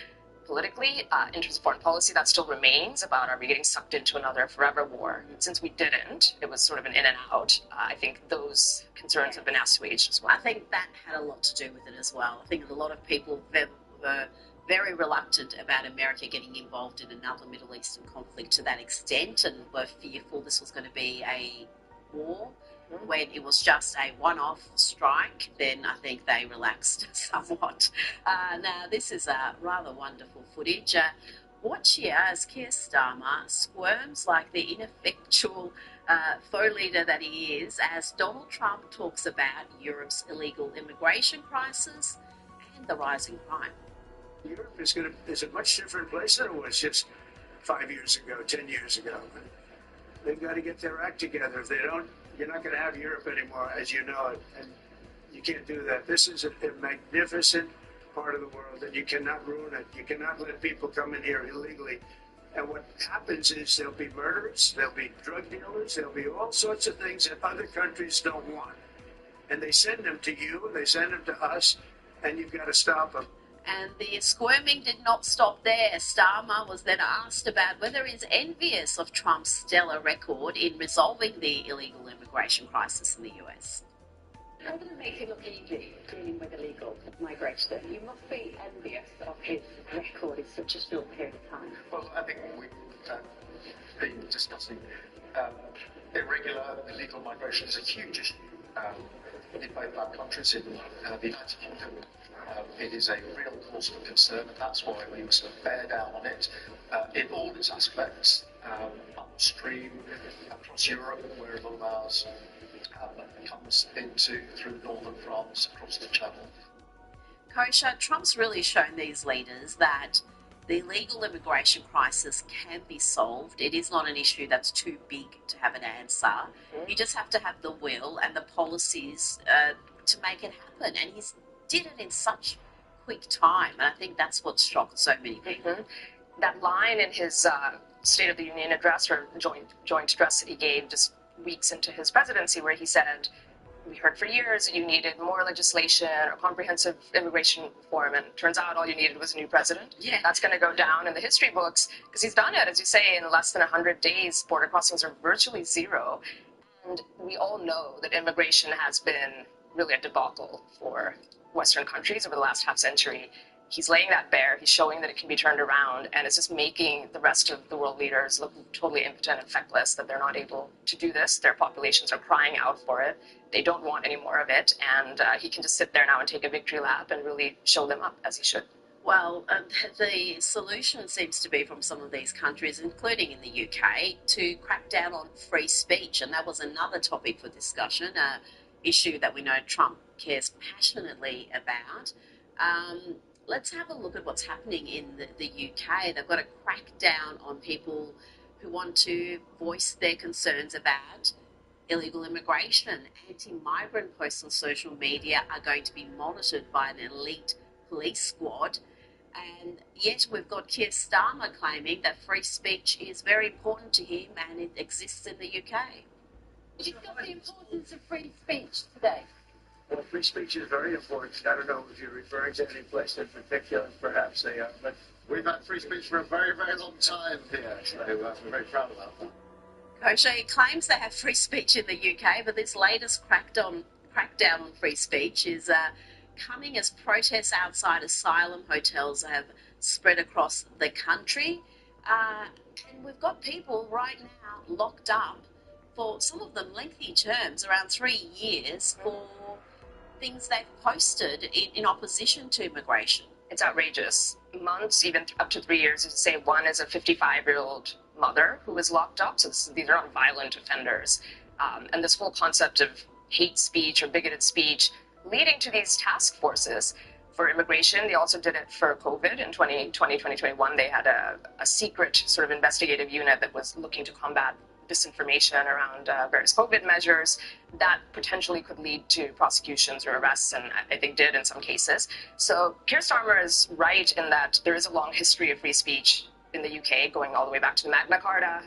politically. In terms of foreign policy, that still remains about are we getting sucked into another forever war? Since we didn't, it was sort of an in and out. I think those concerns have been assuaged as well. I think that had a lot to do with it as well. I think a lot of people were very reluctant about America getting involved in another Middle Eastern conflict to that extent and were fearful this was going to be a war. When it was just a one-off strike, then I think they relaxed somewhat. Now, this is rather wonderful footage. Watch here as Keir Starmer squirms like the ineffectual faux leader that he is as Donald Trump talks about Europe's illegal immigration crisis and the rising crime. Europe is a much different place than it was just 5 years ago, 10 years ago. They've got to get their act together. If they don't, you're not going to have Europe anymore as you know it, and you can't do that. This is a magnificent part of the world, and you cannot ruin it. You cannot let people come in here illegally. And what happens is there'll be murderers, there'll be drug dealers, there'll be all sorts of things that other countries don't want. And they send them to you, they send them to us, and you've got to stop them. And the squirming did not stop there. Starmer was then asked about whether he's envious of Trump's stellar record in resolving the illegal immigration crisis in the US. How did it make you look easy dealing with illegal migration? You must be envious of his record in such a short period of time. Well, I think we've been discussing irregular illegal migration is a huge issue in both our countries, in the United Kingdom. It is a real cause for concern, and that's why we must bear down on it in all its aspects, upstream, across Europe, where a lot of ours comes through northern France, across the Channel. Kosha, Trump's really shown these leaders that the illegal immigration crisis can be solved. It is not an issue that's too big to have an answer. You just have to have the will and the policies to make it happen. And he's did it in such quick time, and I think that's what shocked so many people. That line in his State of the Union address, or joint address that he gave just weeks into his presidency, where he said, we heard for years that you needed more legislation or comprehensive immigration reform, and it turns out all you needed was a new president. Yeah. That's going to go down in the history books, because he's done it, as you say, in less than 100 days. Border crossings are virtually zero, and we all know that immigration has been really a debacle for Western countries over the last half century. he's laying that bare. He's showing that it can be turned around, and it's just making the rest of the world leaders look totally impotent and feckless, that they're not able to do this. Their populations are crying out for it. They don't want any more of it, and he can just sit there now and take a victory lap and really show them up, as he should. Well, the solution seems to be from some of these countries, including in the UK, to crack down on free speech. And that was another topic for discussion, an issue that we know Trump cares passionately about. Let's have a look at what's happening in the UK. They've got to crack down on people who want to voice their concerns about illegal immigration. Anti-migrant posts on social media are going to be monitored by an elite police squad. And yet we've got Keir Starmer claiming that free speech is very important to him and it exists in the UK. Discuss the importance of free speech today. Well, free speech is very important. I don't know if you're referring to any place in particular. Perhaps they are, but We've had free speech for a very, very long time here, so we're very proud about that. Kosha claims they have free speech in the UK, but this latest crackdown on free speech is coming as protests outside asylum hotels have spread across the country. And we've got people right now locked up for some of them lengthy terms, around 3 years, for things they've posted in opposition to immigration. It's outrageous. Months, even up to 3 years. As you say, one is a 55-year-old mother who was locked up. So these are not violent offenders. And this whole concept of hate speech or bigoted speech leading to these task forces for immigration. They also did it for COVID in 2020, 2021. They had a secret sort of investigative unit that was looking to combat disinformation around various COVID measures that potentially could lead to prosecutions or arrests, and I think did in some cases. So Keir Starmer is right in that there is a long history of free speech in the UK, going all the way back to the Magna Carta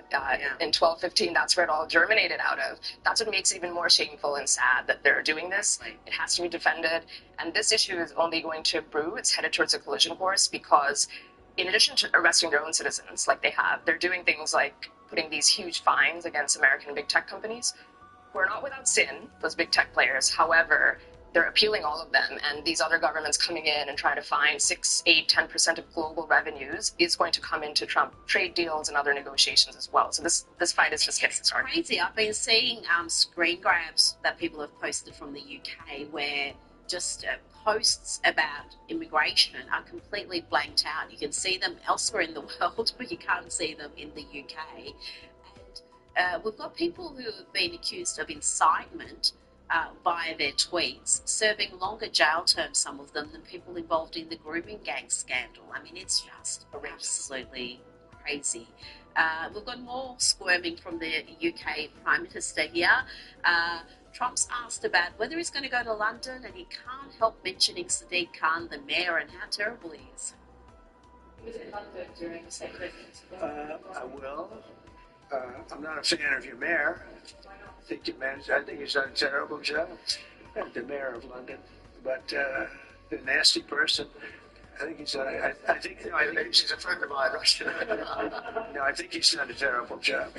in 1215. That's where it all germinated out of. That's what makes it even more shameful and sad that they're doing this. It has to be defended, and this issue is only going to brew. It's headed towards a collision course because in addition to arresting their own citizens like they have, they're doing things like putting these huge fines against American big tech companies who are not without sin, those big tech players. However, they're appealing all of them, and these other governments coming in and trying to find 6, 8, 10% of global revenues is going to come into Trump trade deals and other negotiations as well. So this fight is just getting started. Crazy. I've been seeing screen grabs that people have posted from the UK where just posts about immigration are completely blanked out. You can see them elsewhere in the world, but you can't see them in the UK. And we've got people who have been accused of incitement via their tweets, serving longer jail terms, some of them, than people involved in the grooming gang scandal. I mean, it's just absolutely crazy. We've got more squirming from the UK Prime Minister here. Trump's asked about whether he's going to go to London, and he can't help mentioning Sadiq Khan, the mayor, and how terrible he is. He was in London during the segment. I will. I'm not a fan of your mayor. I think he's done a terrible job. The mayor of London, but the nasty person. I think he's done. I think she's a friend of mine. No, I think he's done a terrible job.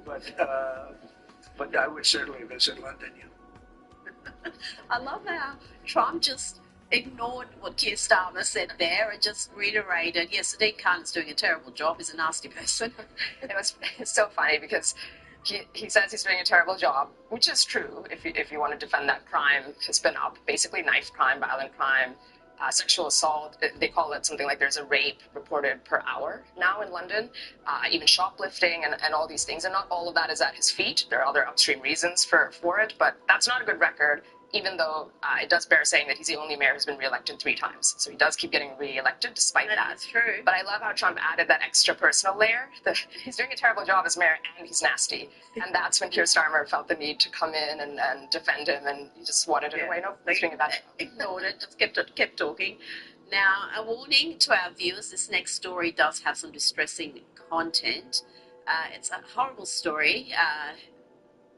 But I would certainly visit London. Yeah. I love how Trump just ignored what Keir Starmer said there and just reiterated, yes, Sadiq Khan is doing a terrible job. He's a nasty person. It's so funny because he says he's doing a terrible job, which is true if you want to defend that crime has been up. Basically knife crime, violent crime, sexual assault. They call it something like there's a rape reported per hour now in London, even shoplifting and all these things. And not all of that is at his feet. There are other upstream reasons for it, but that's not a good record, even though it does bear saying that he's the only mayor who's been reelected 3 times. So he does keep getting reelected despite that. That's true. But I love how Trump added that extra personal layer. That he's doing a terrible job as mayor and he's nasty. And that's when Keir Starmer felt the need to come in and defend him, and he just swatted it away. No, he's doing a bad job. Ignored it, just kept talking. Now, a warning to our viewers, this next story does have some distressing content. It's a horrible story.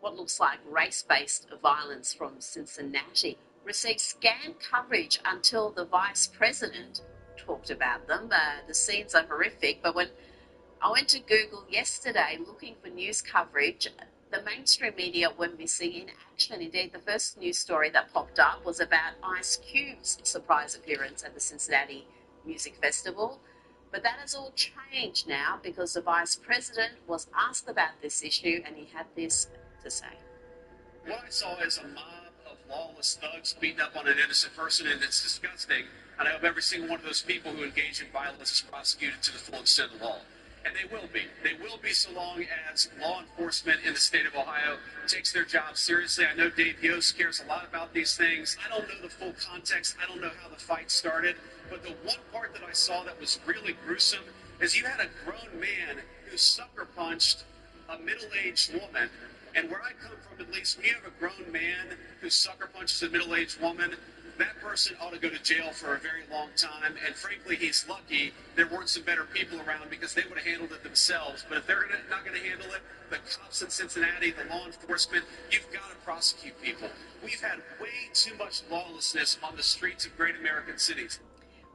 What looks like race-based violence from Cincinnati received scant coverage until the vice president talked about them. The scenes are horrific, but when I went to Google yesterday looking for news coverage, the mainstream media weren't missing in action. Indeed, the first news story that popped up was about Ice Cube's surprise appearance at the Cincinnati music festival. But that has all changed now because the Vice President was asked about this issue and he had this to say. What I saw is a mob of lawless thugs beating up on an innocent person, and it's disgusting. And I hope every single one of those people who engage in violence is prosecuted to the full extent of the law. And they will be. They will be so long as law enforcement in the state of Ohio takes their job seriously. I know Dave Yost cares a lot about these things. I don't know the full context. I don't know how the fight started. But the one part that I saw that was really gruesome is you had a grown man who sucker punched a middle-aged woman. And where I come from, at least, when you have a grown man who sucker punches a middle-aged woman, that person ought to go to jail for a very long time. And frankly, he's lucky there weren't some better people around because they would have handled it themselves. But if they're not going to handle it, the cops in Cincinnati, the law enforcement, you've got to prosecute people. We've had way too much lawlessness on the streets of great American cities.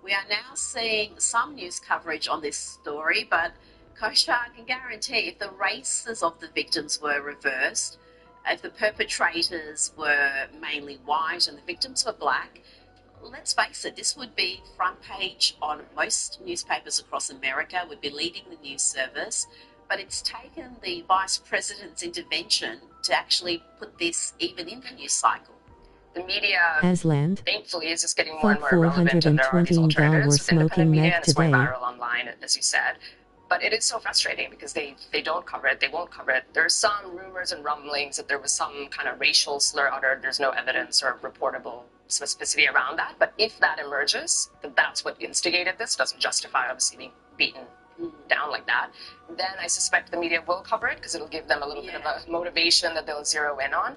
We are now seeing some news coverage on this story, but Koshar can guarantee if the races of the victims were reversed, if the perpetrators were mainly white and the victims were black, let's face it, this would be front page on most newspapers across America, would be leading the news service, but it's taken the Vice President's intervention to actually put this even in the news cycle. The media, Asland, thankfully, is just getting more and more thought relevant, and there are these alternatives were with independent smoking media, meth and it's going today. viral online, as you said. But it is so frustrating because they don't cover it, they won't cover it. There's some rumors and rumblings that there was some kind of racial slur uttered. There's no evidence or reportable specificity around that. But if that emerges, that that's what instigated this, doesn't justify obviously being beaten down like that, then I suspect the media will cover it because it'll give them a little bit of a motivation that they'll zero in on.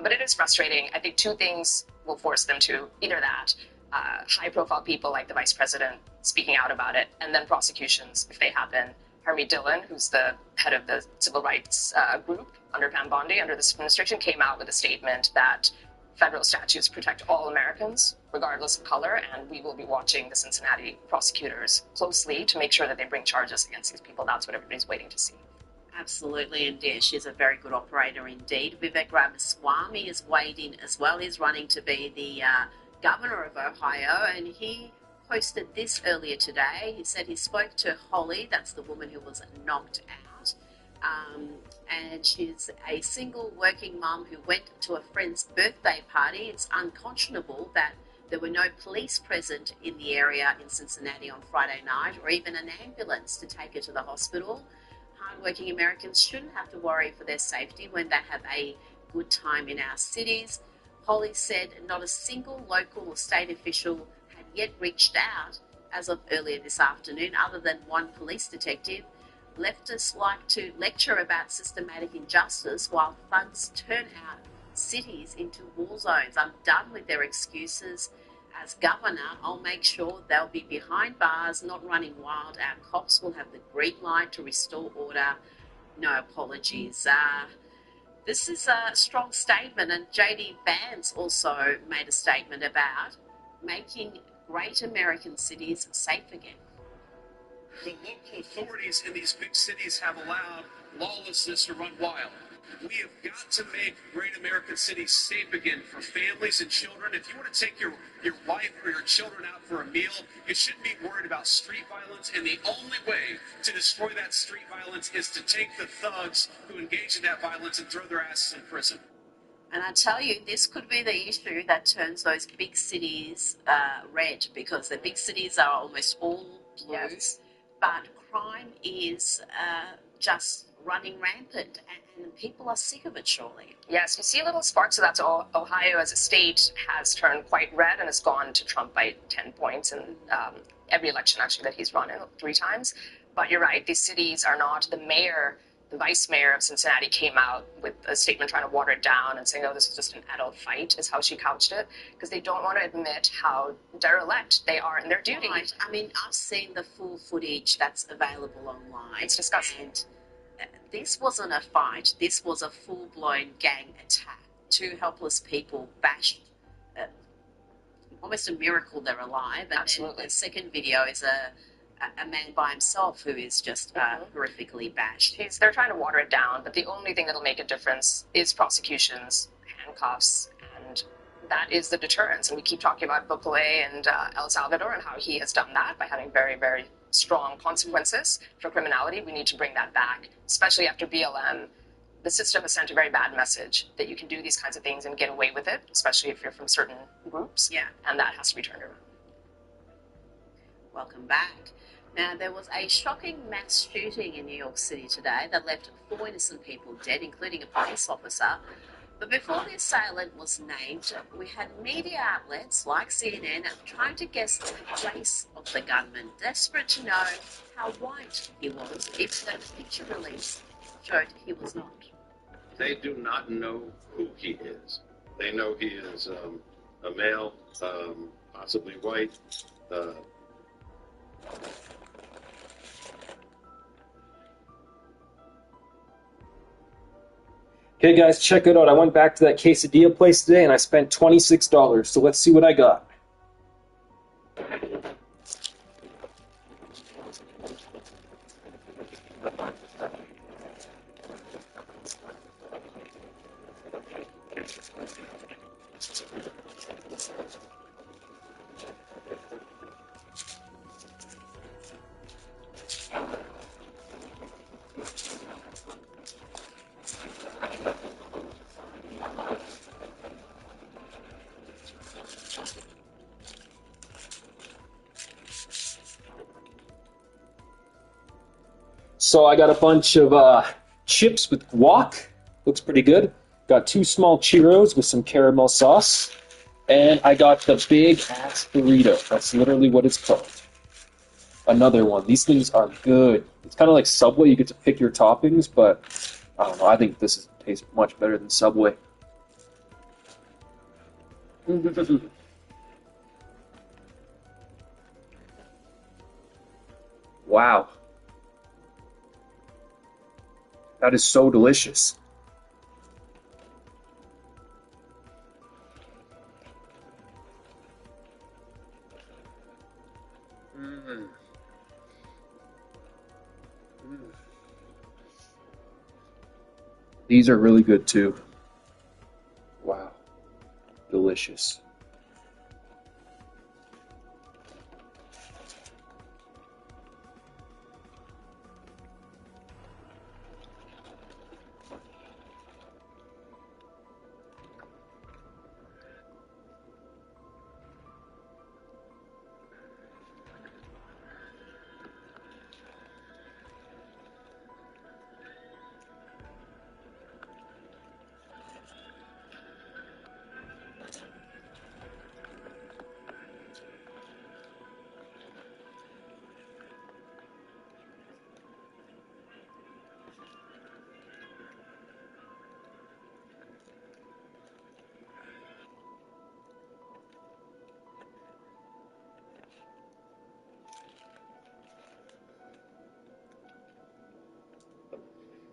But it is frustrating. I think two things will force them to, either that, high-profile people like the Vice President speaking out about it, and then prosecutions, if they happen. Harmeet Dillon, who's the head of the civil rights group under Pam Bondi, under this administration, came out with a statement that federal statutes protect all Americans, regardless of color, and we will be watching the Cincinnati prosecutors closely to make sure that they bring charges against these people. That's what everybody's waiting to see. Absolutely, and yeah, she's a very good operator indeed. Vivek Ramaswamy has weighed in as well. He's running to be the governor of Ohio, and he posted this earlier today. He said he spoke to Holly, that's the woman who was knocked out, and she's a single working mum who went to a friend's birthday party. It's unconscionable that there were no police present in the area in Cincinnati on Friday night, or even an ambulance to take her to the hospital. Hardworking Americans shouldn't have to worry for their safety when they have a good time in our cities. Holly said not a single local or state official had yet reached out as of earlier this afternoon, other than one police detective. Leftists like to lecture about systematic injustice while thugs turn out cities into war zones. I'm done with their excuses. As governor, I'll make sure they'll be behind bars, not running wild. Our cops will have the green light to restore order. No apologies. This is a strong statement, and J.D. Vance also made a statement about making great American cities safe again. The local authorities in these big cities have allowed lawlessness to run wild. We have got to make great American cities safe again for families and children. If you want to take your wife or your children out for a meal, you shouldn't be worried about street violence. And the only way to destroy that street violence is to take the thugs who engage in that violence and throw their asses in prison. And I tell you, this could be the issue that turns those big cities red, because the big cities are almost all blue, but crime is just running rampant, and people are sick of it, surely. Yes, we see little sparks of that. So Ohio as a state has turned quite red and has gone to Trump by 10 points in every election, actually, that he's run in 3 times. But you're right, these cities are not. The mayor, the vice mayor of Cincinnati came out with a statement trying to water it down and saying, oh, this is just an adult fight, is how she couched it, because they don't want to admit how derelict they are in their duty. Right. I mean, I've seen the full footage that's available online. It's disgusting. And this wasn't a fight. This was a full-blown gang attack. 2 helpless people bashed. Almost a miracle they're alive. And Absolutely. The second video is a man by himself who is just horrifically bashed. They're trying to water it down, but the only thing that'll make a difference is prosecutions, handcuffs, and that is the deterrence. And we keep talking about Bukele and El Salvador and how he has done that by having very, very strong consequences for criminality. We need to bring that back, especially after BLM. The system has sent a very bad message that you can do these kinds of things and get away with it, especially if you're from certain groups. Yeah. And that has to be turned around. Welcome back. Now, there was a shocking mass shooting in New York City today that left 4 innocent people dead, including a police officer. But before the assailant was named, we had media outlets like CNN trying to guess the race of the gunman, desperate to know how white he was, even though the picture release showed he was not. They do not know who he is. They know he is a male, possibly white. Okay, guys, check it out. I went back to that quesadilla place today and I spent $26. So let's see what I got. So I got a bunch of chips with guac. Looks pretty good. Got 2 small churros with some caramel sauce. And I got the big ass burrito. That's literally what it's called. Another one. These things are good. It's kind of like Subway. You get to pick your toppings, but I don't know. I think this tastes much better than Subway. Wow. That is so delicious. These are really good too. Wow. Delicious.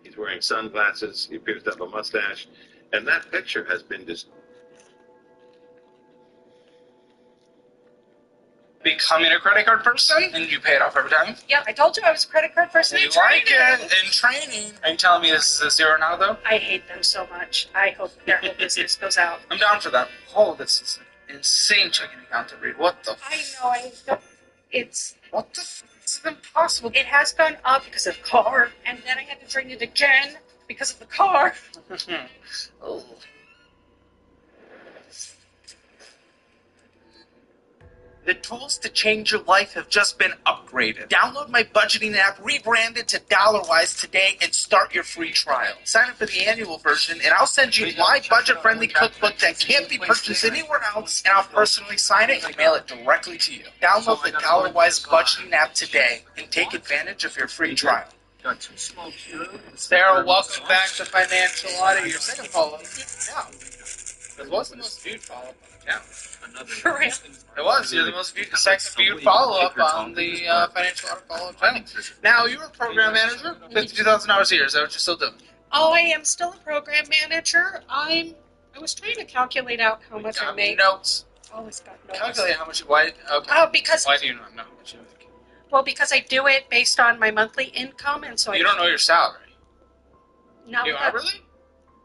He's wearing sunglasses. He appears to have a mustache. And that picture has been Becoming a credit card person, and you pay it off every time. Yeah, I told you I was a credit card person You in training. like it in training. Are you telling me this is a zero now, though? I hate them so much. I hope their whole business goes out. I'm down for that. Oh, this is an insane checking account to read. What the? I know. I don't. It's. What the? This is impossible. It has gone up because of car, and then I had to drain it again because of the car. Oh. The tools to change your life have just been upgraded. Download my budgeting app, rebranded to DollarWise today, and start your free trial. Sign up for the annual version, and I'll send you my budget-friendly cookbook that can't be purchased anywhere else, and I'll personally sign it and mail it directly to you. Download the DollarWise budgeting app today and take advantage of your free trial. Sarah, welcome back to Financial Audit. Your second follow-up. Yeah. It was the most viewed follow-up on the channel. For real. It was. You're the most viewed, second viewed follow-up on the Financial Audit follow-up channel. Now, you're a program manager, 52,000 hours a year. Is that what you're still doing? Oh, I am still a program manager. I was trying to calculate out how much I make. Notes. Always got notes. Calculate how much you... Why? Okay. Oh, because... Why do you not know how much you make? Well, because I do it based on my monthly income, and so You don't know your salary. No. You are really?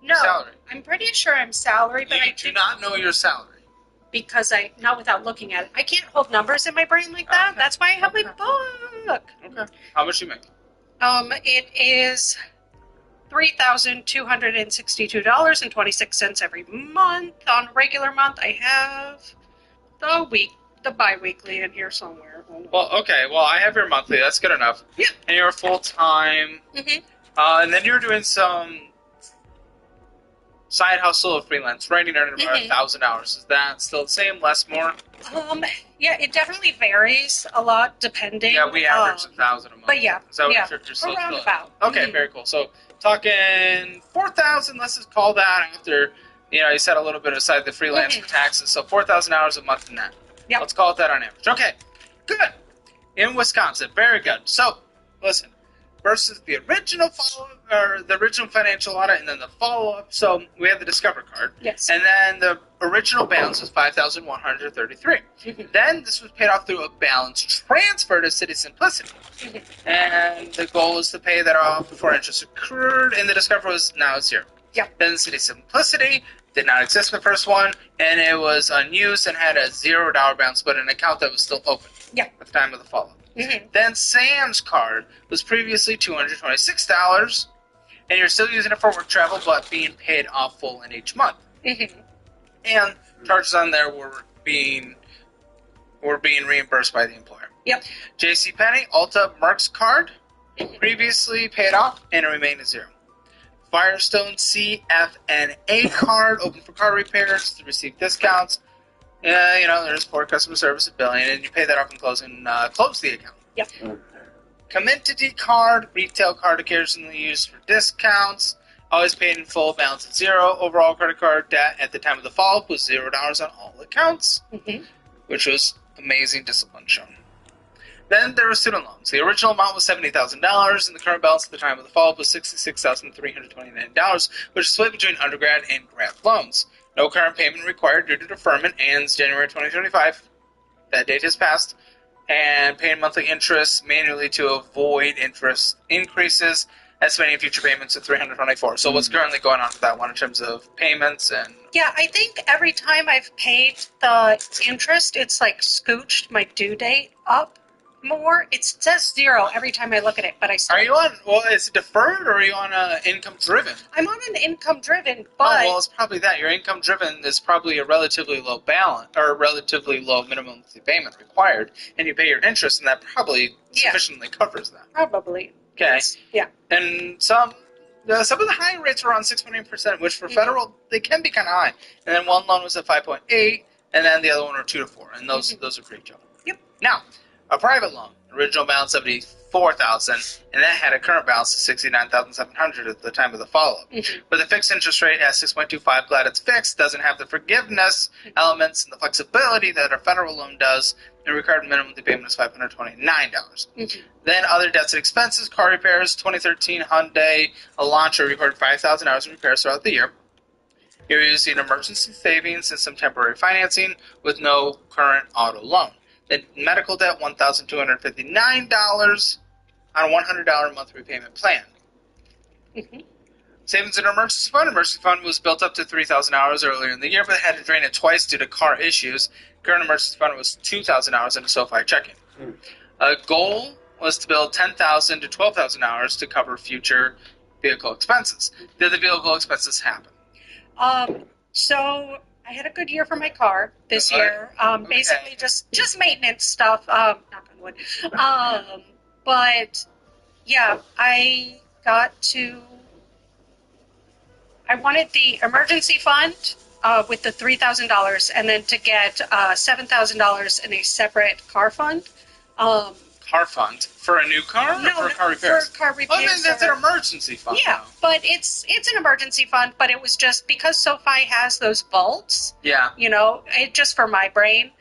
No. Salary. I'm pretty sure I'm salary, but You do not know your salary. because not without looking at it. I can't hold numbers in my brain like that. That's why I have my book. Okay. How much do you make? It is $3,262.26 every month. On a regular month, I have the bi-weekly in here somewhere. Well, okay. Well, I have your monthly. That's good enough. Yeah. And you're full-time. Mm-hmm. And then you're doing some side hustle of freelance writing, earning about 1,000 hours. Is that still the same? Less, more? Yeah, it definitely varies a lot depending. Yeah, we average 1,000 a month. But yeah, Is that what yeah, you're still around feeling? about. Okay, very cool. So talking 4,000. Let's just call that after you set a little bit aside the freelance for taxes. So 4,000 hours a month in that. Yeah. Let's call it that on average. Okay, good. In Wisconsin, very good. So listen. Versus the original follow-up, or the original financial audit, and then the follow-up. So we have the Discover card. Yes. And then the original balance was $5,133. Then this was paid off through a balance transfer to City Simplicity. And the goal is to pay that off before interest accrued, and the Discover was now 0. Yeah. Then City Simplicity did not exist in the first one, and it was unused and had a $0 balance, but an account that was still open at the time of the follow-up. Then Sam's card was previously $226, and you're still using it for work travel, but being paid off full in each month. And charges on there were being reimbursed by the employer. Yep. JCPenney, Ulta, Mark's card, previously paid off, and it remained at 0. Firestone CFNA card, open for car repairs to receive discounts. There's poor customer service and billing, and you pay that off and close the account. Yep. Commentity card, retail card occasionally used for discounts. Always paid in full, balance at 0. Overall credit card debt at the time of the follow-up was $0 on all accounts, which was amazing discipline shown. Then there were student loans. The original amount was $70,000, and the current balance at the time of the follow-up was $66,329, which is split between undergrad and grad loans. No current payment required due to deferment. Ends January 2025. That date has passed. And paying monthly interest manually to avoid interest increases. Estimating future payments at $324. So what's currently going on with that one in terms of payments and? Yeah, I think every time I've paid the interest, it's like scooched my due date up more. It says 0 every time I look at it, but I still... Are you on, is it deferred or are you on income driven? I'm on an income driven, but... Oh, well, it's probably that. Your income driven is probably a relatively low balance, or a relatively low minimum monthly payment required, and you pay your interest, and that probably sufficiently covers that. Probably. Okay. Yes. Yeah. And some of the high rates are around 6.8%, which for federal, they can be kind of high. And then one loan was at 5.8, and then the other one were 2 to 4, and those are pretty chill. Yep. Now, a private loan, original balance $74,000, and that had a current balance of $69,700 at the time of the follow-up. With a fixed interest rate at 6.25, glad it's fixed, doesn't have the forgiveness elements and the flexibility that a federal loan does, and required minimum payment is $529. Then other debts and expenses, car repairs, 2013 Hyundai Elantra required 5,000 hours in repairs throughout the year. You're using emergency savings and some temporary financing with no current auto loan. The medical debt, $1,259 on a $100 month repayment plan. Savings in emergency fund. Emergency fund was built up to 3,000 hours earlier in the year, but had to drain it twice due to car issues. Current emergency fund was 2,000 hours in a SoFi checking. A goal was to build 10,000 to 12,000 hours to cover future vehicle expenses. Did the vehicle expenses happen? So I had a good year for my car this year. Basically just maintenance stuff. Knock on wood. But yeah, I wanted the emergency fund with the $3,000, and then to get $7,000 in a separate car fund. Car fund for a new car? No, or for car repairs? For car repairs. Oh, then that's an emergency fund. Yeah, but it's an emergency fund, but it was just because SoFi has those vaults. Yeah. It just for my brain.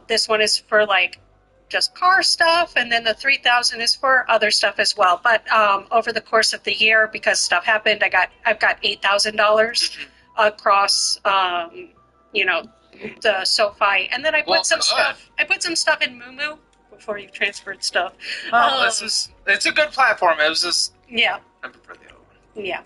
This one is for like just car stuff, and then the 3,000 is for other stuff as well. But over the course of the year, because stuff happened, I've got $8,000 across the SoFi, and then I put some stuff. I put some stuff in Moomoo before you transferred stuff. It's a good platform. It was just I prefer the other one. Yeah.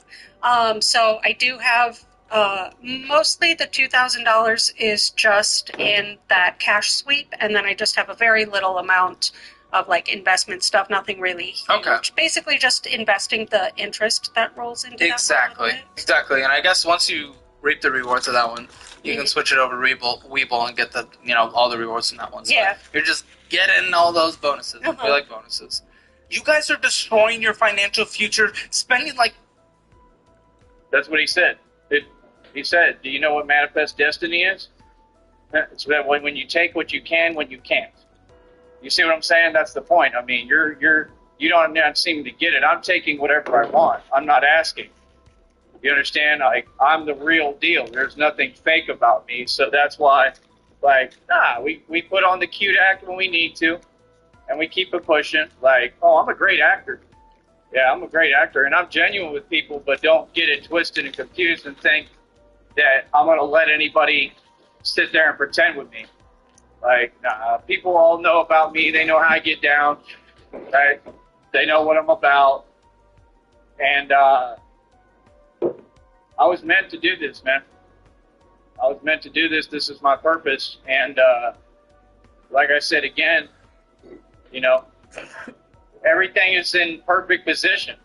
So I do have Mostly the $2,000 is just in that cash sweep, and then I just have a very little amount of like investment stuff, nothing really huge. Basically just investing the interest that rolls into Exactly. Exactly. And I guess once you reap the rewards of that one, you can switch it over to Weeble and get the all the rewards from that one. So you're just getting all those bonuses. We like bonuses. You guys are destroying your financial future, spending like. That's what he said. He said, "Do you know what manifest destiny is? It's that when you take what you can when you can't." You see what I'm saying? That's the point. I mean, you don't not seem to get it. I'm taking whatever I want. I'm not asking. You understand? Like, I'm the real deal. There's nothing fake about me. So that's why, we put on the cute act when we need to, and we keep it pushing. Like, oh, I'm a great actor. Yeah, I'm a great actor, and I'm genuine with people, but don't get it twisted and confused and think that I'm going to let anybody sit there and pretend with me. Like, nah, people all know about me. They know how I get down. Right? They know what I'm about. And I was meant to do this, man. I was meant to do this. This is my purpose. And like I said again, everything is in perfect position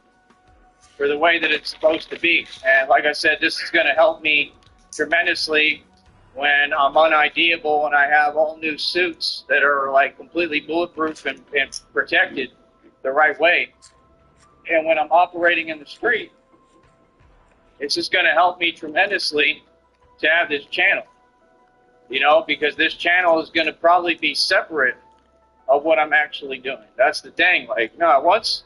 for the way that it's supposed to be. And like I said, this is going to help me tremendously when I'm unideable and I have all new suits that are like completely bulletproof and protected the right way. And when I'm operating in the street, it's just going to help me tremendously to have this channel, because this channel is going to probably be separate of what I'm actually doing. That's the thing. Like, no, once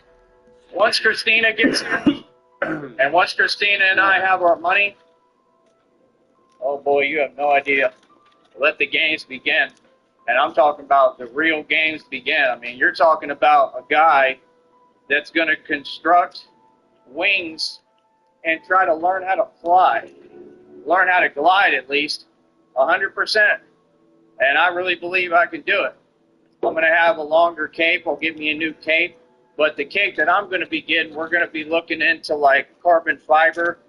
Christina gets here, and once Christina and I have our money, oh boy, you have no idea. Let the games begin. And I'm talking about the real games begin. I mean, you're talking about a guy that's going to construct wings and try to learn how to fly. Learn how to glide at least 100%. And I really believe I can do it. I'm going to have a longer cape. I'll get me a new cape. But the cape that I'm going to be getting, we're going to be looking into like carbon fiber,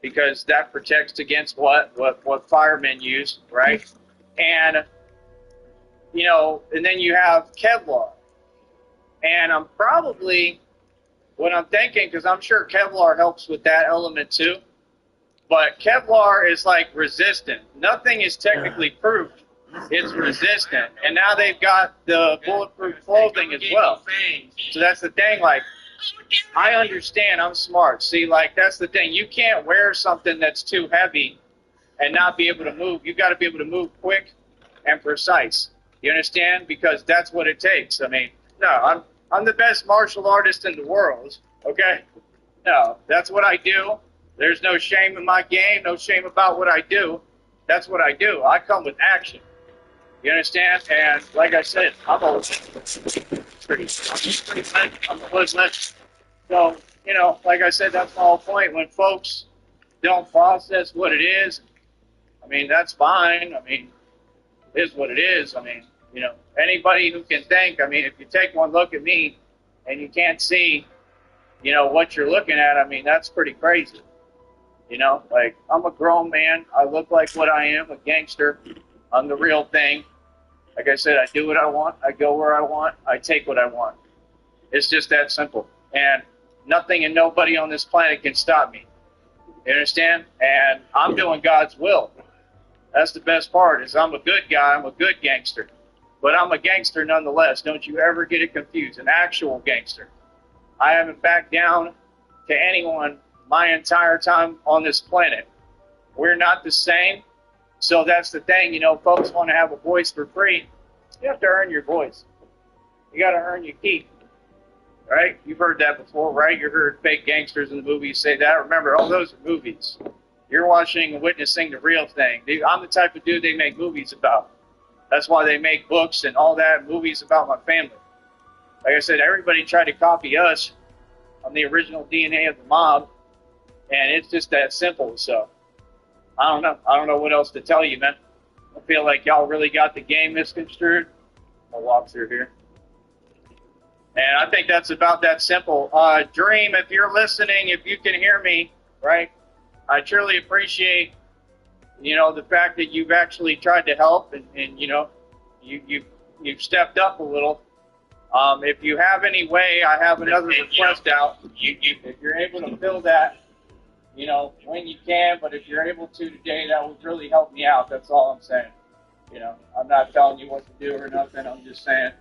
because that protects against what firemen use, right? And, and then you have Kevlar. And I'm probably, what I'm thinking, because I'm sure Kevlar helps with that element too, but Kevlar is like resistant. Nothing is technically proof. It's resistant. And now they've got the bulletproof clothing as well. So that's the thing, like, I understand, I'm smart. See, like, that's the thing. You can't wear something that's too heavy and not be able to move. You got to be able to move quick and precise. You understand? Because that's what it takes. I mean, no, I'm the best martial artist in the world, okay? No, that's what I do. There's no shame in my game, no shame about what I do. That's what I do. I come with action. You understand? And like I said, I'm a pretty lit. I'm a lit. So, like I said, that's the whole point. When folks don't process what it is, I mean, that's fine. I mean, it is what it is. I mean, anybody who can think, I mean, if you take one look at me and you can't see, what you're looking at, I mean, that's pretty crazy. Like, I'm a grown man. I look like what I am, a gangster. I'm the real thing. Like I said, I do what I want. I go where I want. I take what I want. It's just that simple. And nothing and nobody on this planet can stop me. You understand? And I'm doing God's will. That's the best part, is I'm a good guy. I'm a good gangster. But I'm a gangster nonetheless. Don't you ever get it confused. An actual gangster. I haven't backed down to anyone my entire time on this planet. We're not the same. So that's the thing, folks want to have a voice for free. You have to earn your voice. You got to earn your keep, right? You've heard that before, right? You heard fake gangsters in the movies say that. Remember, all those are movies. You're watching and witnessing the real thing. I'm the type of dude they make movies about. That's why they make books and all that, movies about my family. Like I said, everybody tried to copy us on the original DNA of the mob, and it's just that simple, so... I don't know. I don't know what else to tell you, man. I feel like y'all really got the game misconstrued. I'll walk through here. And I think that's about that simple. Dream, if you're listening, if you can hear me, right? I truly appreciate, the fact that you've actually tried to help and you've stepped up a little. If you have any way, I have another request out. If you're able to fill that, when you can, but if you're able to today, that would really help me out. That's all I'm saying. I'm not telling you what to do or nothing. I'm just saying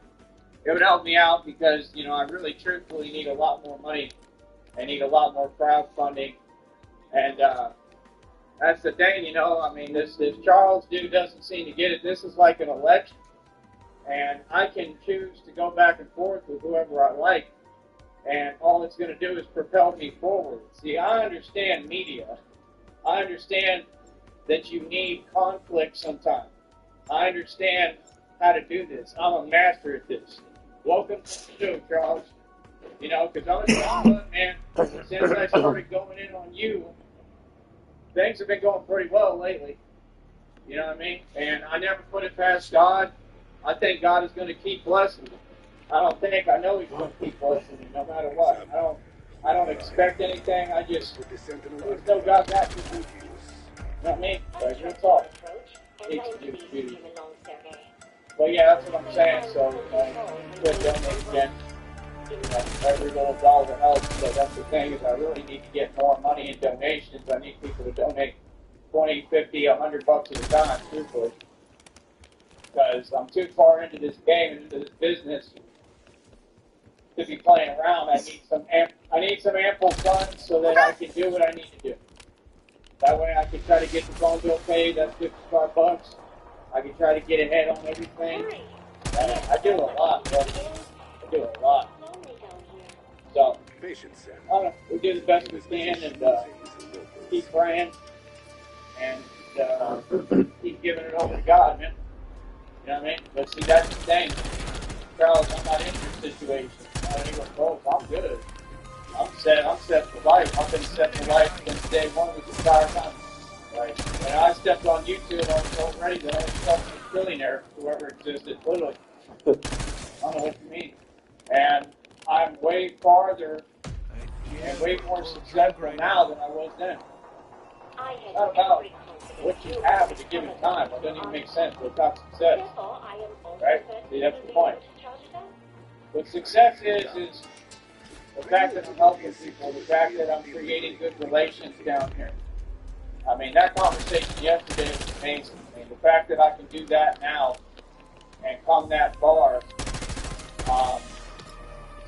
it would help me out because, I really truthfully need a lot more money. I need a lot more crowdfunding. And that's the thing, this Charles dude doesn't seem to get it. This is like an election. And I can choose to go back and forth with whoever I like. And all it's going to do is propel me forward. See, I understand media. I understand that you need conflict sometimes. I understand how to do this. I'm a master at this. Welcome to the show, Charles. Because I'm a man. Since I started going in on you, things have been going pretty well lately. You know what I mean? And I never put it past God. I think God is going to keep blessing me. I know He's going to keep blessing me no matter what. I don't expect anything. There's no God back to me. You know what I mean? Like, that's all. But yeah, that's what I'm saying. So, quit donating again. Every little dollar helps. So that's the thing is I really need to get more money in donations. I need people to donate 20, 50, $100 at a time, truthfully. Because I'm too far into this game and into this business to be playing around. I need some ample funds so that I can do what I need to do. That way I can try to get the phone bill paid. That's $55. I can try to get ahead on everything. I do a lot, bro. I do a lot. So, I don't know. We do the best we can and keep praying and keep giving it over to God, man. You know what I mean? But see, that's the thing. Charles, I'm not in your situation. I'm not even close. I'm good. I'm set for life. I've been set for life since day one of this entire time. Right? When I stepped on YouTube, I was already the only self-billionaire who ever existed, literally. I don't know what you mean. And I'm way farther and way more successful now than I was then. It's not about what you have at a given time. It doesn't even make sense. It's not success. Right? See, that's the point. What success is the fact that I'm helping people, the fact that I'm creating good relations down here. I mean, that conversation yesterday was amazing. I mean, the fact that I can do that now and come that far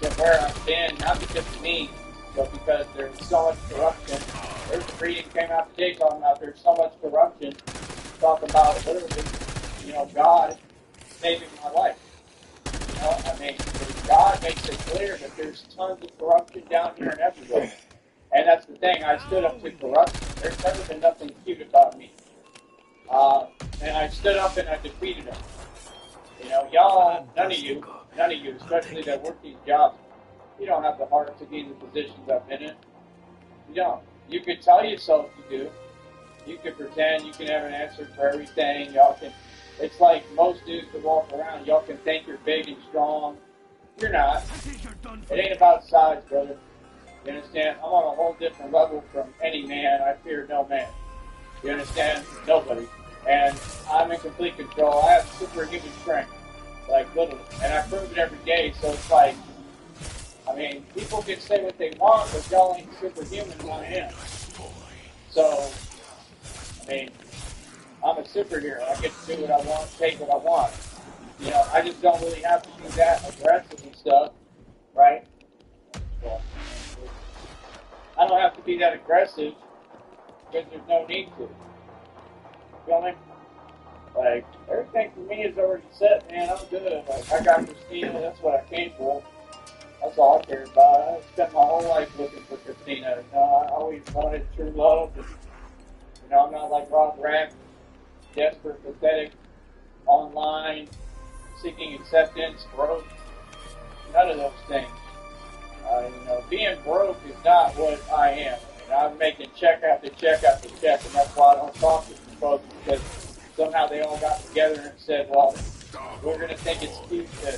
to where I've been, not because of me, but because there's so much corruption. There's a reading came out today talking about there's so much corruption, talking about literally, God saving my life. I mean, God makes it clear that there's tons of corruption down here and everywhere. And that's the thing, I stood up to corruption. There's never been nothing cute about me. And I stood up and I defeated them. Y'all, none of you, especially that work these jobs, you don't have the heart to be in the positions I've been in. You don't. You could tell yourself you do. You could pretend you can have an answer for everything. Y'all can. It's like most dudes that walk around, y'all can think you're big and strong. You're not. It ain't about size, brother. You understand? I'm on a whole different level from any man. I fear no man. You understand? Nobody. And I'm in complete control. I have superhuman strength. Like, literally. And I prove it every day, so it's like, I mean, people can say what they want, but y'all ain't superhuman as I am. So, I mean, I'm a superhero. I get to do what I want, take what I want. I just don't really have to do that aggressive and stuff, right? So, I don't have to be that aggressive because there's no need to. Feel me? Like, everything for me is already set, man. I'm good. Like, I got Christina. That's what I came for. That's all I care about. I spent my whole life looking for Christina. I always wanted true love. And, I'm not like Rob Rack, desperate, pathetic, online, seeking acceptance, broke. None of those things. Being broke is not what I am. I'm making check after check after check, and that's why I don't talk to some folks, because somehow they all got together and said, well, we're going to think it's cute to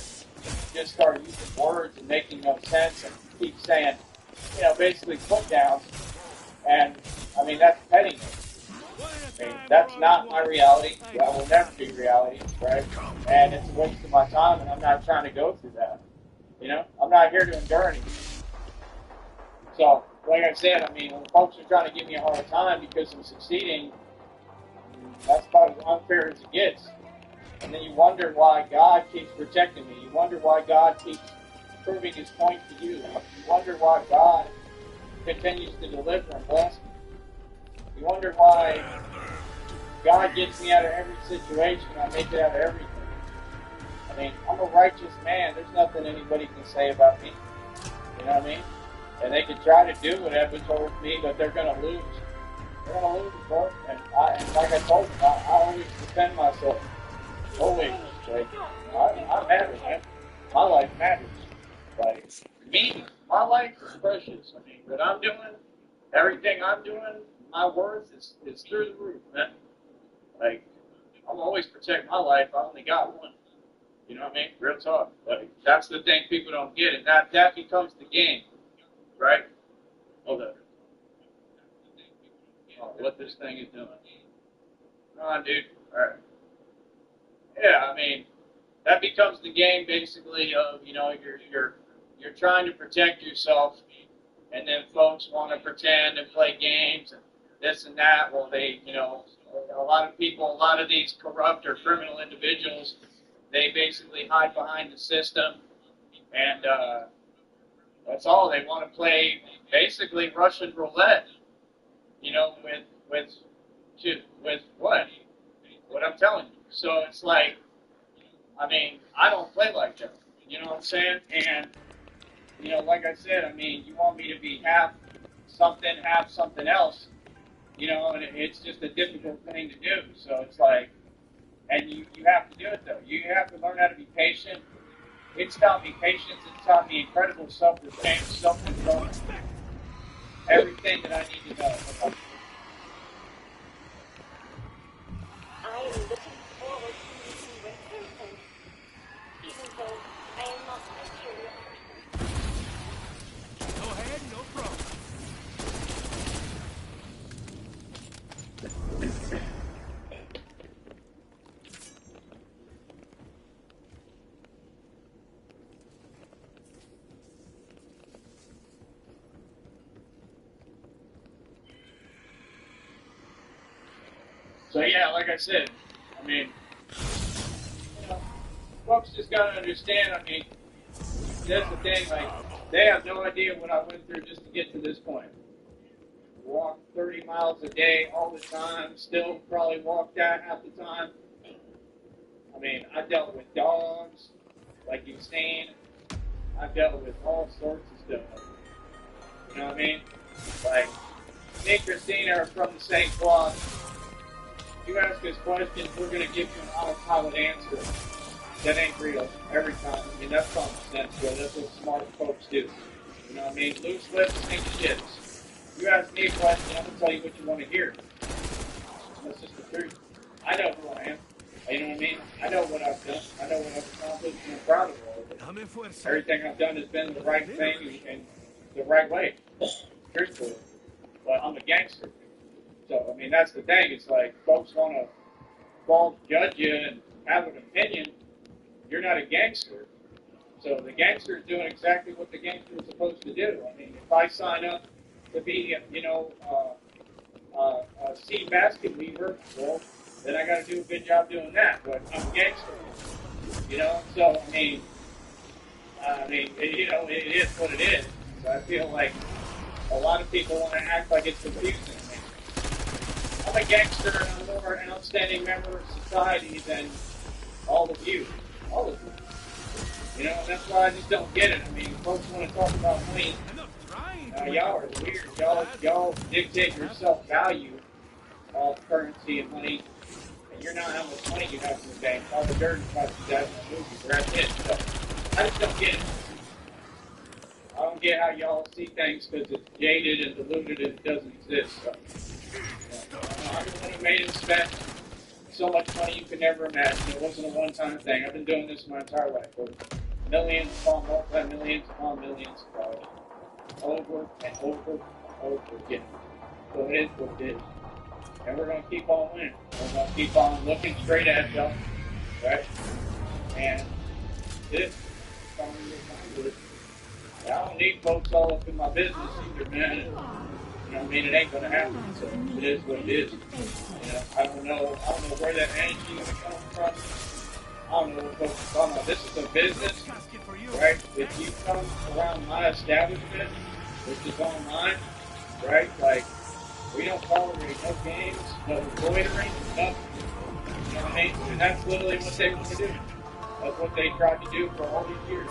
just start using words and making no sense and keep saying, basically put downs. And I mean, that's pettiness. I mean, that's not my reality. That will never be reality, right? And it's a waste of my time, and I'm not trying to go through that. You know, I'm not here to endure anything. So, like I said, I mean, when folks are trying to give me a hard time because I'm succeeding, that's about as unfair as it gets. And then you wonder why God keeps protecting me. You wonder why God keeps proving his point to you. You wonder why God continues to deliver and bless me. You wonder why God gets me out of every situation. I make it out of everything. I mean, I'm a righteous man. There's nothing anybody can say about me. You know what I mean? And they can try to do whatever towards me, but they're going to lose. They're going to lose, bro. And like I told them, I always defend myself. Always. Like, I matter, man. My life matters. Like, me, my life is precious. I mean, what I'm doing, everything I'm doing, my worth is through the roof, man. Like, I'm always protect my life. I only got one. You know what I mean? Real talk. Like, that's the thing people don't get, and that becomes the game, right? Hold up. Oh, what this thing is doing. Come on, dude. All right. Yeah, I mean, that becomes the game basically of, you know, you're trying to protect yourself, and then folks want to pretend and play games and this and that. Well, they, you know, a lot of people, a lot of these corrupt or criminal individuals, they basically hide behind the system, and that's all. They want to play basically Russian roulette, you know, with what? What I'm telling you. So it's like, I mean, I don't play like that. You know what I'm saying? And, you know, like I said, I mean, you want me to be half something else, you know, and it's just a difficult thing to do. So it's like, and you have to do it, though. You have to learn how to be patient. It's taught me patience. It's taught me incredible self-restraint, self-control, everything that I need to know about. I am looking forward to meeting you in person, even though I am not actually a person. Go ahead, no problem. So yeah, like I said, I mean, you know, folks just gotta understand. I mean, that's the thing. Like, they have no idea what I went through just to get to this point. Walk 30 miles a day all the time. Still probably walk that half the time. I mean, I dealt with dogs, like you've seen. I dealt with all sorts of stuff. You know what I mean? Like, me and Christina are from the same cloth. You ask us questions, we're going to give you an autopilot answer. That ain't real every time. I mean, that's common sense, bro. That's what smart folks do. You know what I mean? Loose lips, think shits. You ask me a question, I'm going to tell you what you want to hear. That's just the truth. I know who I am. You know what I mean? I know what I've done. I know what I've accomplished, and I'm proud of all of it. Everything I've done has been the right thing and the right way. Truthfully. But I'm a gangster. So, I mean, that's the thing. It's like folks want to false judge you and have an opinion. You're not a gangster. So the gangster is doing exactly what the gangster is supposed to do. I mean, if I sign up to be, you know, a seed basket weaver, well, then I got to do a good job doing that. But I'm a gangster, you know. So I mean, you know, it is what it is. So I feel like a lot of people want to act like it's confusing. I'm a gangster and I'm more an outstanding member of society than all of you. All of you. You know, and that's why I just don't get it. I mean, folks want to talk about money. Y'all are weird. Y'all dictate your self-value of currency and money. And you're not how much money you have in the bank. All the dirt is about that in the movie. That's it. So, I just don't get it. I don't get how y'all see things because it's jaded and diluted and it doesn't exist. So, I'm the one who made it spent so much money you could never imagine. It wasn't a one-time thing. I've been doing this my entire life. Millions upon multi-millions upon millions of dollars. Over and over and over again. So it is what it is. And we're going to keep on winning. We're going to keep on looking straight at y'all, right? And this, something to do with. I don't need folks all up in my business either, man. You know what I mean? It ain't going to happen. So it is what it is. You know, I don't know where that energy is coming from. I don't know what folks are talking about. This is a business, right? If you come around my establishment, which is online, right? Like, we don't tolerate no games, no loitering, nothing. You know what I mean? And that's literally what they want to do. That's what they tried to do for all these years.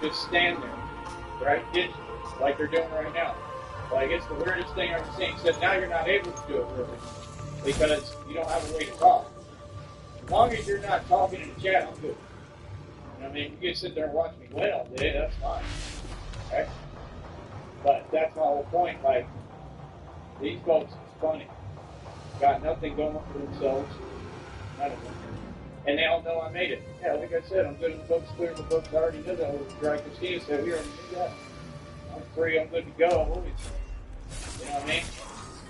Just stand there, right? Get like they're doing right now. Like, it's the weirdest thing I've ever seen. Except now you're not able to do it really because you don't have a way to talk. As long as you're not talking in the chat, I'm good. You know what I mean? You can sit there and watch me win all day, that's fine. Okay? But that's my whole point. Like, these folks, it's funny. Got nothing going for themselves. None of them. And they all know I made it. Yeah, like I said, I'm good in the books, clear in the books. I already knew that. Dry Christina said, we already knew that. I'm free, I'm good to go. I'm always, you know what I mean?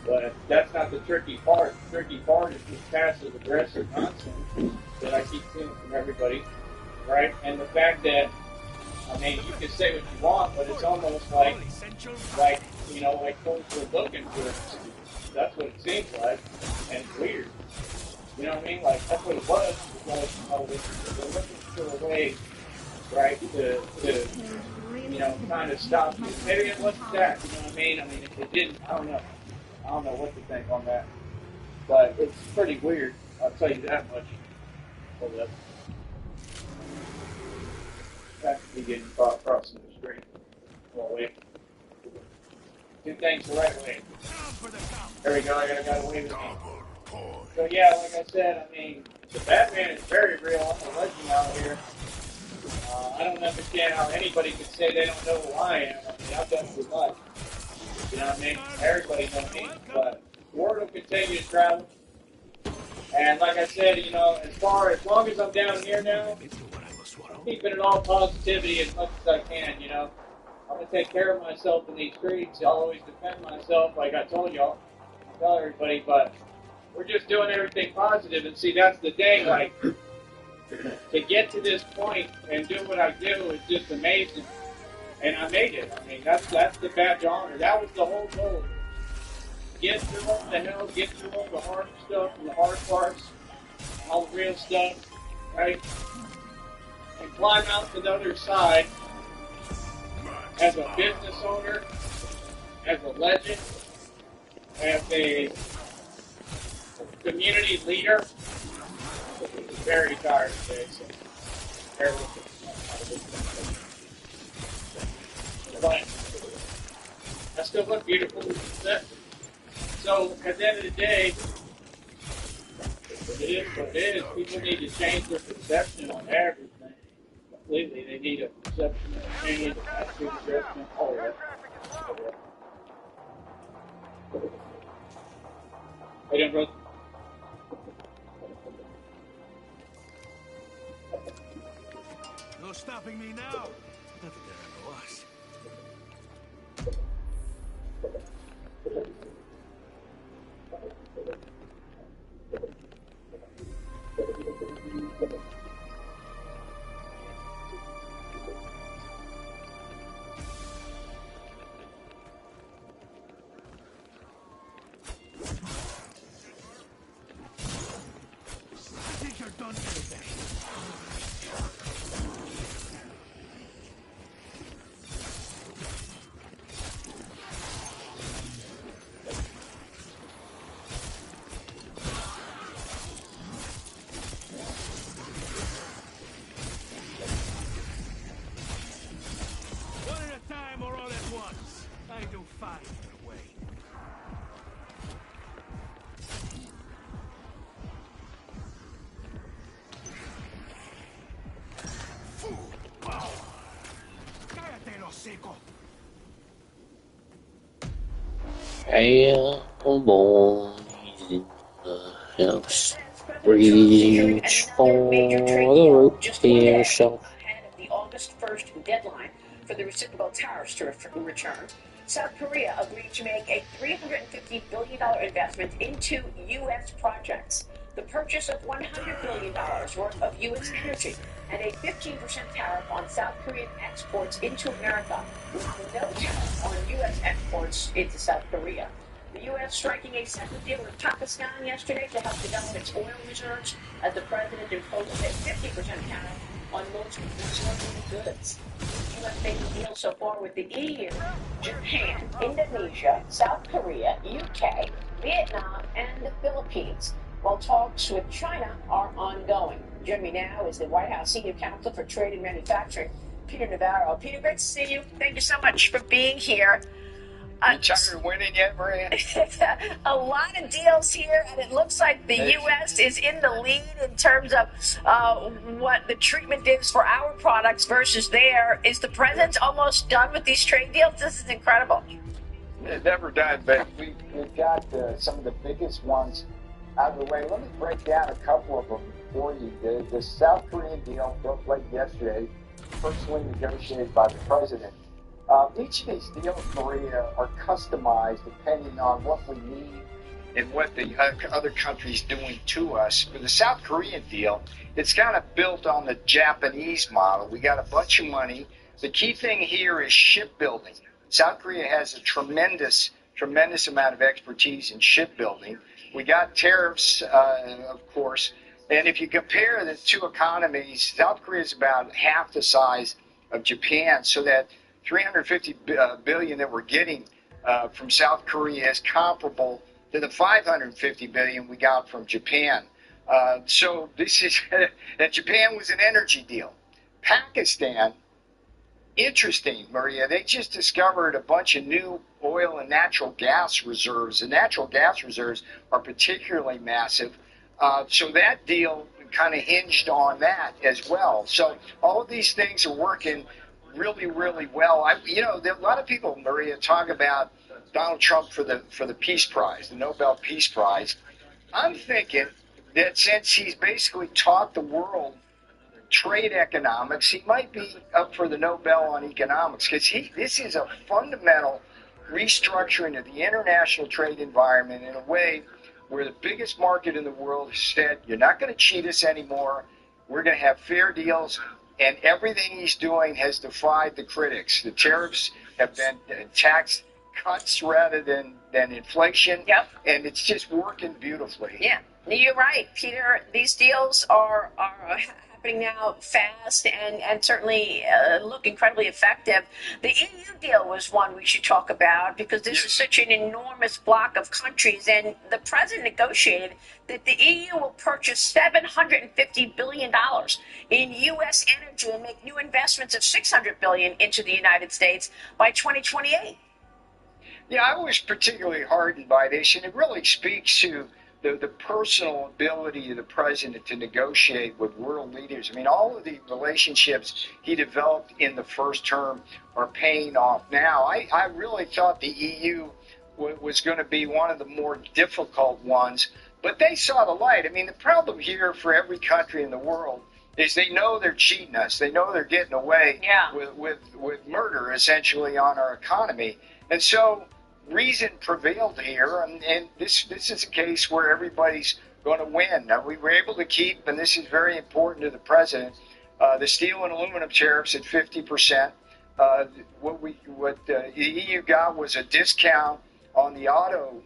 But that's not the tricky part. The tricky part is this passive aggressive nonsense that I keep seeing from everybody, right? And the fact that, I mean, you can say what you want, but it's almost like you know, like folks are looking for it. That's what it seems like, and it's weird. You know what I mean? Like, that's what it was. They're looking for a way, right, to you know, kind of stop you. Maybe it wasn't that, you know what I mean? I mean, it didn't, I don't know. I don't know what to think on that. But it's pretty weird, I'll tell you that much. Hold up. That's me getting caught crossing the street. Well, wait. Do things the right way. There we go, I got away with it. So yeah, like I said, I mean, the Batman is very real. I'm a legend out here. I don't understand how anybody can say they don't know who I am. I mean, I've done too much. You know what I mean? Everybody knows me, but word will continue to travel. And like I said, you know, as long as I'm down here now, I'm keeping it all positivity as much as I can, you know. I'm going to take care of myself in these streets. I'll always defend myself, like I told y'all. I tell everybody, but we're just doing everything positive. And see, that's the thing, like, to get to this point and do what I do is just amazing. And I made it. I mean, that's the badge of honor. That was the whole goal. Get through all the hell, get through all the hard stuff and the hard parts, all the real stuff, right? And climb out to the other side as a business owner, as a legend, as a community leader. Very tired today, so bear with me. But I still look beautiful. So at the end of the day, it is what it is. People need to change their perception on everything. Completely. They need a perception change, an attitude adjustment, all that. Hey, then, bro. No stopping me now. Not that there ever was. I think you're done for the day. One at a time or all at once. I do fine either way. Cállate, el hocico. Hey, boys in the house. Reach for the rope to yourself. Ahead of the August 1st deadline for the reciprocal tariffs to return. South Korea agreed to make a $350 billion investment into U.S. projects, the purchase of $100 billion worth of U.S. energy, and a 15% tariff on South Korean exports into America, with no tariff on U.S. exports into South Korea. The U.S. striking a second deal with Pakistan yesterday to help develop its oil reserves, as the president imposed a 50% tariff on most Muslim goods. The U.S. made a deal so far with the EU, Japan, Indonesia, South Korea, UK, Vietnam, and the Philippines, while talks with China are ongoing. Joining me now is the White House Senior Counsel for Trade and Manufacturing, Peter Navarro. Peter, great to see you. Thank you so much for being here. You tired of winning yet, Maria? A lot of deals here, and it looks like the U.S. is in the lead in terms of what the treatment is for our products versus there. Is the president almost done with these trade deals? This is incredible. Never done, but we've got some of the biggest ones out of the way. Let me break down a couple of them for you. The South Korean deal built late yesterday, personally negotiated by the president. Each of these deals, Maria, are customized depending on what we need and what the other country's doing to us. For the South Korean deal, it's kind of built on the Japanese model. We got a bunch of money. The key thing here is shipbuilding. South Korea has a tremendous amount of expertise in shipbuilding. We got tariffs, of course. And if you compare the two economies, South Korea is about half the size of Japan, so that $350 billion that we're getting from South Korea is comparable to the $550 billion we got from Japan. So this is that Japan was an energy deal. Pakistan, interesting, Maria. They just discovered a bunch of new oil and natural gas reserves. The natural gas reserves are particularly massive. So that deal kind of hinged on that as well. So all of these things are working really, really well. A lot of people, Maria, talk about Donald Trump for the Peace Prize, the Nobel Peace Prize. I'm thinking that since he's basically taught the world trade economics, he might be up for the Nobel on economics, because this is a fundamental restructuring of the international trade environment in a way where the biggest market in the world has said, you're not going to cheat us anymore. We're going to have fair deals. And everything he's doing has defied the critics. The tariffs have been tax cuts rather than inflation. Yep. And it's just working beautifully. Yeah, you're right, Peter. These deals are happening now fast and certainly look incredibly effective. The EU deal was one we should talk about, because this is such an enormous block of countries, and the president negotiated that the EU will purchase $750 billion in U.S. energy and make new investments of $600 billion into the United States by 2028. Yeah, I was particularly heartened by this, and it really speaks to the personal ability of the president to negotiate with world leaders. I mean, all of the relationships he developed in the first term are paying off now. I really thought the EU was going to be one of the more difficult ones, but they saw the light. I mean, the problem here for every country in the world is they know they're cheating us. They know they're getting away with murder, essentially, on our economy. And so reason prevailed here, and this is a case where everybody's going to win. Now, we were able to keep, and this is very important to the president, the steel and aluminum tariffs at 50%. What the EU got was a discount on the auto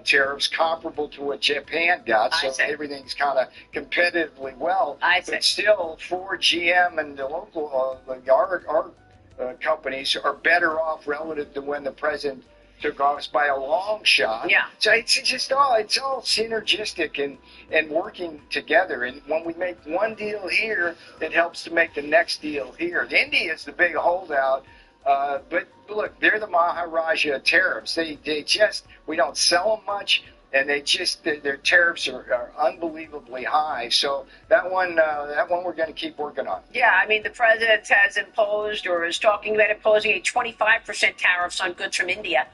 tariffs comparable to what Japan got, so everything's kind of competitively well. But still, Ford, GM, and the local our companies are better off relative to when the president took office by a long shot. Yeah. So it's all synergistic and working together. And when we make one deal here, it helps to make the next deal here. India is the big holdout. But look, they're the Maharaja tariffs. We don't sell them much, and their tariffs are unbelievably high. So that one we're going to keep working on. Yeah, I mean, the president has imposed or is talking about imposing a 25% tariffs on goods from India.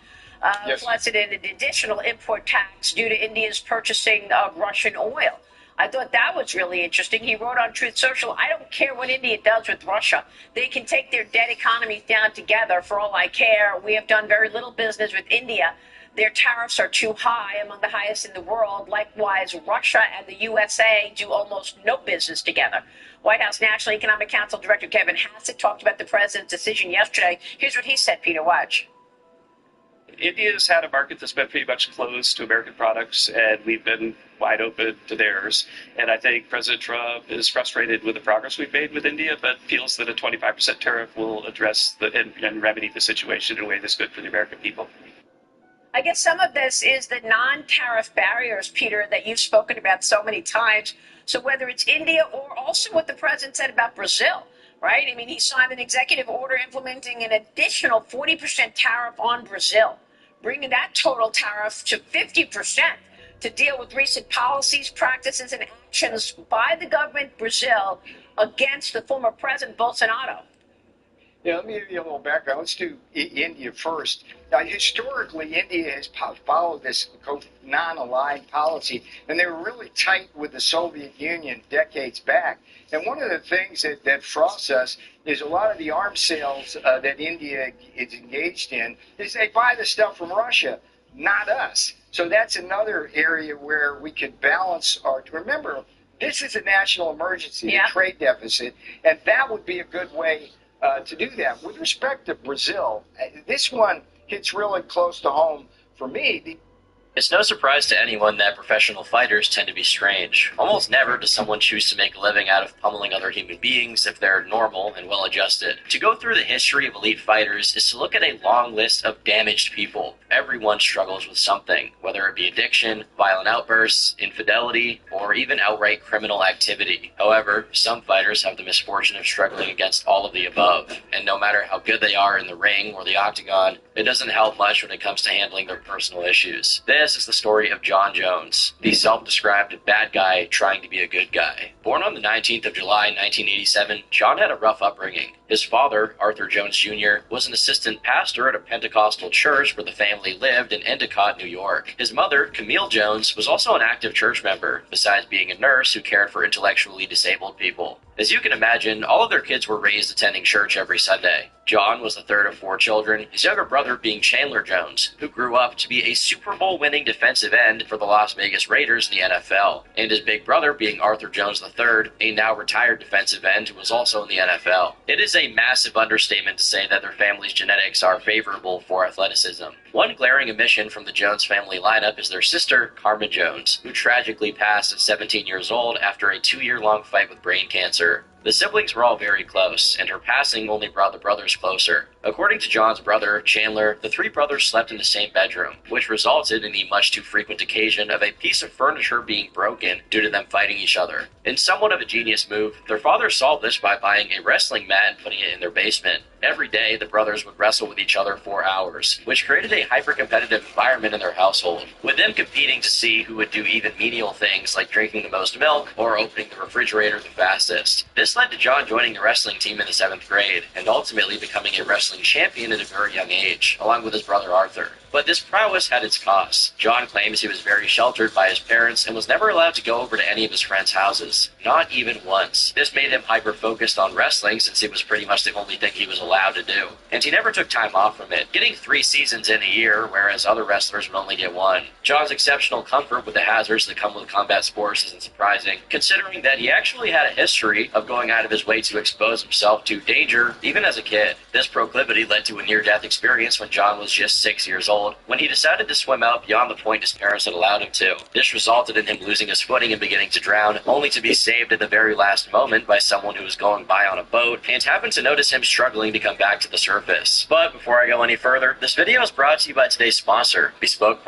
Plus an additional import tax due to India's purchasing of Russian oil. I thought that was really interesting. He wrote on Truth Social, I don't care what India does with Russia. They can take their dead economies down together for all I care. We have done very little business with India. Their tariffs are too high, among the highest in the world. Likewise, Russia and the USA do almost no business together. White House National Economic Council Director Kevin Hassett talked about the president's decision yesterday. Here's what he said, Peter. Watch. India's had a market that's been pretty much closed to American products, and we've been wide open to theirs. And I think President Trump is frustrated with the progress we've made with India, but feels that a 25% tariff will address and remedy the situation in a way that's good for the American people. I guess some of this is the non-tariff barriers, Peter, that you've spoken about so many times. So whether it's India or also what the president said about Brazil, right? I mean, he signed an executive order implementing an additional 40% tariff on Brazil, bringing that total tariff to 50% to deal with recent policies, practices, and actions by the government Brazil against the former president Bolsonaro. Yeah, let me give you a little background. Let's do India first. Historically, India has followed this non-aligned policy, and they were really tight with the Soviet Union decades back. And one of the things that frosts us is a lot of the arms sales that India is engaged in is they buy the stuff from Russia, not us. So that's another area where we could balance our. Remember, this is a national emergency, a trade deficit, and that would be a good way to do that. With respect to Brazil, this one hits really close to home for me. It's no surprise to anyone that professional fighters tend to be strange. Almost never does someone choose to make a living out of pummeling other human beings if they're normal and well-adjusted. To go through the history of elite fighters is to look at a long list of damaged people. Everyone struggles with something, whether it be addiction, violent outbursts, infidelity, or even outright criminal activity. However, some fighters have the misfortune of struggling against all of the above, and no matter how good they are in the ring or the octagon, it doesn't help much when it comes to handling their personal issues. This is the story of John Jones, the self-described bad guy trying to be a good guy. Born on the 19th of July, 1987, John had a rough upbringing. His father, Arthur Jones Jr., was an assistant pastor at a Pentecostal church where the family lived in Endicott, New York. His mother, Camille Jones, was also an active church member, besides being a nurse who cared for intellectually disabled people. As you can imagine, all of their kids were raised attending church every Sunday. John was the third of 4 children, his younger brother being Chandler Jones, who grew up to be a Super Bowl winning defensive end for the Las Vegas Raiders in the NFL, and his big brother being Arthur Jones III, a now retired defensive end who was also in the NFL. It is a massive understatement to say that their family's genetics are favorable for athleticism. One glaring omission from the Jones family lineup is their sister, Carmen Jones, who tragically passed at 17 years old after a 2-year-long fight with brain cancer. The siblings were all very close, and her passing only brought the brothers closer. According to John's brother, Chandler, the 3 brothers slept in the same bedroom, which resulted in the much too frequent occasion of a piece of furniture being broken due to them fighting each other. In somewhat of a genius move, their father solved this by buying a wrestling mat and putting it in their basement. Every day, the brothers would wrestle with each other for hours, which created a hyper-competitive environment in their household, with them competing to see who would do even menial things like drinking the most milk or opening the refrigerator the fastest. This led to John joining the wrestling team in the 7th grade, and ultimately becoming a wrestling champion at a very young age, along with his brother Arthur. But this prowess had its costs. John claims he was very sheltered by his parents and was never allowed to go over to any of his friends' houses. Not even once. This made him hyper-focused on wrestling since it was pretty much the only thing he was allowed to do. And he never took time off from it, getting 3 seasons in a year, whereas other wrestlers would only get 1. John's exceptional comfort with the hazards that come with combat sports isn't surprising, considering that he actually had a history of going out of his way to expose himself to danger, even as a kid. This proclivity led to a near-death experience when John was just 6 years old, when he decided to swim out beyond the point his parents had allowed him to. This resulted in him losing his footing and beginning to drown, only to be saved at the very last moment by someone who was going by on a boat and happened to notice him struggling to come back to the surface. But before I go any further, this video is brought to you by today's sponsor, Bespoke.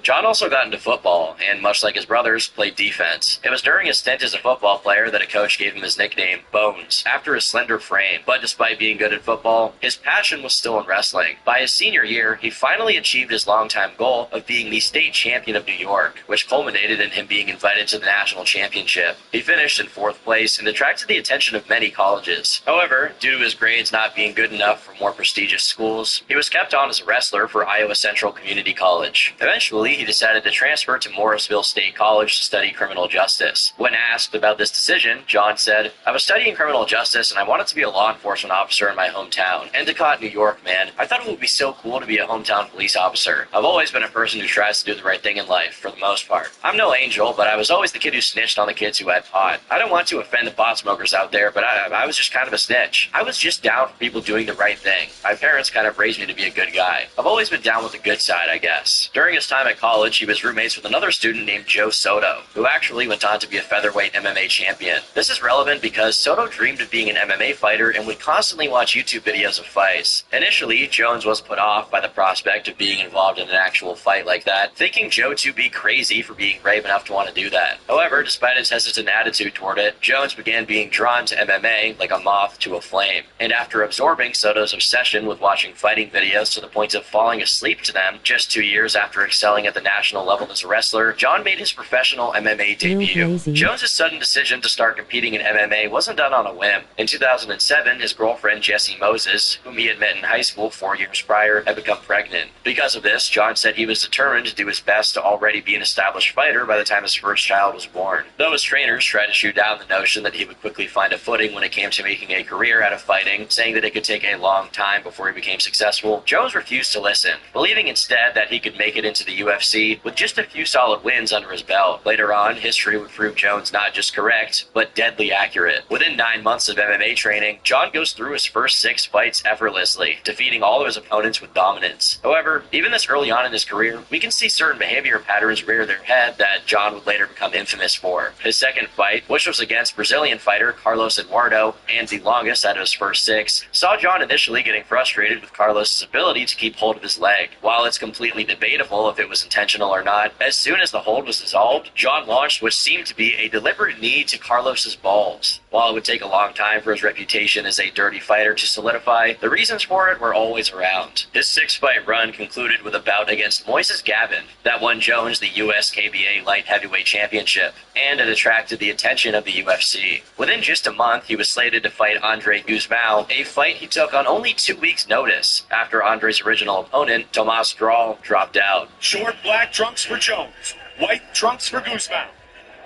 John also got into football, and much like his brothers, played defense. It was during his stint as a football player that a coach gave him his nickname, Bones, after his slender frame, but despite being good at football, his passion was still in wrestling. By his senior year, he finally achieved his longtime goal of being the state champion of New York, which culminated in him being invited to the national championship. He finished in 4th place and attracted the attention of many colleges. However, due to his grades not being good enough for more prestigious schools, he was kept on as a wrestler for Iowa Central Community College. Eventually, he decided to transfer to Morrisville State College to study criminal justice. When asked about this decision, John said, "I was studying criminal justice and I wanted to be a law enforcement officer in my hometown, Endicott, New York, man. I thought it would be so cool to be a hometown police officer. I've always been a person who tries to do the right thing in life, for the most part. I'm no angel, but I was always the kid who snitched on the kids who had pot. I don't want to offend the pot smokers out there, but I was just kind of a snitch. I was just down for people doing the right thing. My parents kind of raised me to be a good guy. I've always been down with the good side, I guess." During his time at college, he was roommates with another student named Joe Soto, who actually went on to be a featherweight MMA champion. This is relevant because Soto dreamed of being an MMA fighter and would constantly watch YouTube videos of fights. Initially, Jones was put off by the prospect of being involved in an actual fight like that, thinking Joe to be crazy for being brave enough to want to do that. However, despite his hesitant attitude toward it, Jones began being drawn to MMA like a moth to a flame. And after absorbing Soto's obsession with watching fighting videos to the point of falling asleep to them, just 2 years after excelling at the national level as a wrestler, John made his professional MMA debut. Jones's sudden decision to start competing in MMA wasn't done on a whim. In 2007, his girlfriend Jessie Moses, whom he had met in high school 4 years prior, had become pregnant. Because of this, John said he was determined to do his best to already be an established fighter by the time his first child was born. Though his trainers tried to shoot down the notion that he would quickly find a footing when it came to making a career out of fighting, saying that it could take a long time before he became successful, Jones refused to listen, believing instead that he could make it into the UFC with just a few solid wins under his belt. Later on, history would prove Jones not just correct, but deadly accurate. Within 9 months of MMA training, John goes through his first 6 fights effortlessly, defeating all of his opponents with dominance. However, even this early on in his career, we can see certain behavior patterns rear their head that John would later become infamous for. His second fight, which was against Brazilian fighter Carlos Eduardo, and the longest out of his first 6, saw John initially getting frustrated with Carlos' ability to keep hold of his leg. While it's completely debatable if it was intentional or not, as soon as the hold was dissolved, John launched what seemed to be a deliberate knee to Carlos' balls. While it would take a long time for his reputation as a dirty fighter to solidify, the reasons for it were always around. His 6-fight run concluded with a bout against Moises Gavin that won Jones the USKBA Light Heavyweight Championship, and it attracted the attention of the UFC. Within just a month, he was slated to fight Andre Guzmão, a fight he took on only 2 weeks' notice after Andre's original opponent, Tomas Grahl, dropped out. Short black trunks for Jones, white trunks for Guzmão.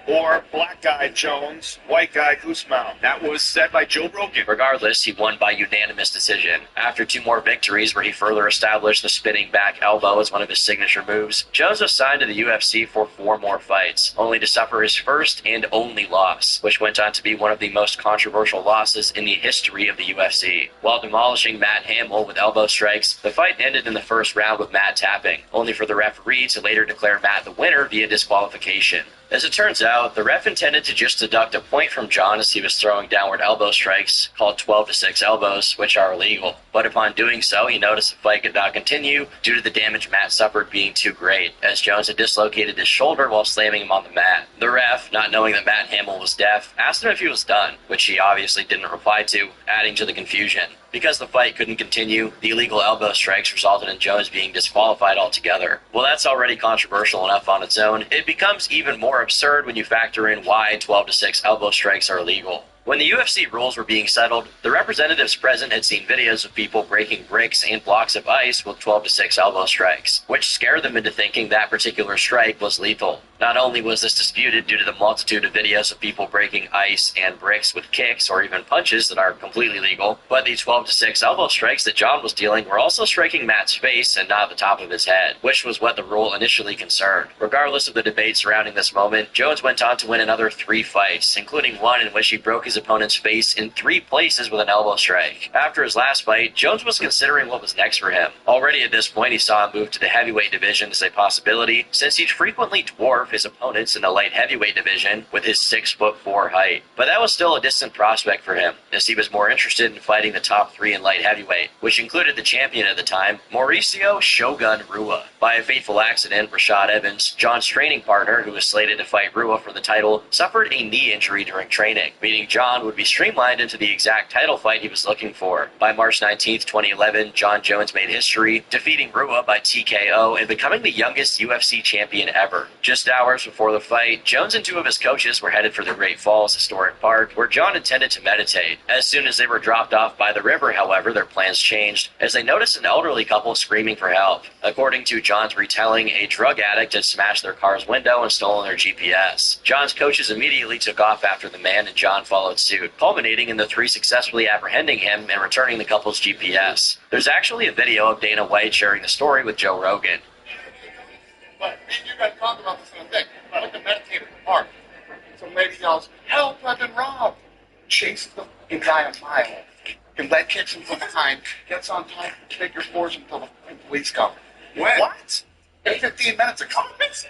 Or black guy Jones, white guy Guzmão. That was said by Joe Rogan. Regardless, he won by unanimous decision. After 2 more victories where he further established the spinning back elbow as one of his signature moves, Jones was signed to the UFC for 4 more fights, only to suffer his first and only loss, which went on to be one of the most controversial losses in the history of the UFC. While demolishing Matt Hamill with elbow strikes, the fight ended in the first round with Matt tapping, only for the referee to later declare Matt the winner via disqualification. As it turns out, the ref intended to just deduct a point from John as he was throwing downward elbow strikes, called 12-6 elbows, which are illegal. But upon doing so, he noticed the fight could not continue due to the damage Matt suffered being too great, as Jones had dislocated his shoulder while slamming him on the mat. The ref, not knowing that Matt Hamill was deaf, asked him if he was done, which he obviously didn't reply to, adding to the confusion. Because the fight couldn't continue, the illegal elbow strikes resulted in Jones being disqualified altogether. Well, that's already controversial enough on its own. It becomes even more absurd when you factor in why 12-6 elbow strikes are illegal. When the UFC rules were being settled, the representatives present had seen videos of people breaking bricks and blocks of ice with 12-6 elbow strikes, which scared them into thinking that particular strike was lethal. Not only was this disputed due to the multitude of videos of people breaking ice and bricks with kicks or even punches that are completely legal, but the 12-6 elbow strikes that John was dealing were also striking Matt's face and not the top of his head, which was what the rule initially concerned. Regardless of the debate surrounding this moment, Jones went on to win another 3 fights, including one in which he broke his opponent's face in 3 places with an elbow strike. After his last fight, Jones was considering what was next for him. Already at this point, he saw a move to the heavyweight division as a possibility, since he'd frequently dwarf his opponents in the light heavyweight division with his 6'4" height. But that was still a distant prospect for him, as he was more interested in fighting the top 3 in light heavyweight, which included the champion at the time, Mauricio Shogun Rua. By a fateful accident, Rashad Evans, John's training partner, who was slated to fight Rua for the title, suffered a knee injury during training, meaning John on would be streamlined into the exact title fight he was looking for. By March 19th, 2011, Jon Jones made history, defeating Rua by TKO and becoming the youngest UFC champion ever. Just hours before the fight, Jones and 2 of his coaches were headed for the Great Falls Historic Park, where Jon intended to meditate. As soon as they were dropped off by the river, however, their plans changed, as they noticed an elderly couple screaming for help. According to Jon's retelling, a drug addict had smashed their car's window and stolen their GPS. Jon's coaches immediately took off after the man, and Jon followed suit, culminating in the 3 successfully apprehending him and returning the couple's GPS. There's actually a video of Dana White sharing the story with Joe Rogan. But me and you guys talked about this in a thing. I went to meditate at the park. So lady yells, "Help, I've been robbed." Chases the guy a mile. And lead kicks him from behind, gets on top, figure fours until the police come. When? What? In 15 minutes of comics?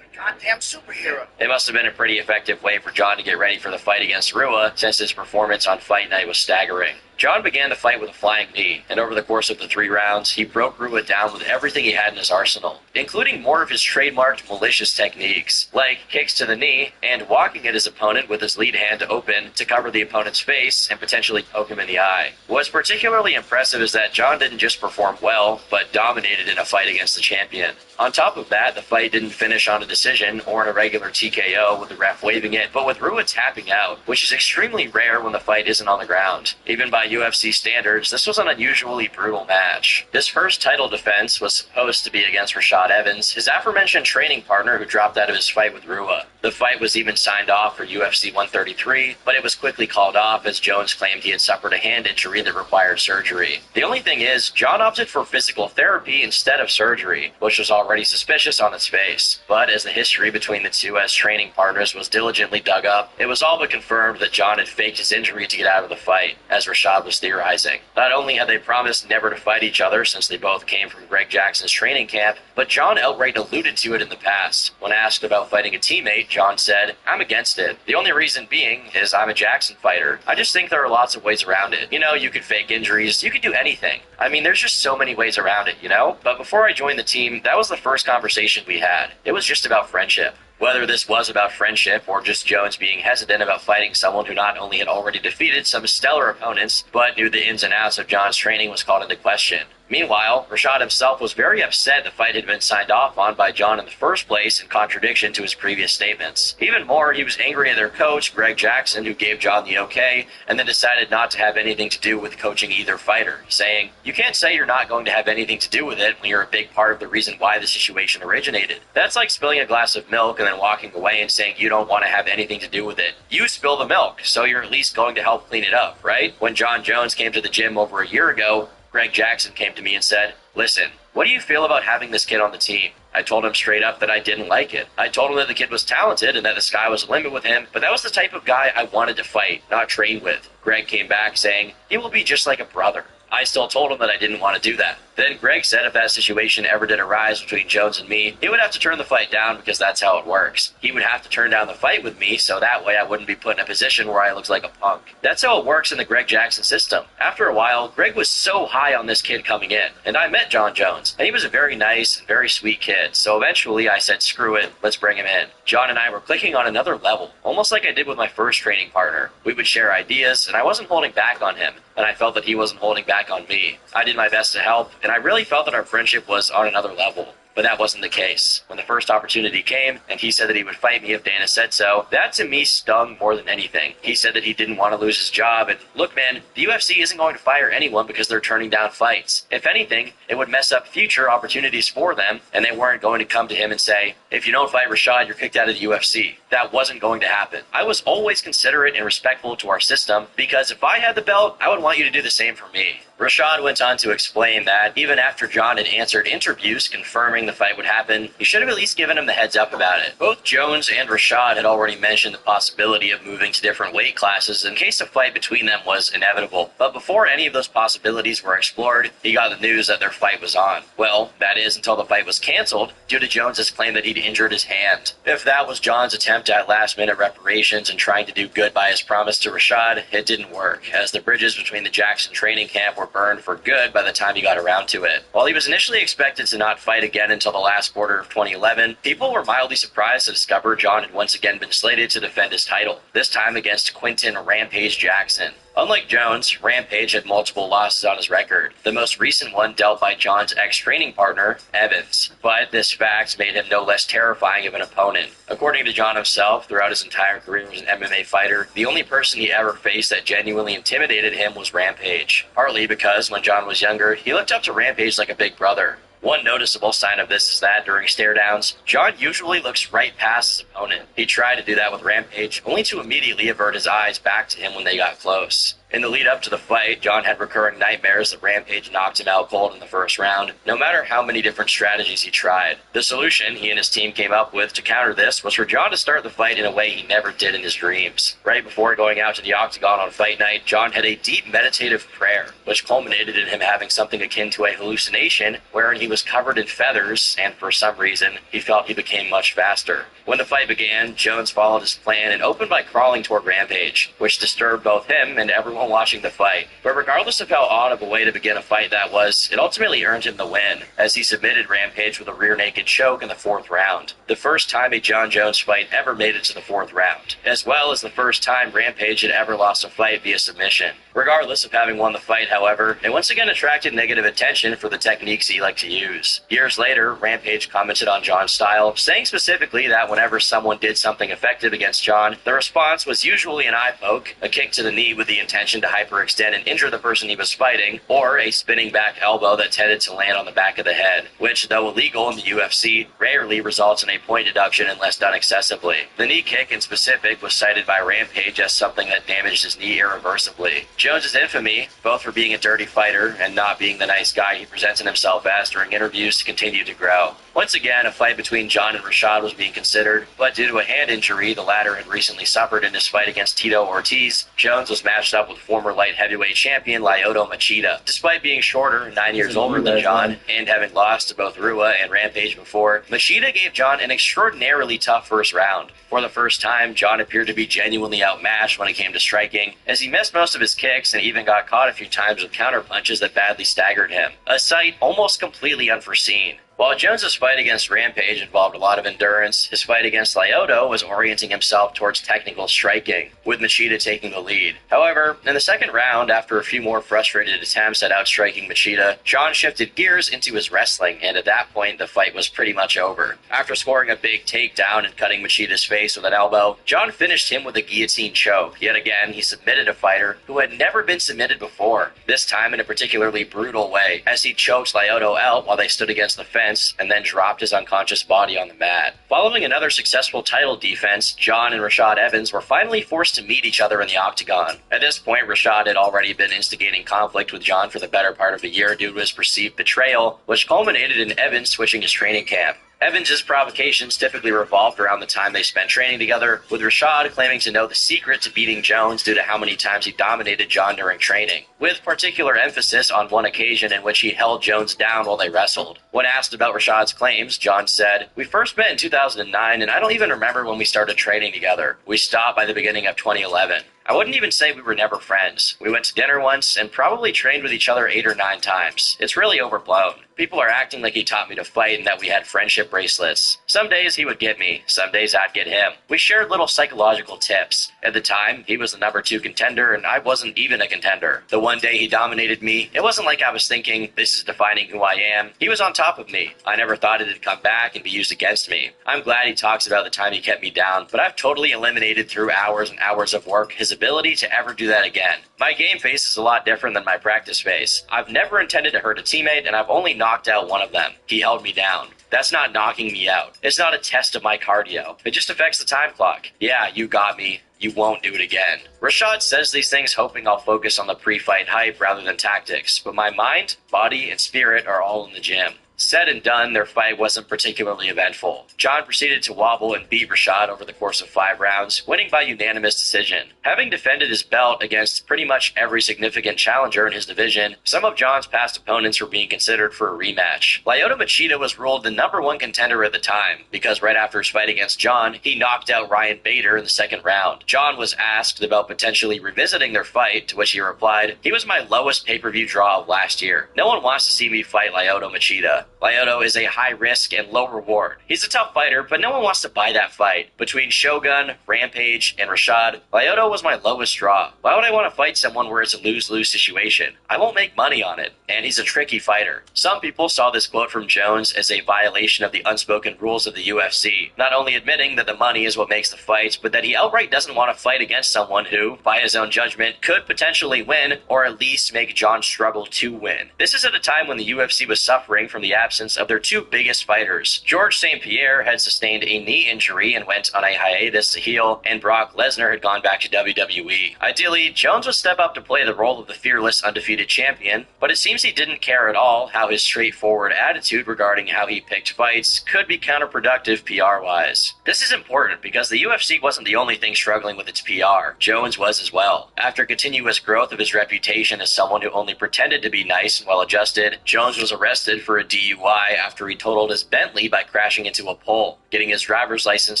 Goddamn superhero. It must have been a pretty effective way for Jon to get ready for the fight against Rua, since his performance on fight night was staggering. Jon began the fight with a flying knee, and over the course of the 3 rounds, he broke Rua down with everything he had in his arsenal, including more of his trademarked malicious techniques, like kicks to the knee and walking at his opponent with his lead hand open to cover the opponent's face and potentially poke him in the eye. What's particularly impressive is that Jon didn't just perform well, but dominated in a fight against the champion. On top of that, the fight didn't finish on a decision or in a regular TKO with the ref waving it, but with Rua tapping out, which is extremely rare when the fight isn't on the ground. Even by UFC standards, this was an unusually brutal match. His first title defense was supposed to be against Rashad Evans, his aforementioned training partner who dropped out of his fight with Rua. The fight was even signed off for UFC 133, but it was quickly called off as Jones claimed he had suffered a hand injury that required surgery. The only thing is, Jon opted for physical therapy instead of surgery, which was already suspicious on its face. But as the history between the 2 as training partners was diligently dug up, it was all but confirmed that Jon had faked his injury to get out of the fight, as Rashad was theorizing. Not only had they promised never to fight each other since they both came from Greg Jackson's training camp, but Jon outright alluded to it in the past. When asked about fighting a teammate, Jon said, "I'm against it. The only reason being is I'm a Jackson fighter. I just think there are lots of ways around it. You know, you could fake injuries, you could do anything. I mean, there's just so many ways around it, you know? But before I joined the team, that was the first conversation we had. It was just about friendship." Whether this was about friendship or just Jones being hesitant about fighting someone who not only had already defeated some stellar opponents, but knew the ins and outs of Jon's training was called into question. Meanwhile, Rashad himself was very upset the fight had been signed off on by Jon in the first place in contradiction to his previous statements. Even more, he was angry at their coach, Greg Jackson, who gave Jon the okay, and then decided not to have anything to do with coaching either fighter, saying, "You can't say you're not going to have anything to do with it when you're a big part of the reason why the situation originated. That's like spilling a glass of milk and then walking away and saying you don't want to have anything to do with it. You spill the milk, so you're at least going to help clean it up, right?" When Jon Jones came to the gym over a year ago, Greg Jackson came to me and said, "Listen, what do you feel about having this kid on the team?" I told him straight up that I didn't like it. I told him that the kid was talented and that the sky was the limit with him, but that was the type of guy I wanted to fight, not train with. Greg came back saying, "He will be just like a brother." I still told him that I didn't want to do that. Then Greg said if that situation ever did arise between Jones and me, he would have to turn the fight down because that's how it works. He would have to turn down the fight with me so that way I wouldn't be put in a position where I looked like a punk. That's how it works in the Greg Jackson system. After a while, Greg was so high on this kid coming in, and I met Jon Jones, and he was a very nice and very sweet kid, so eventually I said screw it, let's bring him in. Jon and I were clicking on another level, almost like I did with my first training partner. We would share ideas, and I wasn't holding back on him, and I felt that he wasn't holding back on me. I did my best to help, and I really felt that our friendship was on another level. But that wasn't the case. When the first opportunity came, and he said that he would fight me if Dana said so, that to me stung more than anything. He said that he didn't want to lose his job, and look man, the UFC isn't going to fire anyone because they're turning down fights. If anything, it would mess up future opportunities for them, and they weren't going to come to him and say, "If you don't fight Rashad, you're kicked out of the UFC." That wasn't going to happen. I was always considerate and respectful to our system, because if I had the belt, I would want you to do the same for me. Rashad went on to explain that even after Jon had answered interviews confirming the fight would happen, he should have at least given him the heads up about it. Both Jones and Rashad had already mentioned the possibility of moving to different weight classes in case a fight between them was inevitable. But before any of those possibilities were explored, he got the news that their fight was on. Well, that is until the fight was canceled due to Jones's claim that he'd injured his hand. If that was Jon's attempt at last-minute reparations and trying to do good by his promise to Rashad, it didn't work, as the bridges between the Jackson training camp were were burned for good by the time he got around to it. While he was initially expected to not fight again until the last quarter of 2011, people were mildly surprised to discover John had once again been slated to defend his title, this time against Quinton Rampage Jackson. Unlike Jones, Rampage had multiple losses on his record, the most recent one dealt by John's ex-training partner, Evans. But this fact made him no less terrifying of an opponent. According to John himself, throughout his entire career as an MMA fighter, the only person he ever faced that genuinely intimidated him was Rampage. Partly because, when John was younger, he looked up to Rampage like a big brother. One noticeable sign of this is that during stare-downs, John usually looks right past his opponent. He tried to do that with Rampage, only to immediately avert his eyes back to him when they got close. In the lead up to the fight, John had recurring nightmares that Rampage knocked him out cold in the first round, no matter how many different strategies he tried. The solution he and his team came up with to counter this was for John to start the fight in a way he never did in his dreams. Right before going out to the octagon on fight night, John had a deep meditative prayer, which culminated in him having something akin to a hallucination, wherein he was covered in feathers, and for some reason, he felt he became much faster. When the fight began, Jones followed his plan and opened by crawling toward Rampage, which disturbed both him and everyone watching the fight. But regardless of how odd of a way to begin a fight that was, it ultimately earned him the win, as he submitted Rampage with a rear naked choke in the 4th round. The first time a John Jones fight ever made it to the 4th round, as well as the first time Rampage had ever lost a fight via submission. Regardless of having won the fight, however, it once again attracted negative attention for the techniques he liked to use. Years later, Rampage commented on John's style, saying specifically that whenever someone did something effective against John, the response was usually an eye poke, a kick to the knee with the intention to hyperextend and injure the person he was fighting, or a spinning back elbow that tended to land on the back of the head, which, though illegal in the UFC, rarely results in a point deduction unless done excessively. The knee kick in specific was cited by Rampage as something that damaged his knee irreversibly. Jones's infamy, both for being a dirty fighter and not being the nice guy he presented himself as during interviews, continued to grow. Once again, a fight between John and Rashad was being considered, but due to a hand injury the latter had recently suffered in his fight against Tito Ortiz, Jones was matched up with former light heavyweight champion Lyoto Machida. Despite being shorter and 9 years older than John, and having lost to both Rua and Rampage before, Machida gave John an extraordinarily tough first round. For the first time, John appeared to be genuinely outmatched when it came to striking, as he missed most of his kicks and even got caught a few times with counter punches that badly staggered him. A sight almost completely unforeseen. While Jones's fight against Rampage involved a lot of endurance, his fight against Lyoto was orienting himself towards technical striking, with Machida taking the lead. However, in the second round, after a few more frustrated attempts at outstriking Machida, John shifted gears into his wrestling, and at that point, the fight was pretty much over. After scoring a big takedown and cutting Machida's face with an elbow, John finished him with a guillotine choke. Yet again, he submitted a fighter who had never been submitted before, this time in a particularly brutal way, as he choked Lyoto out while they stood against the fence and then dropped his unconscious body on the mat. Following another successful title defense, John and Rashad Evans were finally forced to meet each other in the octagon. At this point, Rashad had already been instigating conflict with John for the better part of a year due to his perceived betrayal, which culminated in Evans switching his training camp. Evans' provocations typically revolved around the time they spent training together, with Rashad claiming to know the secret to beating Jones due to how many times he dominated John during training, with particular emphasis on one occasion in which he held Jones down while they wrestled. When asked about Rashad's claims, John said, "We first met in 2009, and I don't even remember when we started training together. We stopped by the beginning of 2011. I wouldn't even say we were never friends. We went to dinner once and probably trained with each other 8 or 9 times. It's really overblown. People are acting like he taught me to fight and that we had friendship bracelets. Some days he would get me, some days I'd get him. We shared little psychological tips. At the time, he was the number 2 contender and I wasn't even a contender. The one day he dominated me, it wasn't like I was thinking, this is defining who I am. He was on top of me. I never thought it'd come back and be used against me. I'm glad he talks about the time he kept me down, but I've totally eliminated through hours and hours of work his ability to ever do that again. My game face is a lot different than my practice face. I've never intended to hurt a teammate and I've only knocked out one of them. He held me down. That's not knocking me out. It's not a test of my cardio. It just affects the time clock. Yeah, you got me. You won't do it again." Rashad says these things hoping I'll focus on the pre-fight hype rather than tactics, but my mind, body, and spirit are all in the gym. Said and done, their fight wasn't particularly eventful. John proceeded to wobble and beat Rashad over the course of 5 rounds, winning by unanimous decision. Having defended his belt against pretty much every significant challenger in his division, some of John's past opponents were being considered for a rematch. Lyoto Machida was ruled the #1 contender at the time, because right after his fight against John, he knocked out Ryan Bader in the 2nd round. John was asked about potentially revisiting their fight, to which he replied, "He was my lowest pay-per-view draw of last year. No one wants to see me fight Lyoto Machida. Lyoto is a high risk and low reward. He's a tough fighter, but no one wants to buy that fight. Between Shogun, Rampage, and Rashad, Lyoto was my lowest draw. Why would I want to fight someone where it's a lose-lose situation? I won't make money on it, and he's a tricky fighter." Some people saw this quote from Jones as a violation of the unspoken rules of the UFC, not only admitting that the money is what makes the fight, but that he outright doesn't want to fight against someone who, by his own judgment, could potentially win, or at least make John struggle to win. This is at a time when the UFC was suffering from the absence of their 2 biggest fighters. George St. Pierre had sustained a knee injury and went on a hiatus to heal, and Brock Lesnar had gone back to WWE. Ideally, Jones would step up to play the role of the fearless undefeated champion, but it seems he didn't care at all how his straightforward attitude regarding how he picked fights could be counterproductive PR-wise. This is important because the UFC wasn't the only thing struggling with its PR. Jones was as well. After continuous growth of his reputation as someone who only pretended to be nice and well-adjusted, Jones was arrested for a DUI after he totaled his Bentley by crashing into a pole, getting his driver's license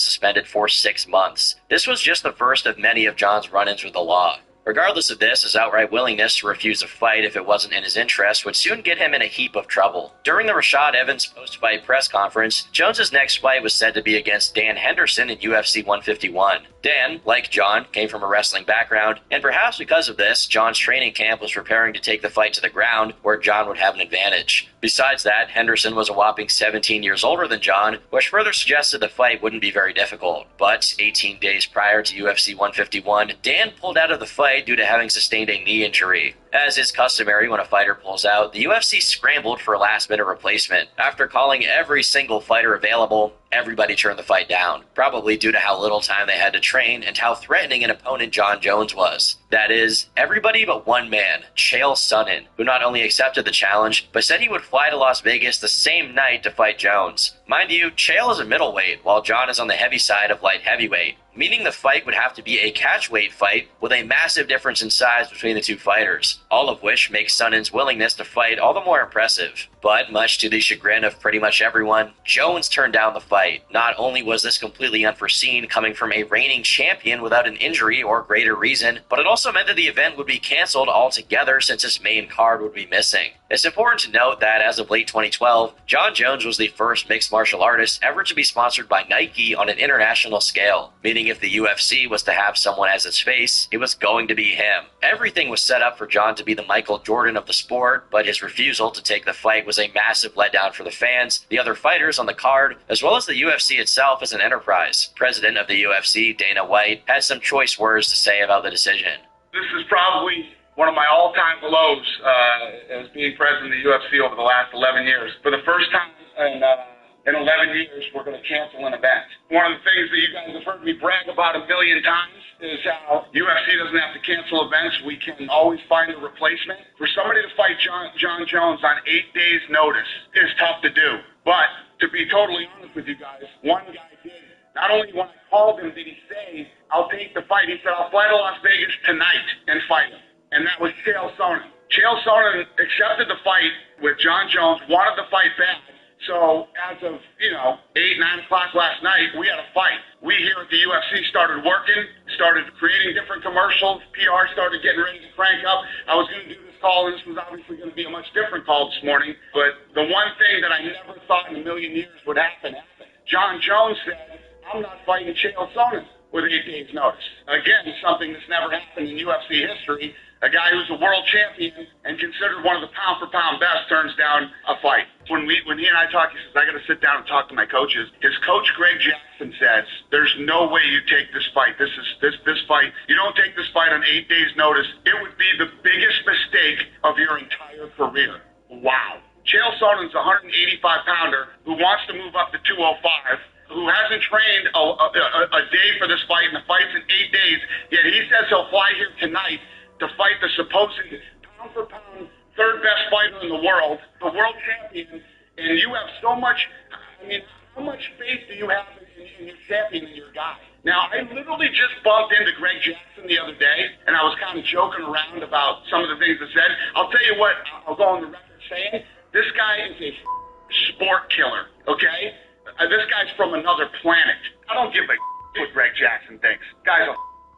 suspended for 6 months. This was just the first of many of John's run-ins with the law. Regardless of this, his outright willingness to refuse a fight if it wasn't in his interest would soon get him in a heap of trouble. During the Rashad Evans post-fight press conference, Jones's next fight was said to be against Dan Henderson in UFC 151. Dan, like John, came from a wrestling background, and perhaps because of this, John's training camp was preparing to take the fight to the ground, where John would have an advantage. Besides that, Henderson was a whopping 17 years older than John, which further suggested the fight wouldn't be very difficult. But 18 days prior to UFC 151, Dan pulled out of the fight due to having sustained a knee injury. As is customary when a fighter pulls out, the UFC scrambled for a last-minute replacement. After calling every single fighter available, everybody turned the fight down, probably due to how little time they had to train and how threatening an opponent John Jones was. That is, everybody but one man, Chael Sonnen, who not only accepted the challenge, but said he would fly to Las Vegas the same night to fight Jones. Mind you, Chael is a middleweight, while John is on the heavy side of light heavyweight, meaning the fight would have to be a catchweight fight with a massive difference in size between the 2 fighters, all of which makes Sonnen's willingness to fight all the more impressive. But much to the chagrin of pretty much everyone, Jones turned down the fight. Not only was this completely unforeseen, coming from a reigning champion without an injury or greater reason, but it also meant that the event would be canceled altogether since its main card would be missing. It's important to note that as of late 2012, John Jones was the first mixed martial artist ever to be sponsored by Nike on an international scale, meaning if the UFC was to have someone as its face, it was going to be him. Everything was set up for John to be the Michael Jordan of the sport, but his refusal to take the fight was a massive letdown for the fans, the other fighters on the card, as well as the UFC itself as an enterprise. President of the UFC, Dana White, had some choice words to say about the decision. This is probably one of my all-time lows as being president of the UFC over the last 11 years. For the first time in 11 years, we're going to cancel an event. One of the things that you guys have heard me brag about a million times is how UFC doesn't have to cancel events. We can always find a replacement. For somebody to fight John Jones on 8 days' notice is tough to do. But to be totally honest with you guys, one guy did. Not only when I called him did he say, "I'll take the fight," he said, "I'll fly to Las Vegas tonight and fight him." And that was Chael Sonnen. Chael Sonnen accepted the fight with John Jones, wanted the fight back. So as of, 8, 9 o'clock last night, we had a fight. We here at the UFC started working, started creating different commercials. PR started getting ready to crank up. I was going to do this call, and this was obviously going to be a much different call this morning. But the one thing that I never thought in a million years would happen happened. John Jones said, "I'm not fighting Chael Sonnen with 8 days' notice." Again, something that's never happened in UFC history. A guy who's a world champion and considered one of the pound-for-pound best turns down a fight. When he and I talk, he says, "I got to sit down and talk to my coaches." His coach, Greg Jackson, says, "There's no way you take this fight. This fight. You don't take this fight on 8 days' notice. It would be the biggest mistake of your entire career." Wow. Chael Sonnen's a 185-pounder who wants to move up to 205. Who hasn't trained a day for this fight, and the fight's in 8 days, yet he says he'll fly here tonight to fight the supposed pound-for-pound third best fighter in the world champion, And you have so much, I mean, how much faith do you have in your champion and your guy? Now, I literally just bumped into Greg Jackson the other day, and I was kind of joking around about some of the things I said. I'll tell you what, I'll go on the record saying, this guy is a sport killer, okay? This guy's from another planet. I don't give a what Greg Jackson thinks. Guy's a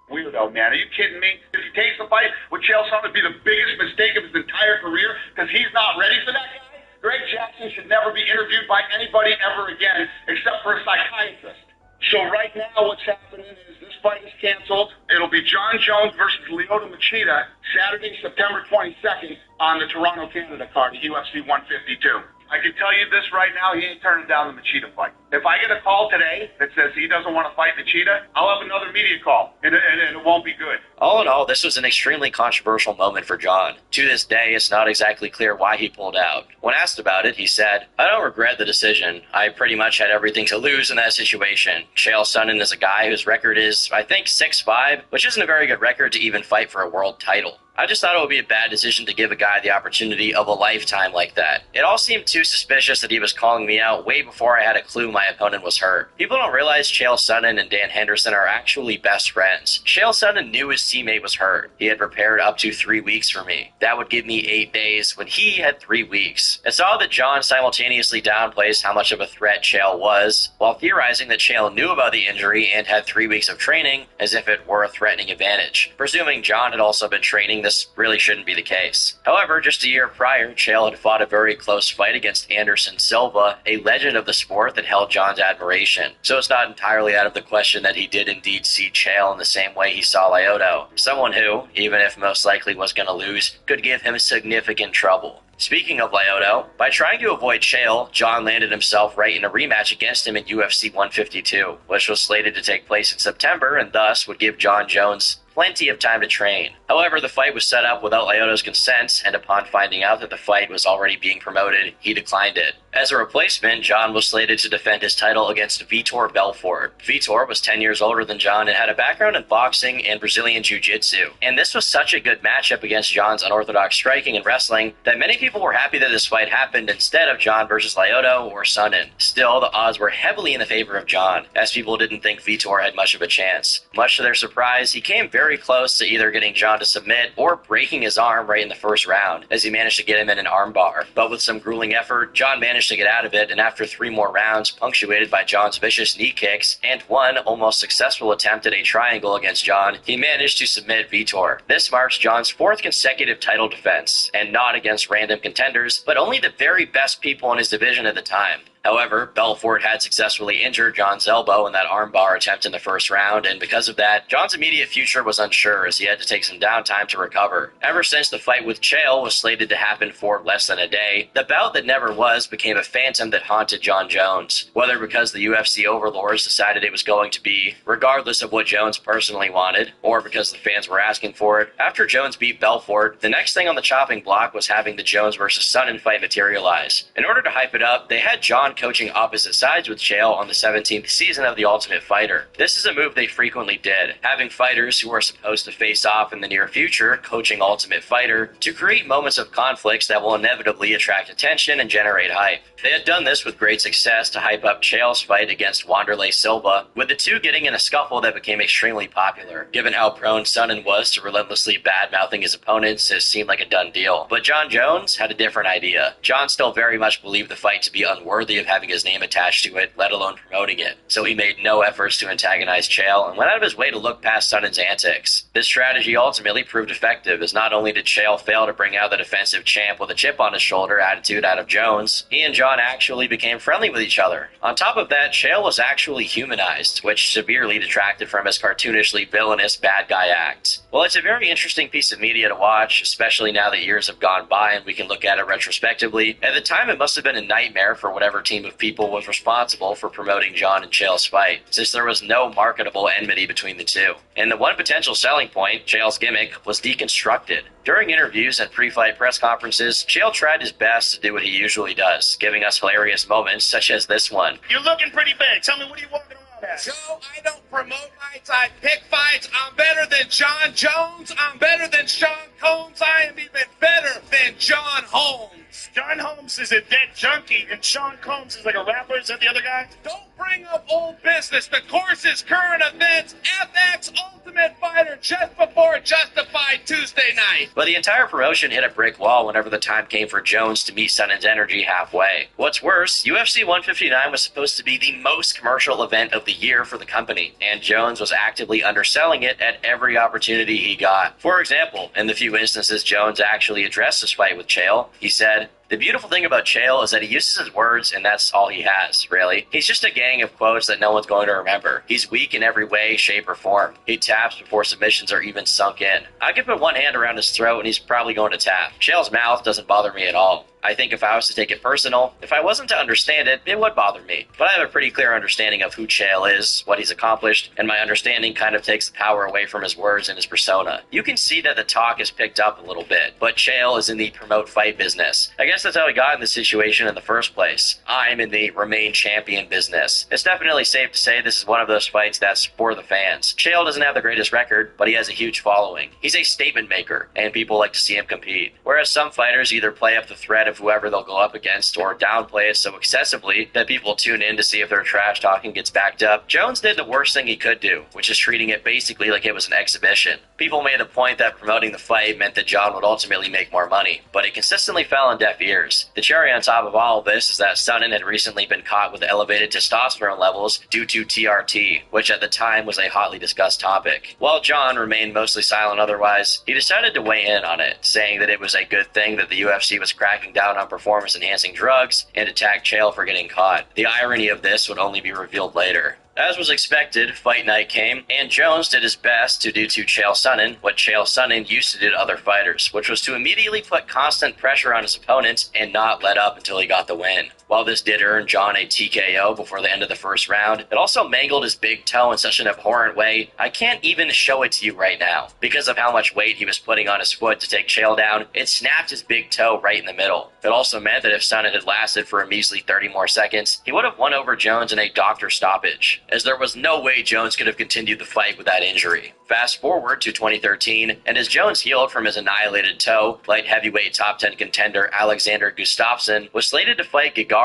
weirdo, man. Are you kidding me? If he takes the fight with Chael Sonnen, it'd be the biggest mistake of his entire career because he's not ready for that guy. Greg Jackson should never be interviewed by anybody ever again except for a psychiatrist. So right now what's happening is this fight is canceled. It'll be John Jones versus Lyoto Machida Saturday, September 22nd on the Toronto, Canada card at UFC 152. I can tell you this right now, he ain't turning down the Machida fight. If I get a call today that says he doesn't want to fight Machida, I'll have another media call, and it won't be good. All in all, this was an extremely controversial moment for John. To this day, it's not exactly clear why he pulled out. When asked about it, he said, "I don't regret the decision. I pretty much had everything to lose in that situation. Chael Sonnen is a guy whose record is, I think, 6-5, which isn't a very good record to even fight for a world title. I just thought it would be a bad decision to give a guy the opportunity of a lifetime like that. It all seemed too suspicious that he was calling me out way before I had a clue my opponent was hurt. People don't realize Chael Sonnen and Dan Henderson are actually best friends. Chael Sonnen knew his teammate was hurt. He had prepared up to 3 weeks for me. That would give me 8 days when he had 3 weeks. It's odd that John simultaneously downplays how much of a threat Chael was, while theorizing that Chael knew about the injury and had 3 weeks of training as if it were a threatening advantage. Presuming John had also been training, this really shouldn't be the case. However, just a year prior, Chael had fought a very close fight against Anderson Silva, a legend of the sport that held John's admiration. So it's not entirely out of the question that he did indeed see Chael in the same way he saw Lyoto. Someone who, even if most likely was going to lose, could give him significant trouble. Speaking of Lyoto, by trying to avoid Chael, John landed himself right in a rematch against him in UFC 152, which was slated to take place in September and thus would give John Jones plenty of time to train. However, the fight was set up without Lyoto's consent, and upon finding out that the fight was already being promoted, he declined it. As a replacement, John was slated to defend his title against Vitor Belfort. Vitor was 10 years older than John and had a background in boxing and Brazilian Jiu-Jitsu. And this was such a good matchup against John's unorthodox striking and wrestling that many people were happy that this fight happened instead of John versus Lyoto or Sonnen. Still, the odds were heavily in the favor of John, as people didn't think Vitor had much of a chance. Much to their surprise, he came very close to either getting John to submit or breaking his arm right in the first round, as he managed to get him in an armbar. But with some grueling effort, John managed to get out of it, and after 3 more rounds, punctuated by John's vicious knee kicks and one almost successful attempt at a triangle against John, he managed to submit Vitor. This marks John's 4th consecutive title defense, and not against random contenders, but only the very best people in his division at the time. However, Belfort had successfully injured John's elbow in that armbar attempt in the first round, and because of that, John's immediate future was unsure as he had to take some downtime to recover. Ever since the fight with Chael was slated to happen for less than a day, the bout that never was became a phantom that haunted John Jones. Whether because the UFC overlords decided it was going to be, regardless of what Jones personally wanted, or because the fans were asking for it, after Jones beat Belfort, the next thing on the chopping block was having the Jones versus Sonnen fight materialize. In order to hype it up, they had John coaching opposite sides with Chael on the 17th season of The Ultimate Fighter. This is a move they frequently did, having fighters who are supposed to face off in the near future coaching Ultimate Fighter to create moments of conflicts that will inevitably attract attention and generate hype. They had done this with great success to hype up Chael's fight against Wanderlei Silva, with the two getting in a scuffle that became extremely popular. Given how prone Sonnen was to relentlessly bad-mouthing his opponents, it seemed like a done deal. But John Jones had a different idea. John still very much believed the fight to be unworthy of having his name attached to it, let alone promoting it. So he made no efforts to antagonize Chael and went out of his way to look past Sonnen's antics. This strategy ultimately proved effective, as not only did Chael fail to bring out the defensive champ with a chip on his shoulder attitude out of Jones, he and John actually became friendly with each other. On top of that, Chael was actually humanized, which severely detracted from his cartoonishly villainous bad guy act. Well, it's a very interesting piece of media to watch, especially now that years have gone by and we can look at it retrospectively. At the time, it must have been a nightmare for whatever team of people was responsible for promoting John and Chael's fight, since there was no marketable enmity between the two. And the one potential selling point, Chael's gimmick, was deconstructed. During interviews and pre-fight press conferences, Chael tried his best to do what he usually does, giving us hilarious moments such as this one. You're looking pretty big. Tell me, what are you walking around at? Joe, I don't promote fights. I pick fights. I'm better than John Jones. I'm better than Sean Combs. I am even better than John Holmes. John Holmes is a dead junkie, and Sean Combs is like a rapper. Is that the other guy? Don't bring up old business. The course is current events. FX Ultimate Fighter just before Justified Tuesday night. But the entire promotion hit a brick wall whenever the time came for Jones to meet Sun and Energy halfway. What's worse, UFC 159 was supposed to be the most commercial event of the year for the company, and Jones was actively underselling it at every opportunity he got. For example, in the few instances Jones actually addressed this fight with Chael, he said, "The beautiful thing about Chael is that he uses his words, and that's all he has, really. He's just a gang of quotes that no one's going to remember. He's weak in every way, shape, or form. He taps before submissions are even sunk in. I could put one hand around his throat, and he's probably going to tap. Chael's mouth doesn't bother me at all. I think if I was to take it personal, if I wasn't to understand it, it would bother me. But I have a pretty clear understanding of who Chael is, what he's accomplished, and my understanding kind of takes the power away from his words and his persona. You can see that the talk has picked up a little bit, but Chael is in the promote fight business. I guess that's how he got in this situation in the first place. I'm in the remain champion business. It's definitely safe to say this is one of those fights that's for the fans. Chael doesn't have the greatest record, but he has a huge following. He's a statement maker, and people like to see him compete. Whereas some fighters either play up the threat of whoever they'll go up against or downplay it so excessively that people tune in to see if their trash talking gets backed up, Jones did the worst thing he could do, which is treating it basically like it was an exhibition. People made the point that promoting the fight meant that John would ultimately make more money, but it consistently fell on deaf ears. The cherry on top of all of this is that Sonnen had recently been caught with elevated testosterone levels due to TRT, which at the time was a hotly discussed topic. While John remained mostly silent otherwise, he decided to weigh in on it, saying that it was a good thing that the UFC was cracking down on performance-enhancing drugs and attacked Chael for getting caught. The irony of this would only be revealed later. As was expected, fight night came, and Jones did his best to do to Chael Sonnen what Chael Sonnen used to do to other fighters, which was to immediately put constant pressure on his opponents and not let up until he got the win. While this did earn John a TKO before the end of the first round, it also mangled his big toe in such an abhorrent way, I can't even show it to you right now. Because of how much weight he was putting on his foot to take Chael down, it snapped his big toe right in the middle. It also meant that if Sonnen had lasted for a measly 30 more seconds, he would have won over Jones in a doctor stoppage, as there was no way Jones could have continued the fight with that injury. Fast forward to 2013, and as Jones healed from his annihilated toe, light heavyweight top 10 contender Alexander Gustafsson was slated to fight Gegard?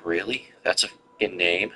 Really? That's a fucking name.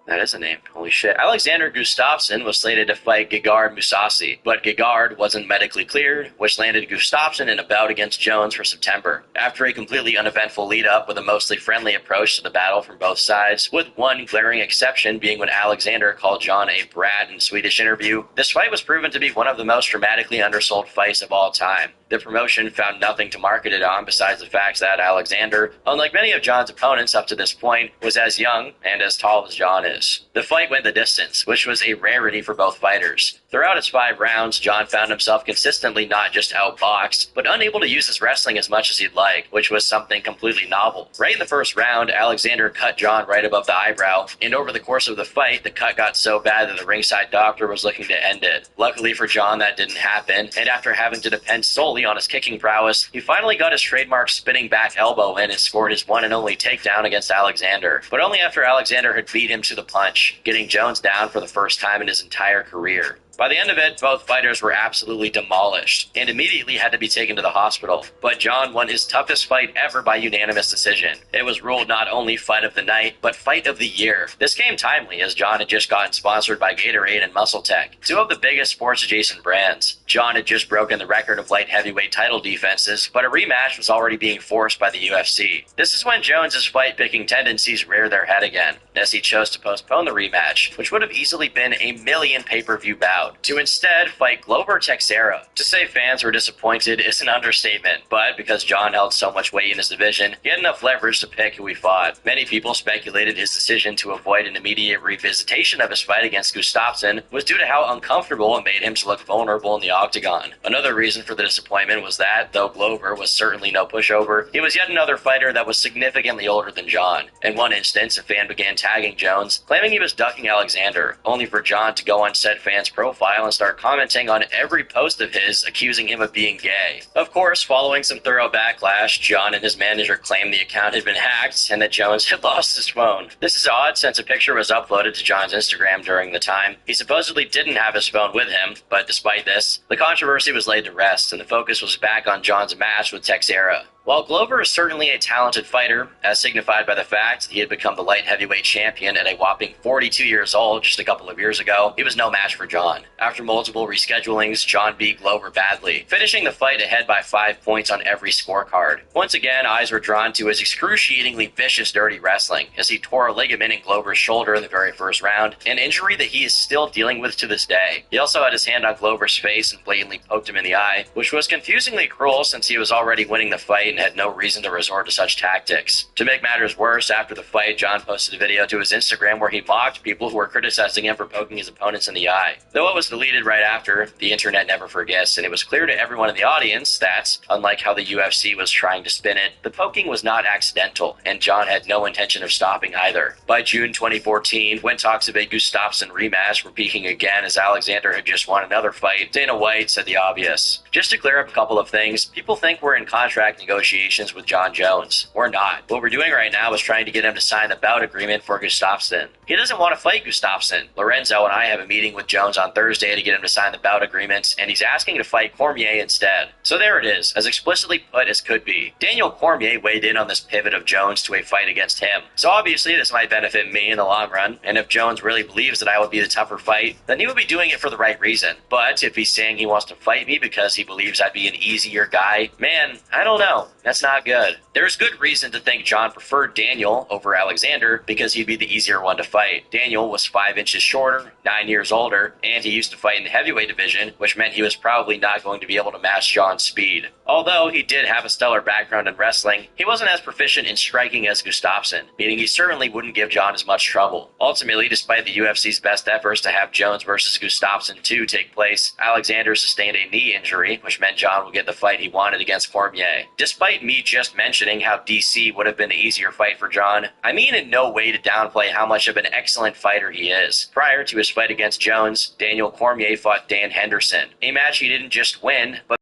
That is a name. Holy shit. Alexander Gustafsson was slated to fight Gegard Mousasi, but Gegard wasn't medically cleared, which landed Gustafsson in a bout against Jones for September. After a completely uneventful lead-up with a mostly friendly approach to the battle from both sides, with one glaring exception being when Alexander called John a brat in a Swedish interview, this fight was proven to be one of the most dramatically undersold fights of all time. The promotion found nothing to market it on besides the fact that Alexander, unlike many of John's opponents up to this point, was as young and as tall as John is. The fight went the distance, which was a rarity for both fighters. Throughout its 5 rounds, John found himself consistently not just outboxed, but unable to use his wrestling as much as he'd like, which was something completely novel. Right in the first round, Alexander cut John right above the eyebrow, and over the course of the fight, the cut got so bad that the ringside doctor was looking to end it. Luckily for John, that didn't happen, and after having to depend solely on his kicking prowess, he finally got his trademark spinning back elbow in and scored his one and only takedown against Alexander, but only after Alexander had beat him to the punch, getting Jones down for the first time in his entire career. By the end of it, both fighters were absolutely demolished and immediately had to be taken to the hospital. But John won his toughest fight ever by unanimous decision. It was ruled not only fight of the night, but fight of the year. This came timely as John had just gotten sponsored by Gatorade and MuscleTech, 2 of the biggest sports-adjacent brands. John had just broken the record of light heavyweight title defenses, but a rematch was already being forced by the UFC. This is when Jones's fight-picking tendencies rear their head again, as he chose to postpone the rematch, which would have easily been a million pay-per-view bout, to instead fight Glover Teixeira. To say fans were disappointed is an understatement, but because John held so much weight in his division, he had enough leverage to pick who he fought. Many people speculated his decision to avoid an immediate revisitation of his fight against Gustafsson was due to how uncomfortable it made him to look vulnerable in the octagon. Another reason for the disappointment was that, though Glover was certainly no pushover, he was yet another fighter that was significantly older than John. In one instance, a fan began tagging Jones, claiming he was ducking Alexander, only for John to go on said fan's profile profile and start commenting on every post of his, accusing him of being gay. Of course, following some thorough backlash, John and his manager claimed the account had been hacked and that Jones had lost his phone. This is odd since a picture was uploaded to John's Instagram during the time. He supposedly didn't have his phone with him, but despite this, the controversy was laid to rest and the focus was back on John's match with Texera. While Glover is certainly a talented fighter, as signified by the fact that he had become the light heavyweight champion at a whopping 42 years old just a couple of years ago, he was no match for John. After multiple reschedulings, John beat Glover badly, finishing the fight ahead by 5 points on every scorecard. Once again, eyes were drawn to his excruciatingly vicious, dirty wrestling, as he tore a ligament in Glover's shoulder in the very first round, an injury that he is still dealing with to this day. He also had his hand on Glover's face and blatantly poked him in the eye, which was confusingly cruel since he was already winning the fight and had no reason to resort to such tactics. To make matters worse, after the fight, John posted a video to his Instagram where he mocked people who were criticizing him for poking his opponents in the eye. Though it was deleted right after, the internet never forgets, and it was clear to everyone in the audience that, unlike how the UFC was trying to spin it, the poking was not accidental, and John had no intention of stopping either. By June 2014, when talks of a Gustafsson rematch were peaking again as Alexander had just won another fight, Dana White said the obvious. Just to clear up a couple of things, people think we're in contract negotiations with John Jones. We're not. What we're doing right now is trying to get him to sign the bout agreement for Gustafsson. He doesn't want to fight Gustafsson. Lorenzo and I have a meeting with Jones on Thursday to get him to sign the bout agreement, and he's asking to fight Cormier instead. So there it is, as explicitly put as could be. Daniel Cormier weighed in on this pivot of Jones to a fight against him. So obviously this might benefit me in the long run, and if Jones really believes that I would be the tougher fight, then he would be doing it for the right reason. But if he's saying he wants to fight me because he believes I'd be an easier guy, man, I don't know. That's not good. There's good reason to think John preferred Daniel over Alexander because he'd be the easier one to fight. Daniel was 5 inches shorter, 9 years older, and he used to fight in the heavyweight division, which meant he was probably not going to be able to match John's speed. Although he did have a stellar background in wrestling, he wasn't as proficient in striking as Gustafsson, meaning he certainly wouldn't give John as much trouble. Ultimately, despite the UFC's best efforts to have Jones versus Gustafsson 2 take place, Alexander sustained a knee injury, which meant John would get the fight he wanted against Cormier. Despite me just mentioning how DC would have been the easier fight for John, I mean in no way to downplay how much of an excellent fighter he is. Prior to his fight against Jones, Daniel Cormier fought Dan Henderson, a match he didn't just win, but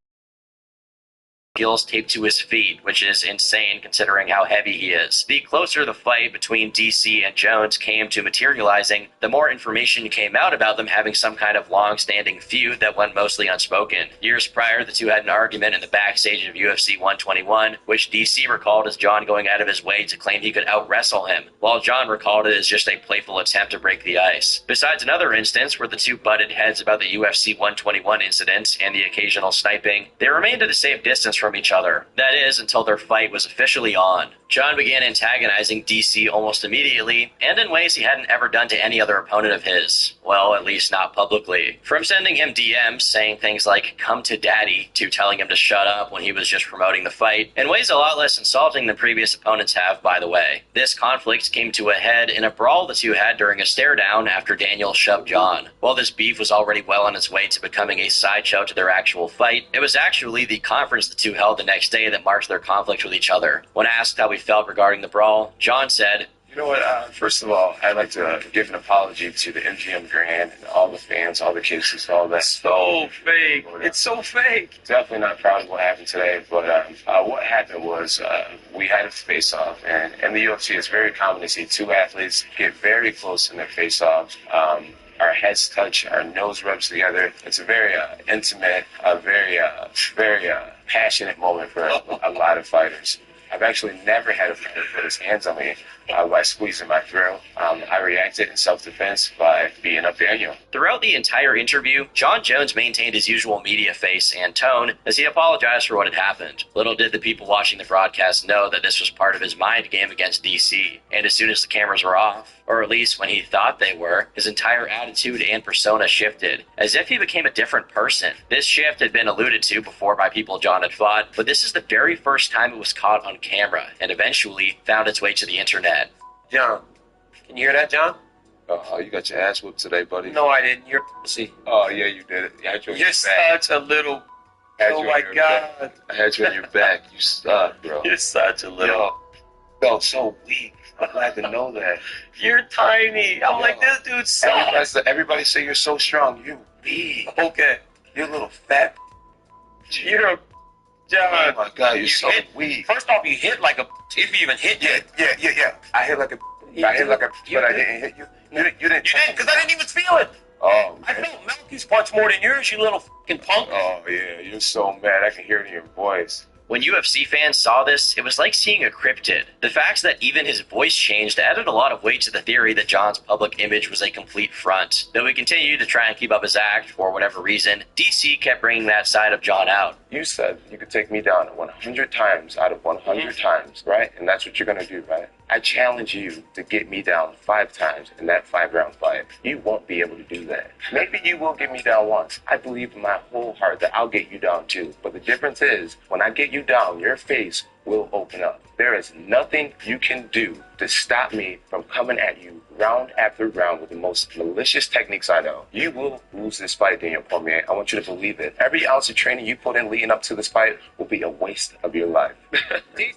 heels taped to his feet, which is insane considering how heavy he is. The closer the fight between DC and Jones came to materializing, the more information came out about them having some kind of long-standing feud that went mostly unspoken. Years prior, the two had an argument in the backstage of UFC 121, which DC recalled as John going out of his way to claim he could out-wrestle him, while John recalled it as just a playful attempt to break the ice. Besides another instance where the two butted heads about the UFC 121 incident and the occasional sniping, they remained at a safe distance from each other. That is, until their fight was officially on. John began antagonizing DC almost immediately, and in ways he hadn't ever done to any other opponent of his. Well, at least not publicly. From sending him DMs saying things like, "come to daddy," to telling him to shut up when he was just promoting the fight, in ways a lot less insulting than previous opponents have, by the way. This conflict came to a head in a brawl the two had during a stare-down after Daniel shoved John. While this beef was already well on its way to becoming a sideshow to their actual fight, it was actually the conference the two held the next day that marked their conflict with each other. When asked how he felt regarding the brawl, John said, "You know what, first of all, I'd like to give an apology to the MGM Grand and all the fans, all the kids who saw that. So fake. It's so fake. Definitely not proud of what happened today, but what happened was we had a face-off, and in the UFC it's very common to see two athletes get very close in their face-offs. Our heads touch, our nose rubs together. It's a very intimate, very passionate moment for a lot of fighters. I've actually never had a fighter put his hands on me by squeezing my throat. I reacted in self-defense by beating up Daniel. Throughout the entire interview, John Jones maintained his usual media face and tone as he apologized for what had happened. Little did the people watching the broadcast know that this was part of his mind game against DC, and as soon as the cameras were off, or at least when he thought they were, his entire attitude and persona shifted, as if he became a different person. This shift had been alluded to before by people John had fought, but this is the very first time it was caught on camera, and eventually found its way to the internet. John, can you hear that, John? You got your ass whooped today, buddy. No, I didn't. You're pussy. Oh, yeah, you did it. You're such a little... Oh, my God. I had you on your back. You suck, bro. You're such a little... felt so weak. I'm glad to know that. You're tiny. I'm like, this dude sucks. Everybody say you're so strong. You're weak. Okay. You're a little fat. You're John. Oh my God, you're so weak. First off, you hit like a. If you even hit you. Yeah. I hit like a. But I didn't hit you. You didn't. You didn't, because I didn't even feel it. Oh, man. I felt Melky's punch more than yours, you little fucking punk. Oh, yeah, you're so mad. I can hear it in your voice. When UFC fans saw this, it was like seeing a cryptid. The fact that even his voice changed added a lot of weight to the theory that John's public image was a complete front. Though he continued to try and keep up his act, for whatever reason, DC kept bringing that side of John out. You said you could take me down 100 times out of 100 times, right? And that's what you're going to do, right? I challenge you to get me down 5 times in that 5-round fight. You won't be able to do that. Maybe you will get me down once. I believe in my whole heart that I'll get you down too. But the difference is, when I get you down, your face will open up. There is nothing you can do to stop me from coming at you round after round with the most malicious techniques I know. You will lose this fight, Daniel Cormier. I want you to believe it. Every ounce of training you put in leading up to this fight will be a waste of your life.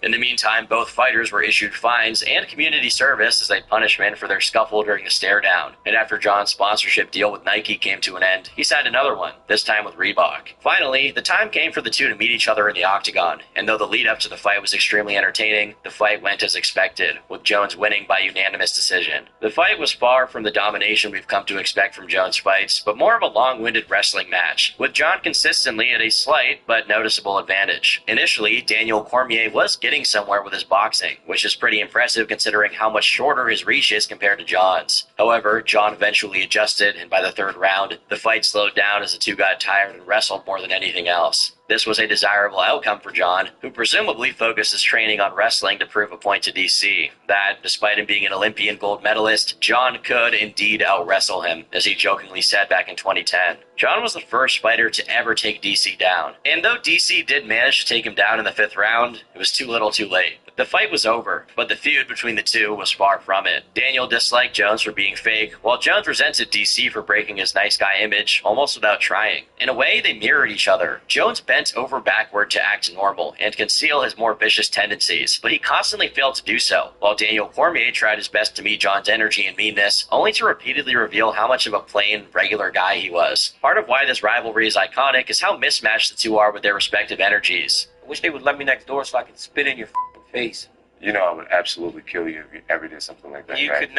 In the meantime, both fighters were issued fines and community service as a punishment for their scuffle during the stare down. And after John's sponsorship deal with Nike came to an end, he signed another one, this time with Reebok. Finally, the time came for the two to meet each other in the octagon, and though the lead up to the fight was extremely entertaining, the fight went as expected, with Jones winning by unanimous decision. The fight was far from the domination we've come to expect from Jones fights, but more of a long-winded wrestling match, with John consistently at a slight but noticeable advantage. Initially, Daniel Cormier was getting somewhere with his boxing, which is pretty impressive considering how much shorter his reach is compared to John's. However, John eventually adjusted, and by the third round, the fight slowed down as the two got tired and wrestled more than anything else. This was a desirable outcome for John, who presumably focused his training on wrestling to prove a point to DC. That, despite him being an Olympian gold medalist, John could indeed out-wrestle him, as he jokingly said back in 2010. John was the first fighter to ever take DC down, and though DC did manage to take him down in the 5th round, it was too little too late. The fight was over, but the feud between the two was far from it. Daniel disliked Jones for being fake, while Jones resented DC for breaking his nice guy image almost without trying. In a way, they mirrored each other. Jones bent over backward to act normal and conceal his more vicious tendencies, but he constantly failed to do so, while Daniel Cormier tried his best to meet John's energy and meanness, only to repeatedly reveal how much of a plain, regular guy he was. Part of why this rivalry is iconic is how mismatched the two are with their respective energies. I wish they would let me next door so I could spit in your face. You know I would absolutely kill you if you ever did something like that, You right? could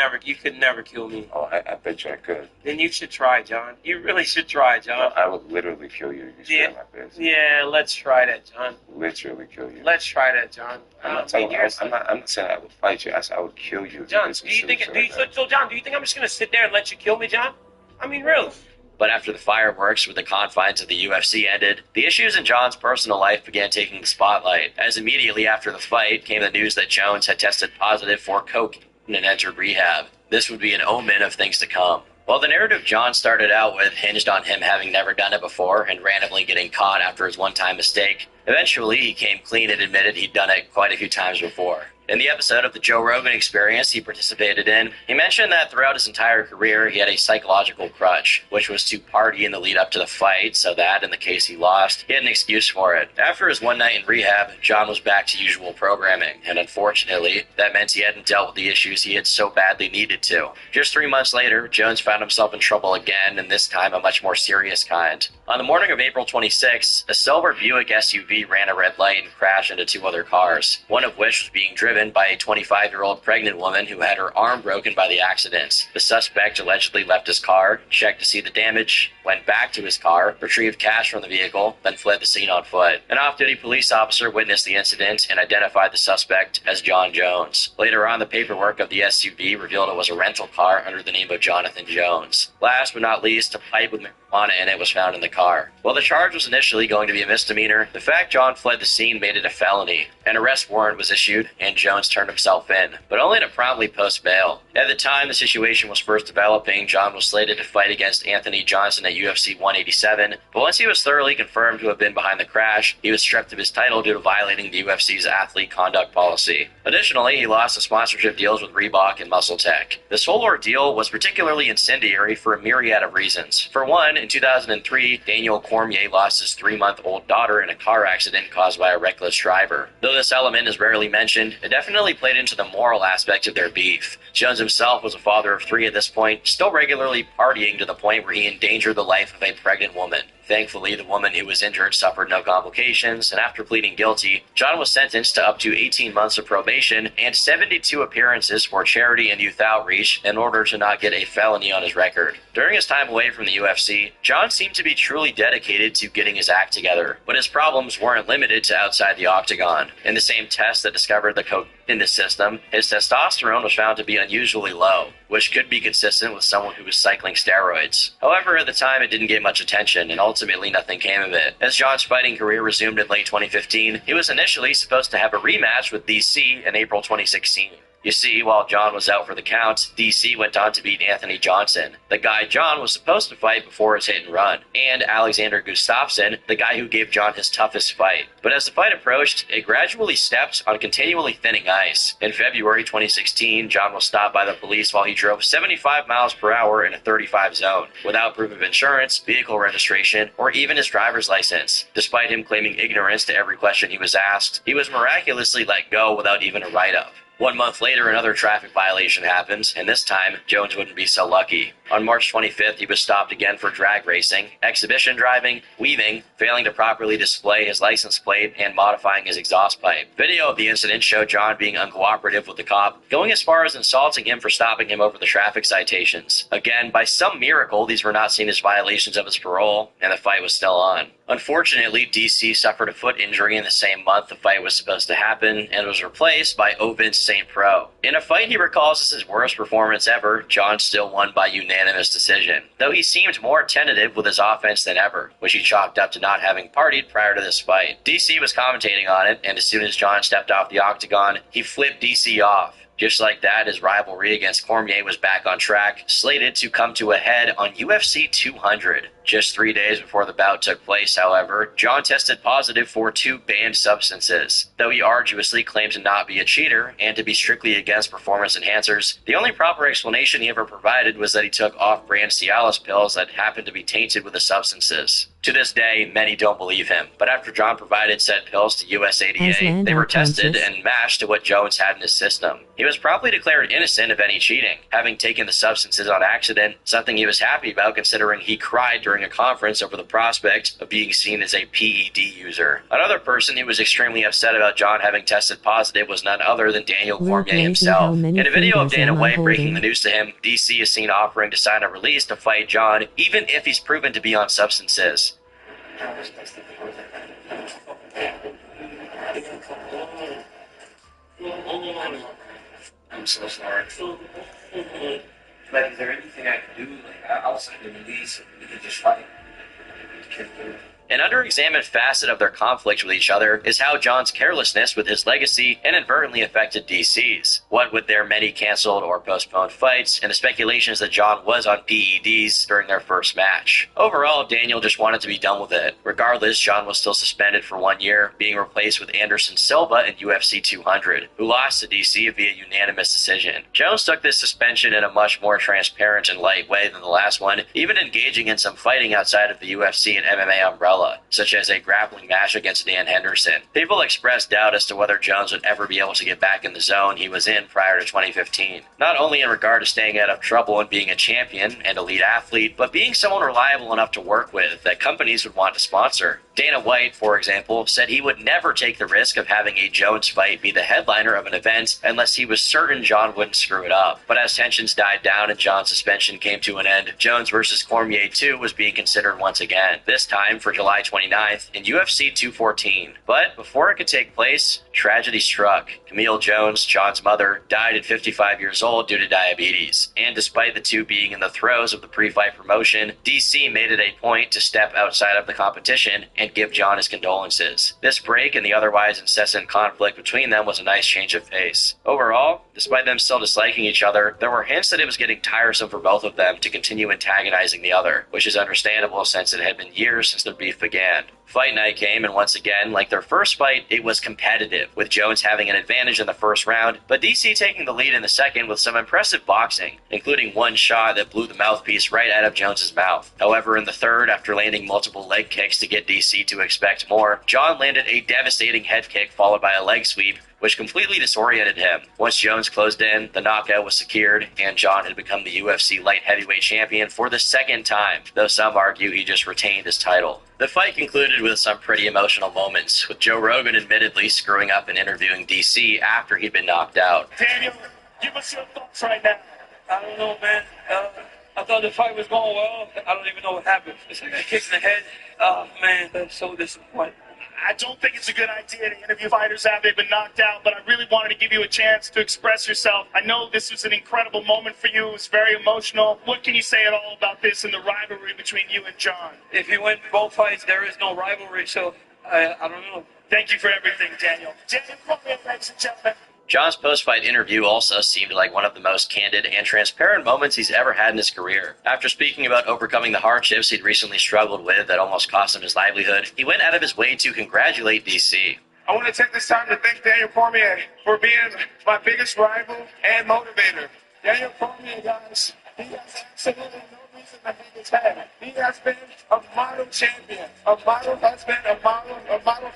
never kill me. Oh, I bet you I could. Then you should try, John. You really should try, John. No, I would literally kill you if you spit in my face. Yeah, let's try that, John. Literally kill you. Let's try that, John. I'm not saying I would fight you. I said I would kill you. John, do you think I'm just gonna sit there and let you kill me, John? I mean, really? But after the fireworks with the confines of the UFC ended, the issues in John's personal life began taking the spotlight, as immediately after the fight came the news that Jones had tested positive for cocaine and entered rehab. This would be an omen of things to come. While the narrative John started out with hinged on him having never done it before and randomly getting caught after his one-time mistake, eventually he came clean and admitted he'd done it quite a few times before. In the episode of the Joe Rogan Experience he participated in, he mentioned that throughout his entire career he had a psychological crutch, which was to party in the lead up to the fight so that, in the case he lost, he had an excuse for it. After his one night in rehab, John was back to usual programming, and unfortunately, that meant he hadn't dealt with the issues he had so badly needed to. Just 3 months later, Jones found himself in trouble again, and this time a much more serious kind. On the morning of April 26, a silver Buick SUV ran a red light and crashed into 2 other cars, one of which was being driven by a 25-year-old pregnant woman who had her arm broken by the accident. The suspect allegedly left his car, checked to see the damage, went back to his car, retrieved cash from the vehicle, then fled the scene on foot. An off-duty police officer witnessed the incident and identified the suspect as John Jones. Later on, the paperwork of the SUV revealed it was a rental car under the name of Jonathan Jones. Last but not least, a pipe with marijuana in it was found in the car. While the charge was initially going to be a misdemeanor, the fact John fled the scene made it a felony. An arrest warrant was issued, and Jones turned himself in, but only to promptly post bail. At the time the situation was first developing, John was slated to fight against Anthony Johnson at UFC 187, but once he was thoroughly confirmed to have been behind the crash, he was stripped of his title due to violating the UFC's athlete conduct policy. Additionally, he lost the sponsorship deals with Reebok and Muscle Tech. This whole ordeal was particularly incendiary for a myriad of reasons. For one, in 2003, Daniel Cormier lost his 3-month-old daughter in a car accident caused by a reckless driver. Though this element is rarely mentioned, it definitely played into the moral aspect of their beef. Jones himself was a father of 3 at this point, still regularly partying to the point where he endangered the life of a pregnant woman. Thankfully, the woman who was injured suffered no complications, and after pleading guilty, John was sentenced to up to 18 months of probation and 72 appearances for charity and youth outreach in order to not get a felony on his record. During his time away from the UFC, John seemed to be truly dedicated to getting his act together, but his problems weren't limited to outside the octagon. In the same test that discovered the coke in the system, his testosterone was found to be unusually low, which could be consistent with someone who was cycling steroids. However, at the time it didn't get much attention, and ultimately nothing came of it. As John's fighting career resumed in late 2015, he was initially supposed to have a rematch with DC in April 2016. You see, while John was out for the count, DC went on to beat Anthony Johnson, the guy John was supposed to fight before his hit and run, and Alexander Gustafsson, the guy who gave John his toughest fight. But as the fight approached, it gradually stepped on continually thinning ice. In February 2016, John was stopped by the police while he drove 75 miles per hour in a 35 zone, without proof of insurance, vehicle registration, or even his driver's license. Despite him claiming ignorance to every question he was asked, he was miraculously let go without even a write-up. 1 month later, another traffic violation happened, and this time, Jones wouldn't be so lucky. On March 25th, he was stopped again for drag racing, exhibition driving, weaving, failing to properly display his license plate, and modifying his exhaust pipe. Video of the incident showed John being uncooperative with the cop, going as far as insulting him for stopping him over the traffic citations. Again, by some miracle, these were not seen as violations of his parole, and the fight was still on. Unfortunately, DC suffered a foot injury in the same month the fight was supposed to happen, and was replaced by Ovince St. Pro. In a fight he recalls as his worst performance ever, John still won by unanimous decision, though he seemed more tentative with his offense than ever, which he chalked up to not having partied prior to this fight. DC was commentating on it, and as soon as John stepped off the octagon, he flipped DC off. Just like that, his rivalry against Cormier was back on track, slated to come to a head on UFC 200. Just 3 days before the bout took place, however, John tested positive for 2 banned substances. Though he arduously claimed to not be a cheater and to be strictly against performance enhancers, the only proper explanation he ever provided was that he took off-brand Cialis pills that happened to be tainted with the substances. To this day, many don't believe him, but after John provided said pills to USADA, they were tested and matched to what Jones had in his system. He was promptly declared innocent of any cheating, having taken the substances on accident, something he was happy about considering he cried during a conference over the prospect of being seen as a PED user. Another person who was extremely upset about John having tested positive was none other than Daniel Cormier himself. In a video of Dana White breaking the news to him, DC is seen offering to sign a release to fight John, even if he's proven to be on substances. I'm so sorry. Like, is there anything I can do, like, outside the release, we can just fight? An under-examined facet of their conflict with each other is how John's carelessness with his legacy inadvertently affected DC's. What with their many canceled or postponed fights, and the speculations that John was on PEDs during their first match. Overall, Daniel just wanted to be done with it. Regardless, John was still suspended for 1 year, being replaced with Anderson Silva in UFC 200, who lost to DC via unanimous decision. Jones took this suspension in a much more transparent and light way than the last one, even engaging in some fighting outside of the UFC and MMA umbrella, such as a grappling match against Dan Henderson. People expressed doubt as to whether Jones would ever be able to get back in the zone he was in prior to 2015. Not only in regard to staying out of trouble and being a champion and elite athlete, but being someone reliable enough to work with that companies would want to sponsor. Dana White, for example, said he would never take the risk of having a Jones fight be the headliner of an event unless he was certain John wouldn't screw it up. But as tensions died down and John's suspension came to an end, Jones vs. Cormier 2 was being considered once again, this time for July 29th in UFC 214. But before it could take place, tragedy struck. Camille Jones, John's mother, died at 55 years old due to diabetes. And despite the two being in the throes of the pre-fight promotion, DC made it a point to step outside of the competition and give John his condolences. This break and the otherwise incessant conflict between them was a nice change of pace. Overall, despite them still disliking each other, there were hints that it was getting tiresome for both of them to continue antagonizing the other, which is understandable since it had been years since their beef began. Fight night came, and once again, like their first fight, it was competitive, with Jones having an advantage in the first round, but DC taking the lead in the second with some impressive boxing, including one shot that blew the mouthpiece right out of Jones's mouth. However, in the third, after landing multiple leg kicks to get DC to expect more, John landed a devastating head kick followed by a leg sweep, which completely disoriented him. Once Jones closed in, the knockout was secured, and John had become the UFC light heavyweight champion for the second time, though some argue he just retained his title. The fight concluded with some pretty emotional moments, with Joe Rogan admittedly screwing up and interviewing DC after he'd been knocked out. Daniel, give us your thoughts right now. I don't know, man. I thought the fight was going well. I don't even know what happened. It's like a kick in the head. Oh, man, that's so disappointing. I don't think it's a good idea to interview fighters after they've been knocked out, but I really wanted to give you a chance to express yourself. I know this was an incredible moment for you. It was very emotional. What can you say at all about this and the rivalry between you and John? If you win both fights, there is no rivalry, so I don't know. Thank you for everything, Daniel. Daniel Cormier, ladies and gentlemen. John's post-fight interview also seemed like one of the most candid and transparent moments he's ever had in his career. After speaking about overcoming the hardships he'd recently struggled with that almost cost him his livelihood, he went out of his way to congratulate DC. I want to take this time to thank Daniel Cormier for being my biggest rival and motivator. Daniel Cormier, guys, he has absolutely no reason to hang his head. He has been a model champion, a model husband, a model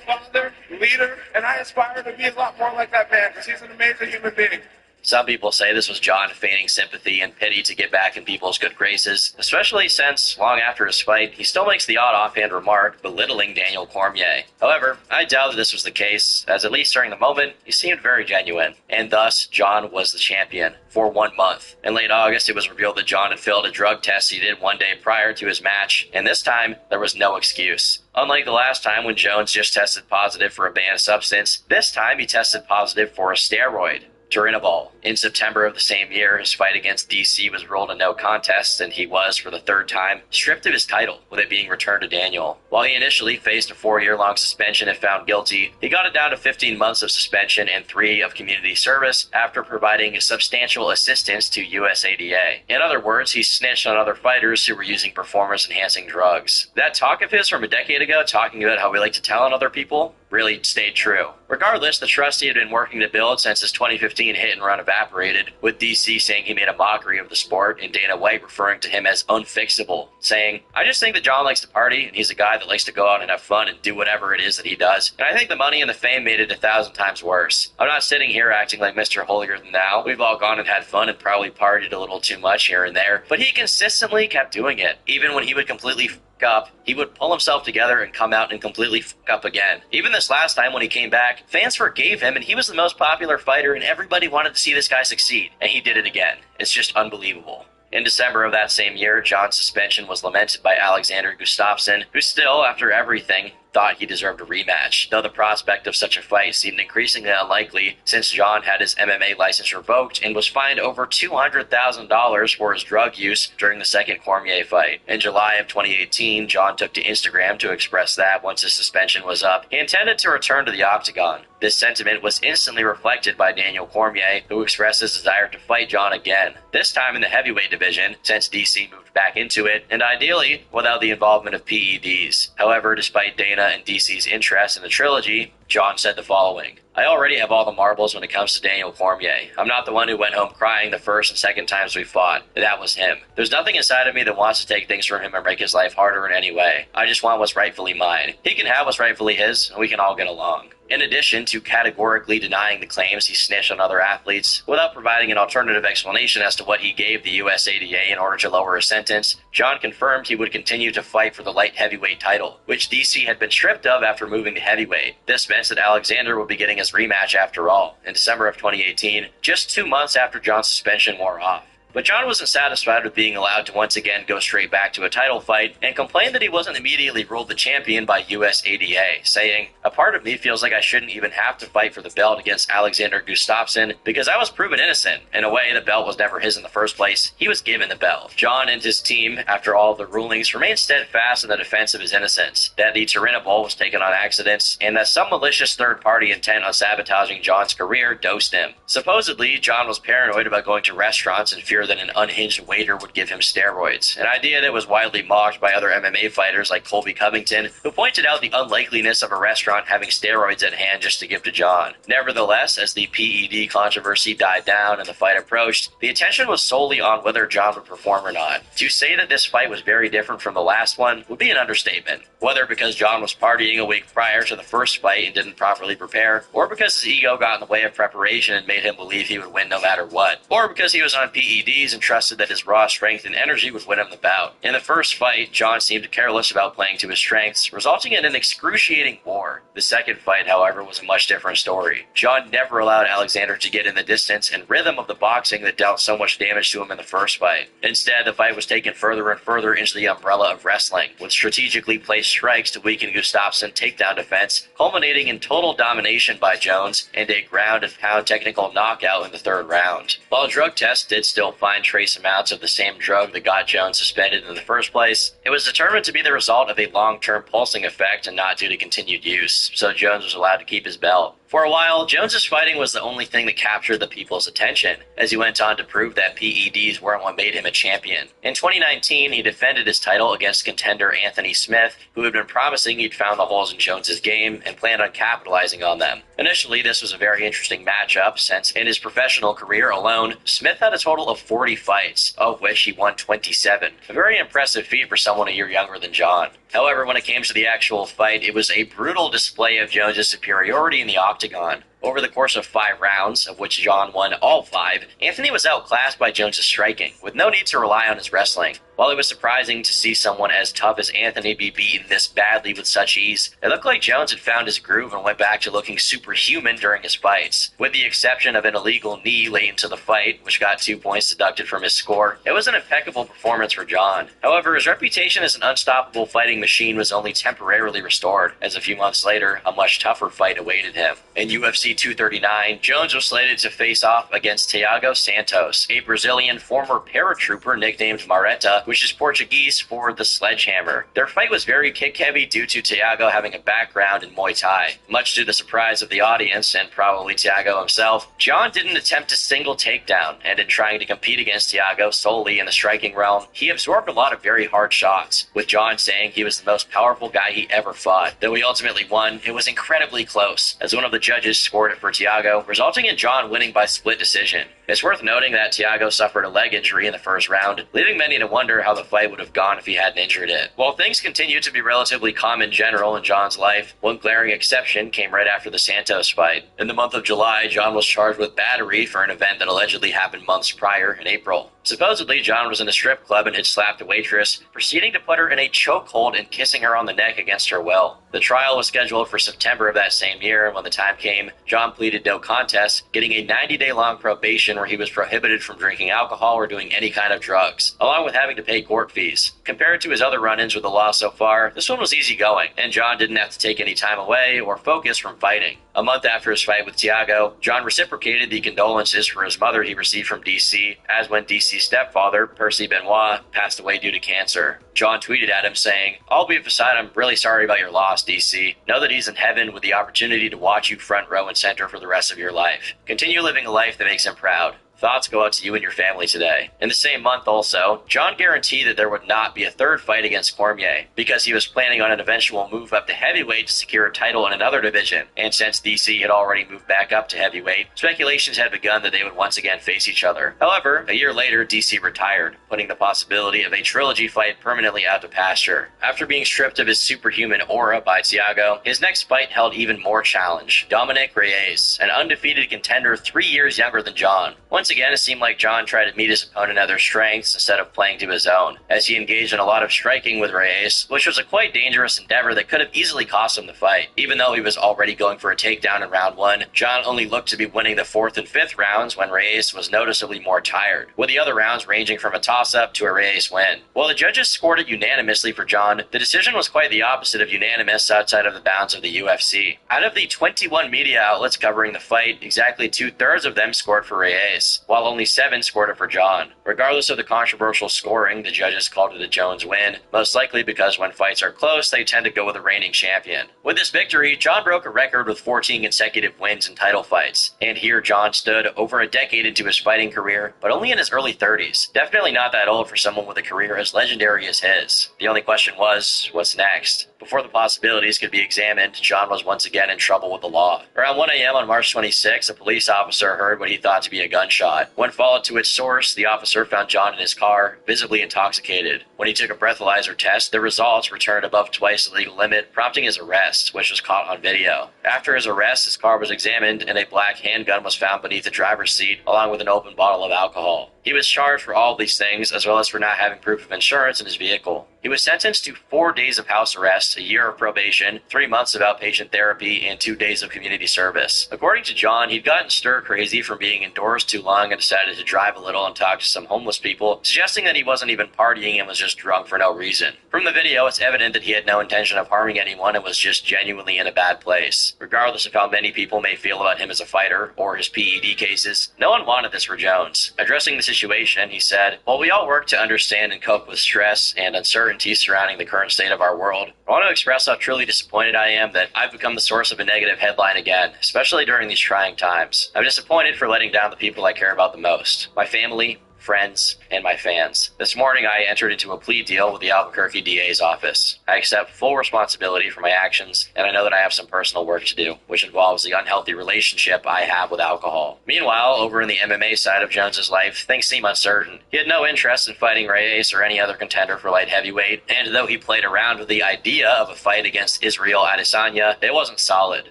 father, leader, and I aspire to be a lot more like that man because he's an amazing human being. Some people say this was John feigning sympathy and pity to get back in people's good graces, especially since, long after his fight, he still makes the odd offhand remark belittling Daniel Cormier. However, I doubt that this was the case, as at least during the moment, he seemed very genuine, and thus, John was the champion for 1 month. In late August, it was revealed that John had failed a drug test he did one day prior to his match, and this time, there was no excuse. Unlike the last time when Jones just tested positive for a banned substance, this time he tested positive for a steroid, Turinabol. In September of the same year, his fight against DC was ruled a no contest, and he was, for the third time, stripped of his title, with it being returned to Daniel. While he initially faced a 4-year-long suspension if found guilty, he got it down to 15 months of suspension and 3 of community service after providing substantial assistance to USADA. In other words, he snitched on other fighters who were using performance-enhancing drugs. That talk of his from a decade ago, talking about how we like to tell on other people, really stayed true. Regardless, the trust he had been working to build since his 2015 hit and run evaporated, with DC saying he made a mockery of the sport and Dana White referring to him as unfixable, saying, "I just think that John likes to party and he's a guy that likes to go out and have fun and do whatever it is that he does, and I think the money and the fame made it 1,000 times worse. I'm not sitting here acting like Mr. Holier than thou. We've all gone and had fun and probably partied a little too much here and there, but he consistently kept doing it, even when he would completely up, he would pull himself together and come out and completely up again. Even this last time when he came back, fans forgave him and he was the most popular fighter and everybody wanted to see this guy succeed. And he did it again. It's just unbelievable. In December of that same year, John's suspension was lamented by Alexander Gustafsson, who still, after everything, thought he deserved a rematch, though the prospect of such a fight seemed increasingly unlikely since John had his MMA license revoked and was fined over $200,000 for his drug use during the second Cormier fight. In July of 2018, John took to Instagram to express that once his suspension was up, he intended to return to the octagon. This sentiment was instantly reflected by Daniel Cormier, who expressed his desire to fight John again, this time in the heavyweight division, since DC moved back into it, and ideally without the involvement of PEDs. However, despite Dana and DC's interest in the trilogy, John said the following: "I already have all the marbles when it comes to Daniel Cormier. I'm not the one who went home crying the first and second times we fought. That was him. There's nothing inside of me that wants to take things from him or make his life harder in any way. I just want what's rightfully mine. He can have what's rightfully his, and we can all get along." In addition to categorically denying the claims he snitched on other athletes, without providing an alternative explanation as to what he gave the USADA in order to lower his sentence, John confirmed he would continue to fight for the light heavyweight title, which DC had been stripped of after moving to heavyweight. This meant that Alexander would be getting his rematch after all, in December of 2018, just 2 months after John's suspension wore off. But John wasn't satisfied with being allowed to once again go straight back to a title fight and complained that he wasn't immediately ruled the champion by USADA, saying, "A part of me feels like I shouldn't even have to fight for the belt against Alexander Gustafsson because I was proven innocent. In a way, the belt was never his in the first place. He was given the belt." John and his team, after all of the rulings, remained steadfast in the defense of his innocence, that the Turinabol was taken on accidents, and that some malicious third-party intent on sabotaging John's career dosed him. Supposedly, John was paranoid about going to restaurants and feared fear that an unhinged waiter would give him steroids, an idea that was widely mocked by other MMA fighters like Colby Covington, who pointed out the unlikeliness of a restaurant having steroids at hand just to give to John. Nevertheless, as the PED controversy died down and the fight approached, the attention was solely on whether John would perform or not. To say that this fight was very different from the last one would be an understatement. Whether because John was partying a week prior to the first fight and didn't properly prepare, or because his ego got in the way of preparation and made him believe he would win no matter what, or because he was on PEDs and trusted that his raw strength and energy would win him the bout. In the first fight, John seemed careless about playing to his strengths, resulting in an excruciating war. The second fight, however, was a much different story. John never allowed Alexander to get in the distance and rhythm of the boxing that dealt so much damage to him in the first fight. Instead, the fight was taken further and further into the umbrella of wrestling, with strategically placed strikes to weaken Gustafsson's takedown defense, culminating in total domination by Jones and a ground and pound technical knockout in the third round. While drug tests did still find trace amounts of the same drug that got Jones suspended in the first place, it was determined to be the result of a long-term pulsing effect and not due to continued use, so Jones was allowed to keep his belt. For a while, Jones's fighting was the only thing that captured the people's attention, as he went on to prove that PEDs weren't what made him a champion. In 2019, he defended his title against contender Anthony Smith, who had been promising he'd found the holes in Jones's game and planned on capitalizing on them. Initially, this was a very interesting matchup, since in his professional career alone, Smith had a total of 40 fights, of which he won 27. A very impressive feat for someone a year younger than John. However, when it came to the actual fight, it was a brutal display of Jones's superiority in the octagon. Over the course of 5 rounds, of which John won all 5, Anthony was outclassed by Jones's striking, with no need to rely on his wrestling. While it was surprising to see someone as tough as Anthony be beaten this badly with such ease, it looked like Jones had found his groove and went back to looking superhuman during his fights. With the exception of an illegal knee late into the fight, which got 2 points deducted from his score, it was an impeccable performance for John. However, his reputation as an unstoppable fighting machine was only temporarily restored, as a few months later, a much tougher fight awaited him. In UFC 239, Jones was slated to face off against Thiago Santos, a Brazilian former paratrooper nicknamed Mareta, which is Portuguese for the sledgehammer. Their fight was very kick-heavy due to Thiago having a background in Muay Thai. Much to the surprise of the audience, and probably Thiago himself, John didn't attempt a single takedown, and in trying to compete against Thiago solely in the striking realm, he absorbed a lot of very hard shots, with John saying he was the most powerful guy he ever fought. Though he ultimately won, it was incredibly close, as one of the judges scored it for Thiago, resulting in John winning by split decision. It's worth noting that Thiago suffered a leg injury in the first round, leaving many to wonder how the fight would have gone if he hadn't injured it. While things continued to be relatively calm in general in John's life, one glaring exception came right after the Santos fight. In the month of July, John was charged with battery for an event that allegedly happened months prior in April. Supposedly, John was in a strip club and had slapped a waitress, proceeding to put her in a chokehold and kissing her on the neck against her will. The trial was scheduled for September of that same year, and when the time came, John pleaded no contest, getting a 90-day-long probation where he was prohibited from drinking alcohol or doing any kind of drugs, along with having to pay court fees. Compared to his other run-ins with the law so far, this one was easygoing, and John didn't have to take any time away or focus from fighting. A month after his fight with Thiago, John reciprocated the condolences for his mother he received from DC, as when DC's stepfather, Percy Benoit, passed away due to cancer. John tweeted at him saying, "All beef aside, I'm really sorry about your loss, DC. Know that he's in heaven with the opportunity to watch you front row and center for the rest of your life. Continue living a life that makes him proud. Thoughts go out to you and your family today." In the same month also, John guaranteed that there would not be a third fight against Cormier, because he was planning on an eventual move up to heavyweight to secure a title in another division, and since DC had already moved back up to heavyweight, speculations had begun that they would once again face each other. However, a year later, DC retired, putting the possibility of a trilogy fight permanently out to pasture. After being stripped of his superhuman aura by Thiago, his next fight held even more challenge: Dominic Reyes, an undefeated contender 3 years younger than John. Once again, it seemed like John tried to meet his opponent at their strengths instead of playing to his own, as he engaged in a lot of striking with Reyes, which was a quite dangerous endeavor that could have easily cost him the fight. Even though he was already going for a takedown in round 1, John only looked to be winning the 4th and 5th rounds when Reyes was noticeably more tired, with the other rounds ranging from a toss-up to a Reyes win. While the judges scored it unanimously for John, the decision was quite the opposite of unanimous outside of the bounds of the UFC. Out of the 21 media outlets covering the fight, exactly 2/3 of them scored for Reyes. points, while only 7 scored it for John. Regardless of the controversial scoring, the judges called it a Jones win, most likely because when fights are close, they tend to go with the reigning champion. With this victory, John broke a record with 14 consecutive wins in title fights, and here John stood over a decade into his fighting career, but only in his early 30s. Definitely not that old for someone with a career as legendary as his. The only question was, what's next? Before the possibilities could be examined, John was once again in trouble with the law. Around 1 a.m. on March 26, a police officer heard what he thought to be a gunshot. When followed to its source, the officer found John in his car, visibly intoxicated. When he took a breathalyzer test, the results returned above twice the legal limit, prompting his arrest, which was caught on video. After his arrest, his car was examined, and a black handgun was found beneath the driver's seat, along with an open bottle of alcohol. He was charged for all of these things, as well as for not having proof of insurance in his vehicle. He was sentenced to 4 days of house arrest, a year of probation, 3 months of outpatient therapy, and 2 days of community service. According to John, he'd gotten stir-crazy from being indoors too long and decided to drive a little and talk to some homeless people, suggesting that he wasn't even partying and was just drunk for no reason. From the video, it's evident that he had no intention of harming anyone and was just genuinely in a bad place. Regardless of how many people may feel about him as a fighter, or his PED cases, no one wanted this for Jones. Addressing the situation, he said, "While we all work to understand and cope with stress and uncertainty surrounding the current state of our world, I want to express how truly disappointed I am that I've become the source of a negative headline again, especially during these trying times. I'm disappointed for letting down the people I care about the most. My family, friends, and my fans. This morning I entered into a plea deal with the Albuquerque DA's office. I accept full responsibility for my actions, and I know that I have some personal work to do, which involves the unhealthy relationship I have with alcohol." Meanwhile, over in the MMA side of Jones's life, things seem uncertain. He had no interest in fighting Reyes or any other contender for light heavyweight, and though he played around with the idea of a fight against Israel Adesanya, it wasn't solid.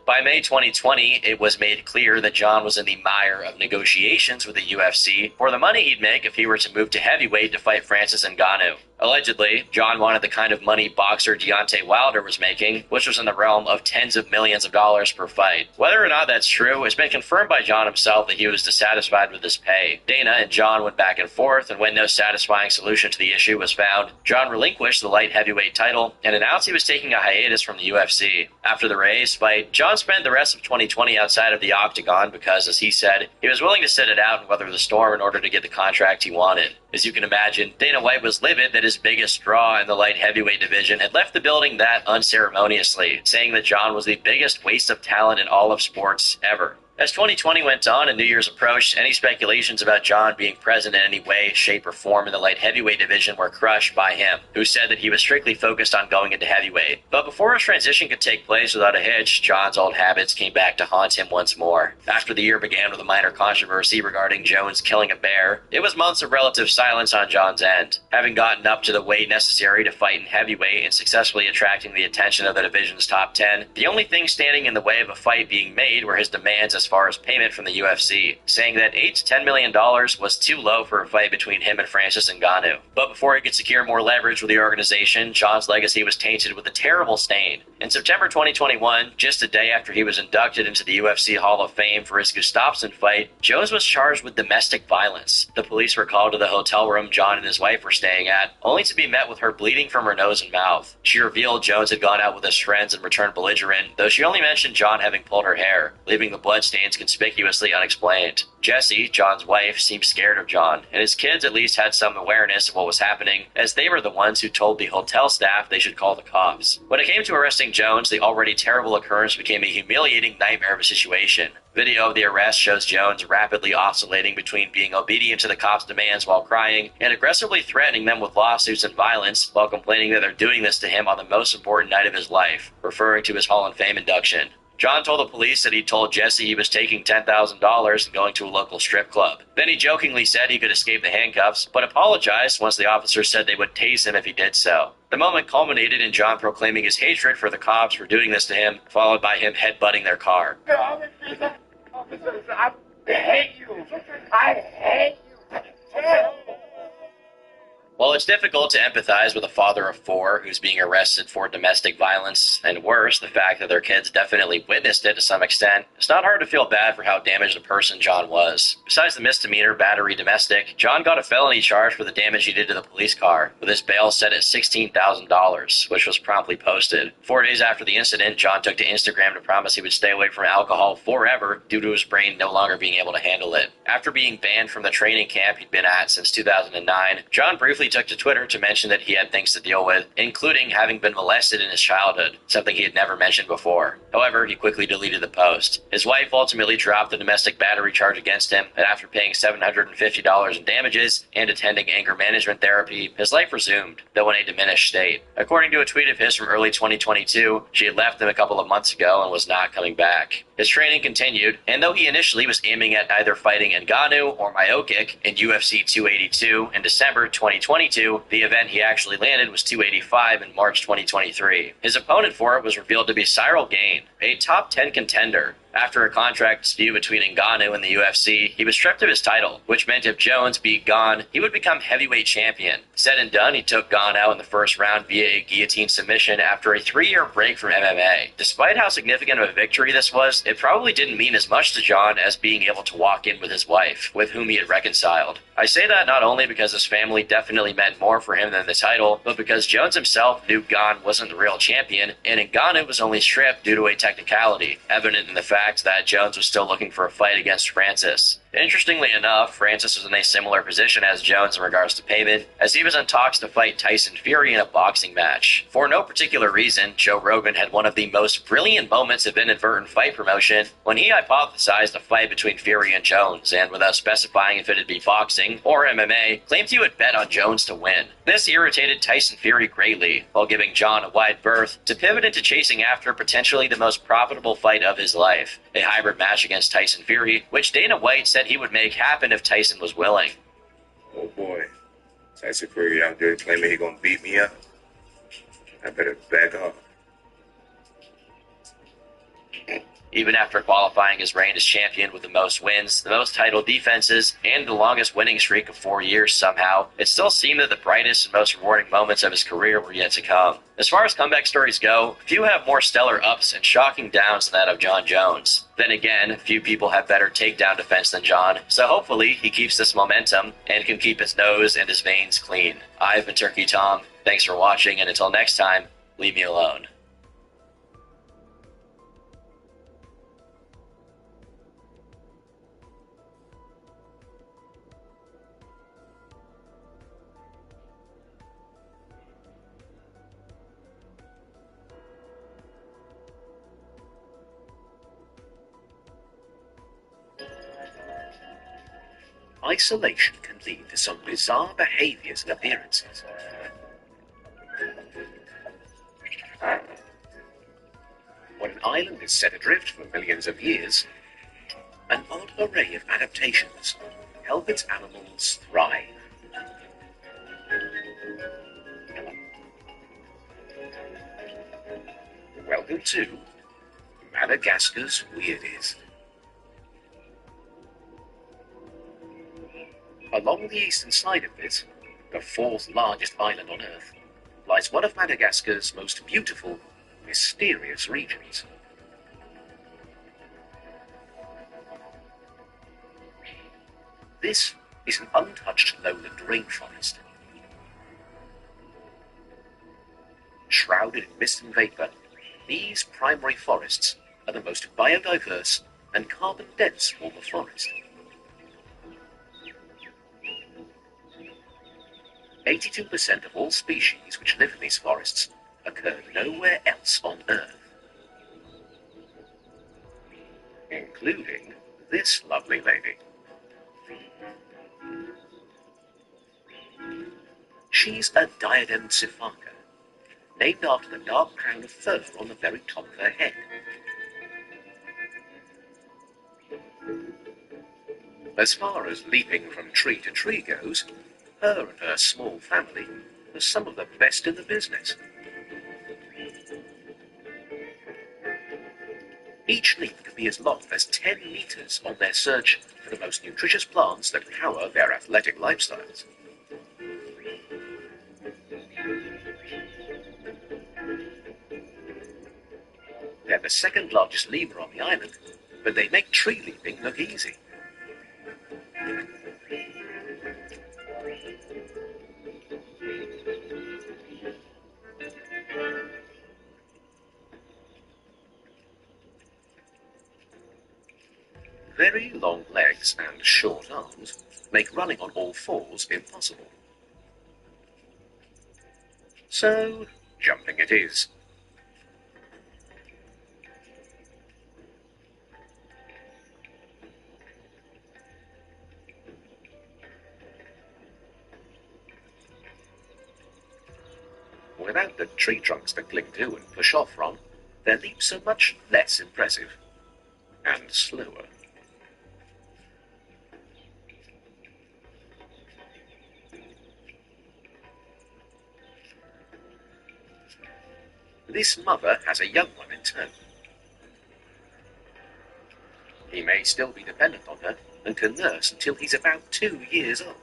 By May 2020, it was made clear that John was in the mire of negotiations with the UFC for the money he'd make if he were to move to heavyweight to fight Francis Ngannou. Allegedly, John wanted the kind of money boxer Deontay Wilder was making, which was in the realm of tens of millions of dollars per fight. Whether or not that's true, it's been confirmed by John himself that he was dissatisfied with his pay. Dana and John went back and forth, and when no satisfying solution to the issue was found, John relinquished the light heavyweight title and announced he was taking a hiatus from the UFC. After the Reyes fight, John spent the rest of 2020 outside of the octagon because, as he said, he was willing to sit it out and weather the storm in order to get the contract he wanted. As you can imagine, Dana White was livid that his biggest draw in the light heavyweight division had left the building that unceremoniously, saying that John was the biggest waste of talent in all of sports ever. As 2020 went on and New Year's approached, any speculations about John being present in any way, shape, or form in the light heavyweight division were crushed by him, who said that he was strictly focused on going into heavyweight. But before his transition could take place without a hitch, John's old habits came back to haunt him once more. After the year began with a minor controversy regarding Jones killing a bear, it was months of relative silence on John's end. Having gotten up to the weight necessary to fight in heavyweight and successfully attracting the attention of the division's top 10, the only thing standing in the way of a fight being made were his demands as far as payment from the UFC, saying that $8 to $10 million was too low for a fight between him and Francis Ngannou. But before he could secure more leverage with the organization, John's legacy was tainted with a terrible stain. In September 2021, just a day after he was inducted into the UFC Hall of Fame for his Gustafsson fight, Jones was charged with domestic violence. The police were called to the hotel room John and his wife were staying at, only to be met with her bleeding from her nose and mouth. She revealed Jones had gone out with his friends and returned belligerent, though she only mentioned John having pulled her hair, leaving the bloodstains conspicuously unexplained. Jessie, John's wife, seemed scared of John, and his kids at least had some awareness of what was happening, as they were the ones who told the hotel staff they should call the cops. When it came to arresting Jones, the already terrible occurrence became a humiliating nightmare of a situation. Video of the arrest shows Jones rapidly oscillating between being obedient to the cops' demands while crying and aggressively threatening them with lawsuits and violence while complaining that they're doing this to him on the most important night of his life, referring to his Hall of Fame induction. John told the police that he told Jessie he was taking $10,000 and going to a local strip club. Then he jokingly said he could escape the handcuffs, but apologized once the officers said they would tase him if he did so. The moment culminated in John proclaiming his hatred for the cops for doing this to him, followed by him headbutting their car. Officers, I hate you. I hate you. While it's difficult to empathize with a father of 4 who's being arrested for domestic violence, and worse, the fact that their kids definitely witnessed it to some extent, it's not hard to feel bad for how damaged a person John was. Besides the misdemeanor battery domestic, John got a felony charge for the damage he did to the police car, with his bail set at $16,000, which was promptly posted. 4 days after the incident, John took to Instagram to promise he would stay away from alcohol forever due to his brain no longer being able to handle it. After being banned from the training camp he'd been at since 2009, John briefly took to Twitter to mention that he had things to deal with, including having been molested in his childhood, something he had never mentioned before. However, he quickly deleted the post. His wife ultimately dropped the domestic battery charge against him, and after paying $750 in damages and attending anger management therapy, his life resumed, though in a diminished state. According to a tweet of his from early 2022, she had left him a couple of months ago and was not coming back. His training continued, and though he initially was aiming at either fighting Ngannou or Miocic in UFC 282 in December 2022, the event he actually landed was 285 in March 2023. His opponent for it was revealed to be Cyril Gane, a top 10 contender. After a contract dispute between Ngannou and the UFC, he was stripped of his title, which meant if Jones beat Gane, he would become heavyweight champion. Said and done, he took Gane out in the first round via a guillotine submission after a 3-year break from MMA. Despite how significant of a victory this was, it probably didn't mean as much to John as being able to walk in with his wife, with whom he had reconciled. I say that not only because his family definitely meant more for him than the title, but because Jones himself knew Gane wasn't the real champion, and Ngannou was only stripped due to a technicality, evident in the fact that Jones was still looking for a fight against Francis. Interestingly enough, Francis was in a similar position as Jones in regards to payment, as he was in talks to fight Tyson Fury in a boxing match. For no particular reason, Joe Rogan had one of the most brilliant moments of inadvertent fight promotion when he hypothesized a fight between Fury and Jones, and without specifying if it'd be boxing or MMA, claimed he would bet on Jones to win. This irritated Tyson Fury greatly, while giving John a wide berth to pivot into chasing after potentially the most profitable fight of his life, a hybrid match against Tyson Fury, which Dana White said he would make happen if Tyson was willing. Oh boy, Tyson Fury out there claiming he gonna beat me up. I better back off. Even after qualifying his reign as champion with the most wins, the most title defenses, and the longest winning streak of 4 years somehow, it still seemed that the brightest and most rewarding moments of his career were yet to come. As far as comeback stories go, few have more stellar ups and shocking downs than that of John Jones. Then again, few people have better takedown defense than John, so hopefully he keeps this momentum and can keep his nose and his veins clean. I've been Turkey Tom, thanks for watching, and until next time, leave me alone. Isolation can lead to some bizarre behaviors and appearances. When an island is set adrift for millions of years, an odd array of adaptations help its animals thrive. Welcome to Madagascar's Weirdies. Along the eastern side of it, the 4th largest island on Earth, lies one of Madagascar's most beautiful, mysterious regions. This is an untouched lowland rainforest. Shrouded in mist and vapor, these primary forests are the most biodiverse and carbon-dense form of forest. 82% of all species which live in these forests occur nowhere else on Earth, including this lovely lady. She's a diadem sifaka, named after the dark crown of fur on the very top of her head. As far as leaping from tree to tree goes, her and her small family are some of the best in the business. Each leap can be as long as 10 meters on their search for the most nutritious plants that power their athletic lifestyles. They're the second largest lemur on the island, but they make tree leaping look easy. Very long legs and short arms make running on all fours impossible. So, jumping it is. Without the tree trunks to cling to and push off from, their leaps are much less impressive and slower. This mother has a young one in tow. He may still be dependent on her and can nurse until he's about 2 years old.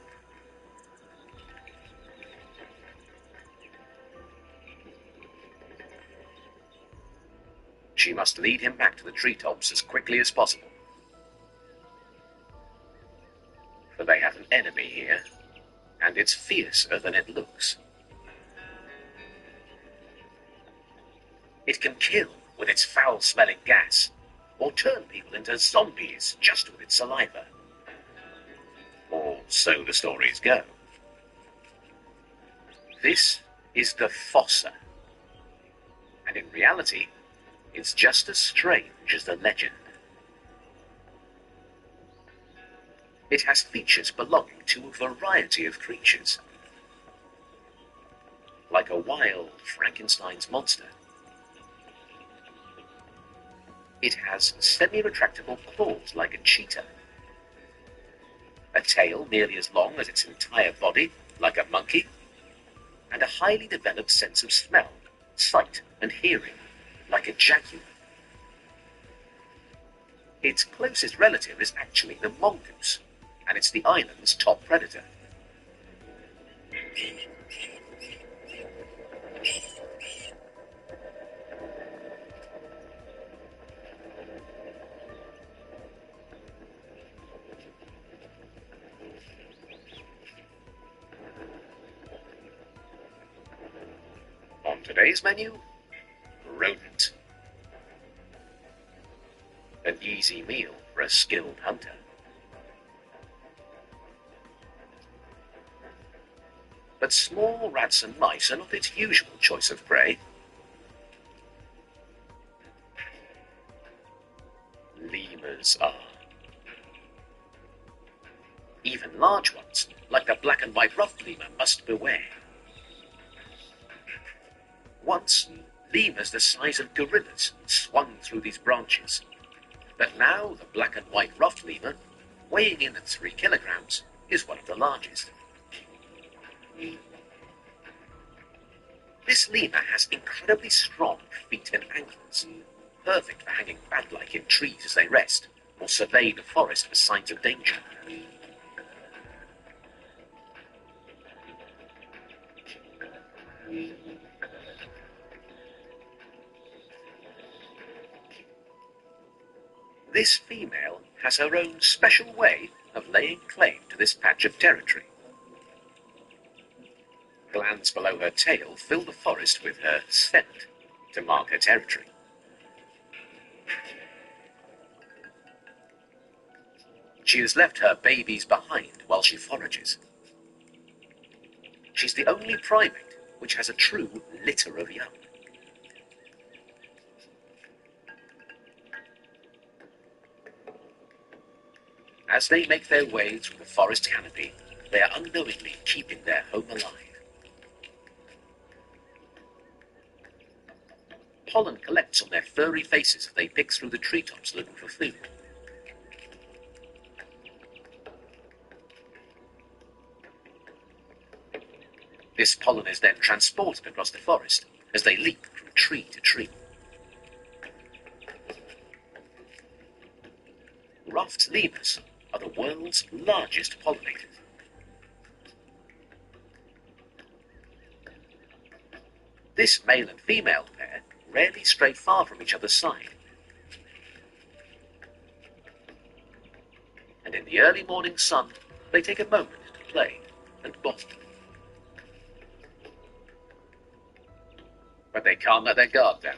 She must lead him back to the treetops as quickly as possible. For they have an enemy here, and it's fiercer than it looks. It can kill with its foul-smelling gas, or turn people into zombies just with its saliva. Or so the stories go. This is the fossa, and in reality, it's just as strange as the legend. It has features belonging to a variety of creatures, like a wild Frankenstein's monster. It has semi-retractable claws like a cheetah, a tail nearly as long as its entire body like a monkey, and a highly developed sense of smell, sight, and hearing like a jaguar. Its closest relative is actually the mongoose, and it's the island's top predator. On today's menu, rodent. An easy meal for a skilled hunter. But small rats and mice are not its usual choice of prey. Lemurs are. Even large ones, like the black and white ruffed lemur, must beware. Once, lemurs the size of gorillas swung through these branches. But now the black and white ruffed lemur, weighing in at 3 kilograms, is one of the largest. This lemur has incredibly strong feet and ankles, perfect for hanging bat-like in trees as they rest, or survey the forest for signs of danger. This female has her own special way of laying claim to this patch of territory. Glands below her tail fill the forest with her scent to mark her territory. She has left her babies behind while she forages. She's the only primate which has a true litter of young. As they make their way through the forest canopy, they are unknowingly keeping their home alive. Pollen collects on their furry faces as they pick through the treetops looking for food. This pollen is then transported across the forest as they leap from tree to tree. Ruffed lemurs are the world's largest pollinators. This male and female pair rarely stray far from each other's side. And in the early morning sun, they take a moment to play and bond. But they can't let their guard down.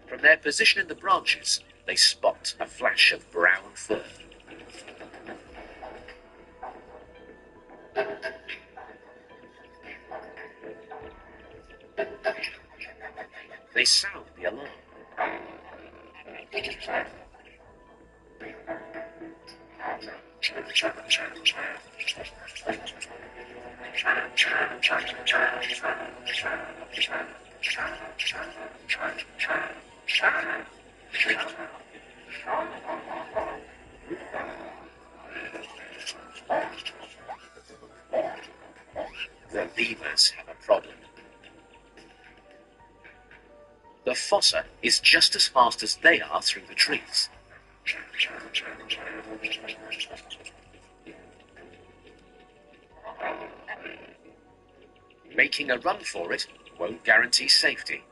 From their position in the branches, they spot a flash of brown fur. They sound the alarm. The lemurs have a problem. The fossa is just as fast as they are through the trees. Making a run for it won't guarantee safety.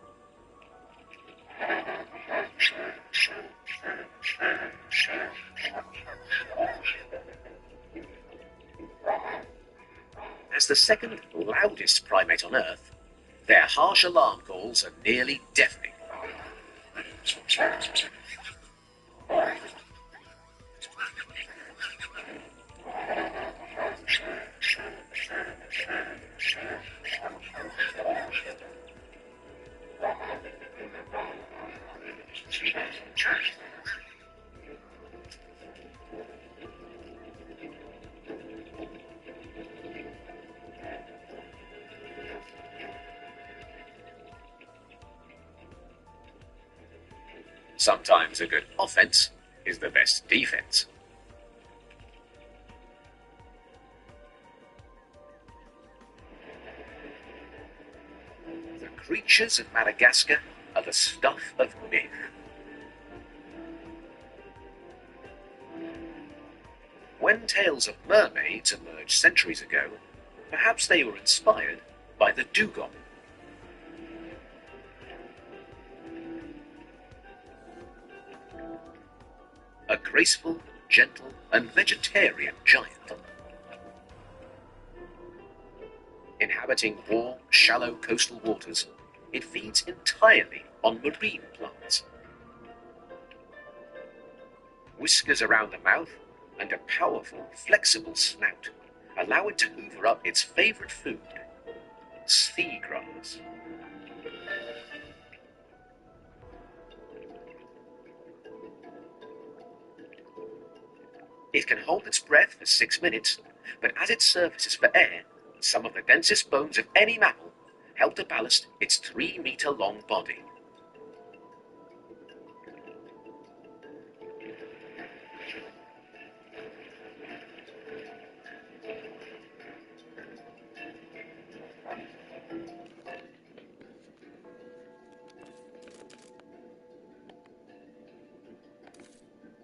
As the second loudest primate on Earth, their harsh alarm calls are nearly deafening. Sometimes a good offense is the best defense. The creatures of Madagascar are the stuff of myth. When tales of mermaids emerged centuries ago, perhaps they were inspired by the dugong. A graceful, gentle, and vegetarian giant. Inhabiting warm, shallow coastal waters, it feeds entirely on marine plants. Whiskers around the mouth and a powerful, flexible snout allow it to hoover up its favorite food, seagrass. It can hold its breath for 6 minutes, but as it surfaces for air, some of the densest bones of any mammal help to ballast its 3-meter-long body.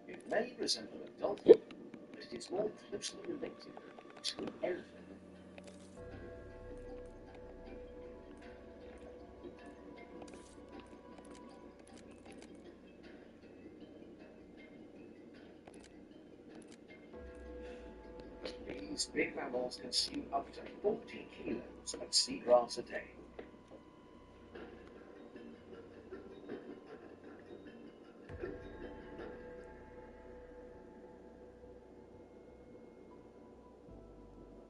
It may resemble a dolphin, but it is more closely related to an elephant. These big mammals consume up to 40 kilos of seagrass a day.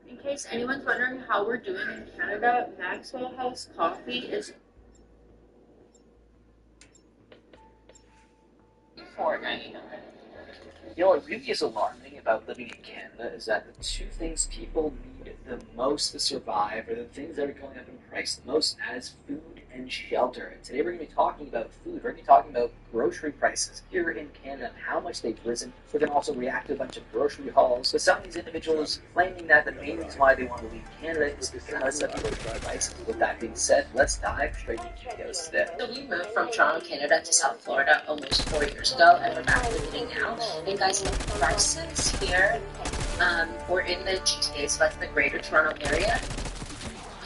In case anyone's wondering how we're doing in Canada, Maxwell House Coffee is $4.99. You know what really is alarming about living in Canada is that the two things people need the most to survive are the things that are going up in price the most, as food and shelter. And today we're going to be talking about food. We're going to be talking about grocery prices here in Canada and how much they've risen. We're going to also react to a bunch of grocery hauls with some of these individuals claiming that the main reason why they want to leave Canada is because of grocery prices. With that being said, let's dive straight into videos today. So we moved from Toronto, Canada to South Florida almost 4 years ago, and we're back visiting now. And guys, the prices here, we're in the GTA, so that's the Greater Toronto area.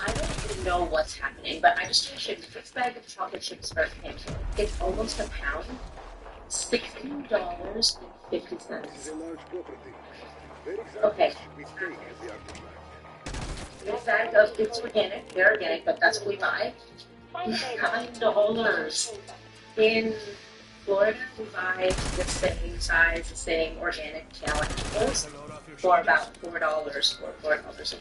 I don't even know what's happening, but I just finished a 6-bag of chocolate chips for a pancake. It's almost a pound. $16.50. Okay. This bag of it's organic, they're organic, but that's what we buy. $9. In Florida, we buy the same size, the same organic challenges for about $4 or $4.50.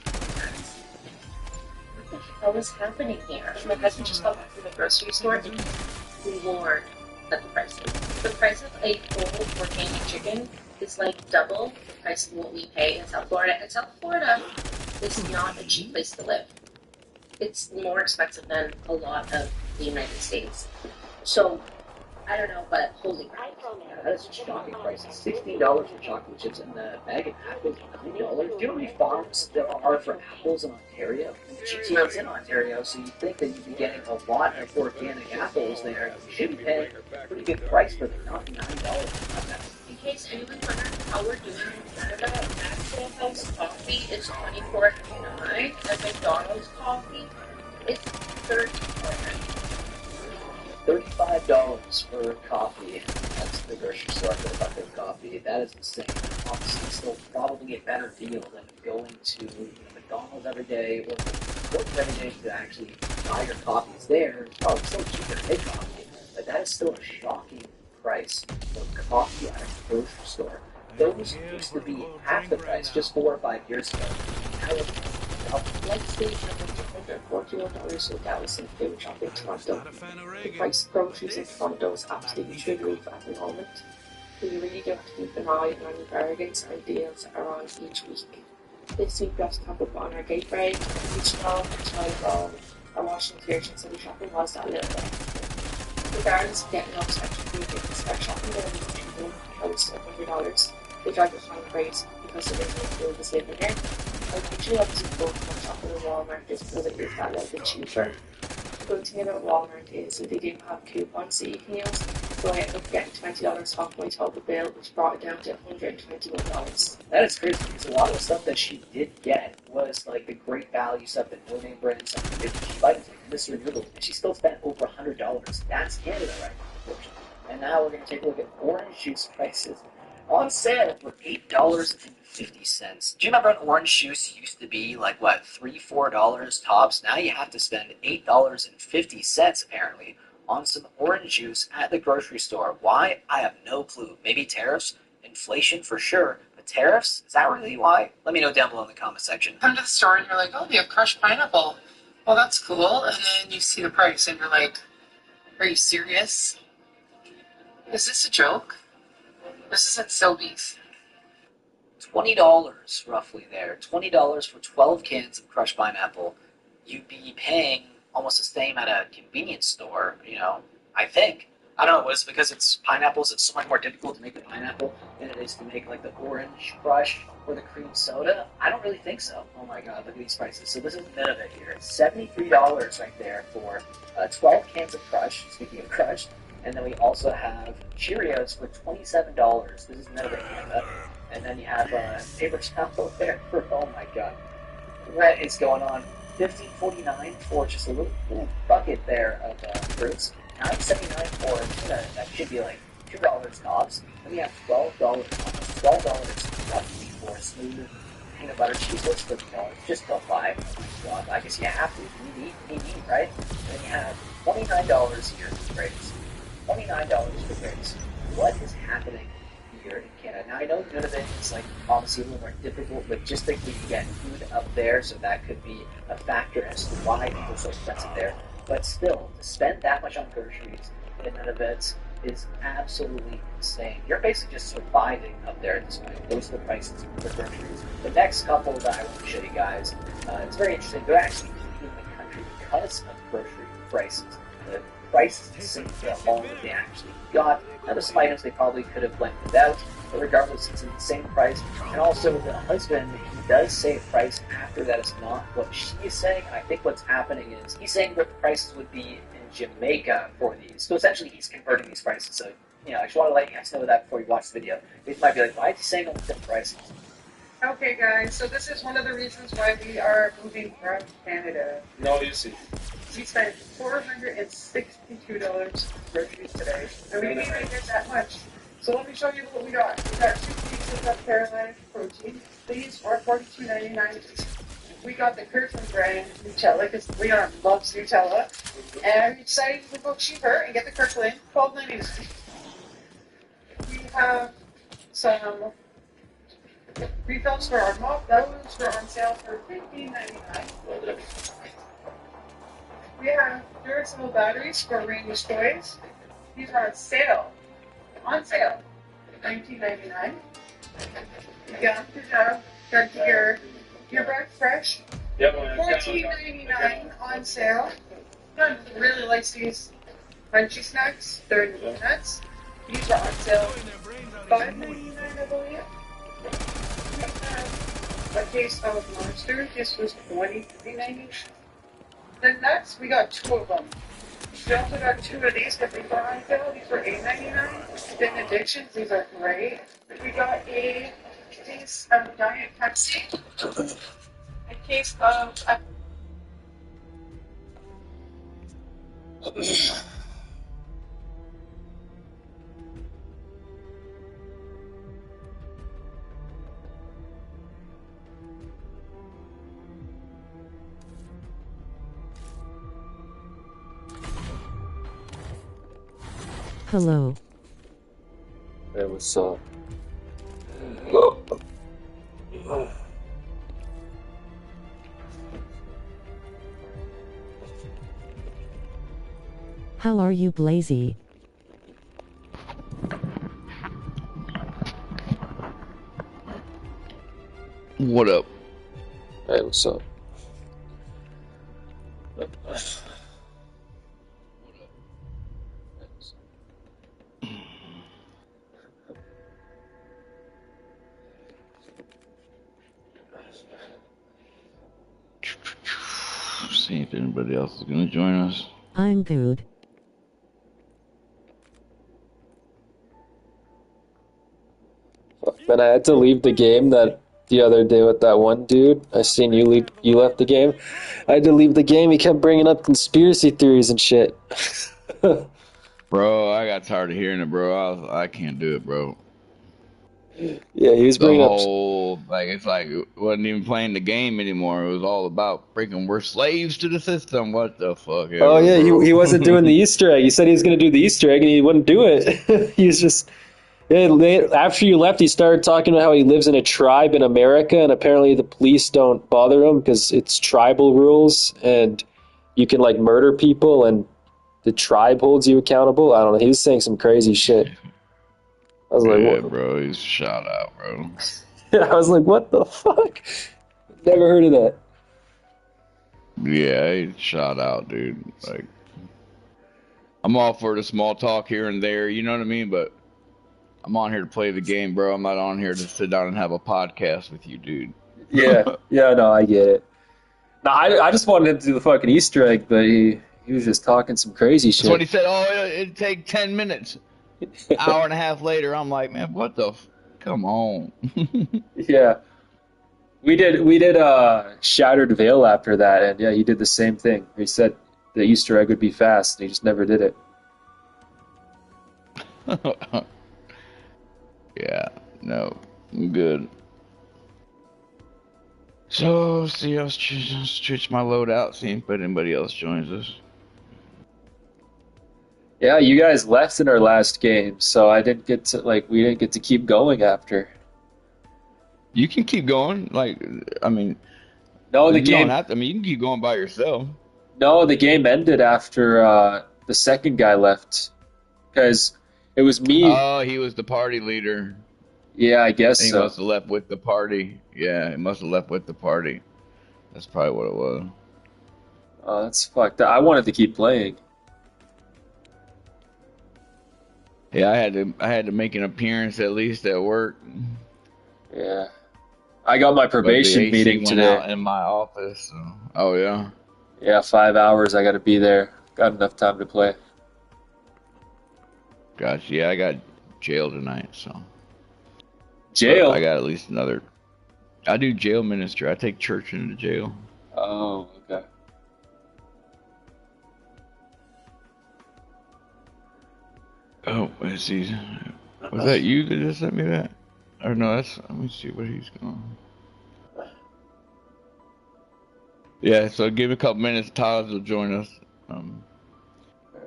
What the hell is happening here? My husband just got back from the grocery store and floored at the prices. The price of a whole organic chicken is like double the price of what we pay in South Florida. And South Florida is not a cheap place to live. It's more expensive than a lot of the United States. So, I don't know, but holy crap. That is shocking prices. $16 for chocolate chips and a bag of apples $9. Do you know how many farms there are for apples in Ontario? GTA is in Ontario, so you think that you'd be getting a lot of organic apples there. You should be paying a pretty good price for them, not $9. In case anyone's wondering how we're doing in Canada, Maxwell House coffee is $24.99, and McDonald's coffee is $34.99. $35 for coffee. That's the grocery store for a bucket of coffee. That is insane. Honestly, still probably a better deal than going to McDonald's every day or working every day to actually buy your coffees there. It's probably still cheaper to make coffee, but that is still a shocking price for coffee at a grocery store. Those used to be half the price just 4 or 5 years ago. Now Let's see $41 so that was some favorite shop in Toronto. The price of groceries in Toronto is absolutely through the roof at the moment. We really do have to keep an eye on the bargains and deals around each week. This week we have to top up on our gate bread, beach dog, volleyball, our washing detergents, and the shopping was that little bit. Regardless of getting off section food, we can start shopping there and close to $100. They drive us around crazy because the business food is living here. I usually like to go to shopping at Walmart just because it is that little bit cheaper. The good thing about Walmart is that they do have coupons that you can use, so I ended up getting $20 off my total bill, which brought it down to $121. That is crazy because a lot of the stuff that she did get was like the great value stuff, the no-name brand stuff that she liked, like Mr. Noodle, and she still spent over $100. That's Canada, right? And now we're going to take a look at orange juice prices on sale for $8.50. Do you remember when orange juice used to be like what, $3-4 tops? Now you have to spend $8.50 apparently on some orange juice at the grocery store. Why? I have no clue. Maybe tariffs, inflation for sure. But tariffs? Is that really why? Let me know down below in the comment section. Come to the store and you're like, oh, they have crushed pineapple. Well, that's cool. And then you see the price and you're like, are you serious? Is this a joke? This isn't Sobeys. $20 roughly there. $20 for 12 cans of crushed pineapple. You'd be paying almost the same at a convenience store, you know, I think. I don't know, was it because it's pineapples, it's so much more difficult to make the pineapple than it is to make like the orange crush or the cream soda? I don't really think so. Oh my god, look at these prices. So this is Nunavut here. It's $73 right there for 12 cans of crush, speaking of crush. And then we also have Cheerios for $27. This is Nunavut, Canada. And then you have paper towel there for, oh my god, what is going on? $15.49 for just a little bucket there of fruits. $9.79 for that should be like $2 tops. Then we have $12, almost $12 roughly for smooth peanut butter cheese. What's $50? Just don't buy. Well, I guess you have to. You need, right? Then you have $29 here for grapes. $29 for grapes. What is happening here in Canada? Now I know none of it is like obviously a little more difficult logistically to get food up there, so that could be a factor as to why people are so expensive there. But still, to spend that much on groceries in Nunavut is absolutely insane. You're basically just surviving up there at this point. Those are the prices for groceries. The next couple that I want to show you guys, it's very interesting. They're actually leaving the country because of grocery prices. The prices seem to all that they actually got. Now, there's some items they probably could have went without, but regardless, it's in the same price. And also, the husband, he does say a price after that is not what she is saying. And I think what's happening is he's saying what the prices would be in Jamaica for these. So essentially, he's converting these prices. So, you know, I just want to let you guys know that before you watch the video. You might be like, why is he saying all the different prices? Okay, guys, so this is one of the reasons why we are moving from Canada. No, you see. We spent $462 on groceries today, and we didn't even get that much. So let me show you what we got. We got 2 pieces of Carolina protein. These are $42.99. We got the Kirkland brand Nutella, because Leon loves Nutella. And we decided to go cheaper and get the Kirkland, $12.99. We have some refills for our mop. Those were on sale for $15.99. We have Duracell batteries for Randy's Toys. These are on sale. On sale. $19.99. Yeah, good job. Got your breakfast fresh. Yep. $14.99 on sale. John really likes these crunchy snacks. They're nuts. These are on sale. $5.99, I believe. We have a case of Monster. This was $23.99. The nuts, we got 2 of them. We also got 2 of these that we got on sale. These were $8.99. Then Addictions, these are great. We got a case of Diet Pepsi. A case of Hello. Hey, what's up? How are you, Blazy? What up? Hey, what's up? See if anybody else is gonna join us. I'm good. Man, I had to leave the game the other day with that one dude. I seen you left the game. I had to leave the game. He kept bringing up conspiracy theories and shit. Bro, I got tired of hearing it, bro. I can't do it, bro. Yeah, he was The bringing up. whole, it's like, it wasn't even playing the game anymore. It was all about freaking, we're slaves to the system. What the fuck ever, Oh yeah, bro. he wasn't doing the Easter egg. He said he was gonna do the Easter egg and he wouldn't do it. He was just. Yeah, after you left, he started talking about how he lives in a tribe in America, and apparently the police don't bother him because it's tribal rules, and you can like murder people, and the tribe holds you accountable. I don't know. He was saying some crazy shit. I was like, Yeah, what? bro, he's shot out, bro. Yeah, I was like, what the fuck? Never heard of that. Yeah, he's shot out, dude. Like, I'm all for the small talk here and there, you know what I mean? But I'm on here to play the game, bro. I'm not on here to sit down and have a podcast with you, dude. Yeah, no, I get it. No, I just wanted him to do the fucking Easter egg, but he was just talking some crazy shit. That's what he said. Oh, it'd take 10 minutes. Hour and a half later, I'm like, man, what the come on. Yeah. We did Shattered Veil after that, and yeah, he did the same thing. He said the Easter egg would be fast, and he just never did it. Yeah, no, I'm good. So, see, I'll switch my load out, see if anybody else joins us. Yeah, you guys left in our last game, so we didn't get to keep going after. You can keep going, No, the you game. don't have to, you can keep going by yourself. No, the game ended after the second guy left, because it was me. Oh, he was the party leader. Yeah, I guess He so. must have left with the party. Yeah, he must have left with the party. That's probably what it was. Oh, that's fucked up. I wanted to keep playing. Yeah, I had to make an appearance at least at work. Yeah. I got my But the probation AC meeting went today. out in my office. So. Oh yeah. Yeah, 5 hours. I got to be there. Got enough time to play. Gosh, yeah, I got jail tonight, so. But I Jail? got at least another. I do jail ministry. I take church into jail. Oh, okay. Oh, let's see. Was that you that just sent me that? Or no, that's. Let me see what he's going. Yeah, so give him a couple minutes. Tyler will join us.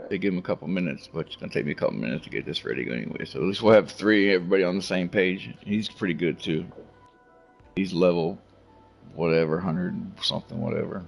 They give him a couple minutes, but it's gonna take me a couple minutes to get this ready anyway. So at least we'll have three, everybody on the same page. He's pretty good too. He's level, whatever, 100 something, whatever.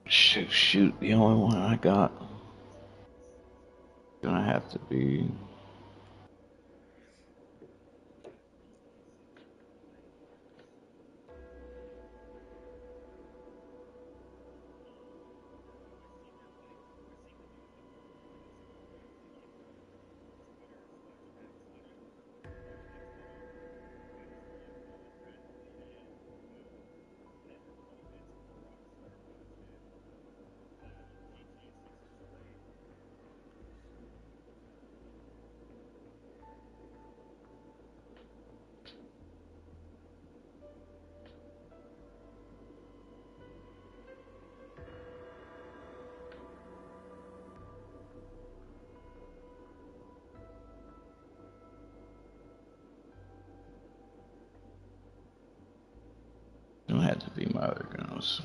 Shoot, the only one I got gonna have to be. Gonna have to be my other guns.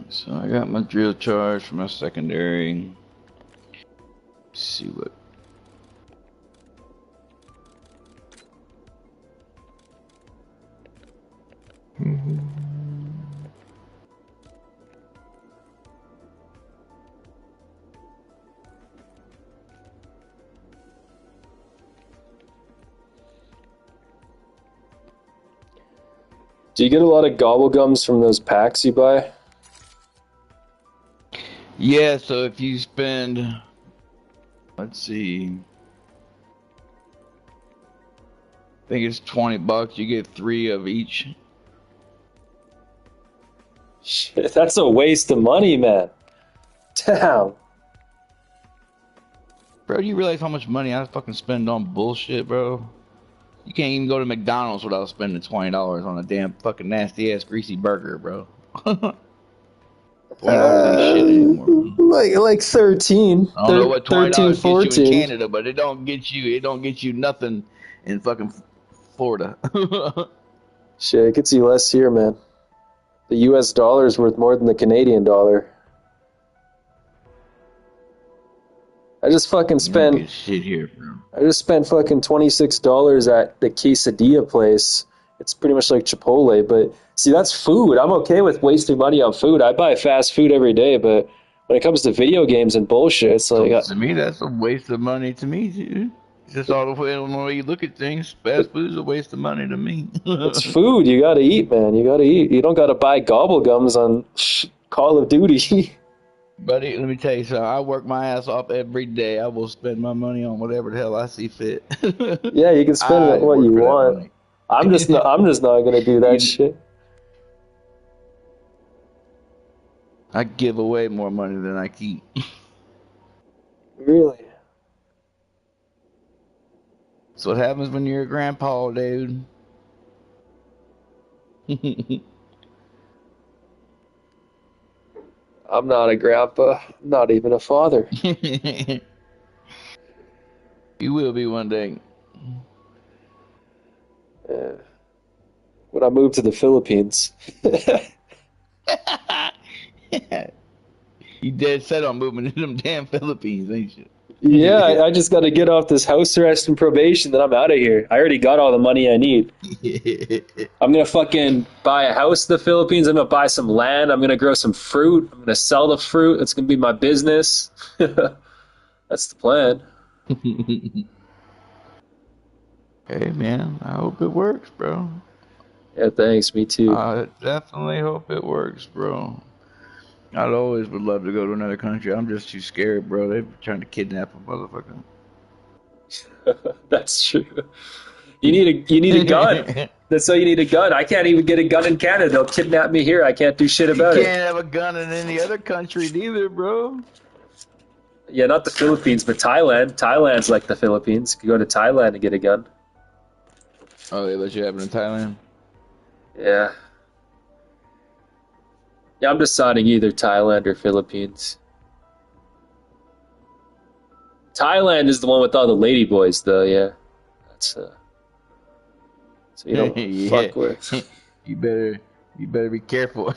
So I got my drill charge for my secondary. Let's see what. Do you get a lot of gobble gums from those packs you buy? Yeah, so if you spend, let's see, I think it's $20. You get 3 of each. Shit, that's a waste of money, man. Damn. Bro, you realize how much money I fucking spend on bullshit, bro? You can't even go to McDonald's without spending $20 on a damn fucking nasty ass greasy burger, bro. $20 ain't shit anymore, man. Like 13. I don't know what 13, $20 gets you in 14. Canada, but it don't get you nothing in fucking Florida. Shit, it gets you less here, man. The US dollar is worth more than the Canadian dollar. I just fucking spent shit here, bro. I just spent fucking $26 at the quesadilla place. It's pretty much like Chipotle, but see, that's food. I'm okay with wasting money on food. I buy fast food every day, but when it comes to video games and bullshit, it's like To me, that's a waste of money to me, dude. It's just all the way you look at things. Fast food's a waste of money to me. it's food. You gotta eat, man. You gotta eat. You don't gotta buy gobble gums on Call of Duty. Buddy, let me tell you something. I work my ass off every day. I will spend my money on whatever the hell I see fit. Yeah, you can spend it what you want. I'm just not gonna do that shit. I give away more money than I keep. Really? That's what happens when you're a grandpa, dude. I'm not a grandpa. I'm not even a father. You will be one day. When I move to the Philippines. You dead set on moving to them damn Philippines, ain't you? Yeah, I just got to get off this house arrest and probation, then I'm out of here. I already got all the money I need. I'm going to fucking buy a house in the Philippines. I'm going to buy some land. I'm going to grow some fruit. I'm going to sell the fruit. It's going to be my business. That's the plan. Hey, man, I hope it works, bro. Yeah, thanks. Me too. I definitely hope it works, bro. I'd always would love to go to another country. I'm just too scared, bro. They're trying to kidnap a motherfucker. That's true. You need a gun. That's why you need a gun. I can't even get a gun in Canada. They'll kidnap me here. I can't do shit about You it. can't have a gun in any other country neither, bro. Yeah, not the Philippines, but Thailand. Thailand's like the Philippines. You can go to Thailand and get a gun. Oh, they let you have it in Thailand? Yeah. Yeah, I'm deciding either Thailand or Philippines. Thailand is the one with all the ladyboys, though. Yeah, that's so you don't Yeah. fuck with. You better be careful.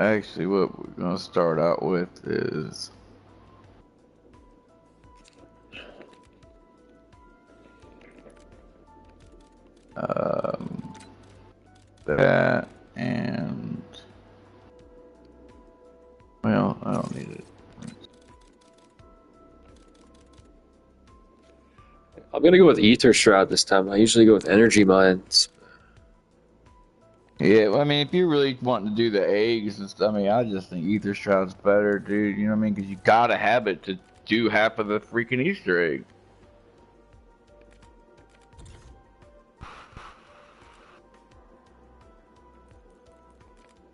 Actually, what we're gonna start out with is that, and well, I don't need it. I'm gonna go with Ether Shroud this time. I usually go with Energy Mines. Yeah, well, I mean, if you're really wanting to do the eggs and stuff, I mean, I just think Ether Shroud's better, dude. You know what I mean? Because you gotta have it to do half of the freaking Easter egg.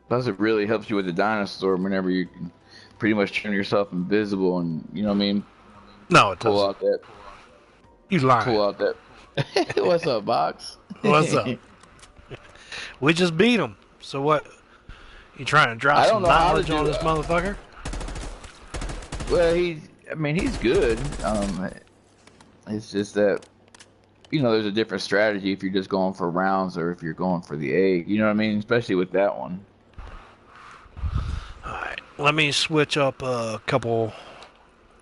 Plus, it really helps you with the dinosaur whenever you can pretty much turn yourself invisible and, you know what I mean? No, it pull doesn't. out that. You lying. Pull out that. What's up, Box? What's up? We just beat him. So what? You trying to drop some knowledge on this motherfucker? Well, he's good. It's just that, you know, there's a different strategy if you're just going for rounds or if you're going for the egg. You know what I mean? Especially with that one. Alright, let me switch up a couple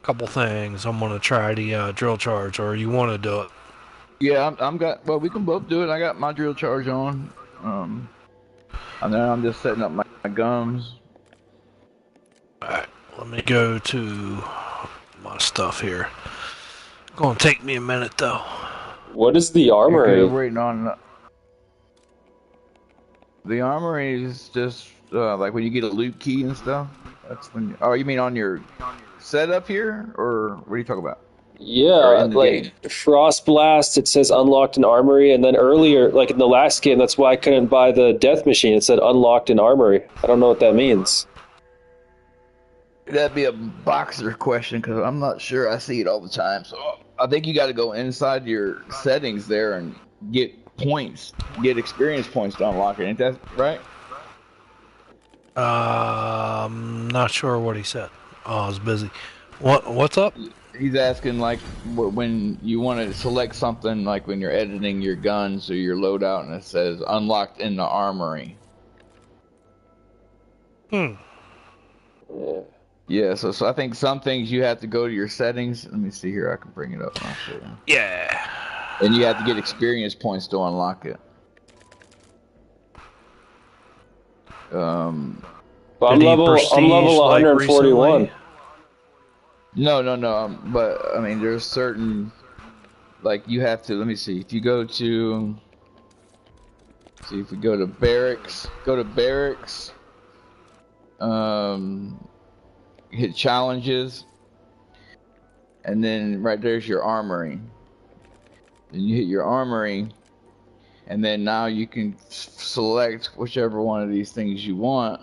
things. I'm gonna try the drill charge, or you want to do it? Yeah, well, we can both do it. I got my drill charge on. And then I'm just setting up my gums. Alright, let me go to my stuff here. Gonna take me a minute though. What is the Because armory? we're waiting on. The armory is just like when you get a loot key and stuff. That's when. Oh, you mean on your setup here, or what are you talking about? Or Yeah, in the game? like Frost Blast, it says unlocked an armory, and then earlier, like in the last game, that's why I couldn't buy the death machine. It said unlocked an armory. I don't know what that means. That'd be a boxer question because I'm not sure. I see it all the time. So I think you got to go inside your settings there and get points, get experience points to unlock it. Ain't that right? Not sure what he said. Oh, I was busy. What's up? He's asking like when you want to select something, like when you're editing your guns or your loadout, and it says unlocked in the armory. Hmm. Yeah, so I think some things you have to go to your settings. Let me see here. I can bring it up and I'll show you. Yeah. And you have to get experience points to unlock it. I'm level prestige, 141. Like No. But I mean, there's certain, like you have to. Let me see. If you go to, see if we go to barracks, hit challenges, and then right there's your armory. Then you hit your armory, and then now you can select whichever one of these things you want,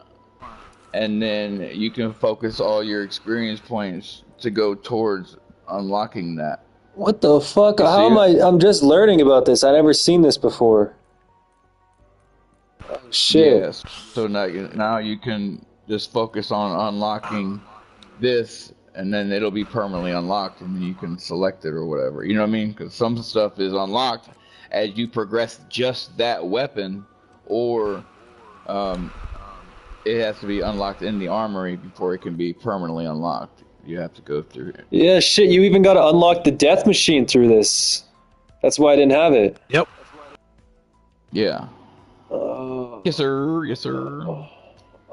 and then you can focus all your experience points to go towards unlocking that. What the fuck? You How see am it? I'm just learning about this. I never seen this before. Oh, shit. Yes. So now you can just focus on unlocking this, and then it'll be permanently unlocked, and then you can select it or whatever. You know what I mean? Because some stuff is unlocked as you progress just that weapon, or it has to be unlocked in the armory before it can be permanently unlocked. You have to go through it. Yeah, shit, you even got to unlock the death machine through this. That's why I didn't have it. Yep. Yeah. Yes, sir. Yes, sir.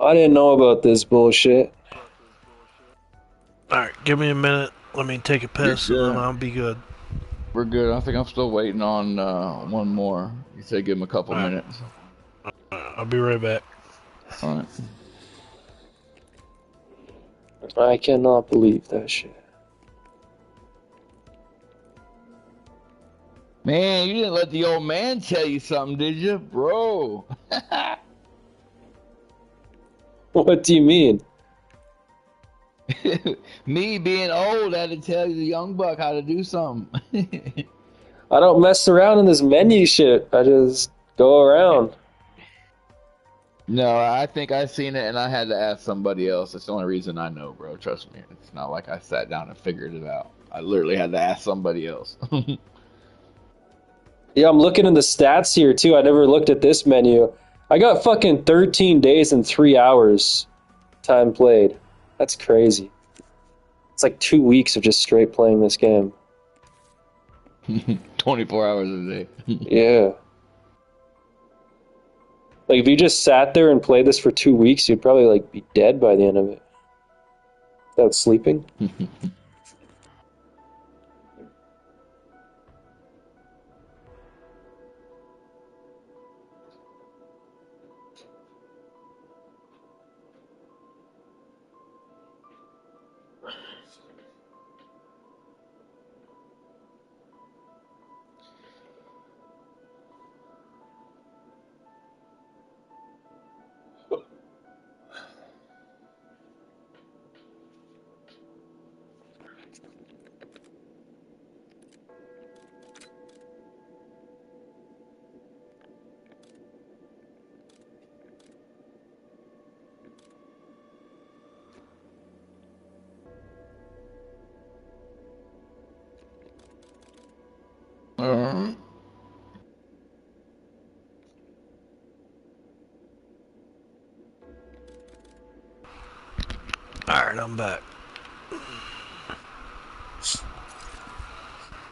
I didn't know about this bullshit. Alright, give me a minute. Let me take a piss and then I'll be good. We're good. I think I'm still waiting on one more. You said give him a couple minutes. I'll be right back. All right. I cannot believe that shit. Man, you didn't let the old man tell you something, did you, bro? What do you mean? Me being old, I had to tell you the young buck how to do something. I don't mess around in this menu shit. I just go around. No, I think I seen it and I had to ask somebody else. That's the only reason I know, bro. Trust me. It's not like I sat down and figured it out. I literally had to ask somebody else. Yeah, I'm looking in the stats here too. I never looked at this menu. I got fucking 13 days and 3 hours time played. That's crazy. It's like 2 weeks of just straight playing this game. 24 hours a day. Yeah. Like if you just sat there and played this for 2 weeks, you'd probably like be dead by the end of it. Without sleeping. Alright, I'm back.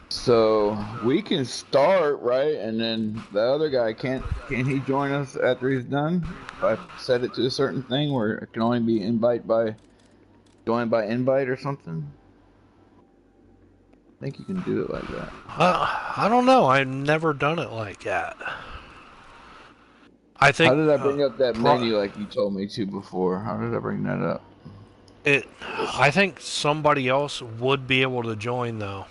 So we can start, right? And then the other guy can he join us after he's done? If I set it to a certain thing where it can only be joined by invite or something? think you can do it like that. I don't know. I've never done it like that. I think. How did I bring up that menu like you told me to before? How did I bring that up? I think somebody else would be able to join though,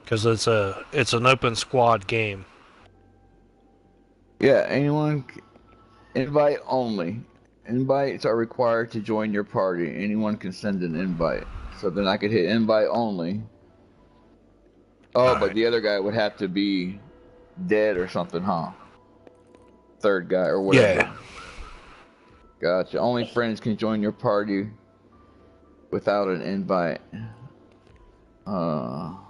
because it's an open squad game. Yeah, anyone. Invite only. Invites are required to join your party. Anyone can send an invite. So then I could hit invite only. Oh, but the other guy would have to be dead or something, huh? Third guy or whatever. Yeah. Gotcha. Only friends can join your party without an invite. Well.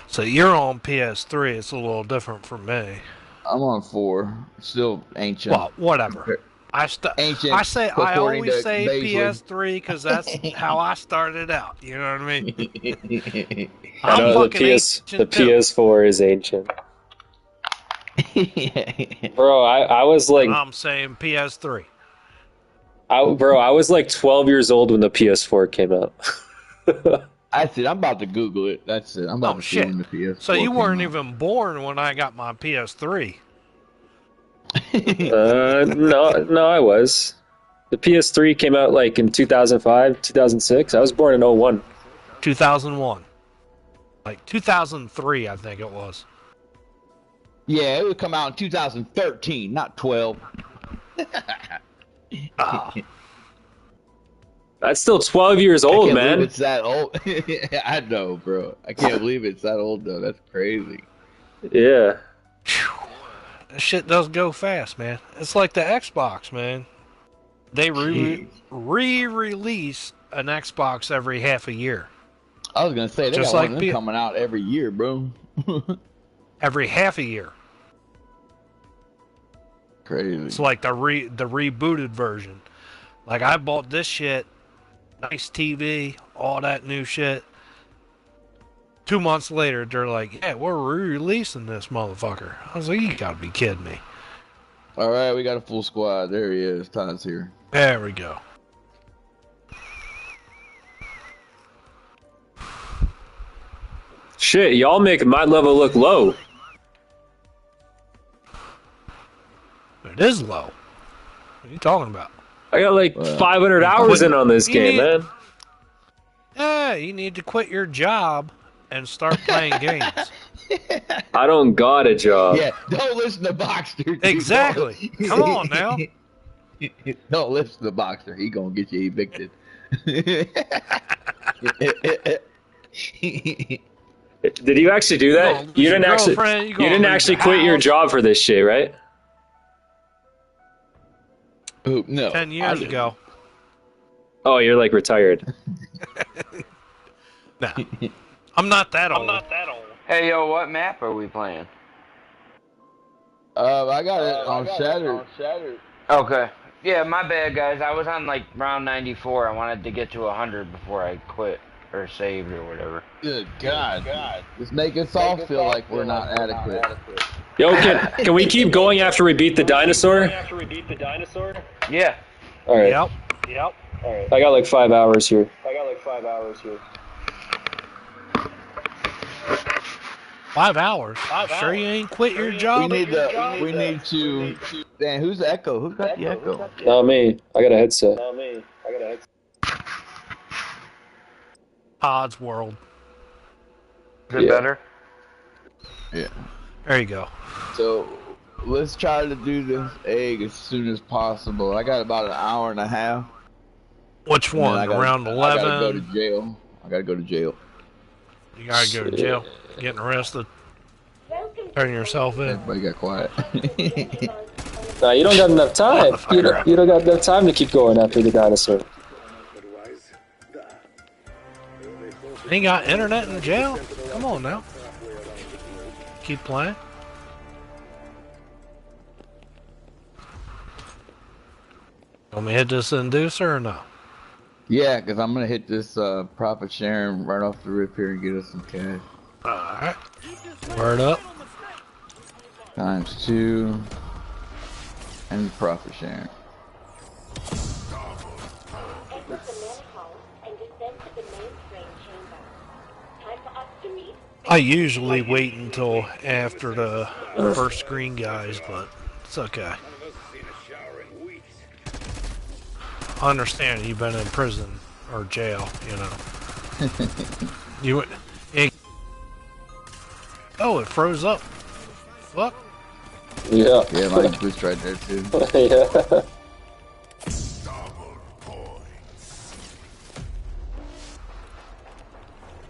So you're on PS3. It's a little different for me. I'm on 4. Still ancient. Well, whatever. I always say PS3 because that's how I started out. You know what I mean? I'm fucking the PS4 is ancient. Bro, I was like... I'm saying PS3. I was like 12 years old when the PS4 came out. That's it. I'm about to Google it. That's it. I'm about to see when the PS4 So you weren't even born when I got my PS3. No, I was. The PS3 came out like in 2005, 2006. I was born in 01. 2001. Like 2003, I think it was. Yeah, it would come out in 2013, not 12. That's still 12 years old, man. I can't believe it's that old. I know, bro. I can't believe it's that old, though. That's crazy. Yeah. That shit does go fast, man. It's like the Xbox, man. They re-release an Xbox every half a year. I was going to say, they got one of them coming out every year, bro. Every half a year. Crazy. It's like the rebooted version. Like, I bought this shit, nice TV, all that new shit. 2 months later, they're like, yeah, we're re-releasing this motherfucker. I was like, you gotta be kidding me. All right, we got a full squad. There he is. Todd's here. There we go. Shit, y'all make my level look low. It is low. What are you talking about? I got like 500 hours in on this game, man. Yeah, you need to quit your job and start playing games. I don't got a job. Yeah, don't listen to Boxer. Exactly. Come on now. Don't listen to Boxer. He gonna get you evicted. Did you actually do that? You didn't actually quit your job for this shit, right? Ooh, no. 10 years ago. Oh, you're like retired. Nah. I'm not that old. Hey, yo, what map are we playing? I got it on Shattered. Okay. Yeah, my bad, guys. I was on, like, round 94. I wanted to get to 100 before I quit or saved or whatever. Good God. Just make us all feel like we're not adequate. Yo, can we keep going after we beat the dinosaur? Yeah. All right. Yep. All right. I got like 5 hours here. 5 hours? Sure you ain't quit your job? We need to. Dan, who's the Echo? Who got the Echo? Not me. I got a headset. Todd's World. Is it better? Yeah. There you go. So, let's try to do this egg as soon as possible. I got about an hour and a half. Which one? Around 11? I gotta go to jail. You gotta go to jail. Getting arrested. Turning yourself in. Everybody got quiet. Nah, you don't got enough time. You don't got enough time to keep going after the dinosaur. Ain't got internet in jail? Come on now. Keep playing. Want me to hit this inducer or no? Yeah, because I'm going to hit this profit sharing right off the rip here and get us some cash. Alright. Word up. ×2. And the profit sharing. I usually wait until after the first screen guys, but it's okay. I understand you've been in prison or jail, you know. Oh, it froze up. Fuck. Yeah. Yeah, mine glitched right there too. Yeah.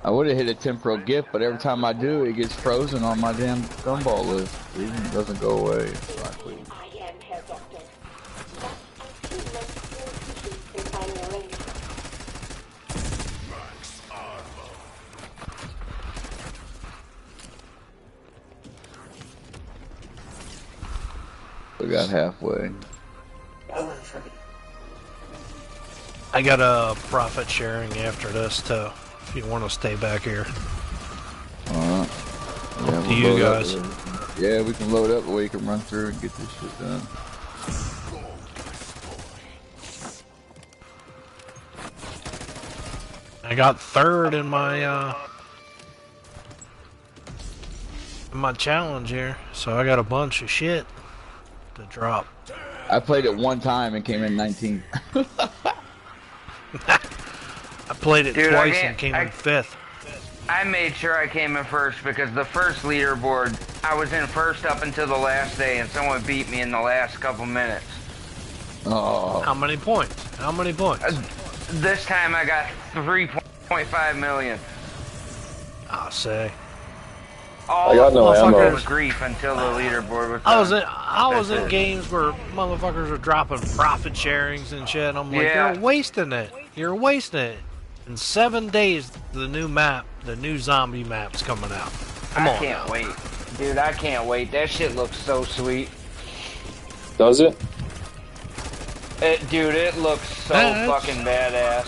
I would have hit a temporal gift, but every time I do, it gets frozen on my damn gumball list. It doesn't go away. So I quit. We got halfway. I got a profit sharing after this too. If you want to stay back here. Alright. Yeah, To you guys. Yeah, we can load up the way you can run through and get this shit done. I got third in my challenge here, so I got a bunch of shit to drop. I played it one time and came in 19th. I played it twice and came in 5th. I made sure I came in first because the first leaderboard, I was in first up until the last day, and someone beat me in the last couple minutes. Oh. How many points? How many points? This time I got 3.5 million. I'll say. All I got no motherfuckers ammo. was grief until the leaderboard was done. I was in games where motherfuckers were dropping profit sharings and shit. I'm like, Yeah. you're wasting it. You're wasting it. In 7 days, the new map, the new zombie map's coming out. Come on. I can't wait. Dude, I can't wait. That shit looks so sweet. Does it? Dude, it looks so fucking badass.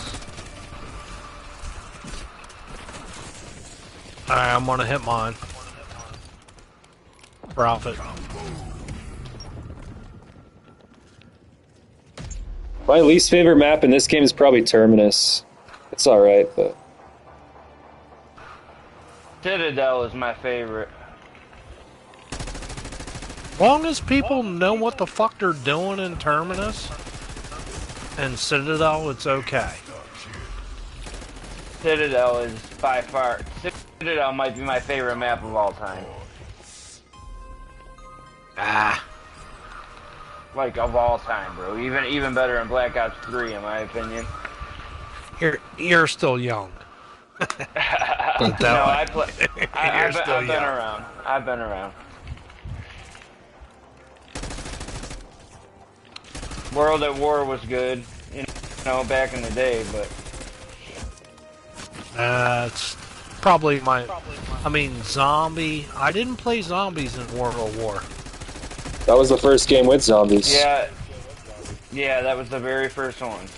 Alright, I'm gonna hit mine. Profit. My least favorite map in this game is probably Terminus. It's alright, but... Citadel is my favorite. Long as people know what the fuck they're doing in Terminus and Citadel, it's okay. Citadel is by far... Citadel might be my favorite map of all time. Ah. Like, of all time, bro. Even better than Black Ops 3, in my opinion. You're still young. No, I've been around. I've been around. World at War was good, you know, back in the day, but... It's probably Zombie. I didn't play zombies in World of War. That was the first game with zombies. Yeah, that was the very first one.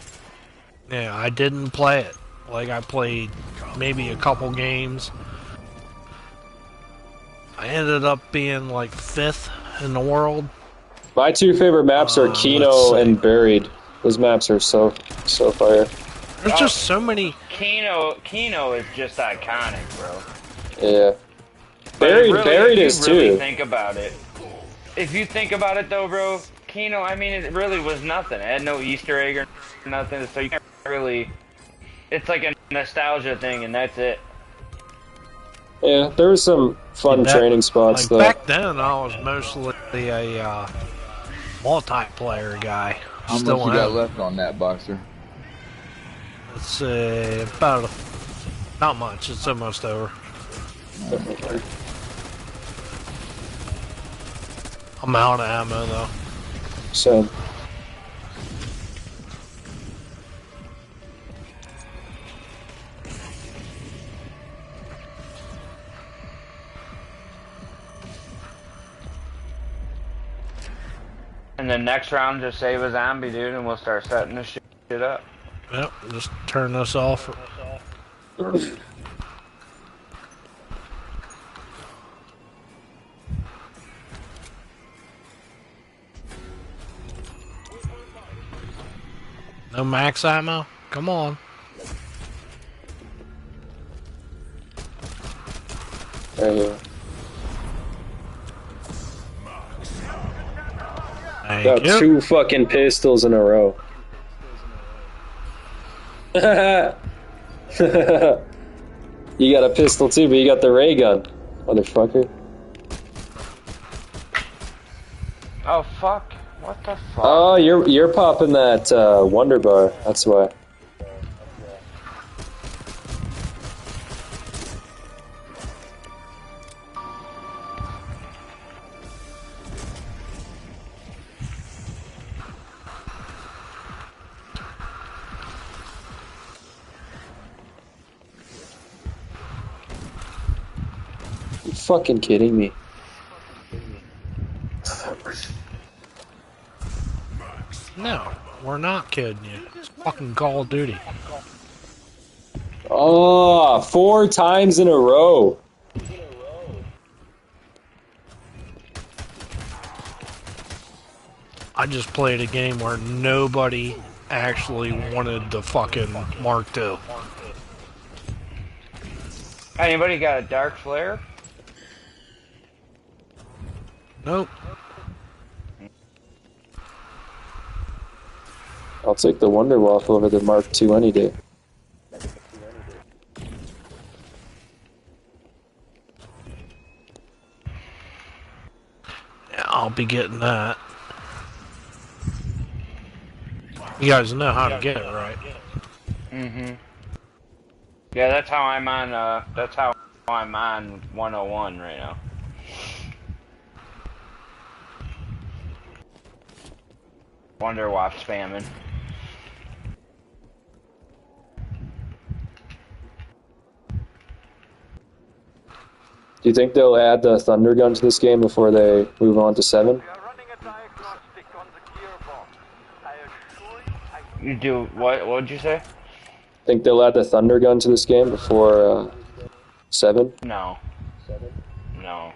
Yeah, I didn't play it. Like, I played maybe a couple games. I ended up being like 5th in the world. My two favorite maps are Kino and Buried. Those maps are so fire. There's just so many. Kino is just iconic, bro. Yeah. Buried is if you really too. Think about it. If you think about it, though, bro, Kino, I mean, it really was nothing. It had no Easter egg or nothing, so you can't really. It's like a nostalgia thing, and that's it. Yeah, there was some fun training spots though. Back then, I was mostly a multiplayer guy. How much you got left on that, Boxer? It's not much. It's almost over. I'm out of ammo though. So. And then next round, just save a zombie, dude, and we'll start setting this shit up. Yep, just turn this off. No max ammo? Come on. Right here. Got Thank you. 2 fucking pistols in a row. You got a pistol too, but you got the ray gun, motherfucker. Oh fuck! What the fuck? Oh, you're popping that Wonder Bar. That's why. You fucking kidding me? No, we're not kidding you. It's fucking Call of Duty. Oh, 4 times in a row. I just played a game where nobody actually wanted the fucking Mark II. Anybody got a dark flare? Nope. I'll take the Wonder Waffle over the Mark II any day. Yeah, I'll be getting that. You guys know how to get it, right? Mm-hmm. Yeah, that's how I'm on. That's how I'm on 101 right now. Wonder Wap spamming. Do you think they'll add the Thunder Gun to this game before they move on to 7? You do what? What did you say? Think they'll add the Thunder Gun to this game before 7? No. No.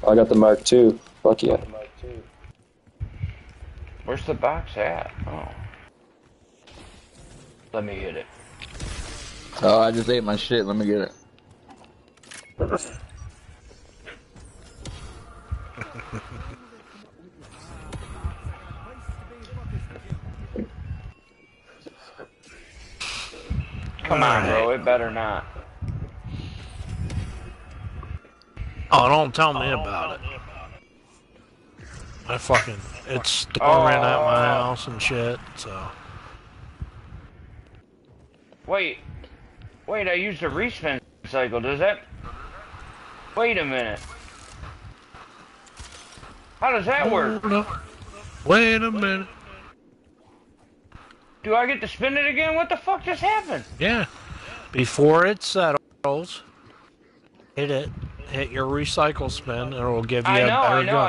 I got the Mark II. Fuck yeah. Where's the box at? Oh. Let me get it. Oh, I just ate my shit. Let me get it. Come on, bro. It better not. Oh, don't tell me about it. It's storming at my house and shit, so. Wait, I used a respin cycle. Does that? Wait a minute. How does that work? Wait a minute. Do I get to spin it again? What the fuck just happened? Yeah. Before it settles, hit your recycle spin, and it will give you a better gun.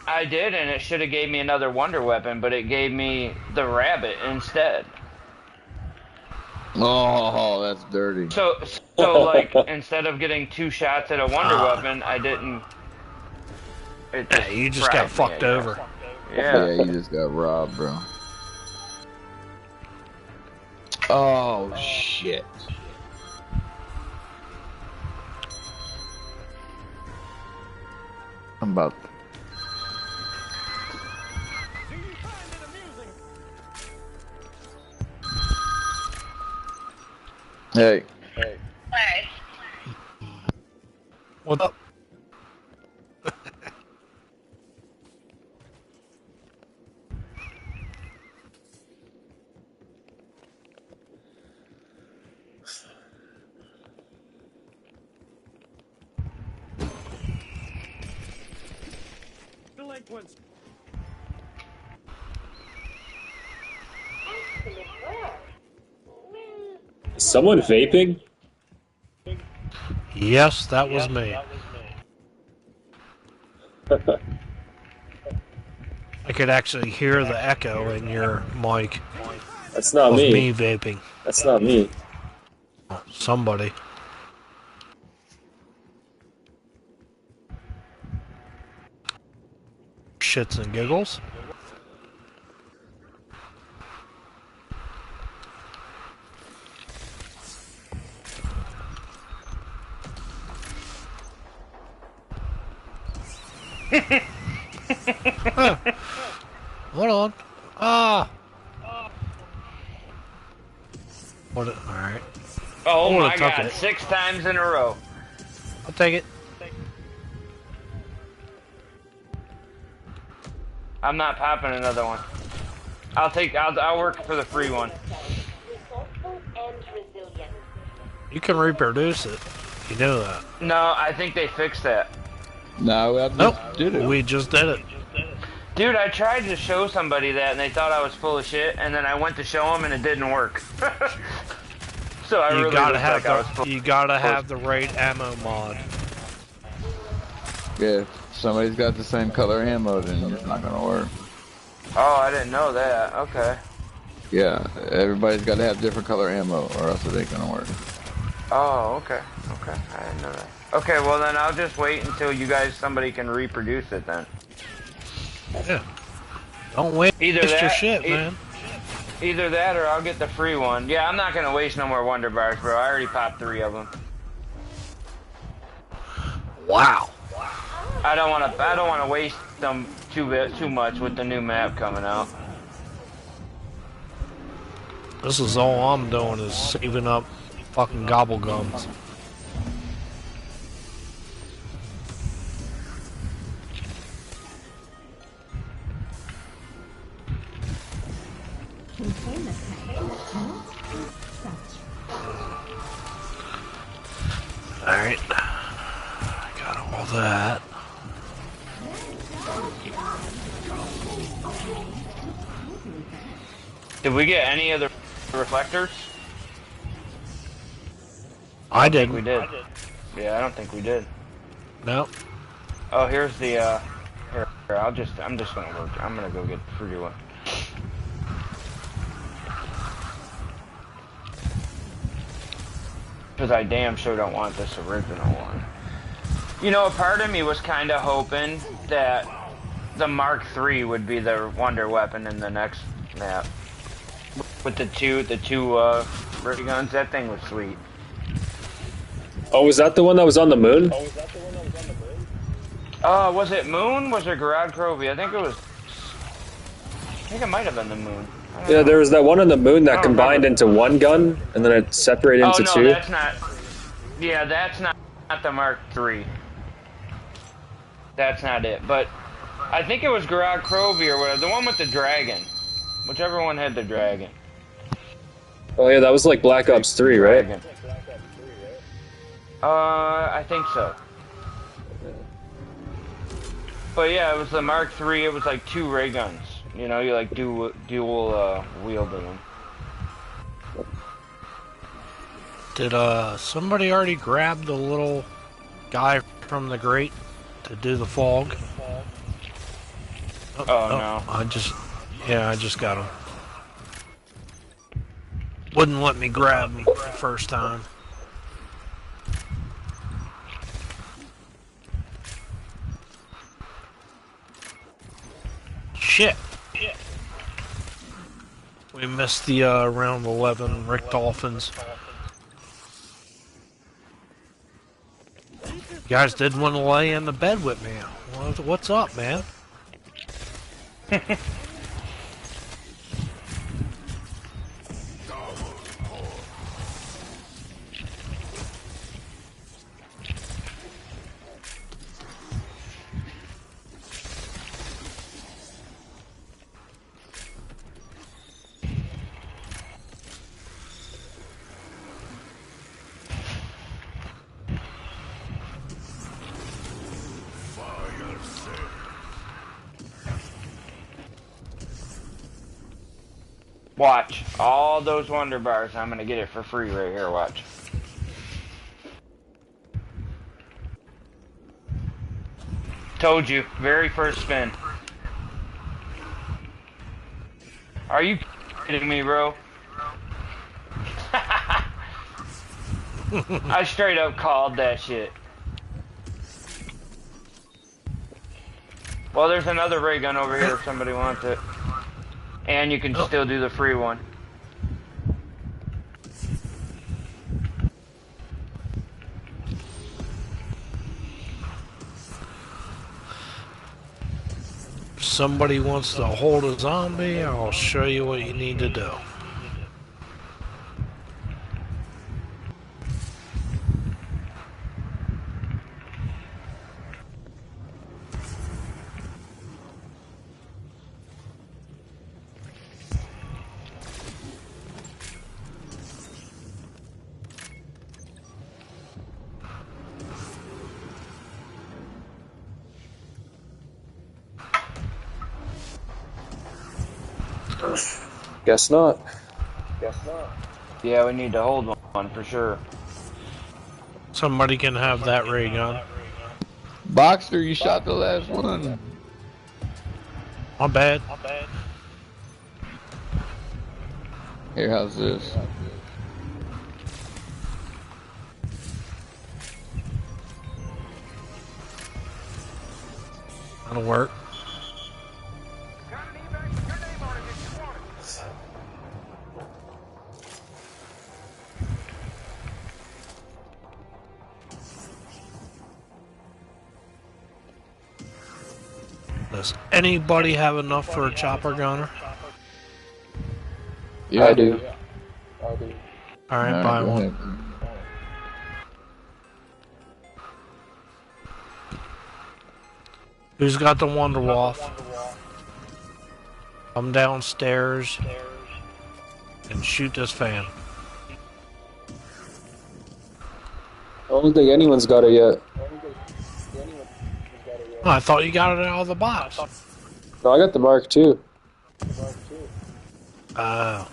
I did, and it should have gave me another wonder weapon, but it gave me the rabbit instead. Oh, that's dirty. So like, instead of getting 2 shots at a wonder weapon, I didn't. You just got fucked over. Yeah, you just got robbed, bro. Oh, shit. I'm about... Hey. Hey. What's up? Delinquents. Is someone vaping? Yes, that was me. I could actually hear the echo in your mic. That's not of me. Me vaping. That's not me. Somebody. Shits and giggles. Huh. Hold on. Ah. What? All right. Oh my took god, it. 6 times in a row. I'll take it. I'm not popping another one. I'll work for the free one. You can reproduce it. You know that. No, I think they fixed that. No, I just Nope. did it. We just did it. Dude, I tried to show somebody that and they thought I was full of shit, and then I went to show them and it didn't work. So I You really gotta looked have like I was full. you gotta have the right ammo mod. Yeah, if somebody's got the same color ammo, then it's not gonna work. Oh, I didn't know that. Okay. Yeah, everybody's got to have different color ammo, or else it ain't gonna work. Oh, okay. Okay, I didn't know that. Okay, well then I'll just wait until somebody can reproduce it then. Yeah. Don't waste Either your that, shit, man. Either that or I'll get the free one. Yeah, I'm not gonna waste no more Wonder Bars, bro. I already popped 3 of them. Wow. I don't wanna waste them too much with the new map coming out. This is all I'm doing is saving up fucking gobble gums. Alright. Got all that. Did we get any of the reflectors? I don't think didn't. we did. Yeah, I don't think we did. Nope. Oh, here's the here, I'm just gonna work. I'm gonna go get the free one. Because I damn sure don't want this original one. You know, a part of me was kind of hoping that the Mark III would be the wonder weapon in the next map. With the two ray guns, that thing was sweet. Oh, was that the one that was on the moon? Was it Moon? Was it Garage Crovey? I think it might have been the Moon. Yeah, there was that one on the moon that combined into one gun, and then it separated into no, two. that's not. Yeah, that's not the Mark III. That's not it. But I think it was Garage Crovey or whatever. The one with the dragon. Whichever one had the dragon. Oh yeah, that was like Black Ops 3, right? I think so. But yeah, it was the Mark III. It was like 2 ray guns. You know, you like dual wielding them. Did somebody already grab the little guy from the grate to do the fog? Oh no. I just got him. Wouldn't let me grab him the first time. Shit. We missed the round 11 Rick Dolphins. You guys didn't want to lay in the bed with me. What's up, man? Watch. All those Wonder Bars, I'm gonna get it for free right here, watch. Told you, very first spin. Are you kidding me, bro? I straight up called that shit. Well, there's another ray gun over here if somebody wants it. And you can still do the free one. somebody wants to hold a zombie, I'll show you what you need to do. Guess not. Yeah, we need to hold one for sure. Somebody can have that ray gun. Boxer, you shot the last one. My bad. Here, how's this? That'll work. Does anybody have enough for a chopper gunner? Yeah, I do. Alright, buy one. Ahead. Who's got the Wonder Waff? Come downstairs and shoot this fan. I don't think anyone's got it yet. Oh, I thought you got it out of the box. No, I got the Mark II. Oh.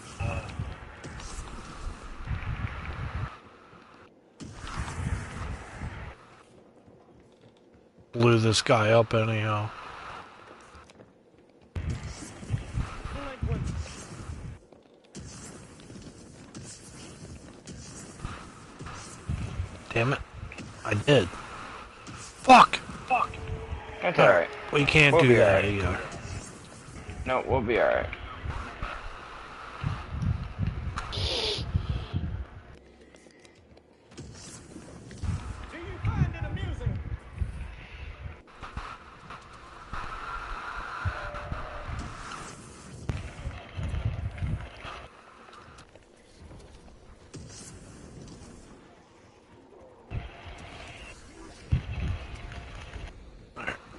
Blew this guy up anyhow. Damn it. I did. Fuck! That's alright. We can't We'll do be that alright. either. No, we'll be alright.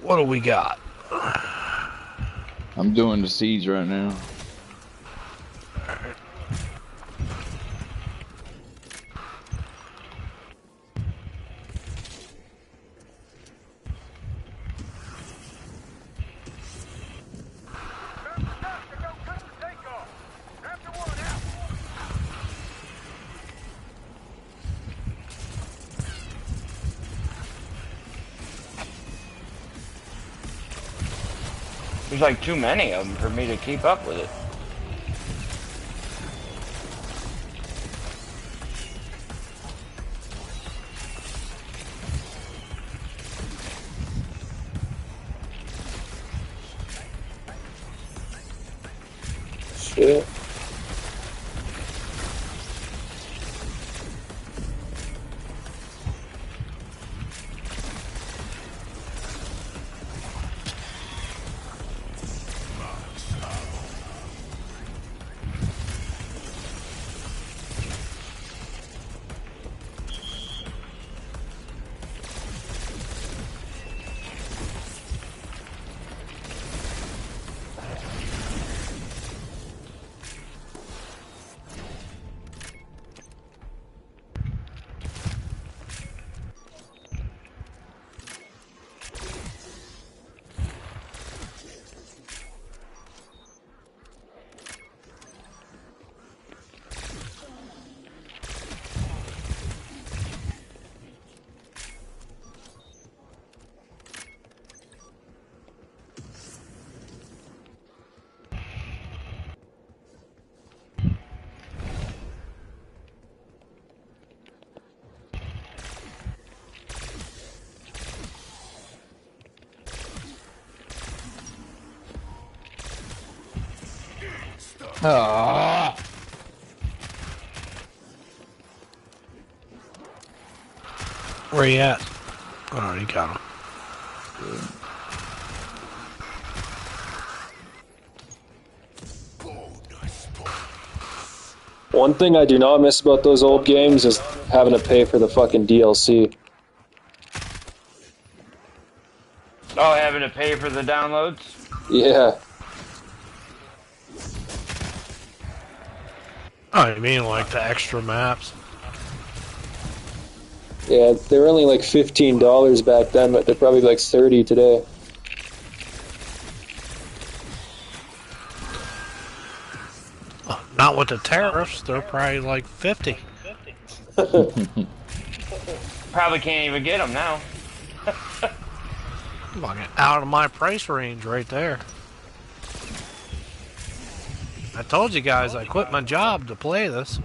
What do we got? I'm doing the siege right now. There's like too many of them for me to keep up with it. Shit. Ah. Where you at? Oh, you got him. One thing I do not miss about those old games is having to pay for the fucking DLC. Oh, having to pay for the downloads? Yeah. Oh, you mean like the extra maps? Yeah, they were only like $15 back then, but they're probably like 30 today. Not with the tariffs, they're probably like 50. Probably can't even get them now. Fucking out of my price range right there. I told you guys I quit my job to play this.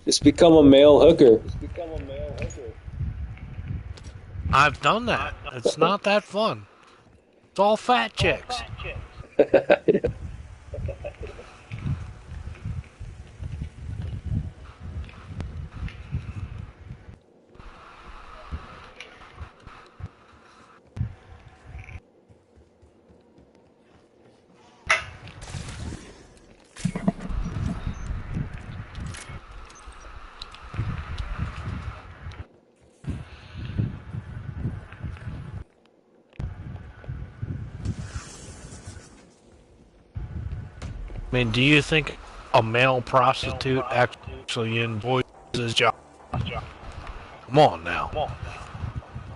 Just become a male hooker. I've done that. It's not that fun. It's all fat chicks. I mean, do you think a male prostitute actually enjoys his job? Come on now.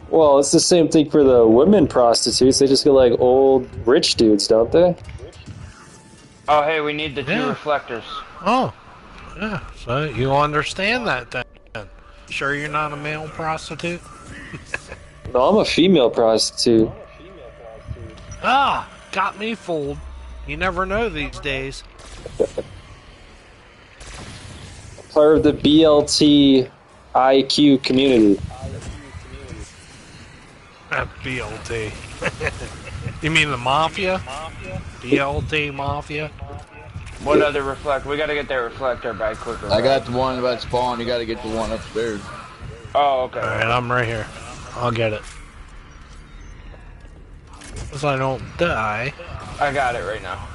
Well, it's the same thing for the women prostitutes. They just get like old rich dudes, don't they? Oh, hey, we need the two reflectors. Oh, yeah. So you understand that then? Sure you're not a male prostitute? No, I'm a female prostitute. Ah, got me fooled. You never know these days. Part of the BLT IQ community. BLT. You mean the mafia? BLT mafia? What other reflector? We gotta get that reflector back quicker. I got the one about spawn. You gotta get the one upstairs. Oh, okay. Alright, I'm right here. I'll get it. So I don't die. I got it right now.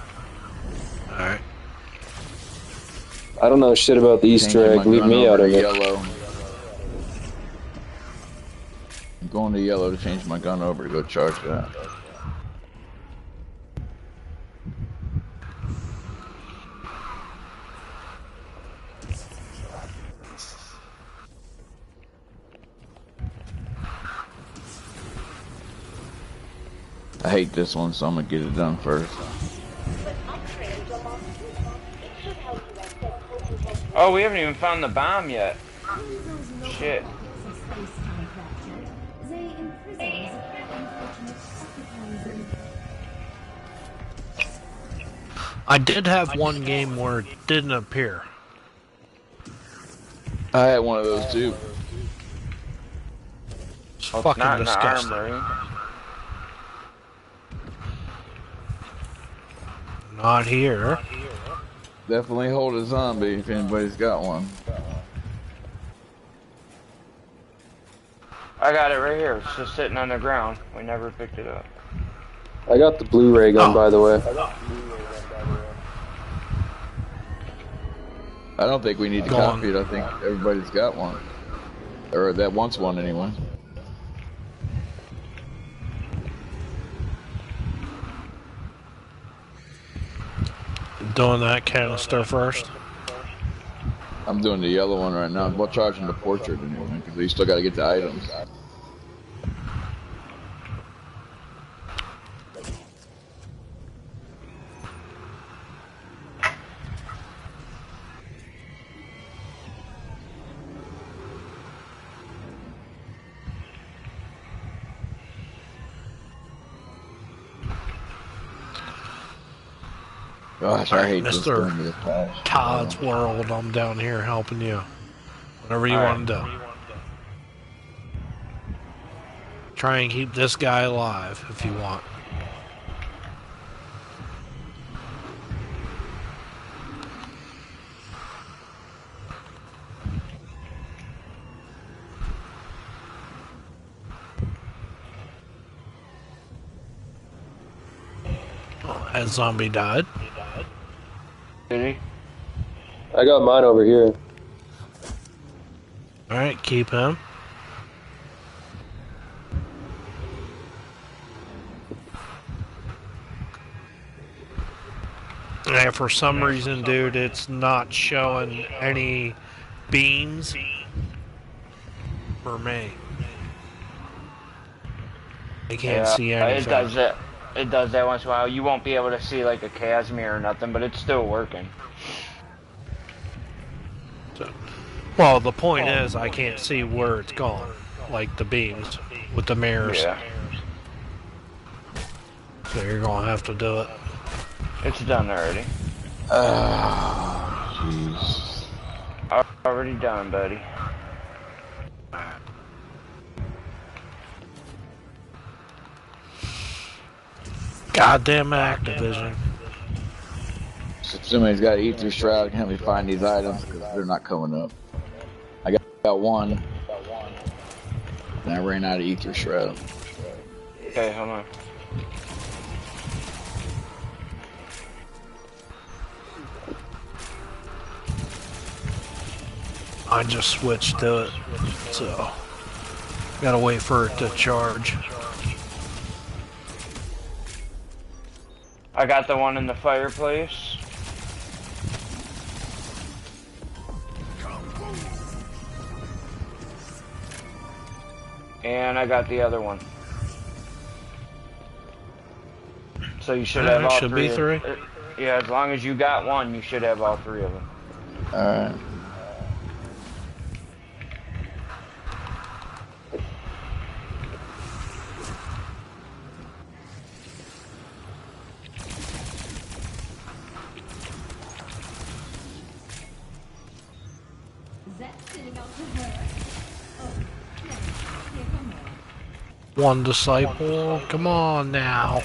Alright. I don't know shit about the Easter egg. Leave me out of it. Yellow. I'm going to yellow to change my gun over to go charge that. I hate this one, so I'm gonna get it done first. Oh, we haven't even found the bomb yet. Shit. I did have one game where it didn't appear. I had one of those too. It's fucking not disgusting. In the armory. Not here. Definitely hold a zombie if anybody's got one. I got it right here. It's just sitting on the ground. We never picked it up. I got the Blu-ray gun, by the way. I don't think we need to copy it. I think everybody's got one. Or that wants one anyway. Doing that canister first. I'm doing the yellow one right now. We're charging the portrait anyway, because we still got to get the items. Gosh, I hate this Mr. thing. Todd's World, I'm down here helping you. Whatever you want to do. Try and keep this guy alive if you want. That zombie died. Did he? I got mine over here. Alright, keep him. And for some reason, dude, it's not showing any beams for me. I can't see anything. It does that. It does that once in a while. You won't be able to see like a Casimir or nothing, but it's still working. So, well, the point is, I can't see where it's gone, like the beams with the mirrors. Yeah. So you're gonna have to do it. It's done already. Jeez. Already done, buddy. Goddamn Activision. So somebody's got to eat their shroud and help me find these items because they're not coming up. I got one. And I ran out of ether shroud. Okay, hold on. I just switched to it, so gotta wait for it to charge. I got the one in the fireplace. And I got the other one. So you should have all should three. Be three. Yeah, as long as you got one, you should have all three of them. Alright. One disciple, come on now.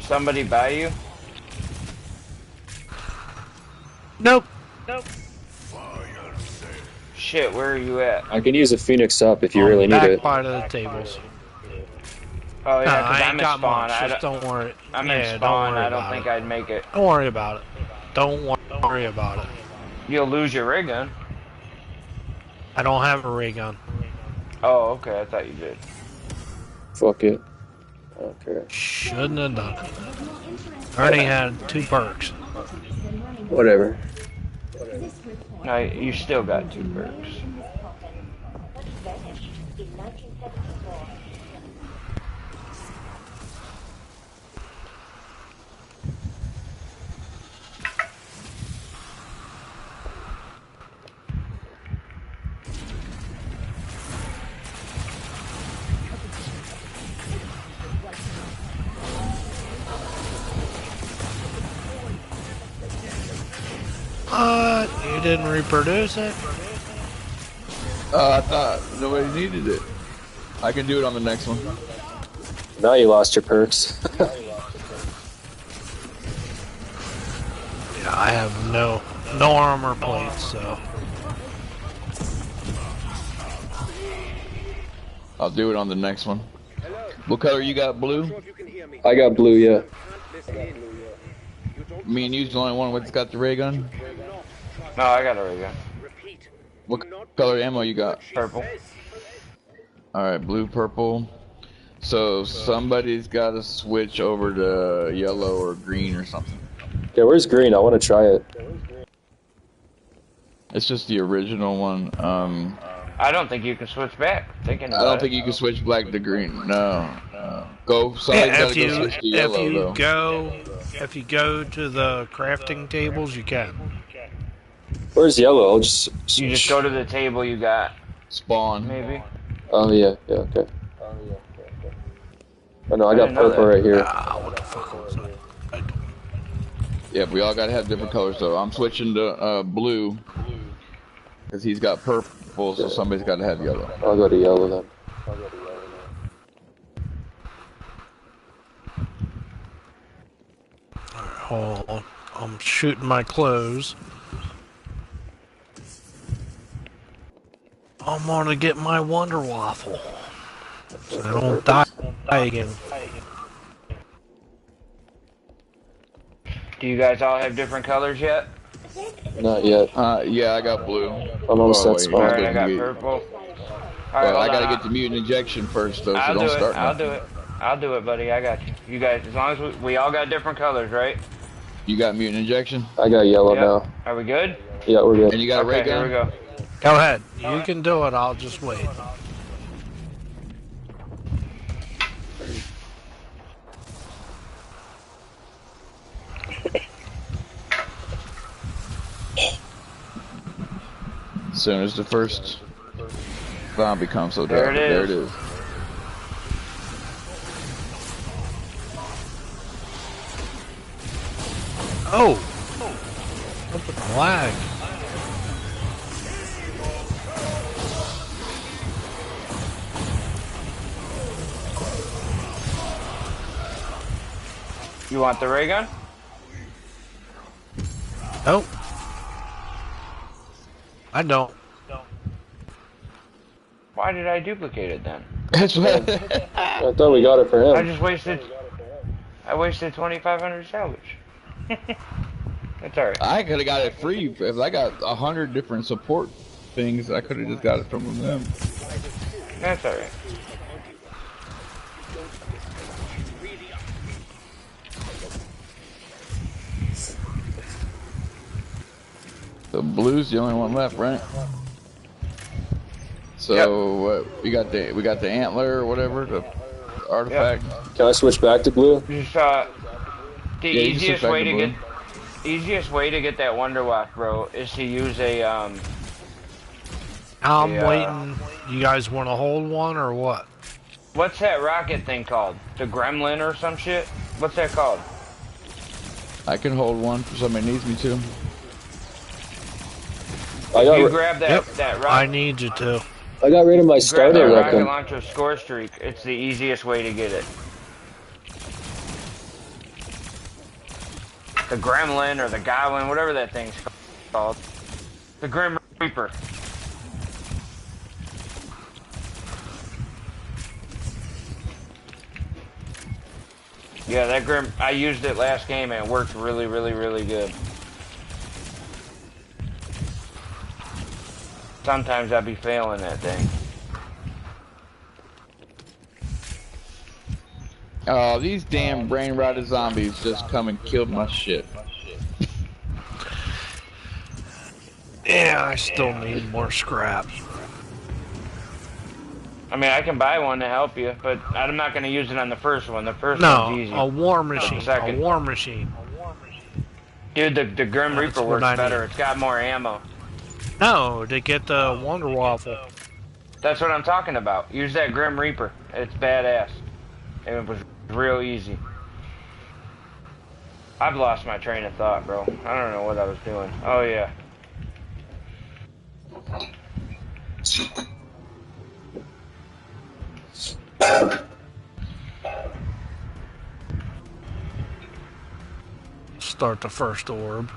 Somebody buy you? Nope. Shit, where are you at? I can use a Phoenix up if you really need back it. by the tables. Oh yeah, because I I'm ain't at got spawn. much, just don't worry. I'm Yeah, at don't spawn. worry I don't about think it. I'd make it. Don't worry about it. Don't worry about it. You'll lose your ray gun. I don't have a ray gun. Oh, okay. I thought you did. Fuck it. Okay. Shouldn't have done it. I already had 2 perks. Whatever. No, you still got 2 perks. You didn't reproduce it? I thought nobody needed it. I can do it on the next one. Now you lost your perks. Yeah, I have no armor plates, so. I'll do it on the next one. What color you got? Blue? I got blue, yeah. Me and you's the only one that's got the ray gun? No, I got a ray gun. What color ammo you got? Purple. Alright, blue, purple. So somebody's got to switch over to yellow or green or something. Yeah, where's green? I want to try it. It's just the original one. I don't think you can switch back. Thinking about I don't think you can switch black to green. No. Go. Somebody's Yeah, got to go switch to yellow, though. If you go to the crafting tables, you can. Where's yellow? I'll just You just go to the table you got. Spawn. Maybe. Oh yeah, okay. Oh no, I got purple right here. What the fuck was that? Yeah, we all gotta have different colors though. I'm switching to blue because he's got purple, so somebody's got to have yellow. I'll go to yellow then. Alright, hold on. I'm shooting my clothes. Oh I'm gonna get my Wonder Waffle. So I don't die again. Do you guys all have different colors yet? Not yet. Yeah, I got blue. I'm almost Oh, that wait, spot. I'm Alright, I supposed to got get. purple. Alright, Well, I hold gotta on. get the mutant injection first, though, so I'll don't do it. start I'll now. do it. I'll do it, buddy. I got you. You guys, as long as we all got different colors, right? You got mutant injection? I got yellow Yep. now. Are we good? Yeah, we're good. And you got a ray Okay, here gun? we go. Go ahead. You can do it. I'll just wait. As soon as the first zombie comes, so There it is. There it is. Oh! What the lag? You want the ray gun? Nope. I don't. Why did I duplicate it then? I thought we got it for I him. just wasted. I wasted 2,500 salvage. That's alright. I could have got it free if I got 100 different support things. I could have just got it from them. That's alright. The blue's the only one left, right? So we got the antler or whatever, the artifact. Can I switch back to blue? Just the Yeah, you can easiest switch way back to to get easiest way to get that Wonder Walk, bro, is to use a I'm waiting. You guys want to hold one or what? what's that rocket thing called? The Gremlin or some shit? What's that called? I can hold one if somebody needs me to. If you grab that that rocket, I need you to. I got rid of my grab starter that rocket weapon. launcher score streak. It's the easiest way to get it. The Gremlin or the Goblin, whatever that thing's called. The Grim Reaper. Yeah, that Grim, I used it last game and it worked really, really, really good. Sometimes I'd be failing that thing. Oh, these damn brain rotted zombies just come and killed my shit. Yeah, I still need more scrap. I mean, I can buy one to help you, but I'm not going to use it on the first one. The first No, one's easy. a war machine. Second. A war machine. Dude, the Grim That's Reaper what works I better. need. It's got more ammo. No, to get the Wonder Waffle. That's what I'm talking about. Use that Grim Reaper. It's badass. It was real easy. I've lost my train of thought, bro. I don't know what I was doing. Oh, yeah. Start the first orb.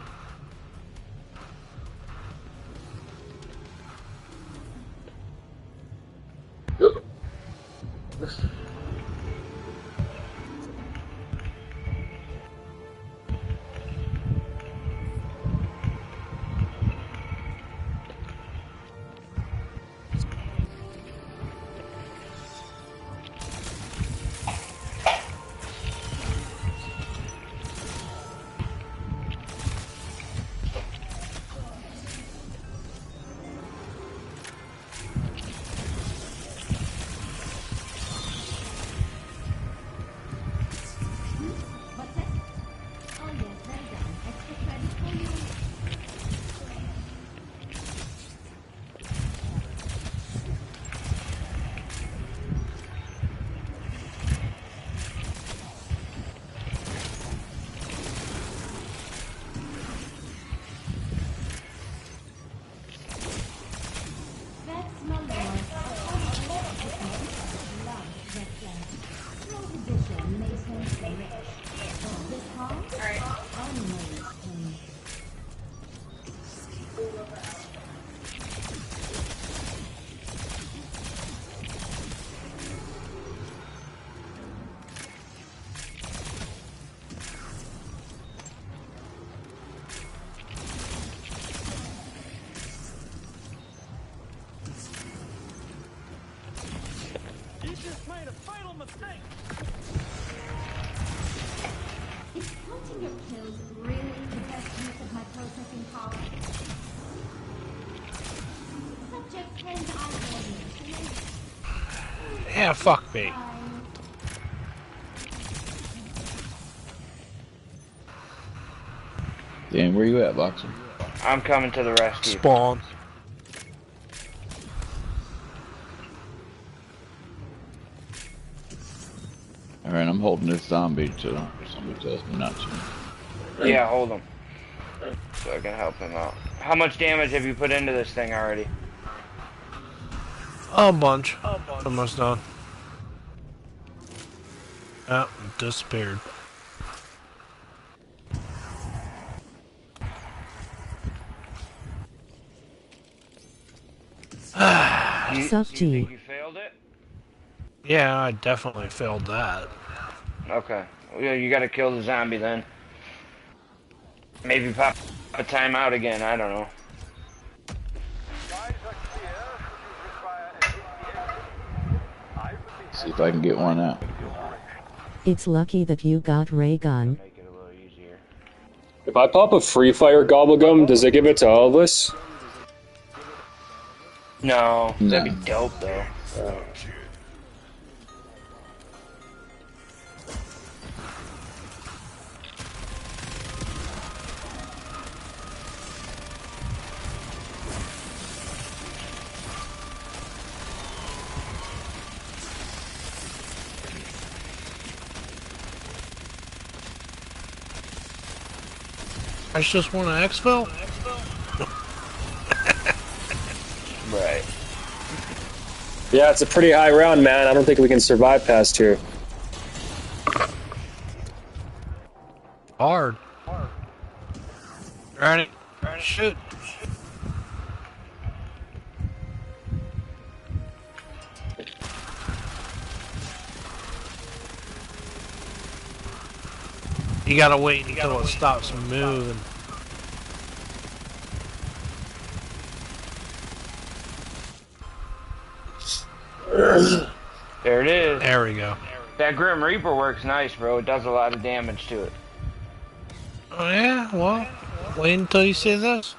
Counting your kills really the best use of my processing power? Subject 10 eyeball. Yeah, fuck me. Damn, where you at, Boxer? I'm coming to the rescue. Spawn. Alright, I'm holding this zombie till somebody tells me not to. Yeah, hold him. So I can help him out. How much damage have you put into this thing already? A bunch. Almost done. Oh, it disappeared. Sup, G. You failed it? Yeah, I definitely failed that. Okay. Well, you gotta kill the zombie then. Maybe pop a timeout again, I don't know. See if I can get one out. It's lucky that you got ray gun. If I pop a Free Fire Gobblegum, does it give it to all of us? No, that'd be dope though. I just want an exfil? Right. Yeah, it's a pretty high round, man. I don't think we can survive past here. Hard. Ready? Shoot. You gotta wait until it stops moving. There it is. There we go. That Grim Reaper works nice, bro. It does a lot of damage to it. Oh yeah, well, wait until you see this.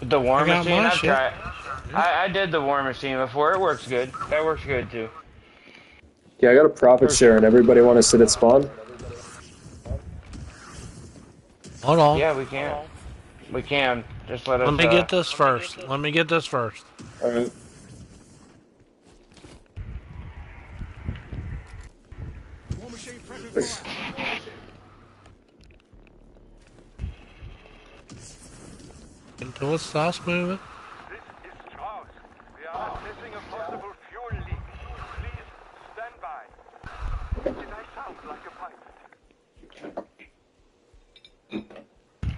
The War I got Machine, my I've shit. tried. I did the War Machine before. It works good. That works good too. Yeah, I got a profit share, and everybody want to sit at spawn? Hold on. Yeah, we can. We can. Just let us. Let me get this first. Let me get this first. Alright. Until it stops moving.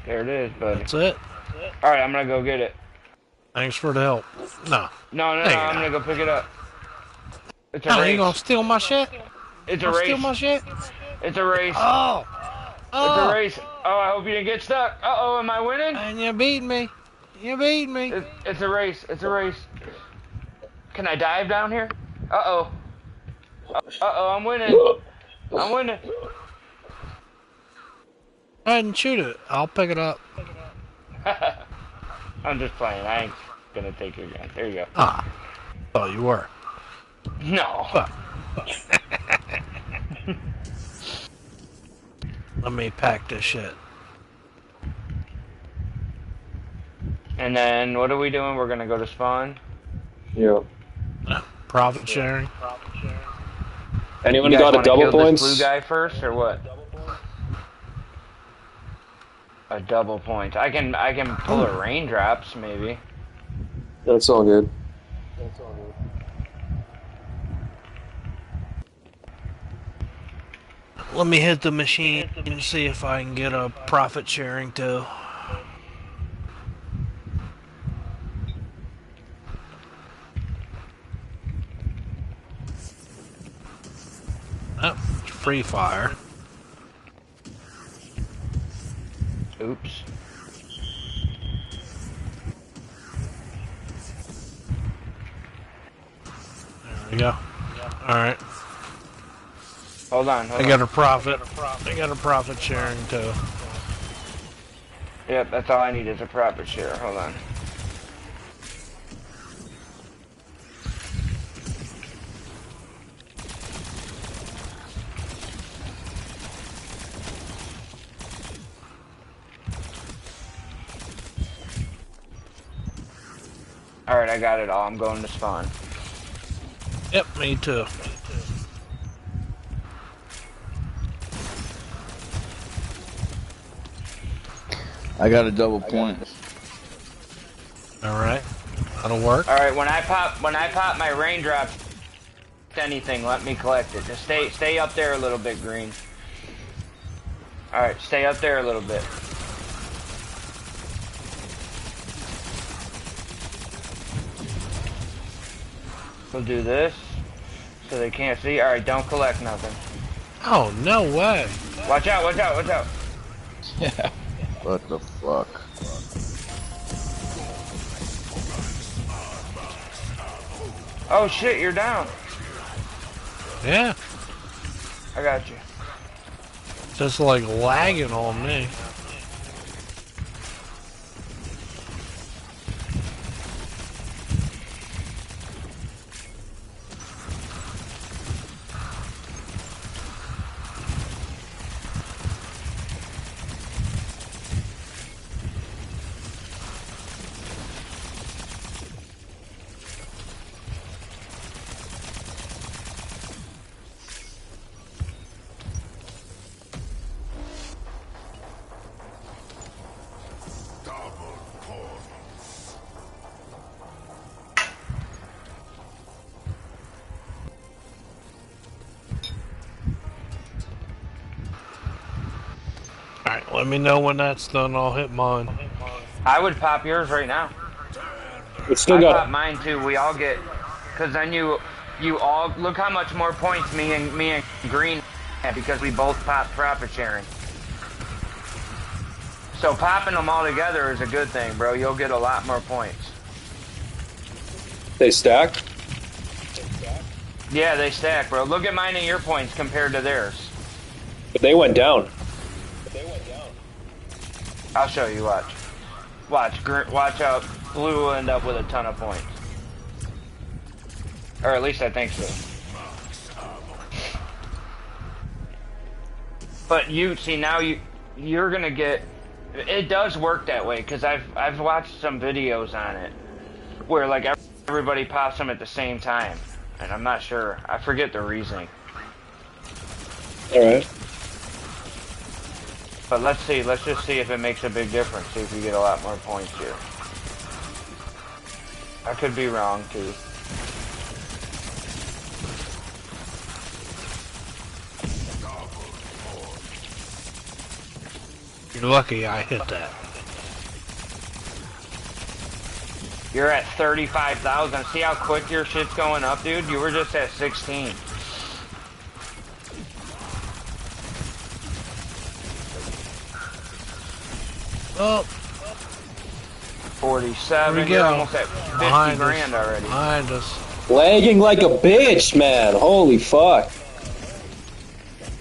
There it is, buddy. That's it. Alright, I'm gonna go get it. Thanks for the help. No. No, There you I'm go. gonna go pick it up. It's a Oh, race. you gonna steal my shit? It's a Gonna race. steal my shit? It's a race. Oh! It's Oh! a race. Oh, I hope you didn't get stuck. Uh-oh, am I winning? And you beat me. You beat me. It's a race. It's a race. Can I dive down here? Uh-oh. Uh-oh, I'm winning. I'm winning. Go ahead and shoot it. I'll pick it up. I'm just playing. I ain't gonna take your gun. There you go. Ah. Oh, you were. No. Fuck. Let me pack this shit. And then what are we doing? We're gonna go to spawn. Yeah. Profit sharing. Anyone You guys got a wanna double kill points? this blue guy first, or what? A double point. I can pull a raindrops maybe. That's all good. Let me hit the machine and see if I can get a profit sharing too. Oh, free fire. Oops. There we go. Alright. Hold on, hold I on. got a profit. I got a profit sharing too. Yep, that's all I need is a profit share. Hold on. Alright, I got it all. I'm going to spawn. Yep, me too. I got a double point. Alright. That'll work. Alright, when I pop my raindrops, anything, let me collect it. Just stay up there a little bit, Green. Alright, stay up there a little bit. We'll do this, so they can't see. Alright, don't collect nothing. Oh, no way. Watch out, watch out, watch out. Yeah. What the fuck? Oh shit, you're down. Yeah. I got you. Just like lagging on me. Alright, let me know when that's done. I'll hit mine. I would pop yours right now. It's still I got pop mine too. We all get, cause then you all look how much more points me and Green had because we both popped profit sharing. So popping them all together is a good thing, bro. You'll get a lot more points. They stack? Yeah, they stack, bro. Look at mine and your points compared to theirs. But they went down. I'll show you. Watch. Watch out. Blue will end up with a ton of points. Or at least I think so. But you see now you're gonna get. It does work that way because I've watched some videos on it where like everybody pops them at the same time, and I'm not sure. I forget the reasoning. All right. But let's see. Let's just see if it makes a big difference. See if you get a lot more points here. I could be wrong too. You're lucky I hit that. You're at 35,000. See how quick your shit's going up, dude? You were just at 16. Oh. 47. We You're go. almost at 50 Behind grand us. already. Behind us. Lagging like a bitch, man. Holy fuck.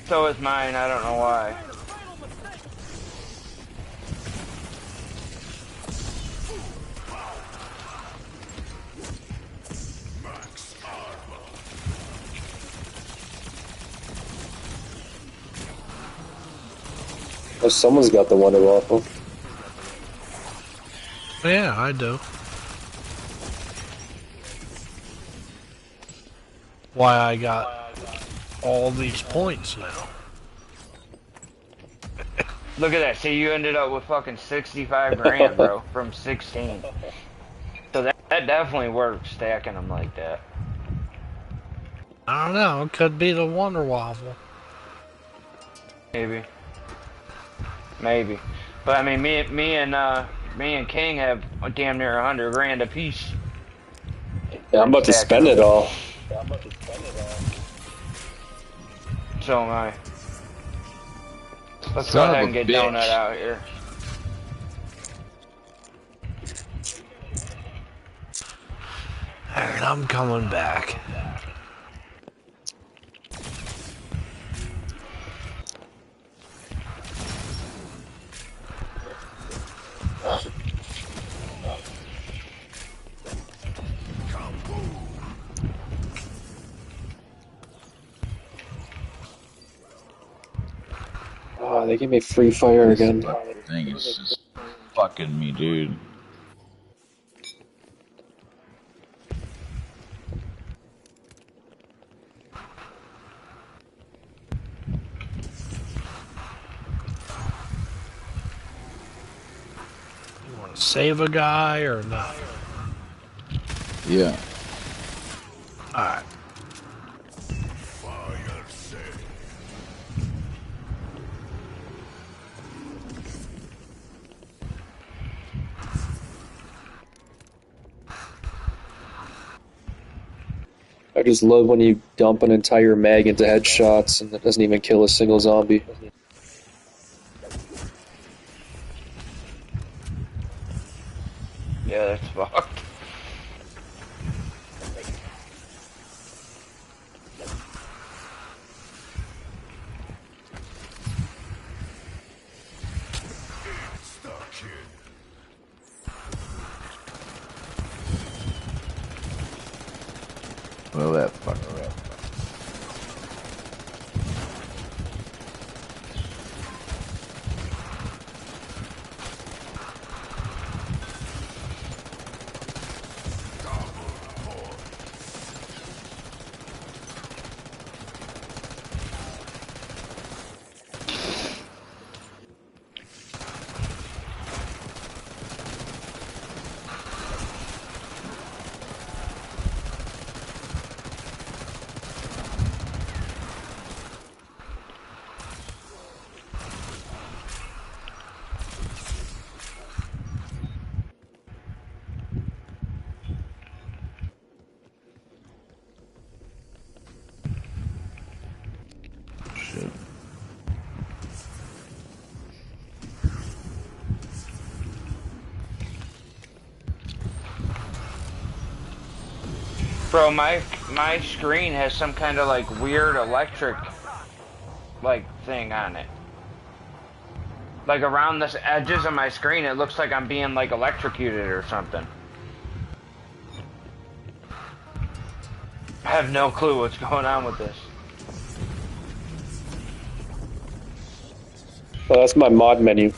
So is mine. I don't know why. Oh, someone's got the Wonder Waffle. Yeah, I do. Why I got all these points now. Look at that. See, you ended up with fucking 65 grand, bro, from 16. So that definitely works, stacking them like that. I don't know. It could be the Wonder Waffle. Maybe. Maybe. But I mean, me and King have damn near 100 grand apiece. Yeah, I'm about to spend it all. So am I. Let's Son go of ahead a and get bitch. Donut out here. Alright, I'm coming back. Making me free fire This again. fucking thing is just fucking me, dude. You want to save a guy or not? Yeah. Alright. I just love when you dump an entire mag into headshots and it doesn't even kill a single zombie. Yeah, that's fucked. Well, that fucker up. Shit. Bro, my screen has some kind of like weird electric like thing on it. Like around the edges of my screen, it looks like I'm being like electrocuted or something. I have no clue what's going on with this. Oh, that's my mod menu.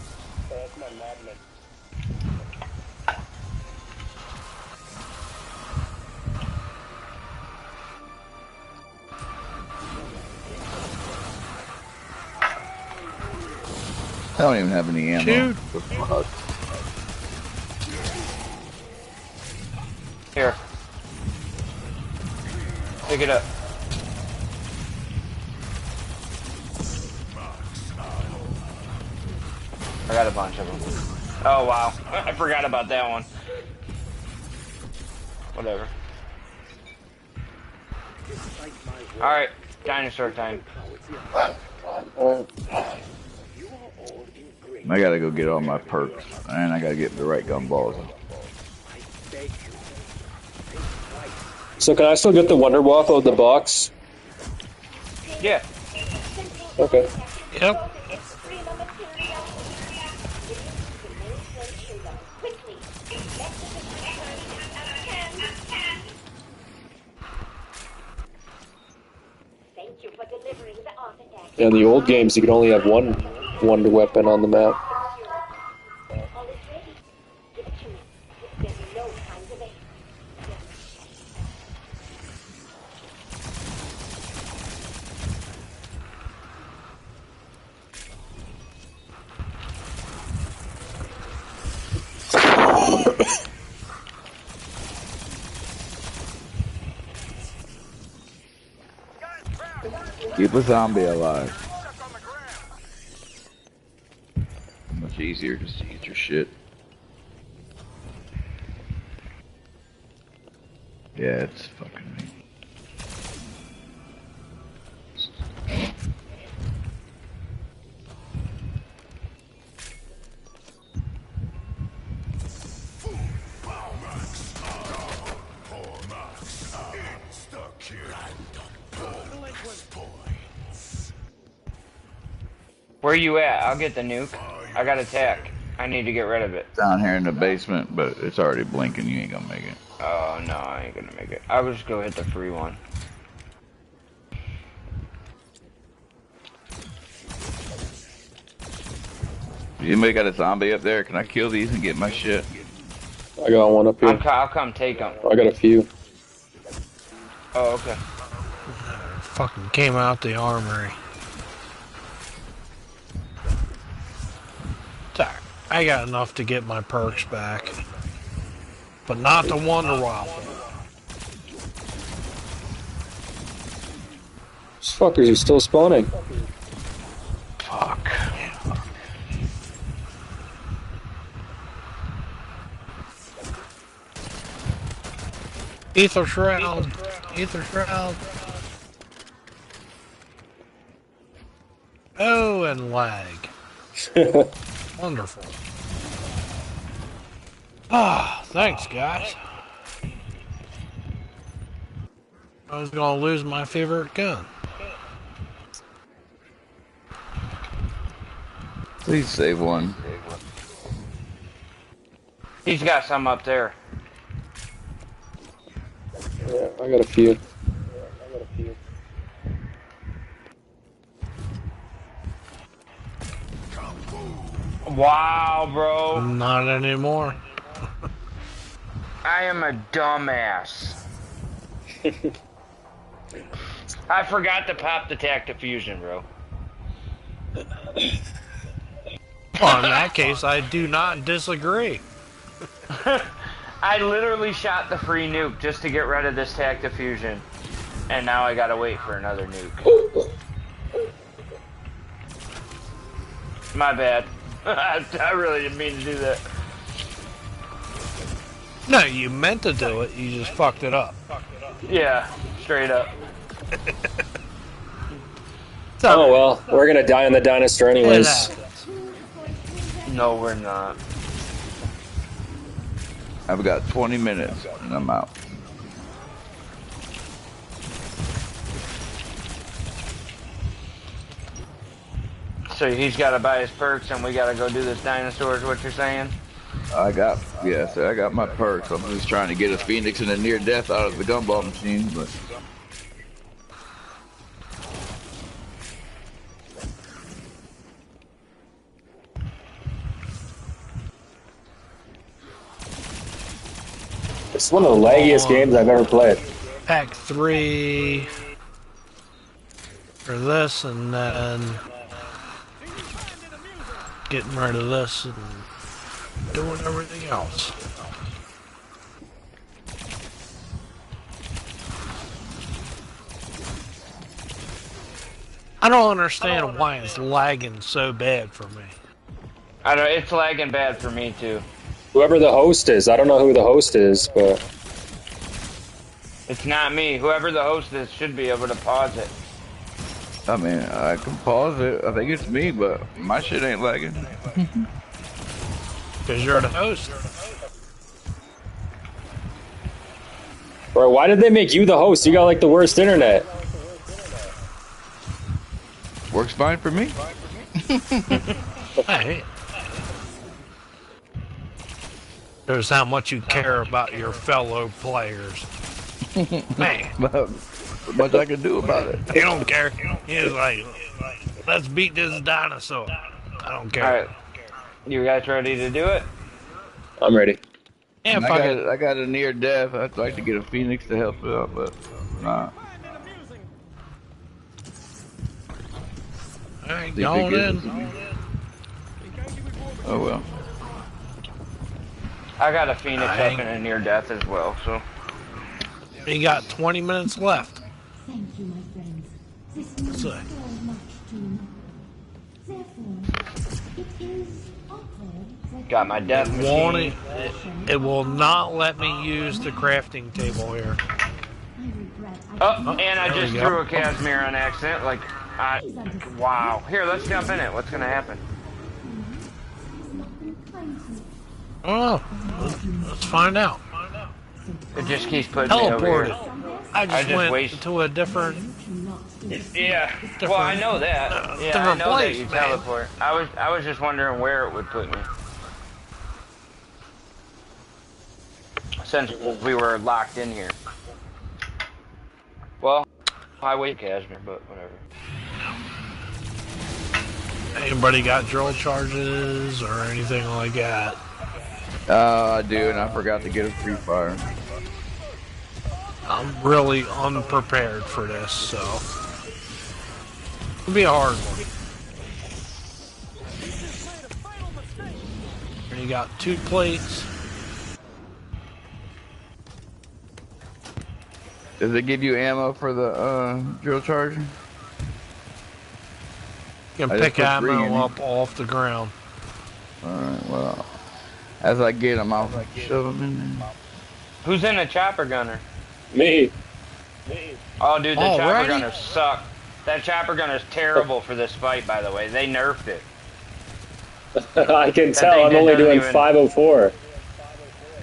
I don't even have any ammo. Dude. The fuck? Here. Pick it up. I got a bunch of them. Oh wow, I forgot about that one. Whatever. Alright, dinosaur time. I gotta go get all my perks, and I gotta get the right gumballs. So can I still get the Wonder Waffle out of the box? Yeah. Okay. Yep. Yeah, in the old games, you could only have one wonder weapon on the map. Keep a zombie alive. Much easier just to eat your shit. Yeah, it's fucking me. Where you at? I'll get the nuke. I got attack. I need to get rid of it. Down here in the basement, but it's already blinking. You ain't gonna make it. Oh no, I ain't gonna make it. I will just go hit the free one. Anybody got a zombie up there? Can I kill these and get my shit? I got one up here. I'll come take them. I got a few. Oh, okay. Fucking came out the armory. Sorry, I got enough to get my perks back. But not the Wonder Waffle. These fuckers are still spawning. Fuck. Ether Shroud. Ether Shroud. Oh, and lag. Wonderful. Ah, thanks, guys. I was gonna lose my favorite gun. Please save one. He's got some up there. Yeah, I got a few. Wow, bro. Not anymore. I am a dumbass. I forgot to pop the tac diffusion, bro. Well, in that case, I do not disagree. I literally shot the free nuke just to get rid of this tac diffusion. And now I gotta wait for another nuke. My bad. I really didn't mean to do that. No, you meant to do it, you just fucked it up. Yeah, straight up. Oh well, we're gonna die on the dinosaur anyways. No, we're not. I've got 20 minutes and I'm out. So he's gotta buy his perks and we gotta go do this dinosaur is what you're saying? I got my perks. I'm just trying to get a phoenix and a near death out of the gumball machine, but It's one of the laggiest games I've ever played. Pack 3 for this, and then getting rid of this and doing everything else. I don't understand why it's lagging so bad for me. I don't. It's lagging bad for me too. Whoever the host is, I don't know who the host is, but It's not me. Whoever the host is should be able to pause it. I mean, I can pause it. I think it's me, but my shit ain't lagging. Because you're the host. bro, why did they make you the host? You got like the worst internet. Works fine for me. Hey. Shows how much you care about your fellow players. Man. Much I can do about it. You don't care. He's like, let's beat this dinosaur. I don't care. Alright. You guys ready to do it? I'm ready. Yeah, fuck it. I got a near death. I'd like to get a phoenix to help out, but nah. Alright, going in. Oh well. I got a phoenix up and a near death as well, so. You got 20 minutes left. Thank you, my friends. This means so much to me. Therefore, it is offered that Got my death machine. It will not let me use the crafting table here. Oh, and I just threw a Casimir on accident. Like, wow. Here, let's jump in it. What's gonna happen? Oh, let's find out. It just keeps putting me over here. I just went to a different. Yeah. Well, I know that. Yeah, I different know place, that you man. teleport. I was just wondering where it would put me. Since we were locked in here. Well, I wait Casimir, but whatever. Anybody got drill charges or anything like that? I do, and I forgot to get a free fire. I'm really unprepared for this, so it'll be a hard one. And you got 2 plates. Does it give you ammo for the drill charge? You can pick ammo up off the ground. Alright, well, as I get them, I'll shove them in there. Who's in a chopper gunner? Me. Oh, dude, the chopper gunners suck. That chopper gunner's terrible for this fight, by the way. They nerfed it. I can tell. I'm only doing 504.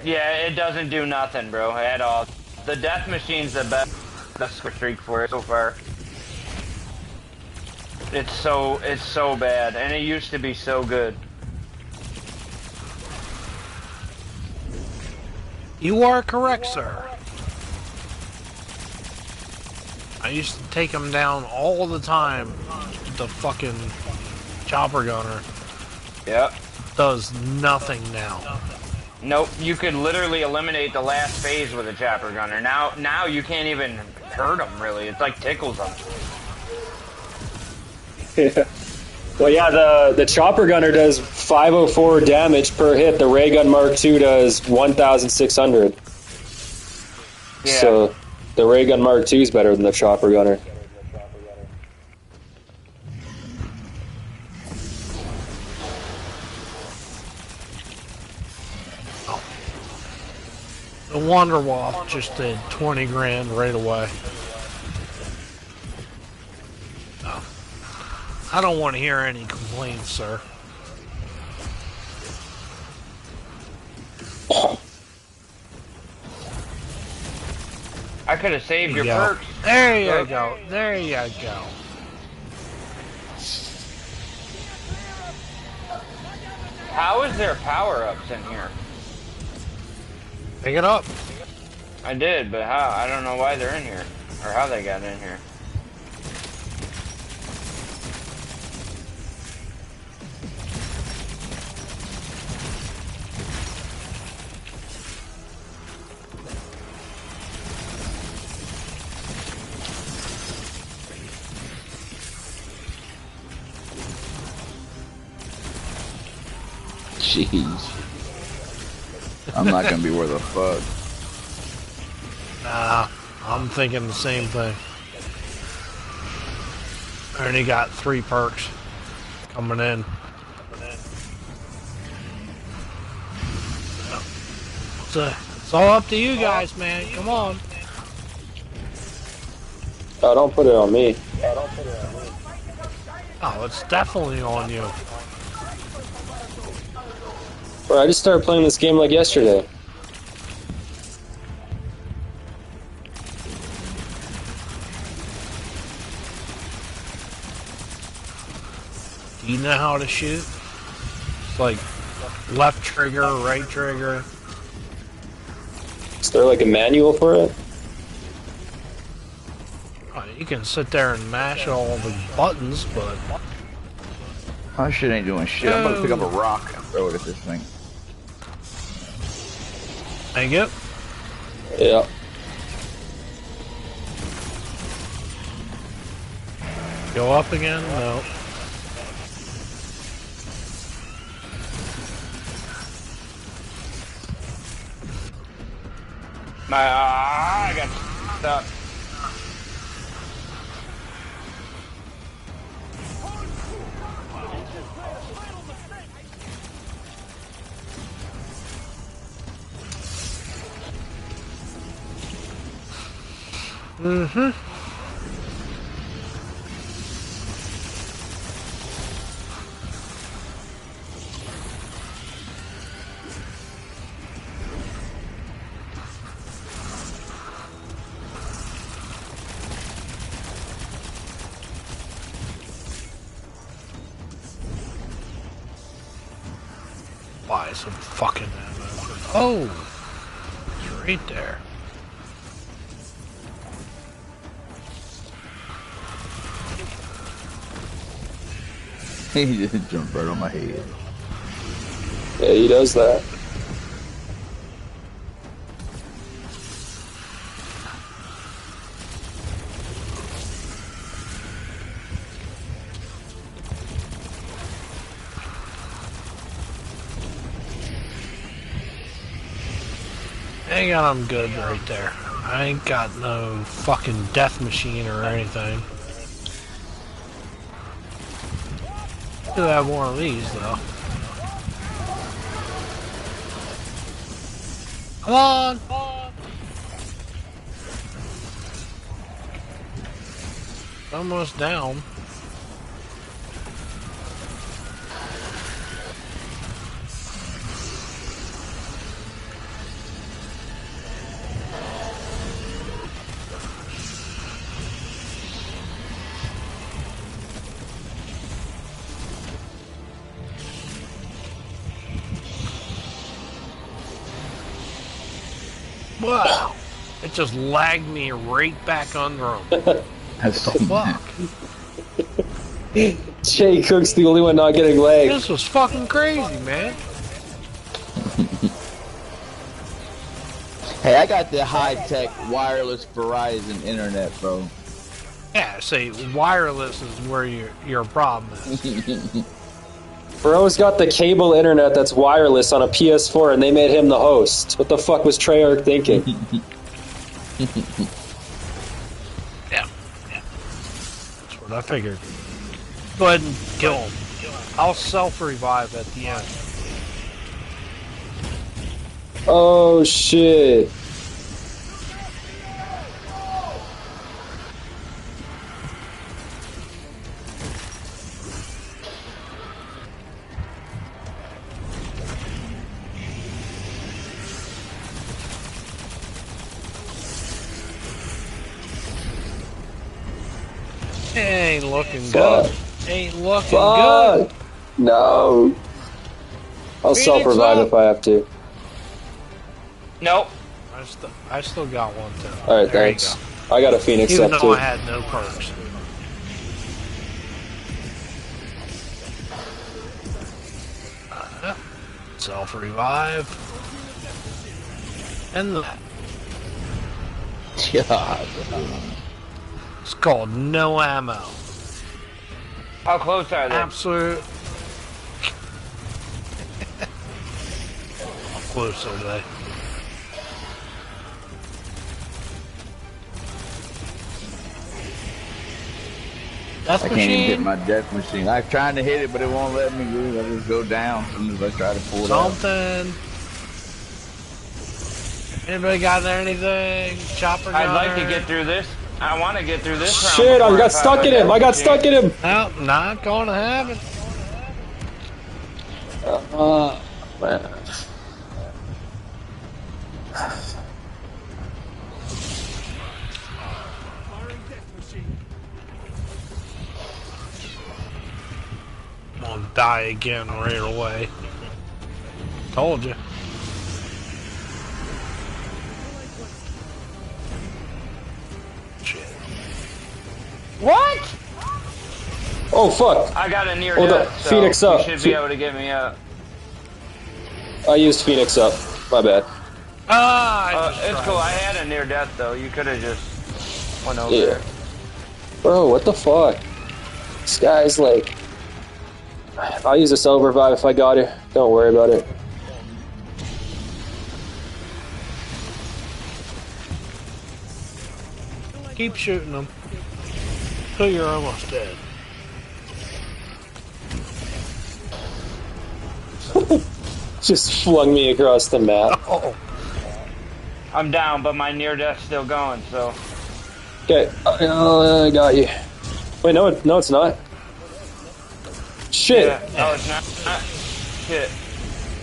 Yeah, it doesn't do nothing, bro, at all. The death machine's the best streak for it so far. It's so bad, and it used to be so good. You are correct, sir. I used to take them down all the time. The fucking chopper gunner. Yep. Does nothing now. Nope, you could literally eliminate the last phase with a chopper gunner. Now you can't even hurt them, really. It's like tickles them. Yeah. Well, yeah, the chopper gunner does 504 damage per hit. The ray gun Mark II does 1,600. Yeah. So the ray gun Mark II is better than the chopper gunner. The Wonder Waff just did 20 grand right away. No. I don't want to hear any complaints, sir. I could have saved your perks. There you go. There you go. How is there power-ups in here? Pick it up. I did, but how? I don't know why they're in here. Or how they got in here. Jeez. I'm not gonna be worth a fuck. Nah, I'm thinking the same thing. I only got 3 perks coming in. It's all up to you guys, man. Come on. Oh, don't put it on me. Oh, it's definitely on you. Bro, I just started playing this game like yesterday. Do you know how to shoot? It's like left trigger, right trigger. Is there like a manual for it? Oh, you can sit there and mash all the buttons, but... My shit ain't doing shit. I'm about to pick up a rock and throw it at this thing. Thank you. Yeah. Go up again? No. I got stuck. Mm-hmm. Buy some fucking ammo. Oh! It's right there. He just jumped right on my head. Yeah, he does that. Hang on, I'm good right there. I ain't got no fucking death machine or anything. Do have one of these though. Come on! Almost down. Wow. It just lagged me right back under him. That's the fuck? Jay Cook's the only one not getting lagged. This was fucking crazy, man. Hey, I got the high-tech wireless Verizon internet, bro. Yeah, see, wireless is where your problem is. Bro's got the cable internet that's wireless on a PS4 and they made him the host. What the fuck was Treyarch thinking? Yeah. That's what I figured. Go ahead and kill him. I'll self-revive at the end. Oh shit. Ain't looking Fuck. good. Ain't looking Fuck. good. No. I'll Phoenix self-revive up. if I have to. Nope. I still got one too. Alright, There thanks. I got a Phoenix Even up though too. I had no perks. Self-revive. And that. God. It's called no ammo. How close are they? Absolute. How close are they? Death I can't even hit machine? my death machine. I'm trying to hit it, but it won't let me, dude. I just go down as soon as I try to pull it out. Something. Anybody got anything? Chopper gunner? I'd like to get through this. I want to get through this round. Shit, I before got find stuck my in him. death I got machine. stuck in him. Nope, not gonna happen. Man. I'm gonna die again right away. Told you. Shit. What? Oh fuck. I got a near Hold death, up. so Phoenix you up. should be able to get me up. I used Phoenix up. My bad. It's cool. I had a near death though. You could have just went over Yeah. there. Bro, what the fuck? This guy's like... I'll use a self-revive if I got it. Don't worry about it. Keep shooting them till you're almost dead. Just flung me across the map. Oh. I'm down, but my near death's still going. So. Okay, I got you. Wait, no, it's not. Shit. Yeah. Oh, it's not. Shit.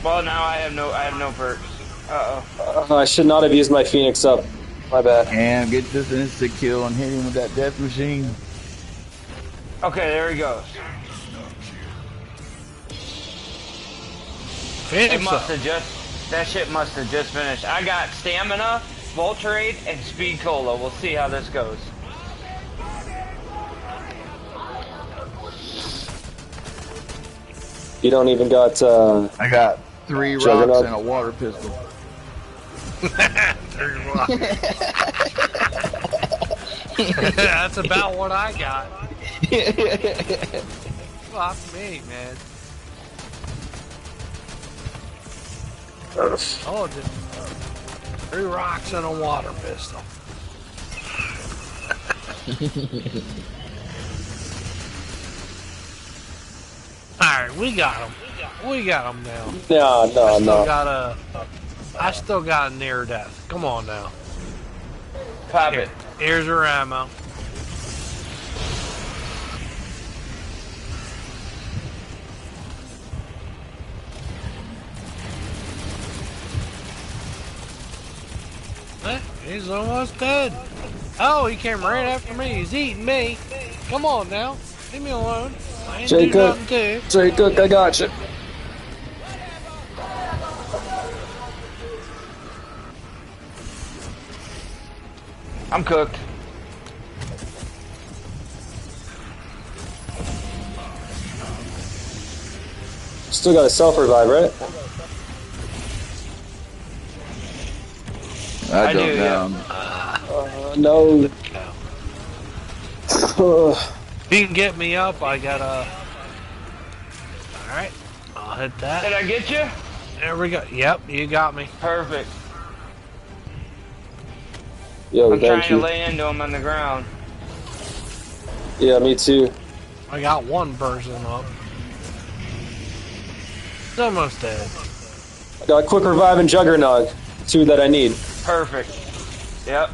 Well, now I have no perks. I should not have used my Phoenix up. My bad. And get this insta kill and hit him with that death machine. Okay, there he goes. Phoenix It must have just. That shit must have just finished. I got stamina, Volterade, and Speed Cola. We'll see how this goes. You don't even got. I got 3 rocks Juggernaut. and a water pistol. 3 rocks. That's about what I got. Fuck me, man. Oh, just 3 rocks and a water pistol. Alright, we got him. We got him now. I still got a near death. Come on now. Pop it. Here's your ammo. He's almost dead. Oh, he came right after me. He's eating me. Come on now. Leave me alone. I ain't do nothing to you. Jay Cook, I got you. I'm cooked. Still got a self-revive, right? I jumped down. No. If you can get me up, I gotta... Alright, I'll hit that. Did I get you? There we go. Yep, you got me. Perfect. Yo, I'm trying to lay into him on the ground. Yeah, me too. I got 1 person up. It's almost dead. I got a quick revive and Juggernaut. 2 that I need. Perfect. Yep.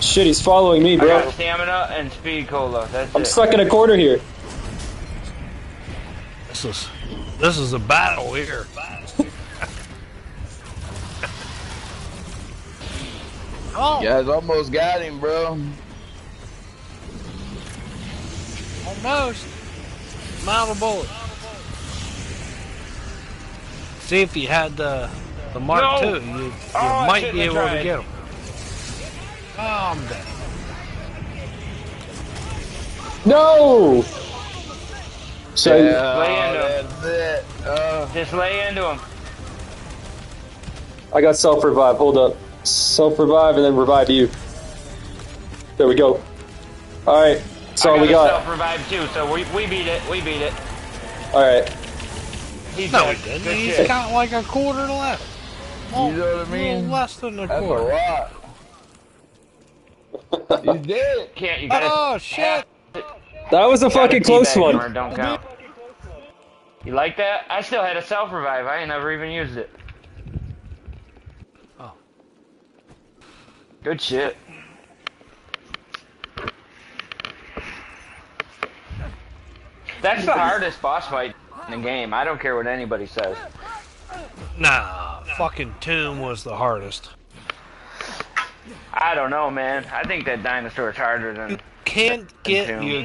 Shit, he's following me, I bro. got stamina and speed cola. That's I'm it. stuck in a corner here. This is a battle here. Oh. You guys almost got him, bro. Almost. I'm out of bullets. See if you had the Mark II, you might be able to get him. Oh, I'm dead. No! So lay into him. Just lay into him. I got self-revive. Hold up. Self-revive and then revive you. There we go. Alright. That's all we got. Self-revive too, so we beat it. We beat it. Alright. He didn't. He's got like a quarter left. Oh, you know what I mean? Less than a That's quarter. A lot. He's dead. Can't you gotta Oh shit! That was a fucking close one. Don't count. You like that? I still had a self-revive. I ain't never even used it. Oh. Good shit. That's the hardest boss fight in the game. I don't care what anybody says. Nah, fucking Tomb was the hardest. I don't know, man. I think that dinosaur is harder than. You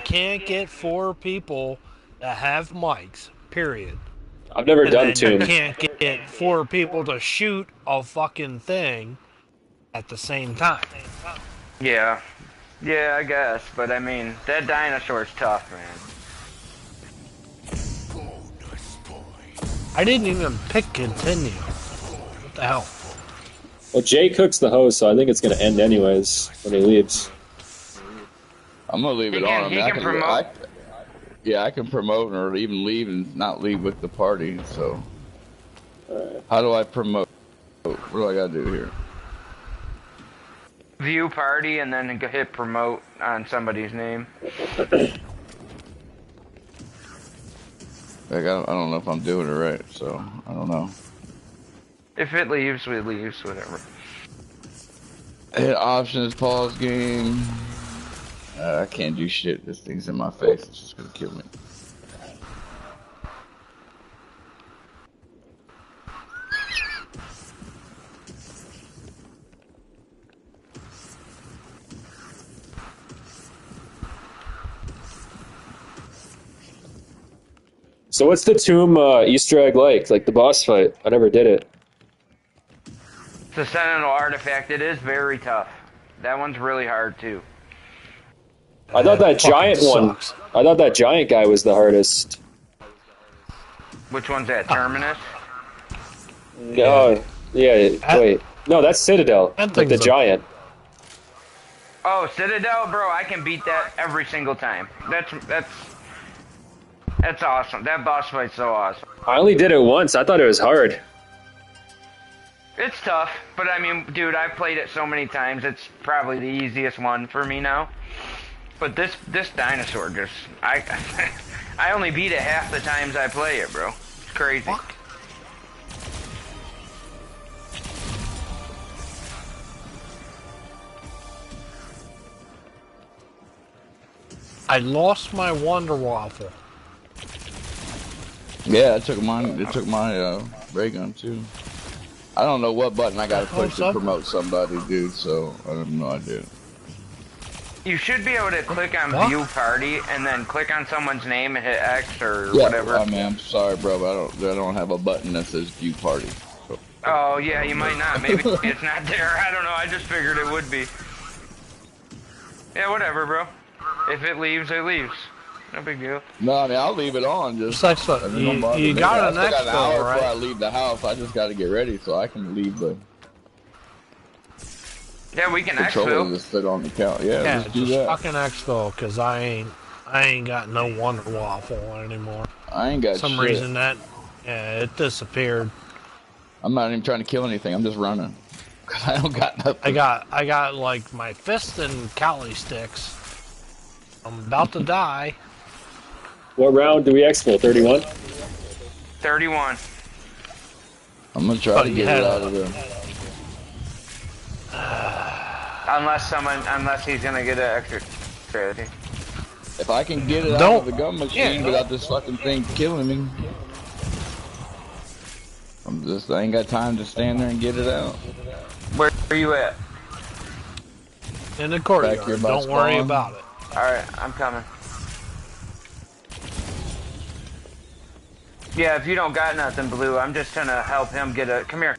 can't get 4 people that have mics. Period. I've never done Tomb. Tomb. You can't get 4 people to shoot a fucking thing at the same time. Yeah. Yeah, I guess. But I mean, that dinosaur's tough, man. I didn't even pick continue. What the hell? Well, Jay Cook's the host, so I think it's going to end anyways when he leaves. I'm going to leave it on. I mean, I can promote or even leave and not leave with the party, so. How do I promote? What do I got to do here? View party and then hit promote on somebody's name. Like, I don't know if I'm doing it right, so I don't know. If it leaves, it leaves, whatever. Hit options, pause game. I can't do shit. This thing's in my face. It's just gonna kill me. So what's the Tomb Easter egg like? Like the boss fight? I never did it. It's a Sentinel artifact. It is very tough. That one's really hard too. I thought that fucking giant one. sucks. I thought that giant guy was the hardest. Which one's that? Terminus? No, wait. No, that's Citadel. That Like thing's the a- giant. Oh, Citadel, bro! I can beat that every single time. That's awesome. That boss fight's so awesome. I only did it once. I thought it was hard. It's tough, but I mean, dude, I've played it so many times. It's probably the easiest one for me now. But this dinosaur just I only beat it half the times I play it, bro. It's crazy. I lost my Wonder Waffle. Yeah, it took mine. It took my ray gun too. I don't know what button I gotta push to promote somebody, dude. So I have no idea. You should be able to click on View Party and then click on someone's name and hit X or Yeah, whatever. I mean, I'm sorry, bro, but I don't have a button that says View Party. So. Oh yeah, you might not. Maybe it's not there. I don't know. I just figured it would be. Yeah, whatever, bro. If it leaves, it leaves. No big deal. No, I mean, I'll leave it on. Just It's like you got an I still got an hour expo, right? before I leave the house. I just got to get ready so I can leave the Yeah, we can controller exfil. to sit on the couch. Yeah, Yeah, just do just that. fucking expo, cause I ain't got no Wonder Waffle anymore. I ain't got some shit. reason that it disappeared. I'm not even trying to kill anything. I'm just running. Cause I don't got nothing. I got like my fist and Cali sticks. I'm about to die. What round do we exfil? 31? 31. I'm gonna try to get it out of there. Unless he's gonna get an extra strategy. If I can get it out of the gun machine without this fucking thing killing me, I ain't got time to stand there and get it out. Where are you at? In the courtyard. Back here by Don't worry spawn. about it. Alright, I'm coming. Yeah, if you don't got nothing, Blue, I'm just gonna help him get a... Come here.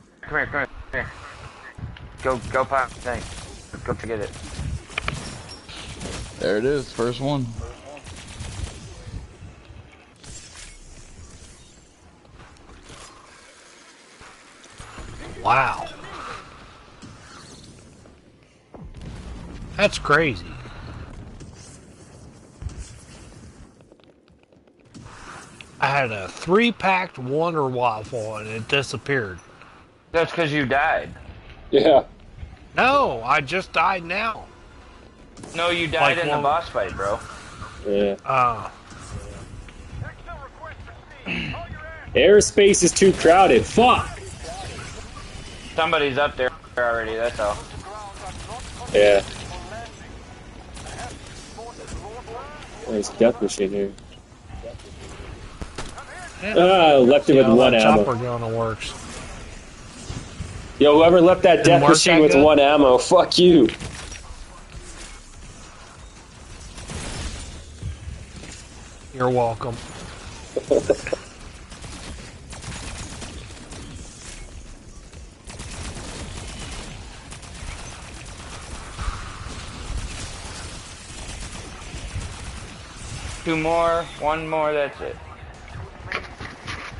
Go pop the thing. Go to get it. There it is, first one. Wow. That's crazy. I had a 3-packed Wonder Waffle and it disappeared. That's because you died. Yeah. No, I just died now. No, you died Like in the boss fight, bro. Yeah. Airspace is too crowded. Fuck. Somebody's up there already, that's all. Yeah. There's a death machine here. Left it with how one that ammo. chopper gun works. Yo, whoever left that death work machine that with good? one ammo, fuck you. You're welcome. Two more, one more, that's it.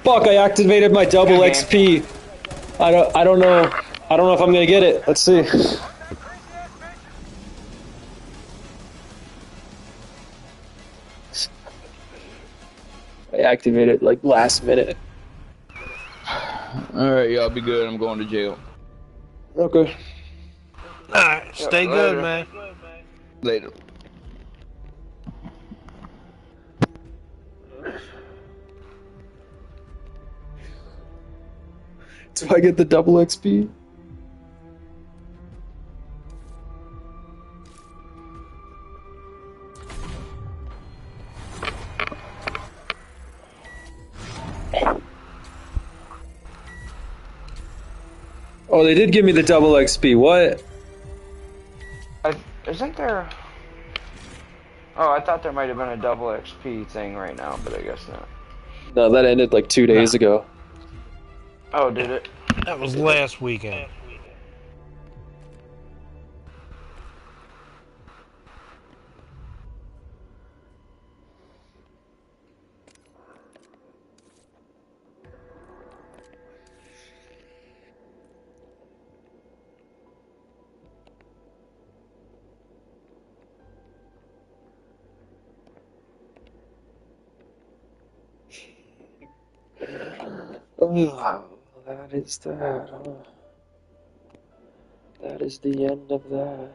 Fuck, I activated my double Yeah, man. XP. I don't know if I'm gonna get it. Let's see. I activated like last minute. Alright, y'all be good. I'm going to jail. Okay. Alright, stay good, later. man. Later. Do I get the double XP? Oh, they did give me the double XP. What? Isn't there... Oh, I thought there might have been a double XP thing right now, but I guess not. No, that ended like 2 days ago. Oh, did it? That was last weekend. That is that. Huh? That is the end of that.